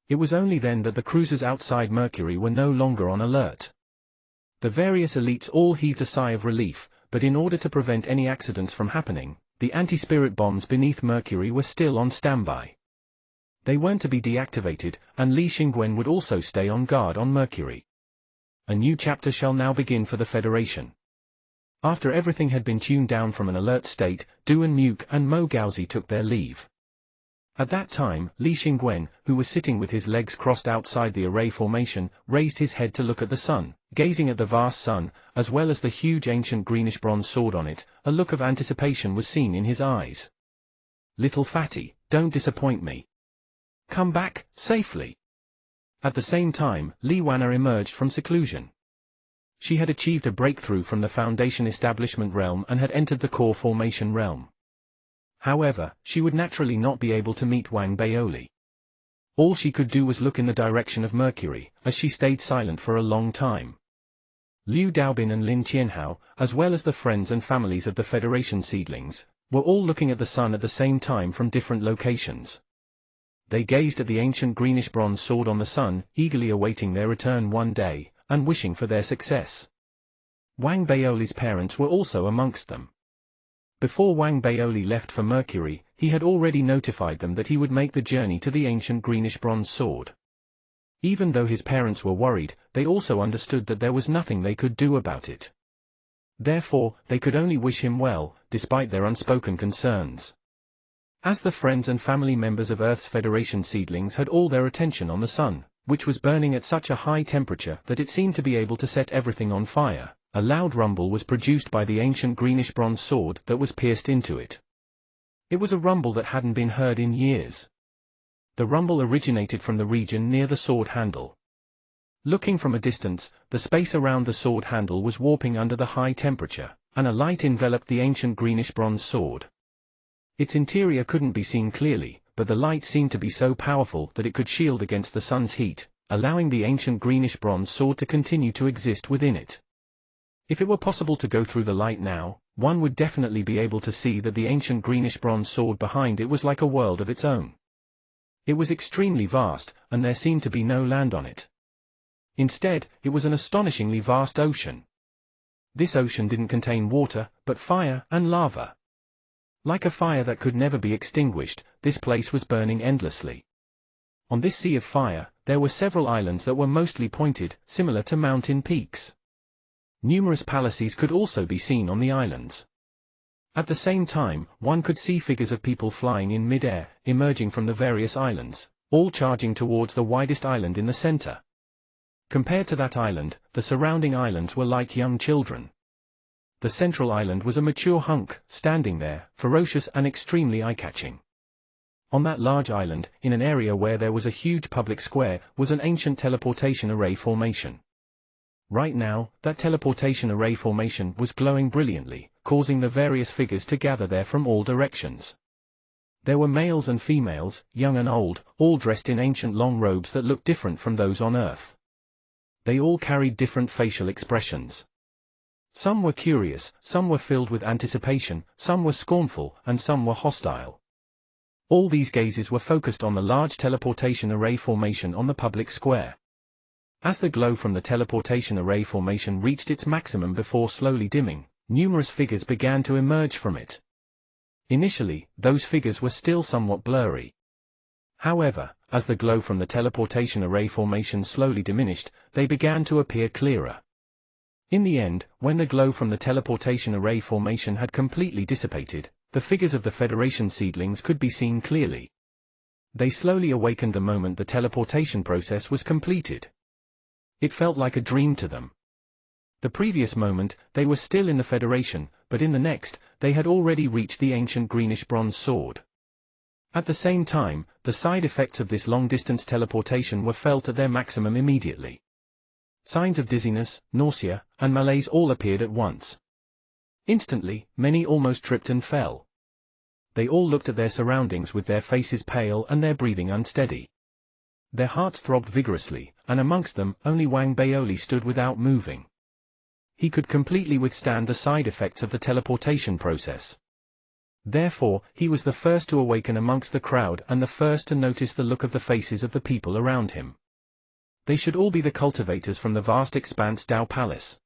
[SPEAKER 1] It was only then that the cruisers outside Mercury were no longer on alert. The various elites all heaved a sigh of relief, but in order to prevent any accidents from happening, the anti-spirit bombs beneath Mercury were still on standby. They weren't to be deactivated, and Li Xingwen would also stay on guard on Mercury. A new chapter shall now begin for the Federation. After everything had been tuned down from an alert state, Du and Muke and Mo Gaozi took their leave. At that time, Li Xingwen, who was sitting with his legs crossed outside the array formation, raised his head to look at the sun, gazing at the vast sun, as well as the huge ancient greenish-bronze sword on it. A look of anticipation was seen in his eyes. "Little fatty, don't disappoint me. Come back, safely." At the same time, Li Wanna emerged from seclusion. She had achieved a breakthrough from the Foundation Establishment realm and had entered the Core Formation realm. However, she would naturally not be able to meet Wang Baoli. All she could do was look in the direction of Mercury, as she stayed silent for a long time. Liu Daobin and Lin Qianhao, as well as the friends and families of the Federation seedlings, were all looking at the sun at the same time from different locations. They gazed at the ancient greenish-bronze sword on the sun, eagerly awaiting their return one day, and wishing for their success. Wang Baoli's parents were also amongst them. Before Wang Baoli left for Mercury, he had already notified them that he would make the journey to the ancient greenish-bronze sword. Even though his parents were worried, they also understood that there was nothing they could do about it. Therefore, they could only wish him well, despite their unspoken concerns. As the friends and family members of Earth's Federation seedlings had all their attention on the sun, which was burning at such a high temperature that it seemed to be able to set everything on fire, A loud rumble was produced by the ancient greenish-bronze sword that was pierced into it. It was a rumble that hadn't been heard in years. The rumble originated from the region near the sword handle. Looking from a distance, the space around the sword handle was warping under the high temperature, and a light enveloped the ancient greenish-bronze sword. Its interior couldn't be seen clearly, but the light seemed to be so powerful that it could shield against the sun's heat, allowing the ancient greenish-bronze sword to continue to exist within it. If it were possible to go through the light now, one would definitely be able to see that the ancient greenish-bronze sword behind it was like a world of its own. It was extremely vast, and there seemed to be no land on it. Instead, it was an astonishingly vast ocean. This ocean didn't contain water, but fire and lava. Like a fire that could never be extinguished, this place was burning endlessly. On this sea of fire, there were several islands that were mostly pointed, similar to mountain peaks. Numerous palaces could also be seen on the islands. At the same time, one could see figures of people flying in mid-air, emerging from the various islands, all charging towards the widest island in the center. Compared to that island, the surrounding islands were like young children. The central island was a mature hunk, standing there, ferocious and extremely eye-catching. On that large island, in an area where there was a huge public square, was an ancient teleportation array formation. Right now, that teleportation array formation was glowing brilliantly, causing the various figures to gather there from all directions. There were males and females, young and old, all dressed in ancient long robes that looked different from those on Earth. They all carried different facial expressions. Some were curious, some were filled with anticipation, some were scornful, and some were hostile. All these gazes were focused on the large teleportation array formation on the public square. As the glow from the teleportation array formation reached its maximum before slowly dimming, numerous figures began to emerge from it. Initially, those figures were still somewhat blurry. However, as the glow from the teleportation array formation slowly diminished, they began to appear clearer. In the end, when the glow from the teleportation array formation had completely dissipated, the figures of the Federation seedlings could be seen clearly. They slowly awakened the moment the teleportation process was completed. It felt like a dream to them. The previous moment, they were still in the Federation, but in the next, they had already reached the ancient greenish-bronze sword. At the same time, the side effects of this long-distance teleportation were felt at their maximum immediately. Signs of dizziness, nausea, and malaise all appeared at once. Instantly, many almost tripped and fell. They all looked at their surroundings with their faces pale and their breathing unsteady. Their hearts throbbed vigorously, and amongst them, only Wang Baoli stood without moving. He could completely withstand the side effects of the teleportation process. Therefore, he was the first to awaken amongst the crowd and the first to notice the look of the faces of the people around him. They should all be the cultivators from the vast expanse Dao Palace.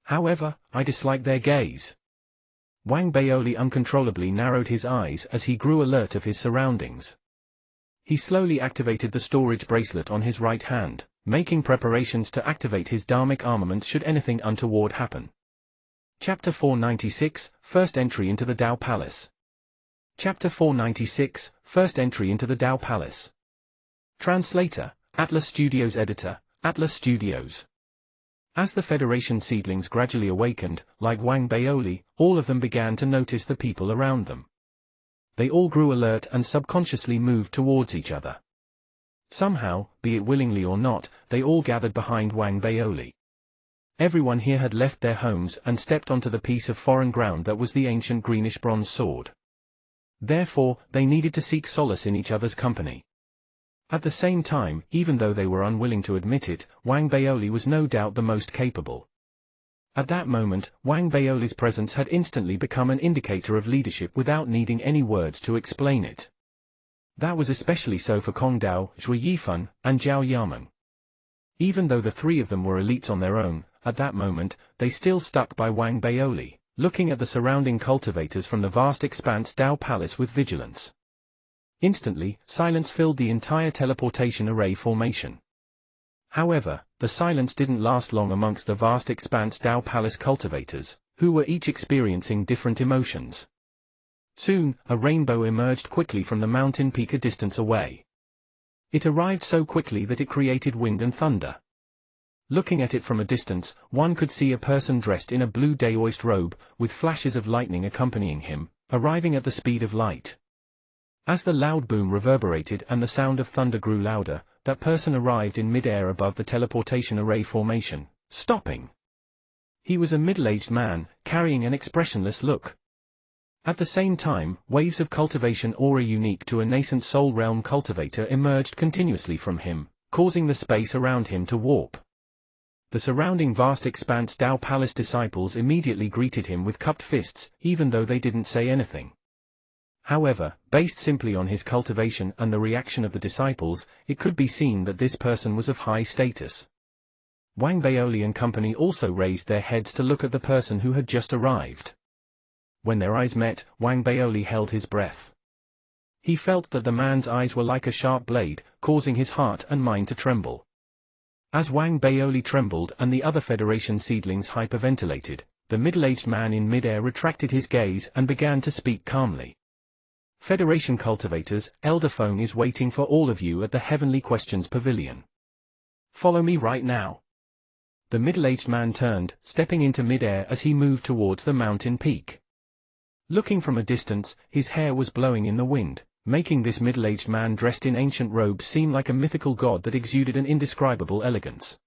[SPEAKER 1] However, I dislike their gaze. Wang Baoli uncontrollably narrowed his eyes as he grew alert of his surroundings. He slowly activated the storage bracelet on his right hand, making preparations to activate his dharmic armament should anything untoward happen. Chapter 496, First Entry into the Dao Palace. Chapter 496, First Entry into the Dao Palace. Translator, Atlas Studios. Editor, Atlas Studios. As the Federation seedlings gradually awakened, like Wang Baoli, all of them began to notice the people around them. They all grew alert and subconsciously moved towards each other. Somehow, be it willingly or not, they all gathered behind Wang Baoli. Everyone here had left their homes and stepped onto the piece of foreign ground that was the ancient greenish-bronze sword. Therefore, they needed to seek solace in each other's company. At the same time, even though they were unwilling to admit it, Wang Baoli was no doubt the most capable. At that moment, Wang Baoli's presence had instantly become an indicator of leadership without needing any words to explain it. That was especially so for Kong Dao, Zhui Yifan, and Zhao Yameng. Even though the three of them were elites on their own, at that moment, they still stuck by Wang Baoli, looking at the surrounding cultivators from the vast expanse Dao Palace with vigilance. Instantly, silence filled the entire teleportation array formation. However, the silence didn't last long amongst the vast expanse Dao Palace cultivators, who were each experiencing different emotions. Soon, a rainbow emerged quickly from the mountain peak a distance away. It arrived so quickly that it created wind and thunder. Looking at it from a distance, one could see a person dressed in a blue daoist robe, with flashes of lightning accompanying him, arriving at the speed of light. As the loud boom reverberated and the sound of thunder grew louder, that person arrived in mid-air above the teleportation array formation, stopping. He was a middle-aged man, carrying an expressionless look. At the same time, waves of cultivation aura unique to a nascent soul realm cultivator emerged continuously from him, causing the space around him to warp. The surrounding vast expanse Tao Palace disciples immediately greeted him with cupped fists, even though they didn't say anything. However, based simply on his cultivation and the reaction of the disciples, it could be seen that this person was of high status. Wang Baoli and company also raised their heads to look at the person who had just arrived. When their eyes met, Wang Baoli held his breath. He felt that the man's eyes were like a sharp blade, causing his heart and mind to tremble. As Wang Baoli trembled and the other Federation seedlings hyperventilated, the middle-aged man in mid-air retracted his gaze and began to speak calmly. Federation cultivators, Elder Phone is waiting for all of you at the Heavenly Questions Pavilion. Follow me right now. The middle-aged man turned, stepping into mid-air as he moved towards the mountain peak. Looking from a distance, his hair was blowing in the wind, making this middle-aged man dressed in ancient robes seem like a mythical god that exuded an indescribable elegance.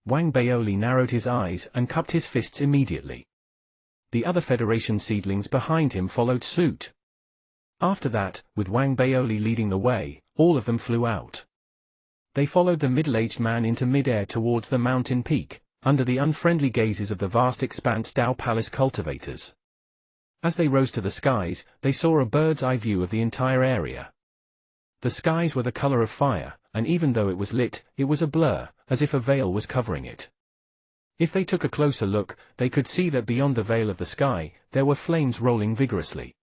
[SPEAKER 1] Wang Baoli narrowed his eyes and cupped his fists immediately. The other Federation seedlings behind him followed suit. After that, with Wang Baoli leading the way, all of them flew out. They followed the middle-aged man into mid-air towards the mountain peak, under the unfriendly gazes of the vast expanse Tao Palace cultivators. As they rose to the skies, they saw a bird's-eye view of the entire area. The skies were the color of fire, and even though it was lit, it was a blur, as if a veil was covering it. If they took a closer look, they could see that beyond the veil of the sky, there were flames rolling vigorously.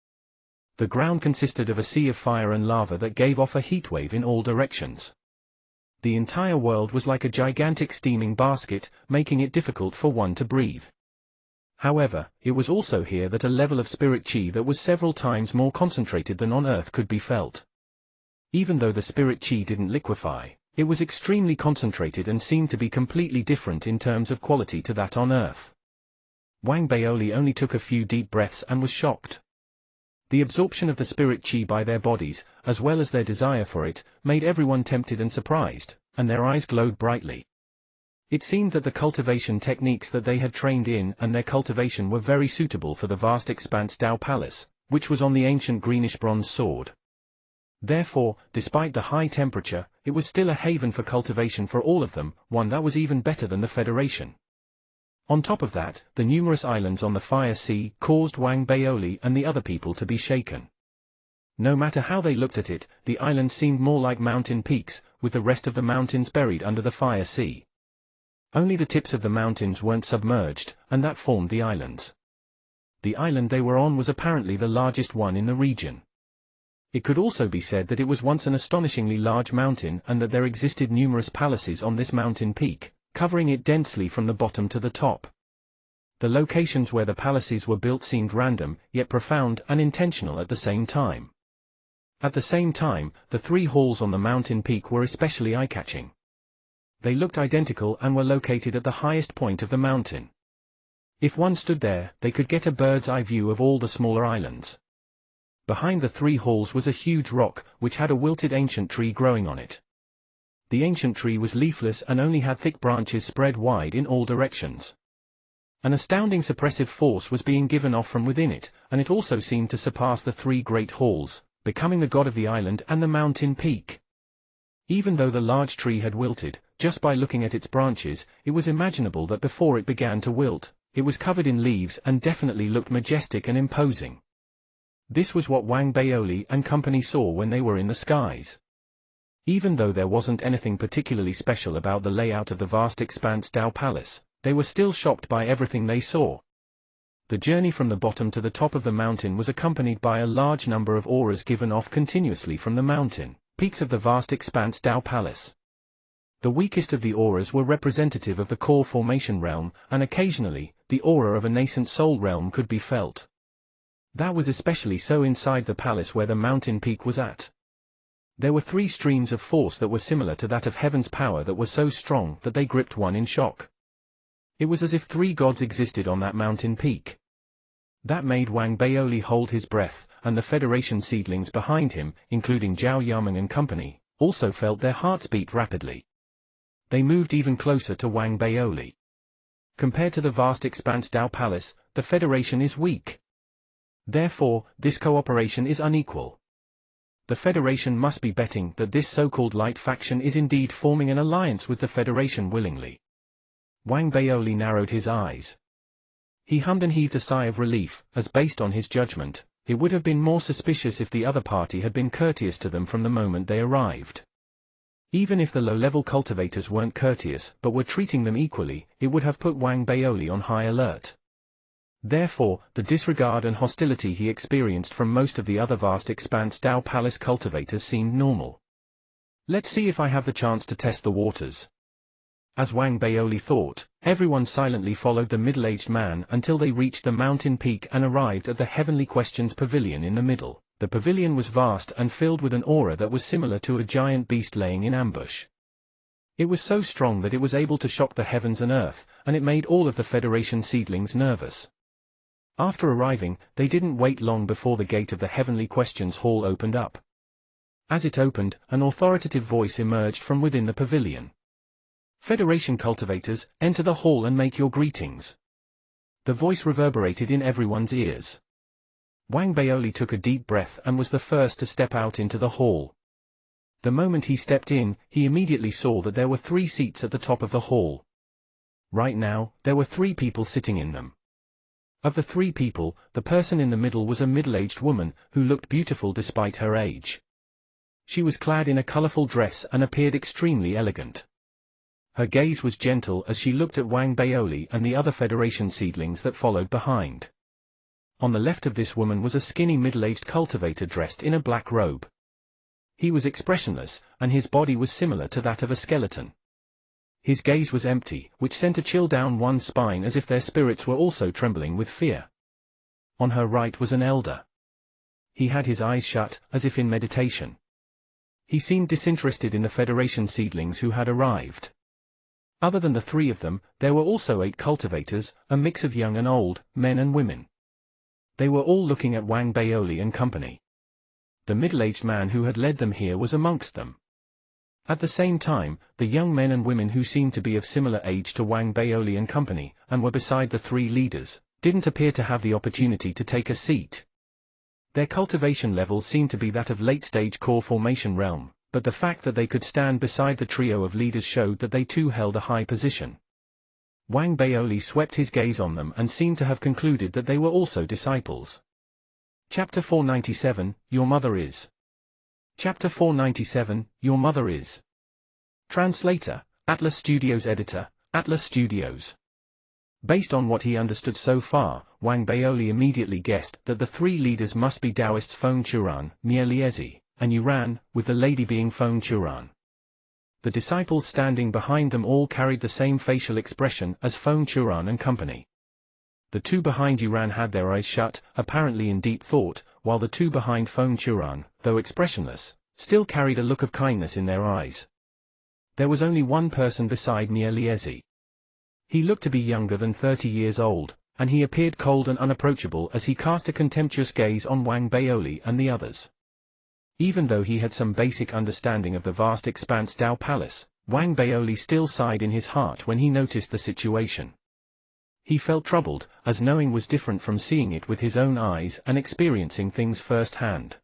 [SPEAKER 1] The ground consisted of a sea of fire and lava that gave off a heatwave in all directions. The entire world was like a gigantic steaming basket, making it difficult for one to breathe. However, it was also here that a level of spirit chi that was several times more concentrated than on Earth could be felt. Even though the spirit chi didn't liquefy, it was extremely concentrated and seemed to be completely different in terms of quality to that on Earth. Wang Baoli only took a few deep breaths and was shocked. The absorption of the spirit chi by their bodies, as well as their desire for it, made everyone tempted and surprised, and their eyes glowed brightly. It seemed that the cultivation techniques that they had trained in and their cultivation were very suitable for the vast expanse Tao Palace, which was on the ancient greenish bronze sword. Therefore, despite the high temperature, it was still a haven for cultivation for all of them, one that was even better than the Federation. On top of that, the numerous islands on the Fire Sea caused Wang Baoli and the other people to be shaken. No matter how they looked at it, the islands seemed more like mountain peaks, with the rest of the mountains buried under the Fire Sea. Only the tips of the mountains weren't submerged, and that formed the islands. The island they were on was apparently the largest one in the region. It could also be said that it was once an astonishingly large mountain and that there existed numerous palaces on this mountain peak, covering it densely from the bottom to the top. The locations where the palaces were built seemed random, yet profound and intentional at the same time. At the same time, the three halls on the mountain peak were especially eye-catching. They looked identical and were located at the highest point of the mountain. If one stood there, they could get a bird's-eye view of all the smaller islands. Behind the three halls was a huge rock, which had a wilted ancient tree growing on it. The ancient tree was leafless and only had thick branches spread wide in all directions. An astounding suppressive force was being given off from within it, and it also seemed to surpass the three great halls, becoming the god of the island and the mountain peak. Even though the large tree had wilted, just by looking at its branches, it was imaginable that before it began to wilt, it was covered in leaves and definitely looked majestic and imposing. This was what Wang Baoli and company saw when they were in the skies. Even though there wasn't anything particularly special about the layout of the vast expanse Tao Palace, they were still shocked by everything they saw. The journey from the bottom to the top of the mountain was accompanied by a large number of auras given off continuously from the mountain peaks of the vast expanse Tao Palace. The weakest of the auras were representative of the core formation realm, and occasionally, the aura of a nascent soul realm could be felt. That was especially so inside the palace where the mountain peak was at. There were three streams of force that were similar to that of heaven's power that were so strong that they gripped one in shock. It was as if three gods existed on that mountain peak. That made Wang Baoli hold his breath, and the Federation seedlings behind him, including Zhao Yameng and company, also felt their hearts beat rapidly. They moved even closer to Wang Baoli. Compared to the vast expanse Dao Palace, the Federation is weak. Therefore, this cooperation is unequal. The Federation must be betting that this so-called light faction is indeed forming an alliance with the Federation willingly. Wang Baoli narrowed his eyes. He hummed and heaved a sigh of relief, as based on his judgment, it would have been more suspicious if the other party had been courteous to them from the moment they arrived. Even if the low-level cultivators weren't courteous but were treating them equally, it would have put Wang Baoli on high alert. Therefore, the disregard and hostility he experienced from most of the other vast expanse Dao Palace cultivators seemed normal. Let's see if I have the chance to test the waters. As Wang Baoli thought, everyone silently followed the middle-aged man until they reached the mountain peak and arrived at the Heavenly Questions Pavilion in the middle. The pavilion was vast and filled with an aura that was similar to a giant beast laying in ambush. It was so strong that it was able to shock the heavens and earth, and it made all of the Federation seedlings nervous. After arriving, they didn't wait long before the gate of the Heavenly Questions Hall opened up. As it opened, an authoritative voice emerged from within the pavilion. Federation cultivators, enter the hall and make your greetings. The voice reverberated in everyone's ears. Wang Baoli took a deep breath and was the first to step out into the hall. The moment he stepped in, he immediately saw that there were 3 seats at the top of the hall. Right now, there were 3 people sitting in them. Of the 3 people, the person in the middle was a middle-aged woman, who looked beautiful despite her age. She was clad in a colorful dress and appeared extremely elegant. Her gaze was gentle as she looked at Wang Baoli and the other Federation seedlings that followed behind. On the left of this woman was a skinny middle-aged cultivator dressed in a black robe. He was expressionless, and his body was similar to that of a skeleton. His gaze was empty, which sent a chill down one's spine as if their spirits were also trembling with fear. On her right was an elder. He had his eyes shut, as if in meditation. He seemed disinterested in the Federation seedlings who had arrived. Other than the 3 of them, there were also 8 cultivators, a mix of young and old, men and women. They were all looking at Wang Baoli and company. The middle-aged man who had led them here was amongst them. At the same time, the young men and women who seemed to be of similar age to Wang Baoli and company, and were beside the 3 leaders, didn't appear to have the opportunity to take a seat. Their cultivation level seemed to be that of late-stage core formation realm, but the fact that they could stand beside the trio of leaders showed that they too held a high position. Wang Baoli swept his gaze on them and seemed to have concluded that they were also disciples. Chapter 497, Your Mother Is. Chapter 497, Your Mother Is. Translator, Atlas Studios Editor, Atlas Studios. Based on what he understood so far, Wang Baoli immediately guessed that the 3 leaders must be Taoists Feng Churan, Mie Liezi, and Yuran, with the lady being Feng Churan. The disciples standing behind them all carried the same facial expression as Feng Churan and company. The 2 behind Yuran had their eyes shut, apparently in deep thought, while the 2 behind Feng Churan, though expressionless, still carried a look of kindness in their eyes. There was only one person beside Mie Liezi. He looked to be younger than 30 years old, and he appeared cold and unapproachable as he cast a contemptuous gaze on Wang Baoli and the others. Even though he had some basic understanding of the vast expanse Dao Palace, Wang Baoli still sighed in his heart when he noticed the situation. He felt troubled, as knowing was different from seeing it with his own eyes and experiencing things firsthand.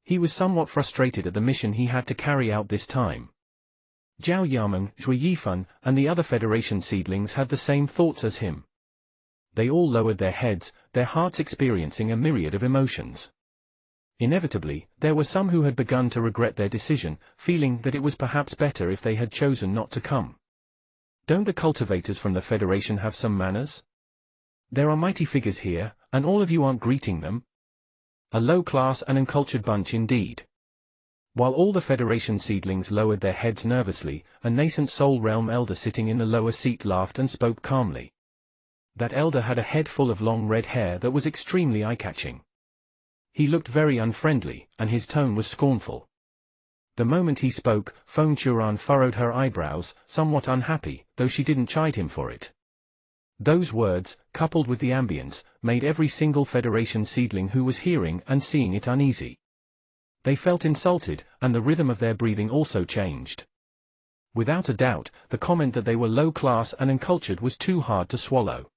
[SPEAKER 1] He was somewhat frustrated at the mission he had to carry out this time. Zhao Yameng, Zhui Yifan, and the other Federation seedlings had the same thoughts as him. They all lowered their heads, their hearts experiencing a myriad of emotions. Inevitably, there were some who had begun to regret their decision, feeling that it was perhaps better if they had chosen not to come. Don't the cultivators from the Federation have some manners? There are mighty figures here, and all of you aren't greeting them? A low-class and uncultured bunch indeed. While all the Federation seedlings lowered their heads nervously, a nascent Soul Realm elder sitting in the lower seat laughed and spoke calmly. That elder had a head full of long red hair that was extremely eye-catching. He looked very unfriendly, and his tone was scornful. The moment he spoke, Feng Churan furrowed her eyebrows, somewhat unhappy, though she didn't chide him for it. Those words, coupled with the ambience, made every single Federation seedling who was hearing and seeing it uneasy. They felt insulted, and the rhythm of their breathing also changed. Without a doubt, the comment that they were low class and uncultured was too hard to swallow.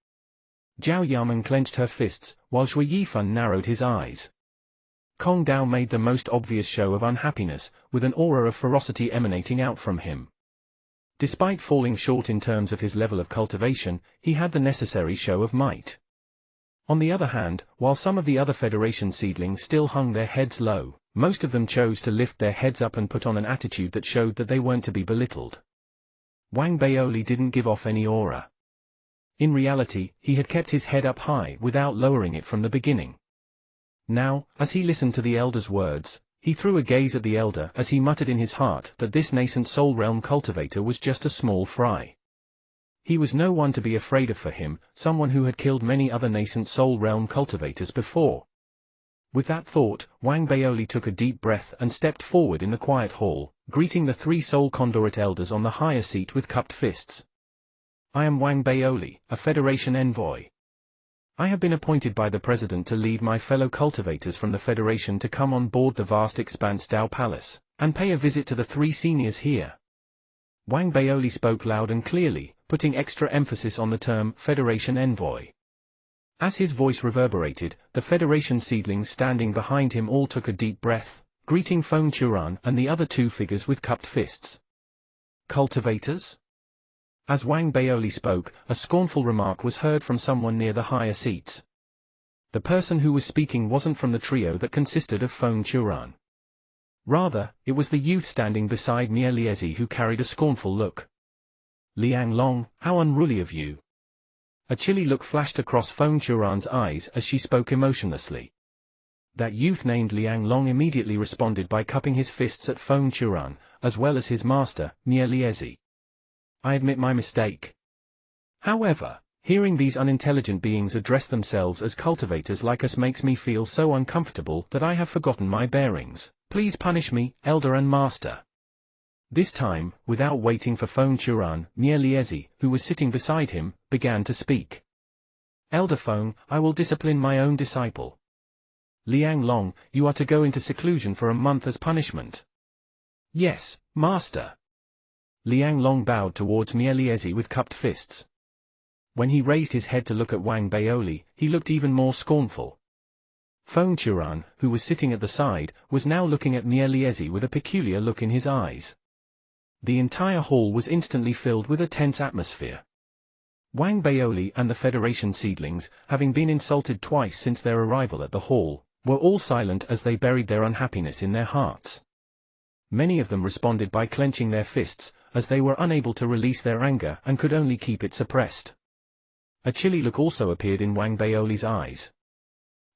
[SPEAKER 1] Zhao Yamen clenched her fists, while Shui Yifan narrowed his eyes. Kong Dao made the most obvious show of unhappiness, with an aura of ferocity emanating out from him. Despite falling short in terms of his level of cultivation, he had the necessary show of might. On the other hand, while some of the other Federation seedlings still hung their heads low, most of them chose to lift their heads up and put on an attitude that showed that they weren't to be belittled. Wang Baoli didn't give off any aura. In reality, he had kept his head up high without lowering it from the beginning. Now, as he listened to the elder's words, he threw a gaze at the elder as he muttered in his heart that this nascent soul realm cultivator was just a small fry. He was no one to be afraid of for him, someone who had killed many other nascent soul realm cultivators before. With that thought, Wang Baoli took a deep breath and stepped forward in the quiet hall, greeting the three soul conduit elders on the higher seat with cupped fists. I am Wang Baoli, a Federation envoy. I have been appointed by the President to lead my fellow cultivators from the Federation to come on board the vast expanse Dao Palace, and pay a visit to the three seniors here. Wang Baoli spoke loud and clearly, putting extra emphasis on the term Federation envoy. As his voice reverberated, the Federation seedlings standing behind him all took a deep breath, greeting Feng Churan and the other two figures with cupped fists. Cultivators? As Wang Baoli spoke, a scornful remark was heard from someone near the higher seats. The person who was speaking wasn't from the trio that consisted of Feng Churan. Rather, it was the youth standing beside Mie Liezi who carried a scornful look. Liang Long, how unruly of you! A chilly look flashed across Feng Churan's eyes as she spoke emotionlessly. That youth named Liang Long immediately responded by cupping his fists at Feng Churan, as well as his master, Mie Liezi. I admit my mistake. However, hearing these unintelligent beings address themselves as cultivators like us makes me feel so uncomfortable that I have forgotten my bearings. Please punish me, elder and master. This time, without waiting for Feng Churan, Mie Liezi, who was sitting beside him, began to speak. Elder Feng, I will discipline my own disciple. Liang Long, you are to go into seclusion for a month as punishment. Yes, master. Liang Long bowed towards Mie Liezi with cupped fists. When he raised his head to look at Wang Baoli, he looked even more scornful. Feng Churan, who was sitting at the side, was now looking at Mie Liezi with a peculiar look in his eyes. The entire hall was instantly filled with a tense atmosphere. Wang Baoli and the Federation seedlings, having been insulted twice since their arrival at the hall, were all silent as they buried their unhappiness in their hearts. Many of them responded by clenching their fists, as they were unable to release their anger and could only keep it suppressed. A chilly look also appeared in Wang Baoli's eyes.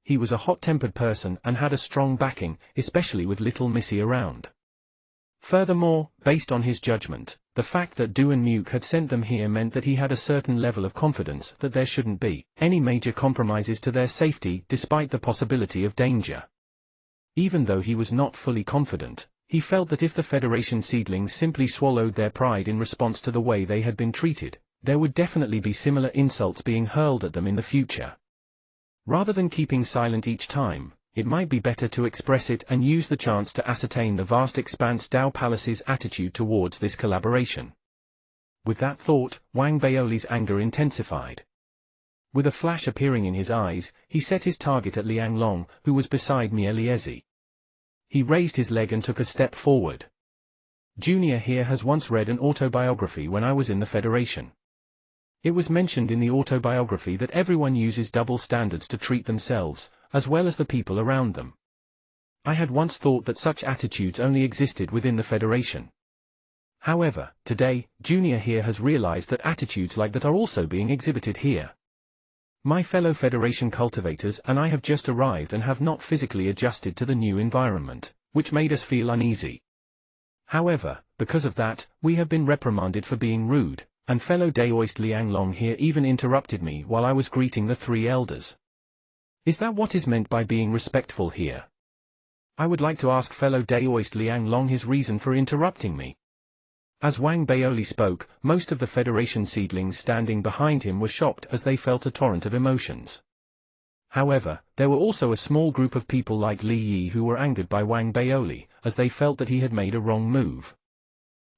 [SPEAKER 1] He was a hot-tempered person and had a strong backing, especially with little Missy around. Furthermore, based on his judgment, the fact that Du and Muke had sent them here meant that he had a certain level of confidence that there shouldn't be any major compromises to their safety despite the possibility of danger. Even though he was not fully confident, he felt that if the Federation seedlings simply swallowed their pride in response to the way they had been treated, there would definitely be similar insults being hurled at them in the future. Rather than keeping silent each time, it might be better to express it and use the chance to ascertain the vast expanse Dao Palace's attitude towards this collaboration. With that thought, Wang Baoli's anger intensified. With a flash appearing in his eyes, he set his target at Liang Long, who was beside Mie Liezi. He raised his leg and took a step forward. Junior here has once read an autobiography when I was in the Federation. It was mentioned in the autobiography that everyone uses double standards to treat themselves, as well as the people around them. I had once thought that such attitudes only existed within the Federation. However, today, Junior here has realized that attitudes like that are also being exhibited here. My fellow Federation cultivators and I have just arrived and have not physically adjusted to the new environment, which made us feel uneasy. However, because of that, we have been reprimanded for being rude, and fellow Daoist Liang Long here even interrupted me while I was greeting the three elders. Is that what is meant by being respectful here? I would like to ask fellow Daoist Liang Long his reason for interrupting me. As Wang Baoli spoke, most of the Federation seedlings standing behind him were shocked as they felt a torrent of emotions. However, there were also a small group of people like Li Yi who were angered by Wang Baoli, as they felt that he had made a wrong move.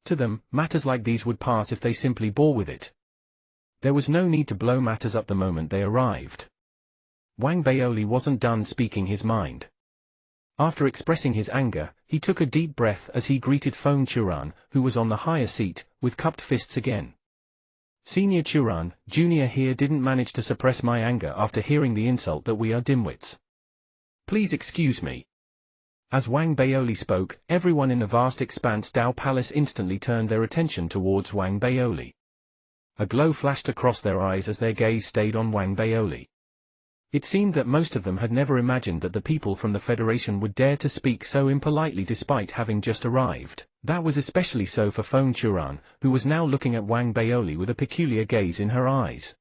[SPEAKER 1] To them, matters like these would pass if they simply bore with it. There was no need to blow matters up the moment they arrived. Wang Baoli wasn't done speaking his mind. After expressing his anger, he took a deep breath as he greeted Feng Churan, who was on the higher seat, with cupped fists again. Senior Churan, Junior here didn't manage to suppress my anger after hearing the insult that we are dimwits. Please excuse me. As Wang Baoli spoke, everyone in the vast expanse Dao Palace instantly turned their attention towards Wang Baoli. A glow flashed across their eyes as their gaze stayed on Wang Baoli. It seemed that most of them had never imagined that the people from the Federation would dare to speak so impolitely despite having just arrived. That was especially so for Feng Churan, who was now looking at Wang Baoli with a peculiar gaze in her eyes.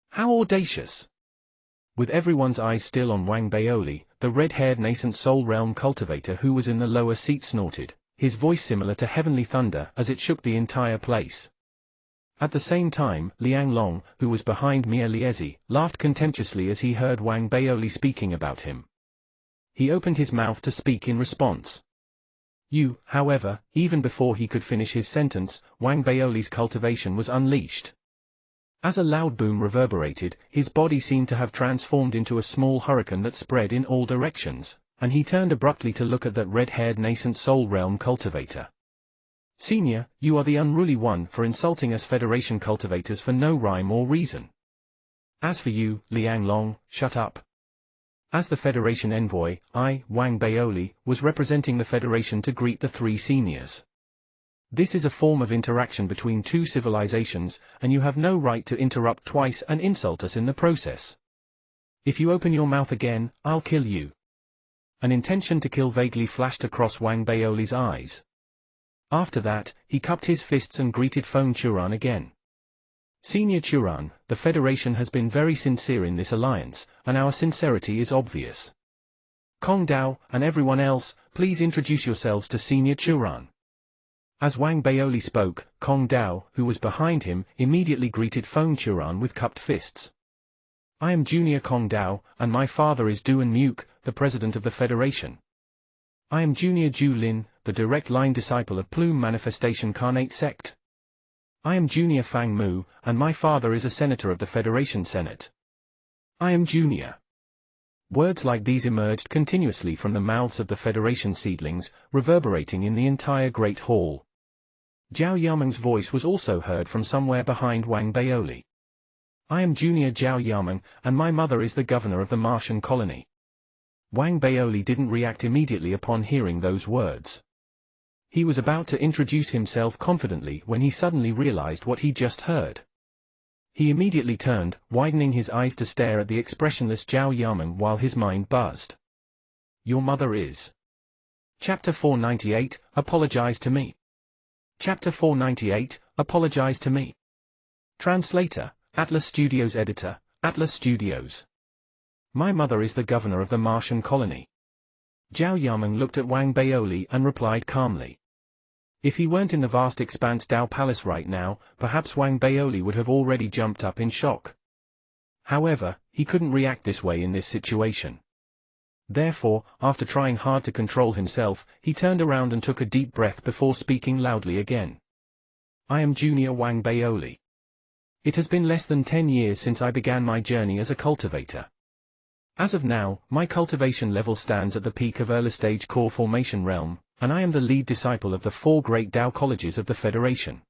[SPEAKER 1] How audacious! With everyone's eyes still on Wang Baoli, the red-haired nascent soul realm cultivator who was in the lower seat snorted, his voice similar to heavenly thunder as it shook the entire place. At the same time, Liang Long, who was behind Mia Liezi, laughed contemptuously as he heard Wang Baoli speaking about him. He opened his mouth to speak in response. However, even before he could finish his sentence, Wang Baoli's cultivation was unleashed. As a loud boom reverberated, his body seemed to have transformed into a small hurricane that spread in all directions, and he turned abruptly to look at that red-haired nascent soul realm cultivator. Senior, you are the unruly one for insulting us Federation cultivators for no rhyme or reason. As for you, Liang Long, shut up. As the Federation envoy, I, Wang Baoli, was representing the Federation to greet the three seniors. This is a form of interaction between two civilizations, and you have no right to interrupt twice and insult us in the process. If you open your mouth again, I'll kill you. An intention to kill vaguely flashed across Wang Baoli's eyes. After that, he cupped his fists and greeted Feng Churan again. Senior Churan, the Federation has been very sincere in this alliance, and our sincerity is obvious. Kong Dao, and everyone else, please introduce yourselves to Senior Churan. As Wang Baoli spoke, Kong Dao, who was behind him, immediately greeted Feng Churan with cupped fists. I am Junior Kong Dao, and my father is Duan Muk, the president of the Federation. I am Junior Zhu Lin, the direct line disciple of Plume Manifestation Carnate Sect. I am Junior Fang Mu, and my father is a senator of the Federation Senate. I am Junior. Words like these emerged continuously from the mouths of the Federation seedlings, reverberating in the entire Great Hall. Zhao Yameng's voice was also heard from somewhere behind Wang Baoli. I am Junior Zhao Yameng, and my mother is the governor of the Martian colony. Wang Baoli didn't react immediately upon hearing those words. He was about to introduce himself confidently when he suddenly realized what he just heard. He immediately turned, widening his eyes to stare at the expressionless Zhao Yameng while his mind buzzed. Your mother is. Chapter 498, Apologize to me. Chapter 498, Apologize to me. Translator, Atlas Studios Editor, Atlas Studios. My mother is the governor of the Martian colony. Zhao Yameng looked at Wang Baoli and replied calmly. If he weren't in the vast expanse Dao Palace right now, perhaps Wang Baoli would have already jumped up in shock. However, he couldn't react this way in this situation. Therefore, after trying hard to control himself, he turned around and took a deep breath before speaking loudly again. I am Junior Wang Baoli. It has been less than 10 years since I began my journey as a cultivator. As of now, my cultivation level stands at the peak of early-stage core formation realm, and I am the lead disciple of the 4 great Dao colleges of the Federation.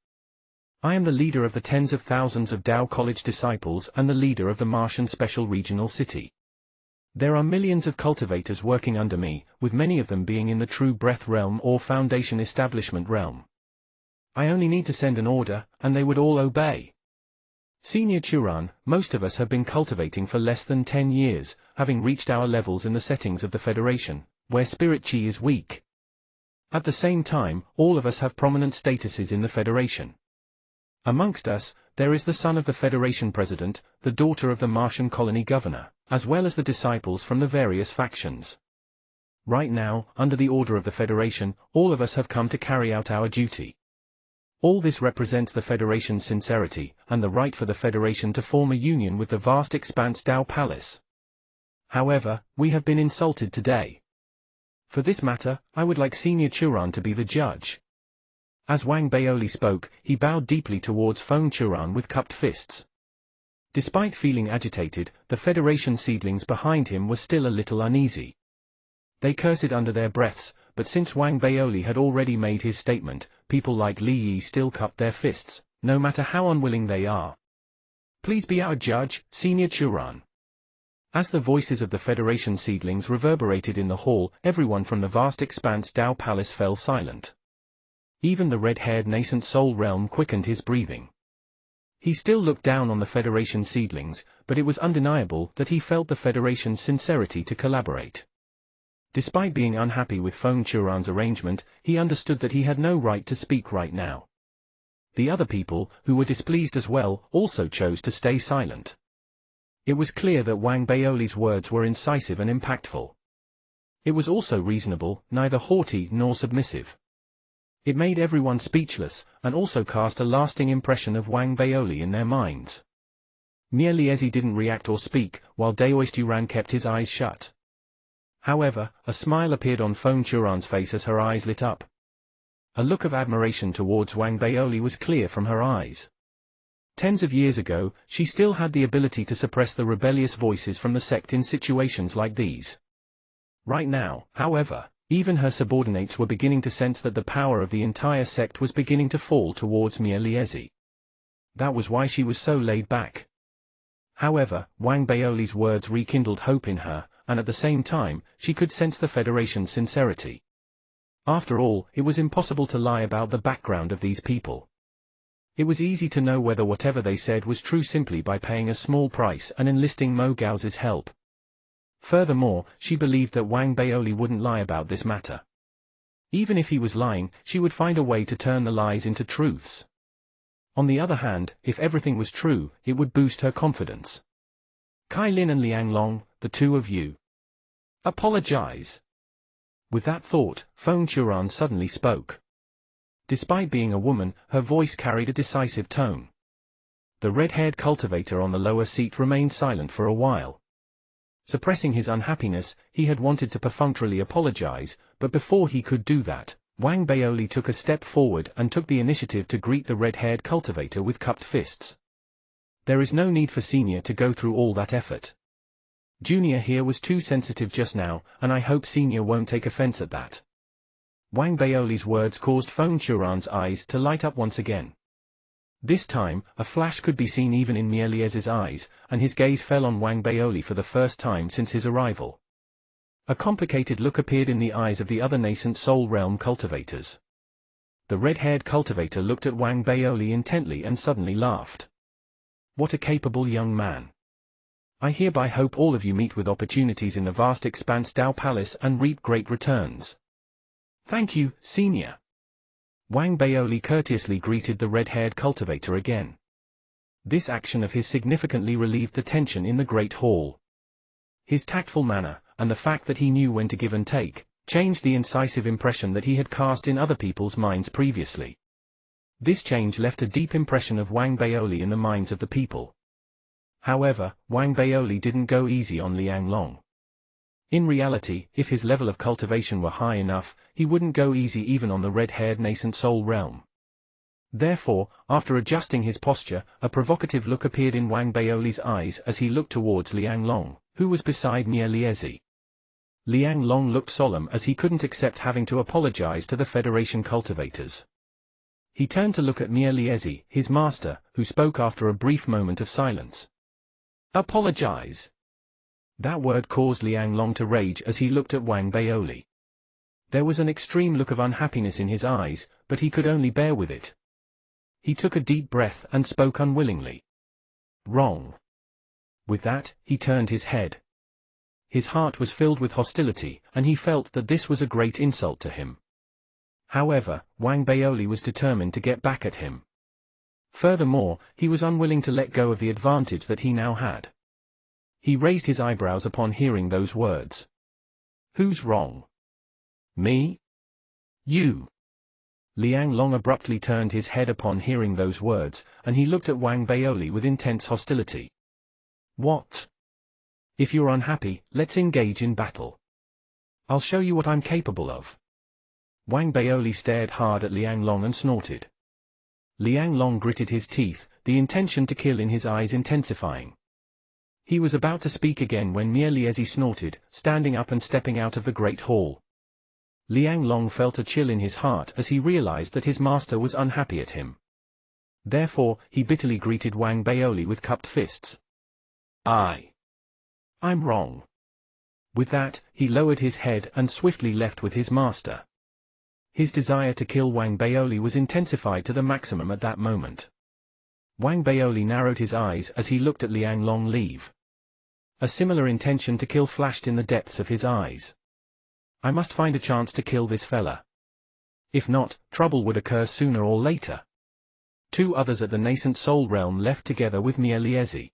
[SPEAKER 1] I am the leader of the tens of thousands of Dao college disciples and the leader of the Martian Special Regional City. There are millions of cultivators working under me, with many of them being in the true breath realm or foundation establishment realm. I only need to send an order, and they would all obey. Senior Churan, most of us have been cultivating for less than 10 years, having reached our levels in the settings of the Federation, where spirit chi is weak. At the same time, all of us have prominent statuses in the Federation. Amongst us, there is the son of the Federation President, the daughter of the Martian colony governor, as well as the disciples from the various factions. Right now, under the order of the Federation, all of us have come to carry out our duty. All this represents the Federation's sincerity, and the right for the Federation to form a union with the vast expanse Dao Palace. However, we have been insulted today. For this matter, I would like Senior Churan to be the judge. As Wang Baoli spoke, he bowed deeply towards Feng Churan with cupped fists. Despite feeling agitated, the Federation seedlings behind him were still a little uneasy. They cursed under their breaths, but since Wang Baoli had already made his statement, people like Li Yi still cupped their fists, no matter how unwilling they are. Please be our judge, Senior Churan. As the voices of the Federation seedlings reverberated in the hall, everyone from the vast expanse Dao Palace fell silent. Even the red-haired nascent soul realm quickened his breathing. He still looked down on the Federation seedlings, but it was undeniable that he felt the Federation's sincerity to collaborate. Despite being unhappy with Feng Churan's arrangement, he understood that he had no right to speak right now. The other people, who were displeased as well, also chose to stay silent. It was clear that Wang Baoli's words were incisive and impactful. It was also reasonable, neither haughty nor submissive. It made everyone speechless, and also cast a lasting impression of Wang Baoli in their minds. Mia Liezi didn't react or speak, while Daoisturan kept his eyes shut. However, a smile appeared on Feng Churan's face as her eyes lit up. A look of admiration towards Wang Baoli was clear from her eyes. Tens of years ago, she still had the ability to suppress the rebellious voices from the sect in situations like these. Right now, however, even her subordinates were beginning to sense that the power of the entire sect was beginning to fall towards Mia Liezi. That was why she was so laid back. However, Wang Baoli's words rekindled hope in her, and at the same time, she could sense the Federation's sincerity. After all, it was impossible to lie about the background of these people. It was easy to know whether whatever they said was true simply by paying a small price and enlisting Mo Gao's help. Furthermore, she believed that Wang Baoli wouldn't lie about this matter. Even if he was lying, she would find a way to turn the lies into truths. On the other hand, if everything was true, it would boost her confidence. Kai Lin and Liang Long, the two of you. Apologize. With that thought, Feng Churan suddenly spoke. Despite being a woman, her voice carried a decisive tone. The red-haired cultivator on the lower seat remained silent for a while. Suppressing his unhappiness, he had wanted to perfunctorily apologize, but before he could do that, Wang Baoli took a step forward and took the initiative to greet the red-haired cultivator with cupped fists. There is no need for Senior to go through all that effort. Junior here was too sensitive just now, and I hope Senior won't take offense at that. Wang Baoli's words caused Feng Churan's eyes to light up once again. This time, a flash could be seen even in Mia Liez's eyes, and his gaze fell on Wang Baoli for the first time since his arrival. A complicated look appeared in the eyes of the other nascent soul realm cultivators. The red-haired cultivator looked at Wang Baoli intently and suddenly laughed. What a capable young man. I hereby hope all of you meet with opportunities in the vast expanse Dao Palace and reap great returns. Thank you, Senior. Wang Baoli courteously greeted the red-haired cultivator again. This action of his significantly relieved the tension in the great hall. His tactful manner, and the fact that he knew when to give and take, changed the incisive impression that he had cast in other people's minds previously. This change left a deep impression of Wang Baoli in the minds of the people. However, Wang Baoli didn't go easy on Liang Long. In reality, if his level of cultivation were high enough, he wouldn't go easy even on the red-haired nascent soul realm. Therefore, after adjusting his posture, a provocative look appeared in Wang Baoli's eyes as he looked towards Liang Long, who was beside Mia Liezi. Liang Long looked solemn as he couldn't accept having to apologize to the Federation cultivators. He turned to look at Mia Liezi, his master, who spoke after a brief moment of silence. Apologize. That word caused Liang Long to rage as he looked at Wang Baoli. There was an extreme look of unhappiness in his eyes, but he could only bear with it. He took a deep breath and spoke unwillingly. Wrong. With that, he turned his head. His heart was filled with hostility, and he felt that this was a great insult to him. However, Wang Baoli was determined to get back at him. Furthermore, he was unwilling to let go of the advantage that he now had. He raised his eyebrows upon hearing those words. Who's wrong? Me? You? Liang Long abruptly turned his head upon hearing those words, and he looked at Wang Baoli with intense hostility. What? If you're unhappy, let's engage in battle. I'll show you what I'm capable of. Wang Baoli stared hard at Liang Long and snorted. Liang Long gritted his teeth, the intention to kill in his eyes intensifying. He was about to speak again when Mie Liezi snorted, standing up and stepping out of the great hall. Liang Long felt a chill in his heart as he realized that his master was unhappy at him. Therefore, he bitterly greeted Wang Baoli with cupped fists. I'm wrong. With that, he lowered his head and swiftly left with his master. His desire to kill Wang Baoli was intensified to the maximum at that moment. Wang Baoli narrowed his eyes as he looked at Liang Long leave. A similar intention to kill flashed in the depths of his eyes. I must find a chance to kill this fella. If not, trouble would occur sooner or later. Two others at the nascent soul realm left together with Mie Liezi.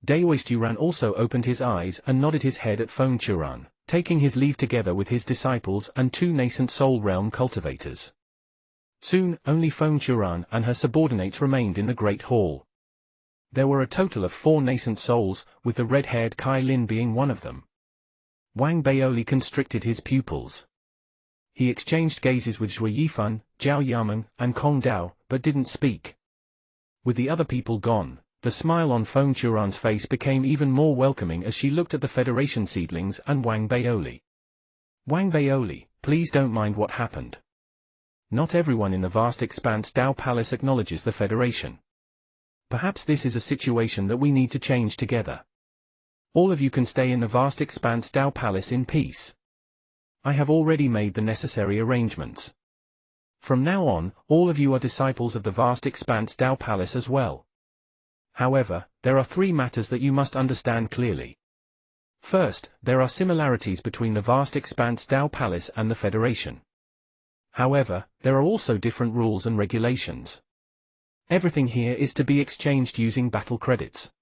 [SPEAKER 1] Daoist Yuran also opened his eyes and nodded his head at Feng Churan, taking his leave together with his disciples and two nascent soul realm cultivators. Soon, only Feng Churan and her subordinates remained in the Great Hall. There were a total of 4 nascent souls, with the red-haired Kai Lin being one of them. Wang Baoli constricted his pupils. He exchanged gazes with Zhui Yifan, Zhao Yameng, and Kong Dao, but didn't speak. With the other people gone, the smile on Feng Churan's face became even more welcoming as she looked at the Federation seedlings and Wang Baoli. Wang Baoli, please don't mind what happened. Not everyone in the vast expanse Dao Palace acknowledges the Federation. Perhaps this is a situation that we need to change together. All of you can stay in the vast expanse Dao Palace in peace. I have already made the necessary arrangements. From now on, all of you are disciples of the vast expanse Dao Palace as well. However, there are 3 matters that you must understand clearly. First, there are similarities between the vast expanse Dao Palace and the Federation. However, there are also different rules and regulations. Everything here is to be exchanged using battle credits.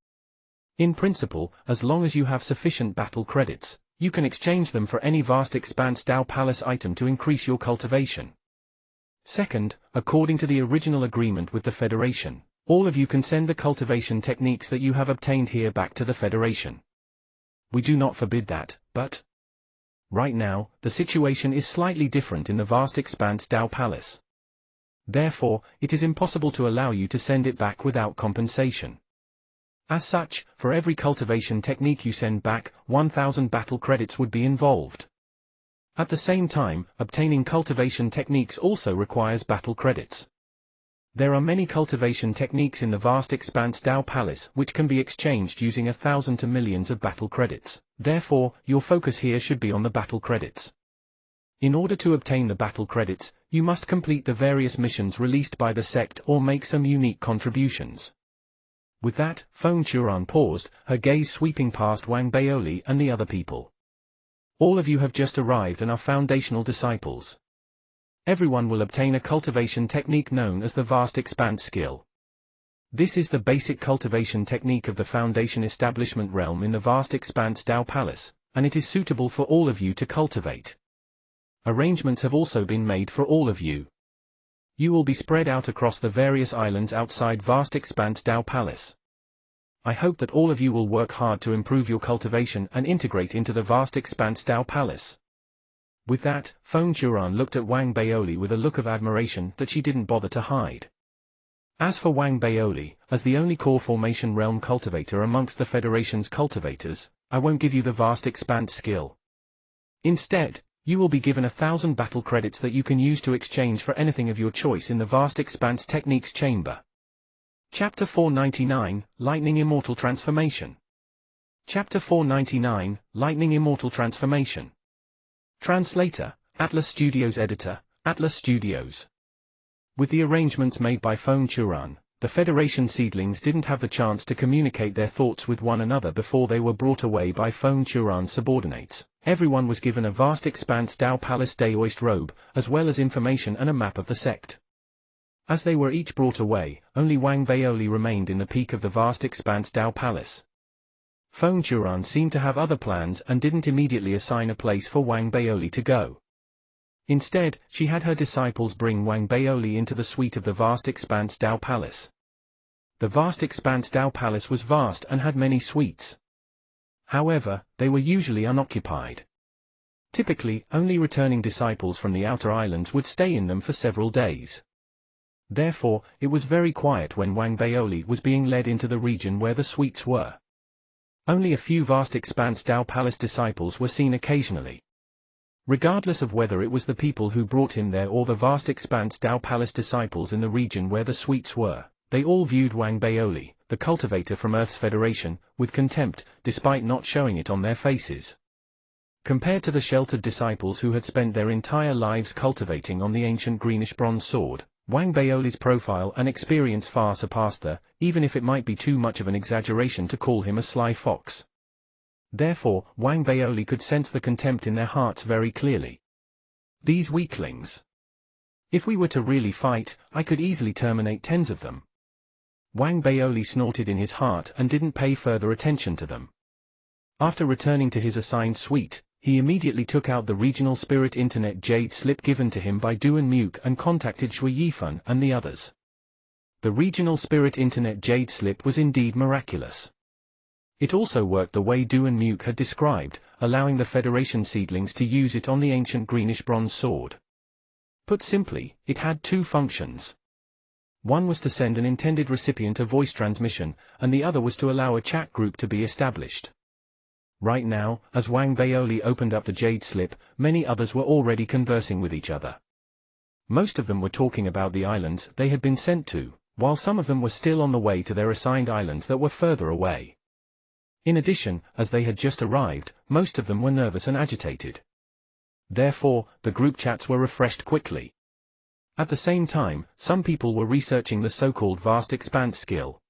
[SPEAKER 1] In principle, as long as you have sufficient battle credits, you can exchange them for any vast expanse Dao Palace item to increase your cultivation. Second, according to the original agreement with the Federation, all of you can send the cultivation techniques that you have obtained here back to the Federation. We do not forbid that, but right now, the situation is slightly different in the vast expanse Dao Palace. Therefore, it is impossible to allow you to send it back without compensation. As such, for every cultivation technique you send back, 1,000 battle credits would be involved. At the same time, obtaining cultivation techniques also requires battle credits. There are many cultivation techniques in the vast expanse Dao Palace which can be exchanged using 1,000 to millions of battle credits, therefore, your focus here should be on the battle credits. In order to obtain the battle credits, you must complete the various missions released by the sect or make some unique contributions. With that, Feng Churan paused, her gaze sweeping past Wang Baoli and the other people. All of you have just arrived and are foundational disciples. Everyone will obtain a cultivation technique known as the Vast Expanse skill. This is the basic cultivation technique of the Foundation Establishment realm in the Vast Expanse Dao Palace, and it is suitable for all of you to cultivate. Arrangements have also been made for all of you. You will be spread out across the various islands outside Vast Expanse Dao Palace. I hope that all of you will work hard to improve your cultivation and integrate into the Vast Expanse Dao Palace. With that, Feng Churan looked at Wang Baoli with a look of admiration that she didn't bother to hide. As for Wang Baoli, as the only core formation realm cultivator amongst the Federation's cultivators, I won't give you the Vast Expanse skill. Instead, you will be given 1,000 battle credits that you can use to exchange for anything of your choice in the Vast Expanse Techniques Chamber. Chapter 499, Lightning Immortal Transformation. Chapter 499, Lightning Immortal Transformation. Translator, Atlas Studios. Editor, Atlas Studios. With the arrangements made by Feng Churan, the Federation seedlings didn't have the chance to communicate their thoughts with one another before they were brought away by Feng Churan's subordinates. Everyone was given a Vast Expanse Dao Palace Daoist robe, as well as information and a map of the sect. As they were each brought away, only Wang Baoli remained in the peak of the Vast Expanse Dao Palace. Feng Churan seemed to have other plans and didn't immediately assign a place for Wang Baoli to go. Instead, she had her disciples bring Wang Baoli into the suite of the vast expanse Dao Palace. The vast expanse Dao Palace was vast and had many suites. However, they were usually unoccupied. Typically, only returning disciples from the outer islands would stay in them for several days. Therefore, it was very quiet when Wang Baoli was being led into the region where the suites were. Only a few vast expanse Dao Palace disciples were seen occasionally. Regardless of whether it was the people who brought him there or the vast expanse Dao Palace disciples in the region where the suites were, they all viewed Wang Baoli, the cultivator from Earth's Federation, with contempt, despite not showing it on their faces. Compared to the sheltered disciples who had spent their entire lives cultivating on the ancient greenish-bronze sword, Wang Baoli's profile and experience far surpassed her, even if it might be too much of an exaggeration to call him a sly fox. Therefore, Wang Baoli could sense the contempt in their hearts very clearly. These weaklings. If we were to really fight, I could easily terminate tens of them. Wang Baoli snorted in his heart and didn't pay further attention to them. After returning to his assigned suite, he immediately took out the regional spirit internet jade slip given to him by Duan Muke and contacted Shui Yifan and the others. The regional spirit internet jade slip was indeed miraculous. It also worked the way Duan Muke had described, allowing the Federation seedlings to use it on the ancient greenish-bronze sword. Put simply, it had two functions. One was to send an intended recipient a voice transmission, and the other was to allow a chat group to be established. Right now, as Wang Baoli opened up the jade slip, many others were already conversing with each other. Most of them were talking about the islands they had been sent to, while some of them were still on the way to their assigned islands that were further away. In addition, as they had just arrived, most of them were nervous and agitated. Therefore, the group chats were refreshed quickly. At the same time, some people were researching the so-called vast expanse skill.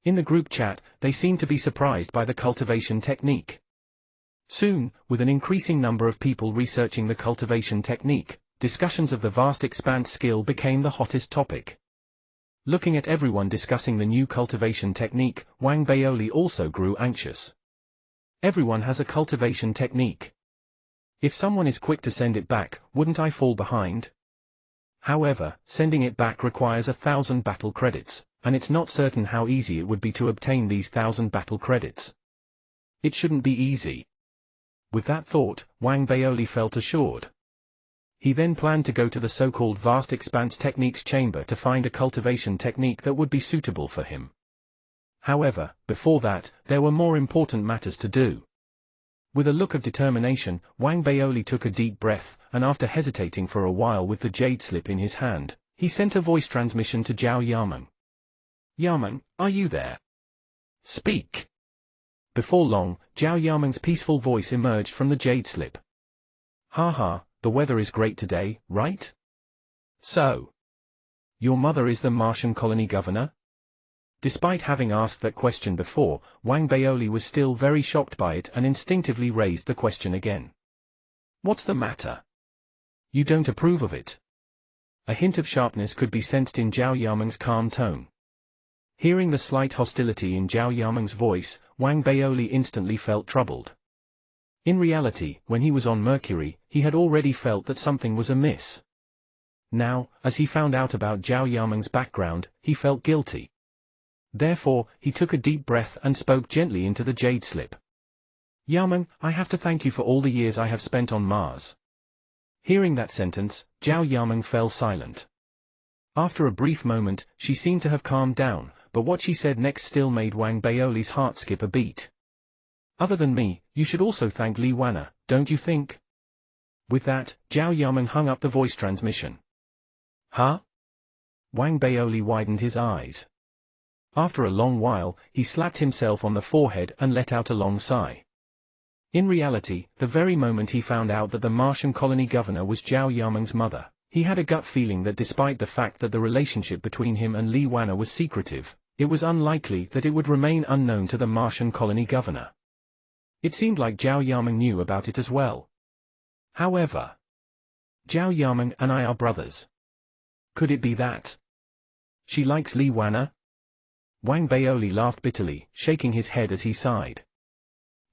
[SPEAKER 1] In the group chat, they seemed to be surprised by the cultivation technique. Soon, with an increasing number of people researching the cultivation technique, discussions of the vast expanse skill became the hottest topic. Looking at everyone discussing the new cultivation technique, Wang Baoli also grew anxious. Everyone has a cultivation technique. If someone is quick to send it back, wouldn't I fall behind? However, sending it back requires 1,000 battle credits, and it's not certain how easy it would be to obtain these 1,000 battle credits. It shouldn't be easy. With that thought, Wang Baoli felt assured. He then planned to go to the so-called vast expanse techniques chamber to find a cultivation technique that would be suitable for him. However, before that, there were more important matters to do. With a look of determination, Wang Baoli took a deep breath, and after hesitating for a while with the jade slip in his hand, he sent a voice transmission to Zhao Yameng. "Yameng, are you there? Speak." Before long, Zhao Yameng's peaceful voice emerged from the jade slip. "Ha, the weather is great today, right? So, your mother is the Martian colony governor?" Despite having asked that question before, Wang Baoli was still very shocked by it and instinctively raised the question again. "What's the matter? You don't approve of it?" A hint of sharpness could be sensed in Zhao Yameng's calm tone. Hearing the slight hostility in Zhao Yameng's voice, Wang Baoli instantly felt troubled. In reality, when he was on Mercury, he had already felt that something was amiss. Now, as he found out about Zhao Yameng's background, he felt guilty. Therefore, he took a deep breath and spoke gently into the jade slip. "Yameng, I have to thank you for all the years I have spent on Mars." Hearing that sentence, Zhao Yameng fell silent. After a brief moment, she seemed to have calmed down, but what she said next still made Wang Baoli's heart skip a beat. "Other than me, you should also thank Li Wanna, don't you think?" With that, Zhao Yameng hung up the voice transmission. "Huh?" Wang Baoli widened his eyes. After a long while, he slapped himself on the forehead and let out a long sigh. In reality, the very moment he found out that the Martian colony governor was Zhao Yameng's mother, he had a gut feeling that despite the fact that the relationship between him and Li Wanna was secretive, it was unlikely that it would remain unknown to the Martian colony governor. It seemed like Zhao Yameng knew about it as well. However, Zhao Yameng and I are brothers. Could it be that she likes Li Wanna? Wang Baoli laughed bitterly, shaking his head as he sighed.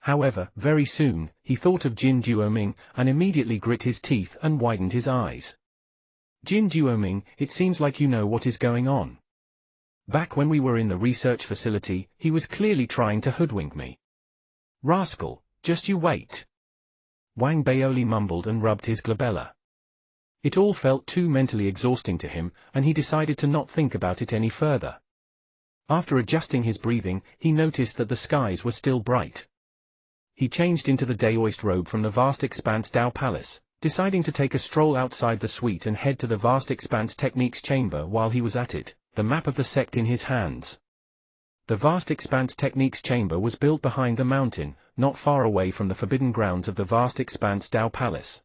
[SPEAKER 1] However, very soon, he thought of Jin Duoming, and immediately grit his teeth and widened his eyes. Jin Duoming, it seems like you know what is going on. Back when we were in the research facility, he was clearly trying to hoodwink me. Rascal, just you wait. Wang Baoli mumbled and rubbed his glabella. It all felt too mentally exhausting to him, and he decided to not think about it any further. After adjusting his breathing, he noticed that the skies were still bright. He changed into the Daoist robe from the vast expanse Dao Palace, deciding to take a stroll outside the suite and head to the vast expanse techniques chamber. While he was at it, the map of the sect in his hands. The vast expanse techniques chamber was built behind the mountain, not far away from the forbidden grounds of the vast expanse Dao Palace.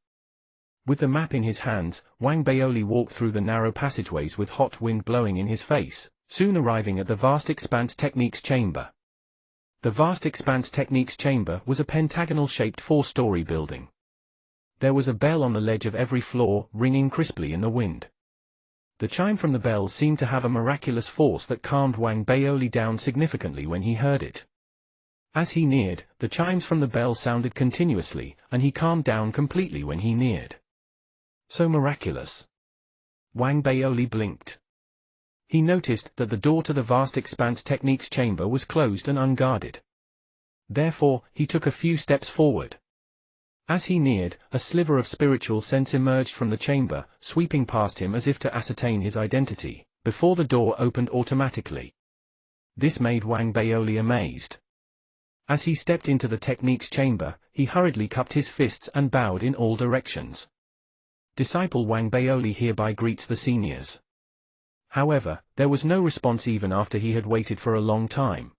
[SPEAKER 1] With the map in his hands, Wang Baoli walked through the narrow passageways with hot wind blowing in his face, soon arriving at the vast expanse techniques chamber. The vast expanse techniques chamber was a pentagonal-shaped 4-story building. There was a bell on the ledge of every floor, ringing crisply in the wind. The chime from the bell seemed to have a miraculous force that calmed Wang Baoli down significantly when he heard it. As he neared, the chimes from the bell sounded continuously, and he calmed down completely when he neared. So miraculous. Wang Baoli blinked. He noticed that the door to the vast expanse techniques chamber was closed and unguarded. Therefore, he took a few steps forward. As he neared, a sliver of spiritual sense emerged from the chamber, sweeping past him as if to ascertain his identity, before the door opened automatically. This made Wang Baoli amazed. As he stepped into the techniques chamber, he hurriedly cupped his fists and bowed in all directions. Disciple Wang Baoli hereby greets the seniors. However, there was no response even after he had waited for a long time.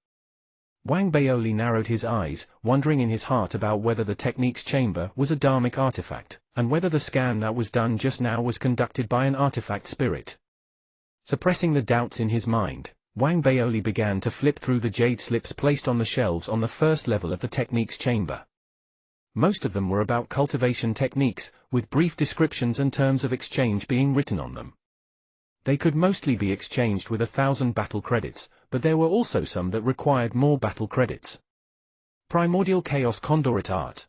[SPEAKER 1] Wang Baoli narrowed his eyes, wondering in his heart about whether the techniques chamber was a dharmic artifact, and whether the scan that was done just now was conducted by an artifact spirit. Suppressing the doubts in his mind, Wang Baoli began to flip through the jade slips placed on the shelves on the first level of the techniques chamber. Most of them were about cultivation techniques, with brief descriptions and terms of exchange being written on them. They could mostly be exchanged with 1,000 battle credits, but there were also some that required more battle credits. Primordial Chaos Conduit Art.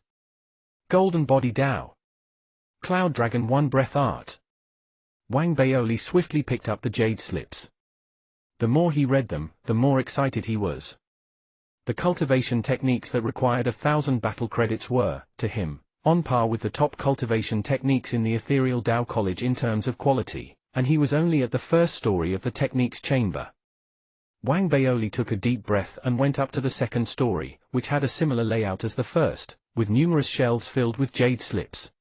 [SPEAKER 1] Golden Body Dao. Cloud Dragon One Breath Art. Wang Baoli swiftly picked up the jade slips. The more he read them, the more excited he was. The cultivation techniques that required 1,000 battle credits were, to him, on par with the top cultivation techniques in the Ethereal Dao College in terms of quality, and he was only at the first story of the techniques chamber. Wang Baoli took a deep breath and went up to the second story, which had a similar layout as the first, with numerous shelves filled with jade slips.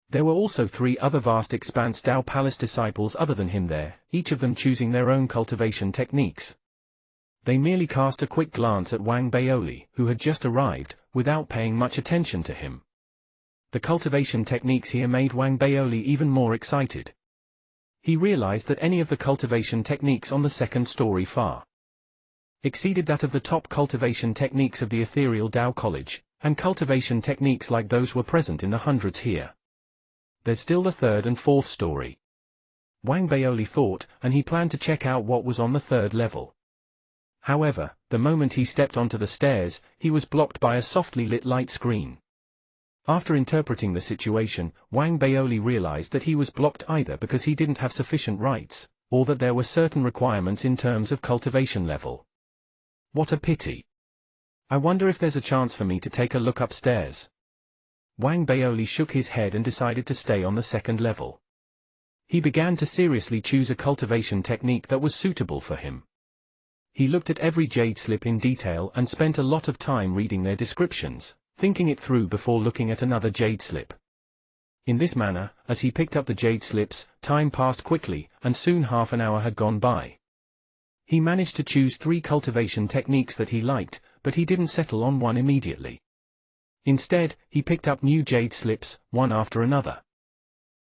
[SPEAKER 1] There were also 3 other vast expanse Dao Palace disciples other than him there, each of them choosing their own cultivation techniques. They merely cast a quick glance at Wang Baoli, who had just arrived, without paying much attention to him. The cultivation techniques here made Wang Baoli even more excited. He realized that any of the cultivation techniques on the second story far exceeded that of the top cultivation techniques of the Ethereal Dao College, and cultivation techniques like those were present in the hundreds here. There's still the third and fourth story. Wang Baoli thought, and he planned to check out what was on the third level. However, the moment he stepped onto the stairs, he was blocked by a softly lit light screen. After interpreting the situation, Wang Baoli realized that he was blocked either because he didn't have sufficient rights, or that there were certain requirements in terms of cultivation level. What a pity. I wonder if there's a chance for me to take a look upstairs. Wang Baoli shook his head and decided to stay on the second level. He began to seriously choose a cultivation technique that was suitable for him. He looked at every jade slip in detail and spent a lot of time reading their descriptions, thinking it through before looking at another jade slip. In this manner, as he picked up the jade slips, time passed quickly, and soon half an hour had gone by. He managed to choose 3 cultivation techniques that he liked, but he didn't settle on one immediately. Instead, he picked up new jade slips, one after another.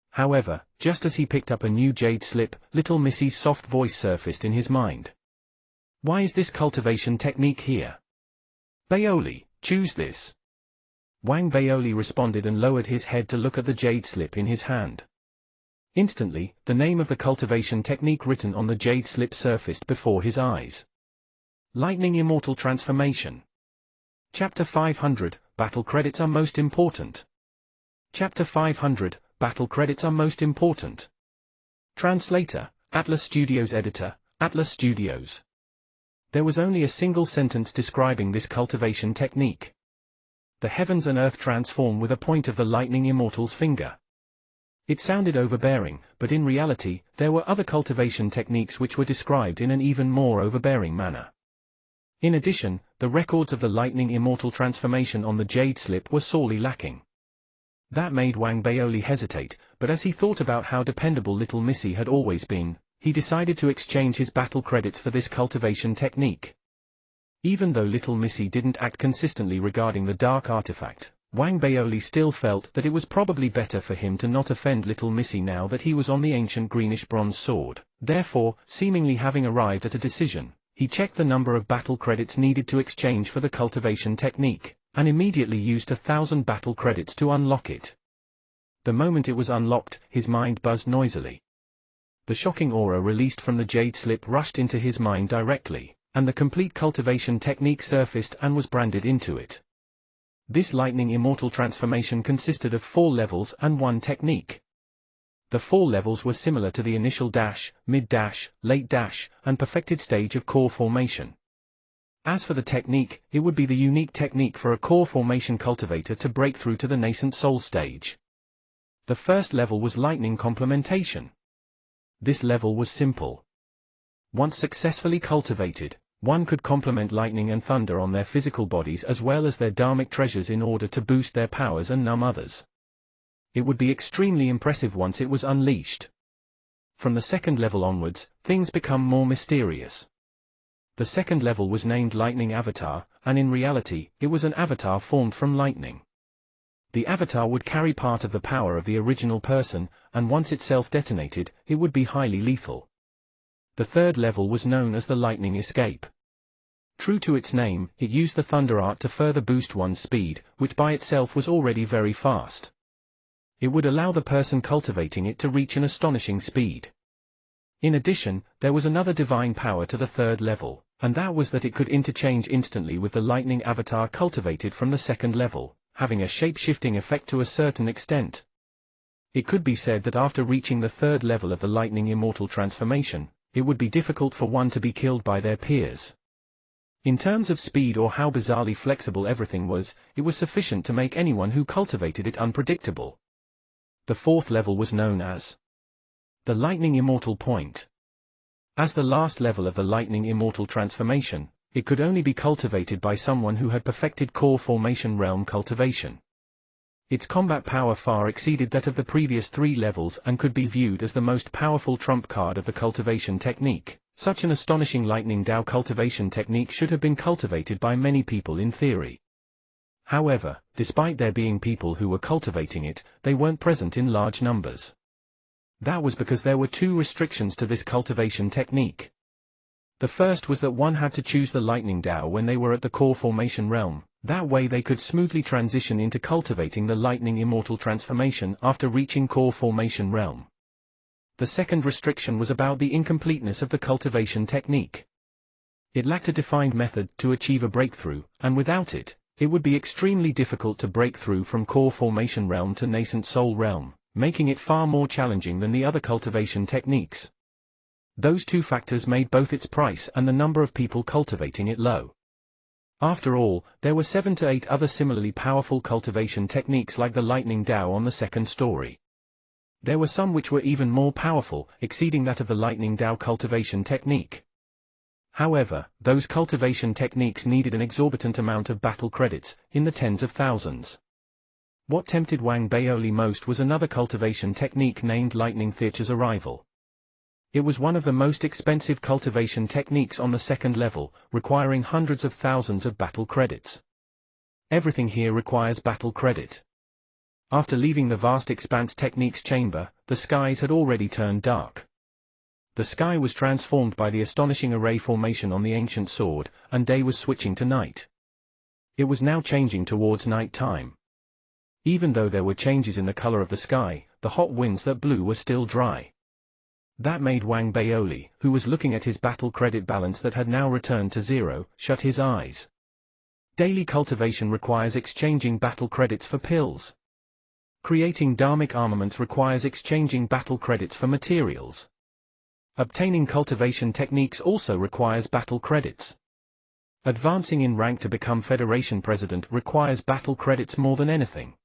[SPEAKER 1] However, just as he picked up a new jade slip, little Missy's soft voice surfaced in his mind. Why is this cultivation technique here? Baoli, choose this. Wang Baoli responded and lowered his head to look at the jade slip in his hand. Instantly, the name of the cultivation technique written on the jade slip surfaced before his eyes. Lightning Immortal Transformation. Chapter 500, Battle Credits are most important. Chapter 500, Battle Credits are most important. Translator, Atlas Studios Editor, Atlas Studios. There was only a single sentence describing this cultivation technique. The heavens and earth transform with a point of the lightning immortal's finger. It sounded overbearing, but in reality, there were other cultivation techniques which were described in an even more overbearing manner. In addition, the records of the lightning immortal transformation on the jade slip were sorely lacking. That made Wang Baoli hesitate, but as he thought about how dependable Little Missy had always been, he decided to exchange his battle credits for this cultivation technique. Even though Little Missy didn't act consistently regarding the dark artifact, Wang Baoli still felt that it was probably better for him to not offend Little Missy now that he was on the ancient greenish-bronze sword. Therefore, seemingly having arrived at a decision, he checked the number of battle credits needed to exchange for the cultivation technique, and immediately used 1,000 battle credits to unlock it. The moment it was unlocked, his mind buzzed noisily. The shocking aura released from the jade slip rushed into his mind directly, and the complete cultivation technique surfaced and was branded into it. This lightning immortal transformation consisted of 4 levels and 1 technique. The 4 levels were similar to the initial dash, mid-dash, late dash, and perfected stage of core formation. As for the technique, it would be the unique technique for a core formation cultivator to break through to the nascent soul stage. The first level was lightning complementation. This level was simple. Once successfully cultivated, one could complement lightning and thunder on their physical bodies as well as their dharmic treasures in order to boost their powers and numb others. It would be extremely impressive once it was unleashed. From the second level onwards, things become more mysterious. The second level was named Lightning Avatar, and in reality, it was an avatar formed from lightning. The avatar would carry part of the power of the original person, and once itself detonated, it would be highly lethal. The third level was known as the Lightning Escape. True to its name, it used the thunder art to further boost one's speed, which by itself was already very fast. It would allow the person cultivating it to reach an astonishing speed. In addition, there was another divine power to the third level, and that was that it could interchange instantly with the lightning avatar cultivated from the second level, having a shape-shifting effect to a certain extent. It could be said that after reaching the third level of the lightning immortal transformation, it would be difficult for one to be killed by their peers. In terms of speed or how bizarrely flexible everything was, it was sufficient to make anyone who cultivated it unpredictable. The fourth level was known as the Lightning Immortal Point. As the last level of the Lightning Immortal transformation, it could only be cultivated by someone who had perfected core formation realm cultivation. Its combat power far exceeded that of the previous 3 levels and could be viewed as the most powerful trump card of the cultivation technique. Such an astonishing Lightning Dao cultivation technique should have been cultivated by many people in theory. However, despite there being people who were cultivating it, they weren't present in large numbers. That was because there were 2 restrictions to this cultivation technique. The first was that one had to choose the Lightning Dao when they were at the core formation realm, that way they could smoothly transition into cultivating the Lightning Immortal transformation after reaching core formation realm. The second restriction was about the incompleteness of the cultivation technique. It lacked a defined method to achieve a breakthrough, and without it, it would be extremely difficult to break through from core formation realm to nascent soul realm, making it far more challenging than the other cultivation techniques. Those 2 factors made both its price and the number of people cultivating it low. After all, there were 7 to 8 other similarly powerful cultivation techniques like the Lightning Dao on the second story. There were some which were even more powerful, exceeding that of the Lightning Dao cultivation technique. However, those cultivation techniques needed an exorbitant amount of battle credits, in the tens of thousands. What tempted Wang Baoli most was another cultivation technique named Lightning Theater's Arrival. It was one of the most expensive cultivation techniques on the second level, requiring hundreds of thousands of battle credits. Everything here requires battle credit. After leaving the vast expanse techniques chamber, the skies had already turned dark. The sky was transformed by the astonishing array formation on the ancient sword, and day was switching to night. It was now changing towards night time. Even though there were changes in the color of the sky, the hot winds that blew were still dry. That made Wang Baoli, who was looking at his battle credit balance that had now returned to 0, shut his eyes. Daily cultivation requires exchanging battle credits for pills. Creating dharmic armaments requires exchanging battle credits for materials. Obtaining cultivation techniques also requires battle credits. Advancing in rank to become Federation President requires battle credits more than anything.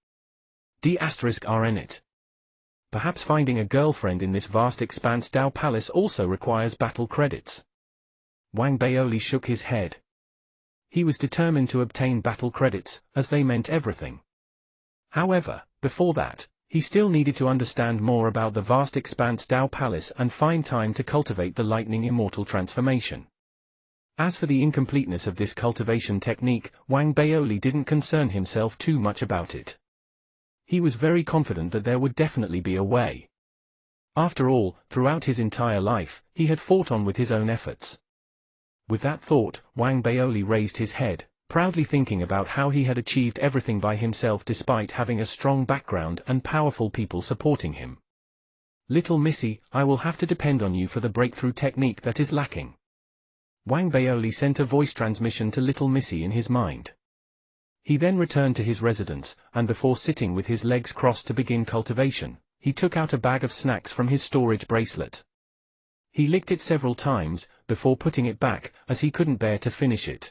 [SPEAKER 1] D*RN. Perhaps finding a girlfriend in this vast expanse Tao Palace also requires battle credits. Wang Baoli shook his head. He was determined to obtain battle credits, as they meant everything. However, before that, he still needed to understand more about the vast expanse Tao Palace and find time to cultivate the lightning immortal transformation. As for the incompleteness of this cultivation technique, Wang Baoli didn't concern himself too much about it. He was very confident that there would definitely be a way. After all, throughout his entire life, he had fought on with his own efforts. With that thought, Wang Baoli raised his head, proudly thinking about how he had achieved everything by himself despite having a strong background and powerful people supporting him. Little Missy, I will have to depend on you for the breakthrough technique that is lacking. Wang Baoli sent a voice transmission to Little Missy in his mind. He then returned to his residence, and before sitting with his legs crossed to begin cultivation, he took out a bag of snacks from his storage bracelet. He licked it several times, before putting it back, as he couldn't bear to finish it.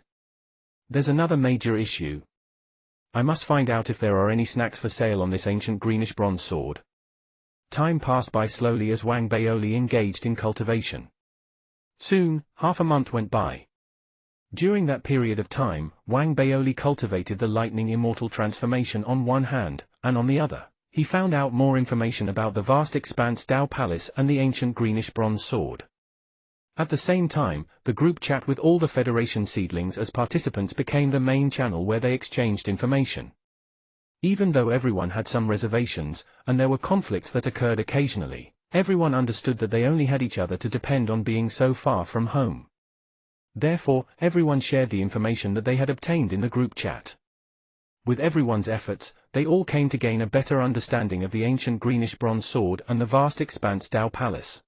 [SPEAKER 1] There's another major issue. I must find out if there are any snacks for sale on this ancient greenish bronze sword. Time passed by slowly as Wang Baoli engaged in cultivation. Soon, half a month went by. During that period of time, Wang Baoli cultivated the lightning immortal transformation on one hand, and on the other, he found out more information about the vast expanse Tao Palace and the ancient greenish bronze sword. At the same time, the group chat with all the Federation seedlings as participants became the main channel where they exchanged information. Even though everyone had some reservations, and there were conflicts that occurred occasionally, everyone understood that they only had each other to depend on being so far from home. Therefore, everyone shared the information that they had obtained in the group chat. With everyone's efforts, they all came to gain a better understanding of the ancient greenish bronze sword and the vast expanse Tao Palace.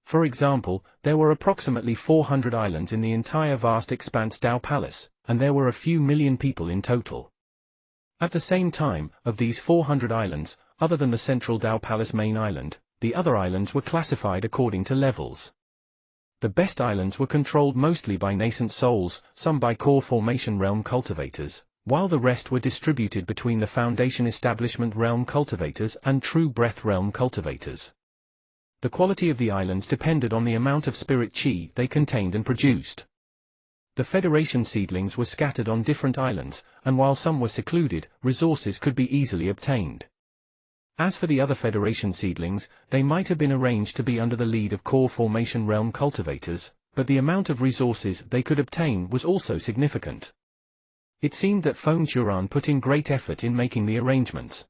[SPEAKER 1] For example, there were approximately 400 islands in the entire vast expanse Tao Palace, and there were a few million people in total. At the same time, of these 400 islands, other than the central Tao Palace main island, the other islands were classified according to levels. The best islands were controlled mostly by nascent souls, some by core formation realm cultivators, while the rest were distributed between the foundation establishment realm cultivators and true breath realm cultivators. The quality of the islands depended on the amount of spirit chi they contained and produced. The Federation seedlings were scattered on different islands, and while some were secluded, resources could be easily obtained. As for the other Federation seedlings, they might have been arranged to be under the lead of core formation realm cultivators, but the amount of resources they could obtain was also significant. It seemed that Feng Churan put in great effort in making the arrangements.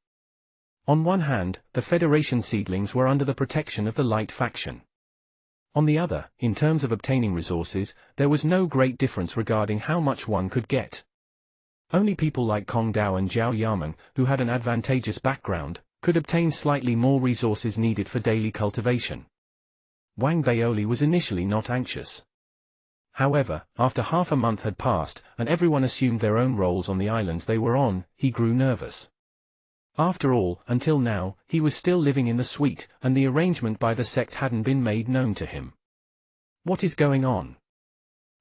[SPEAKER 1] On one hand, the Federation seedlings were under the protection of the Light faction. On the other, in terms of obtaining resources, there was no great difference regarding how much one could get. Only people like Kong Dao and Zhao Yamen, who had an advantageous background, could obtain slightly more resources needed for daily cultivation. Wang Baoli was initially not anxious. However, after half a month had passed, and everyone assumed their own roles on the islands they were on, he grew nervous. After all, until now, he was still living in the suite, and the arrangement by the sect hadn't been made known to him. What is going on?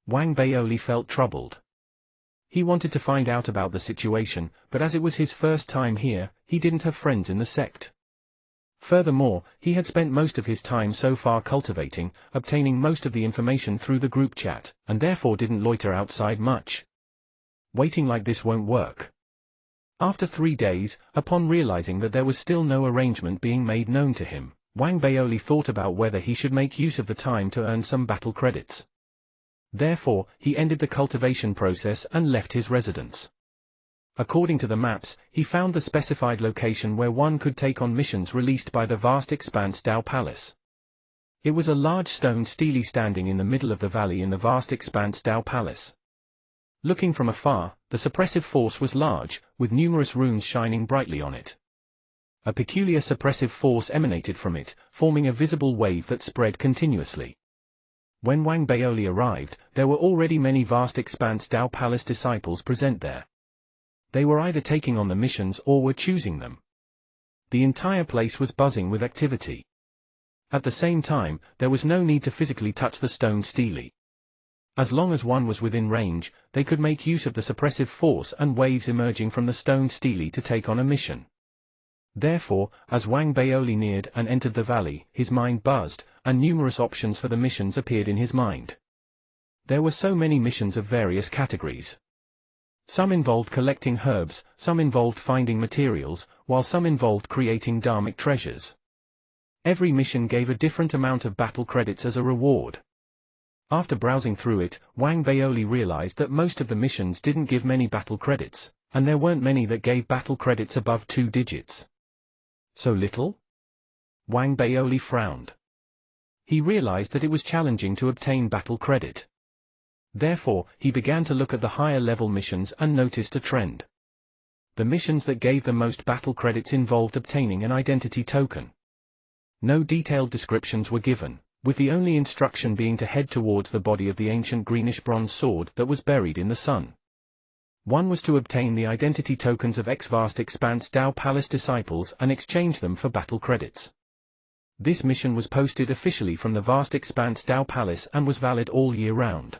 [SPEAKER 1] Wang Baoli felt troubled. He wanted to find out about the situation, but as it was his first time here, he didn't have friends in the sect. Furthermore, he had spent most of his time so far cultivating, obtaining most of the information through the group chat, and therefore didn't loiter outside much. Waiting like this won't work. After 3 days, upon realizing that there was still no arrangement being made known to him, Wang Baoli thought about whether he should make use of the time to earn some battle credits. Therefore, he ended the cultivation process and left his residence. According to the maps, he found the specified location where one could take on missions released by the vast expanse Tao Palace. It was a large stone stele standing in the middle of the valley in the vast expanse Tao Palace. Looking from afar, the suppressive force was large, with numerous runes shining brightly on it. A peculiar suppressive force emanated from it, forming a visible wave that spread continuously. When Wang Baoli arrived, there were already many vast expanse Tao Palace disciples present there. They were either taking on the missions or were choosing them. The entire place was buzzing with activity. At the same time, there was no need to physically touch the stone stele. As long as one was within range, they could make use of the suppressive force and waves emerging from the stone stele to take on a mission. Therefore, as Wang Baoli neared and entered the valley, his mind buzzed, and numerous options for the missions appeared in his mind. There were so many missions of various categories. Some involved collecting herbs, some involved finding materials, while some involved creating dharmic treasures. Every mission gave a different amount of battle credits as a reward. After browsing through it, Wang Baoli realized that most of the missions didn't give many battle credits, and there weren't many that gave battle credits above 2 digits. So little? Wang Baoli frowned. He realized that it was challenging to obtain battle credit. Therefore, he began to look at the higher level missions and noticed a trend. The missions that gave the most battle credits involved obtaining an identity token. No detailed descriptions were given, with the only instruction being to head towards the body of the ancient greenish-bronze sword that was buried in the sun. One was to obtain the identity tokens of vast expanse Tao Palace disciples and exchange them for battle credits. This mission was posted officially from the vast expanse Tao Palace and was valid all year round.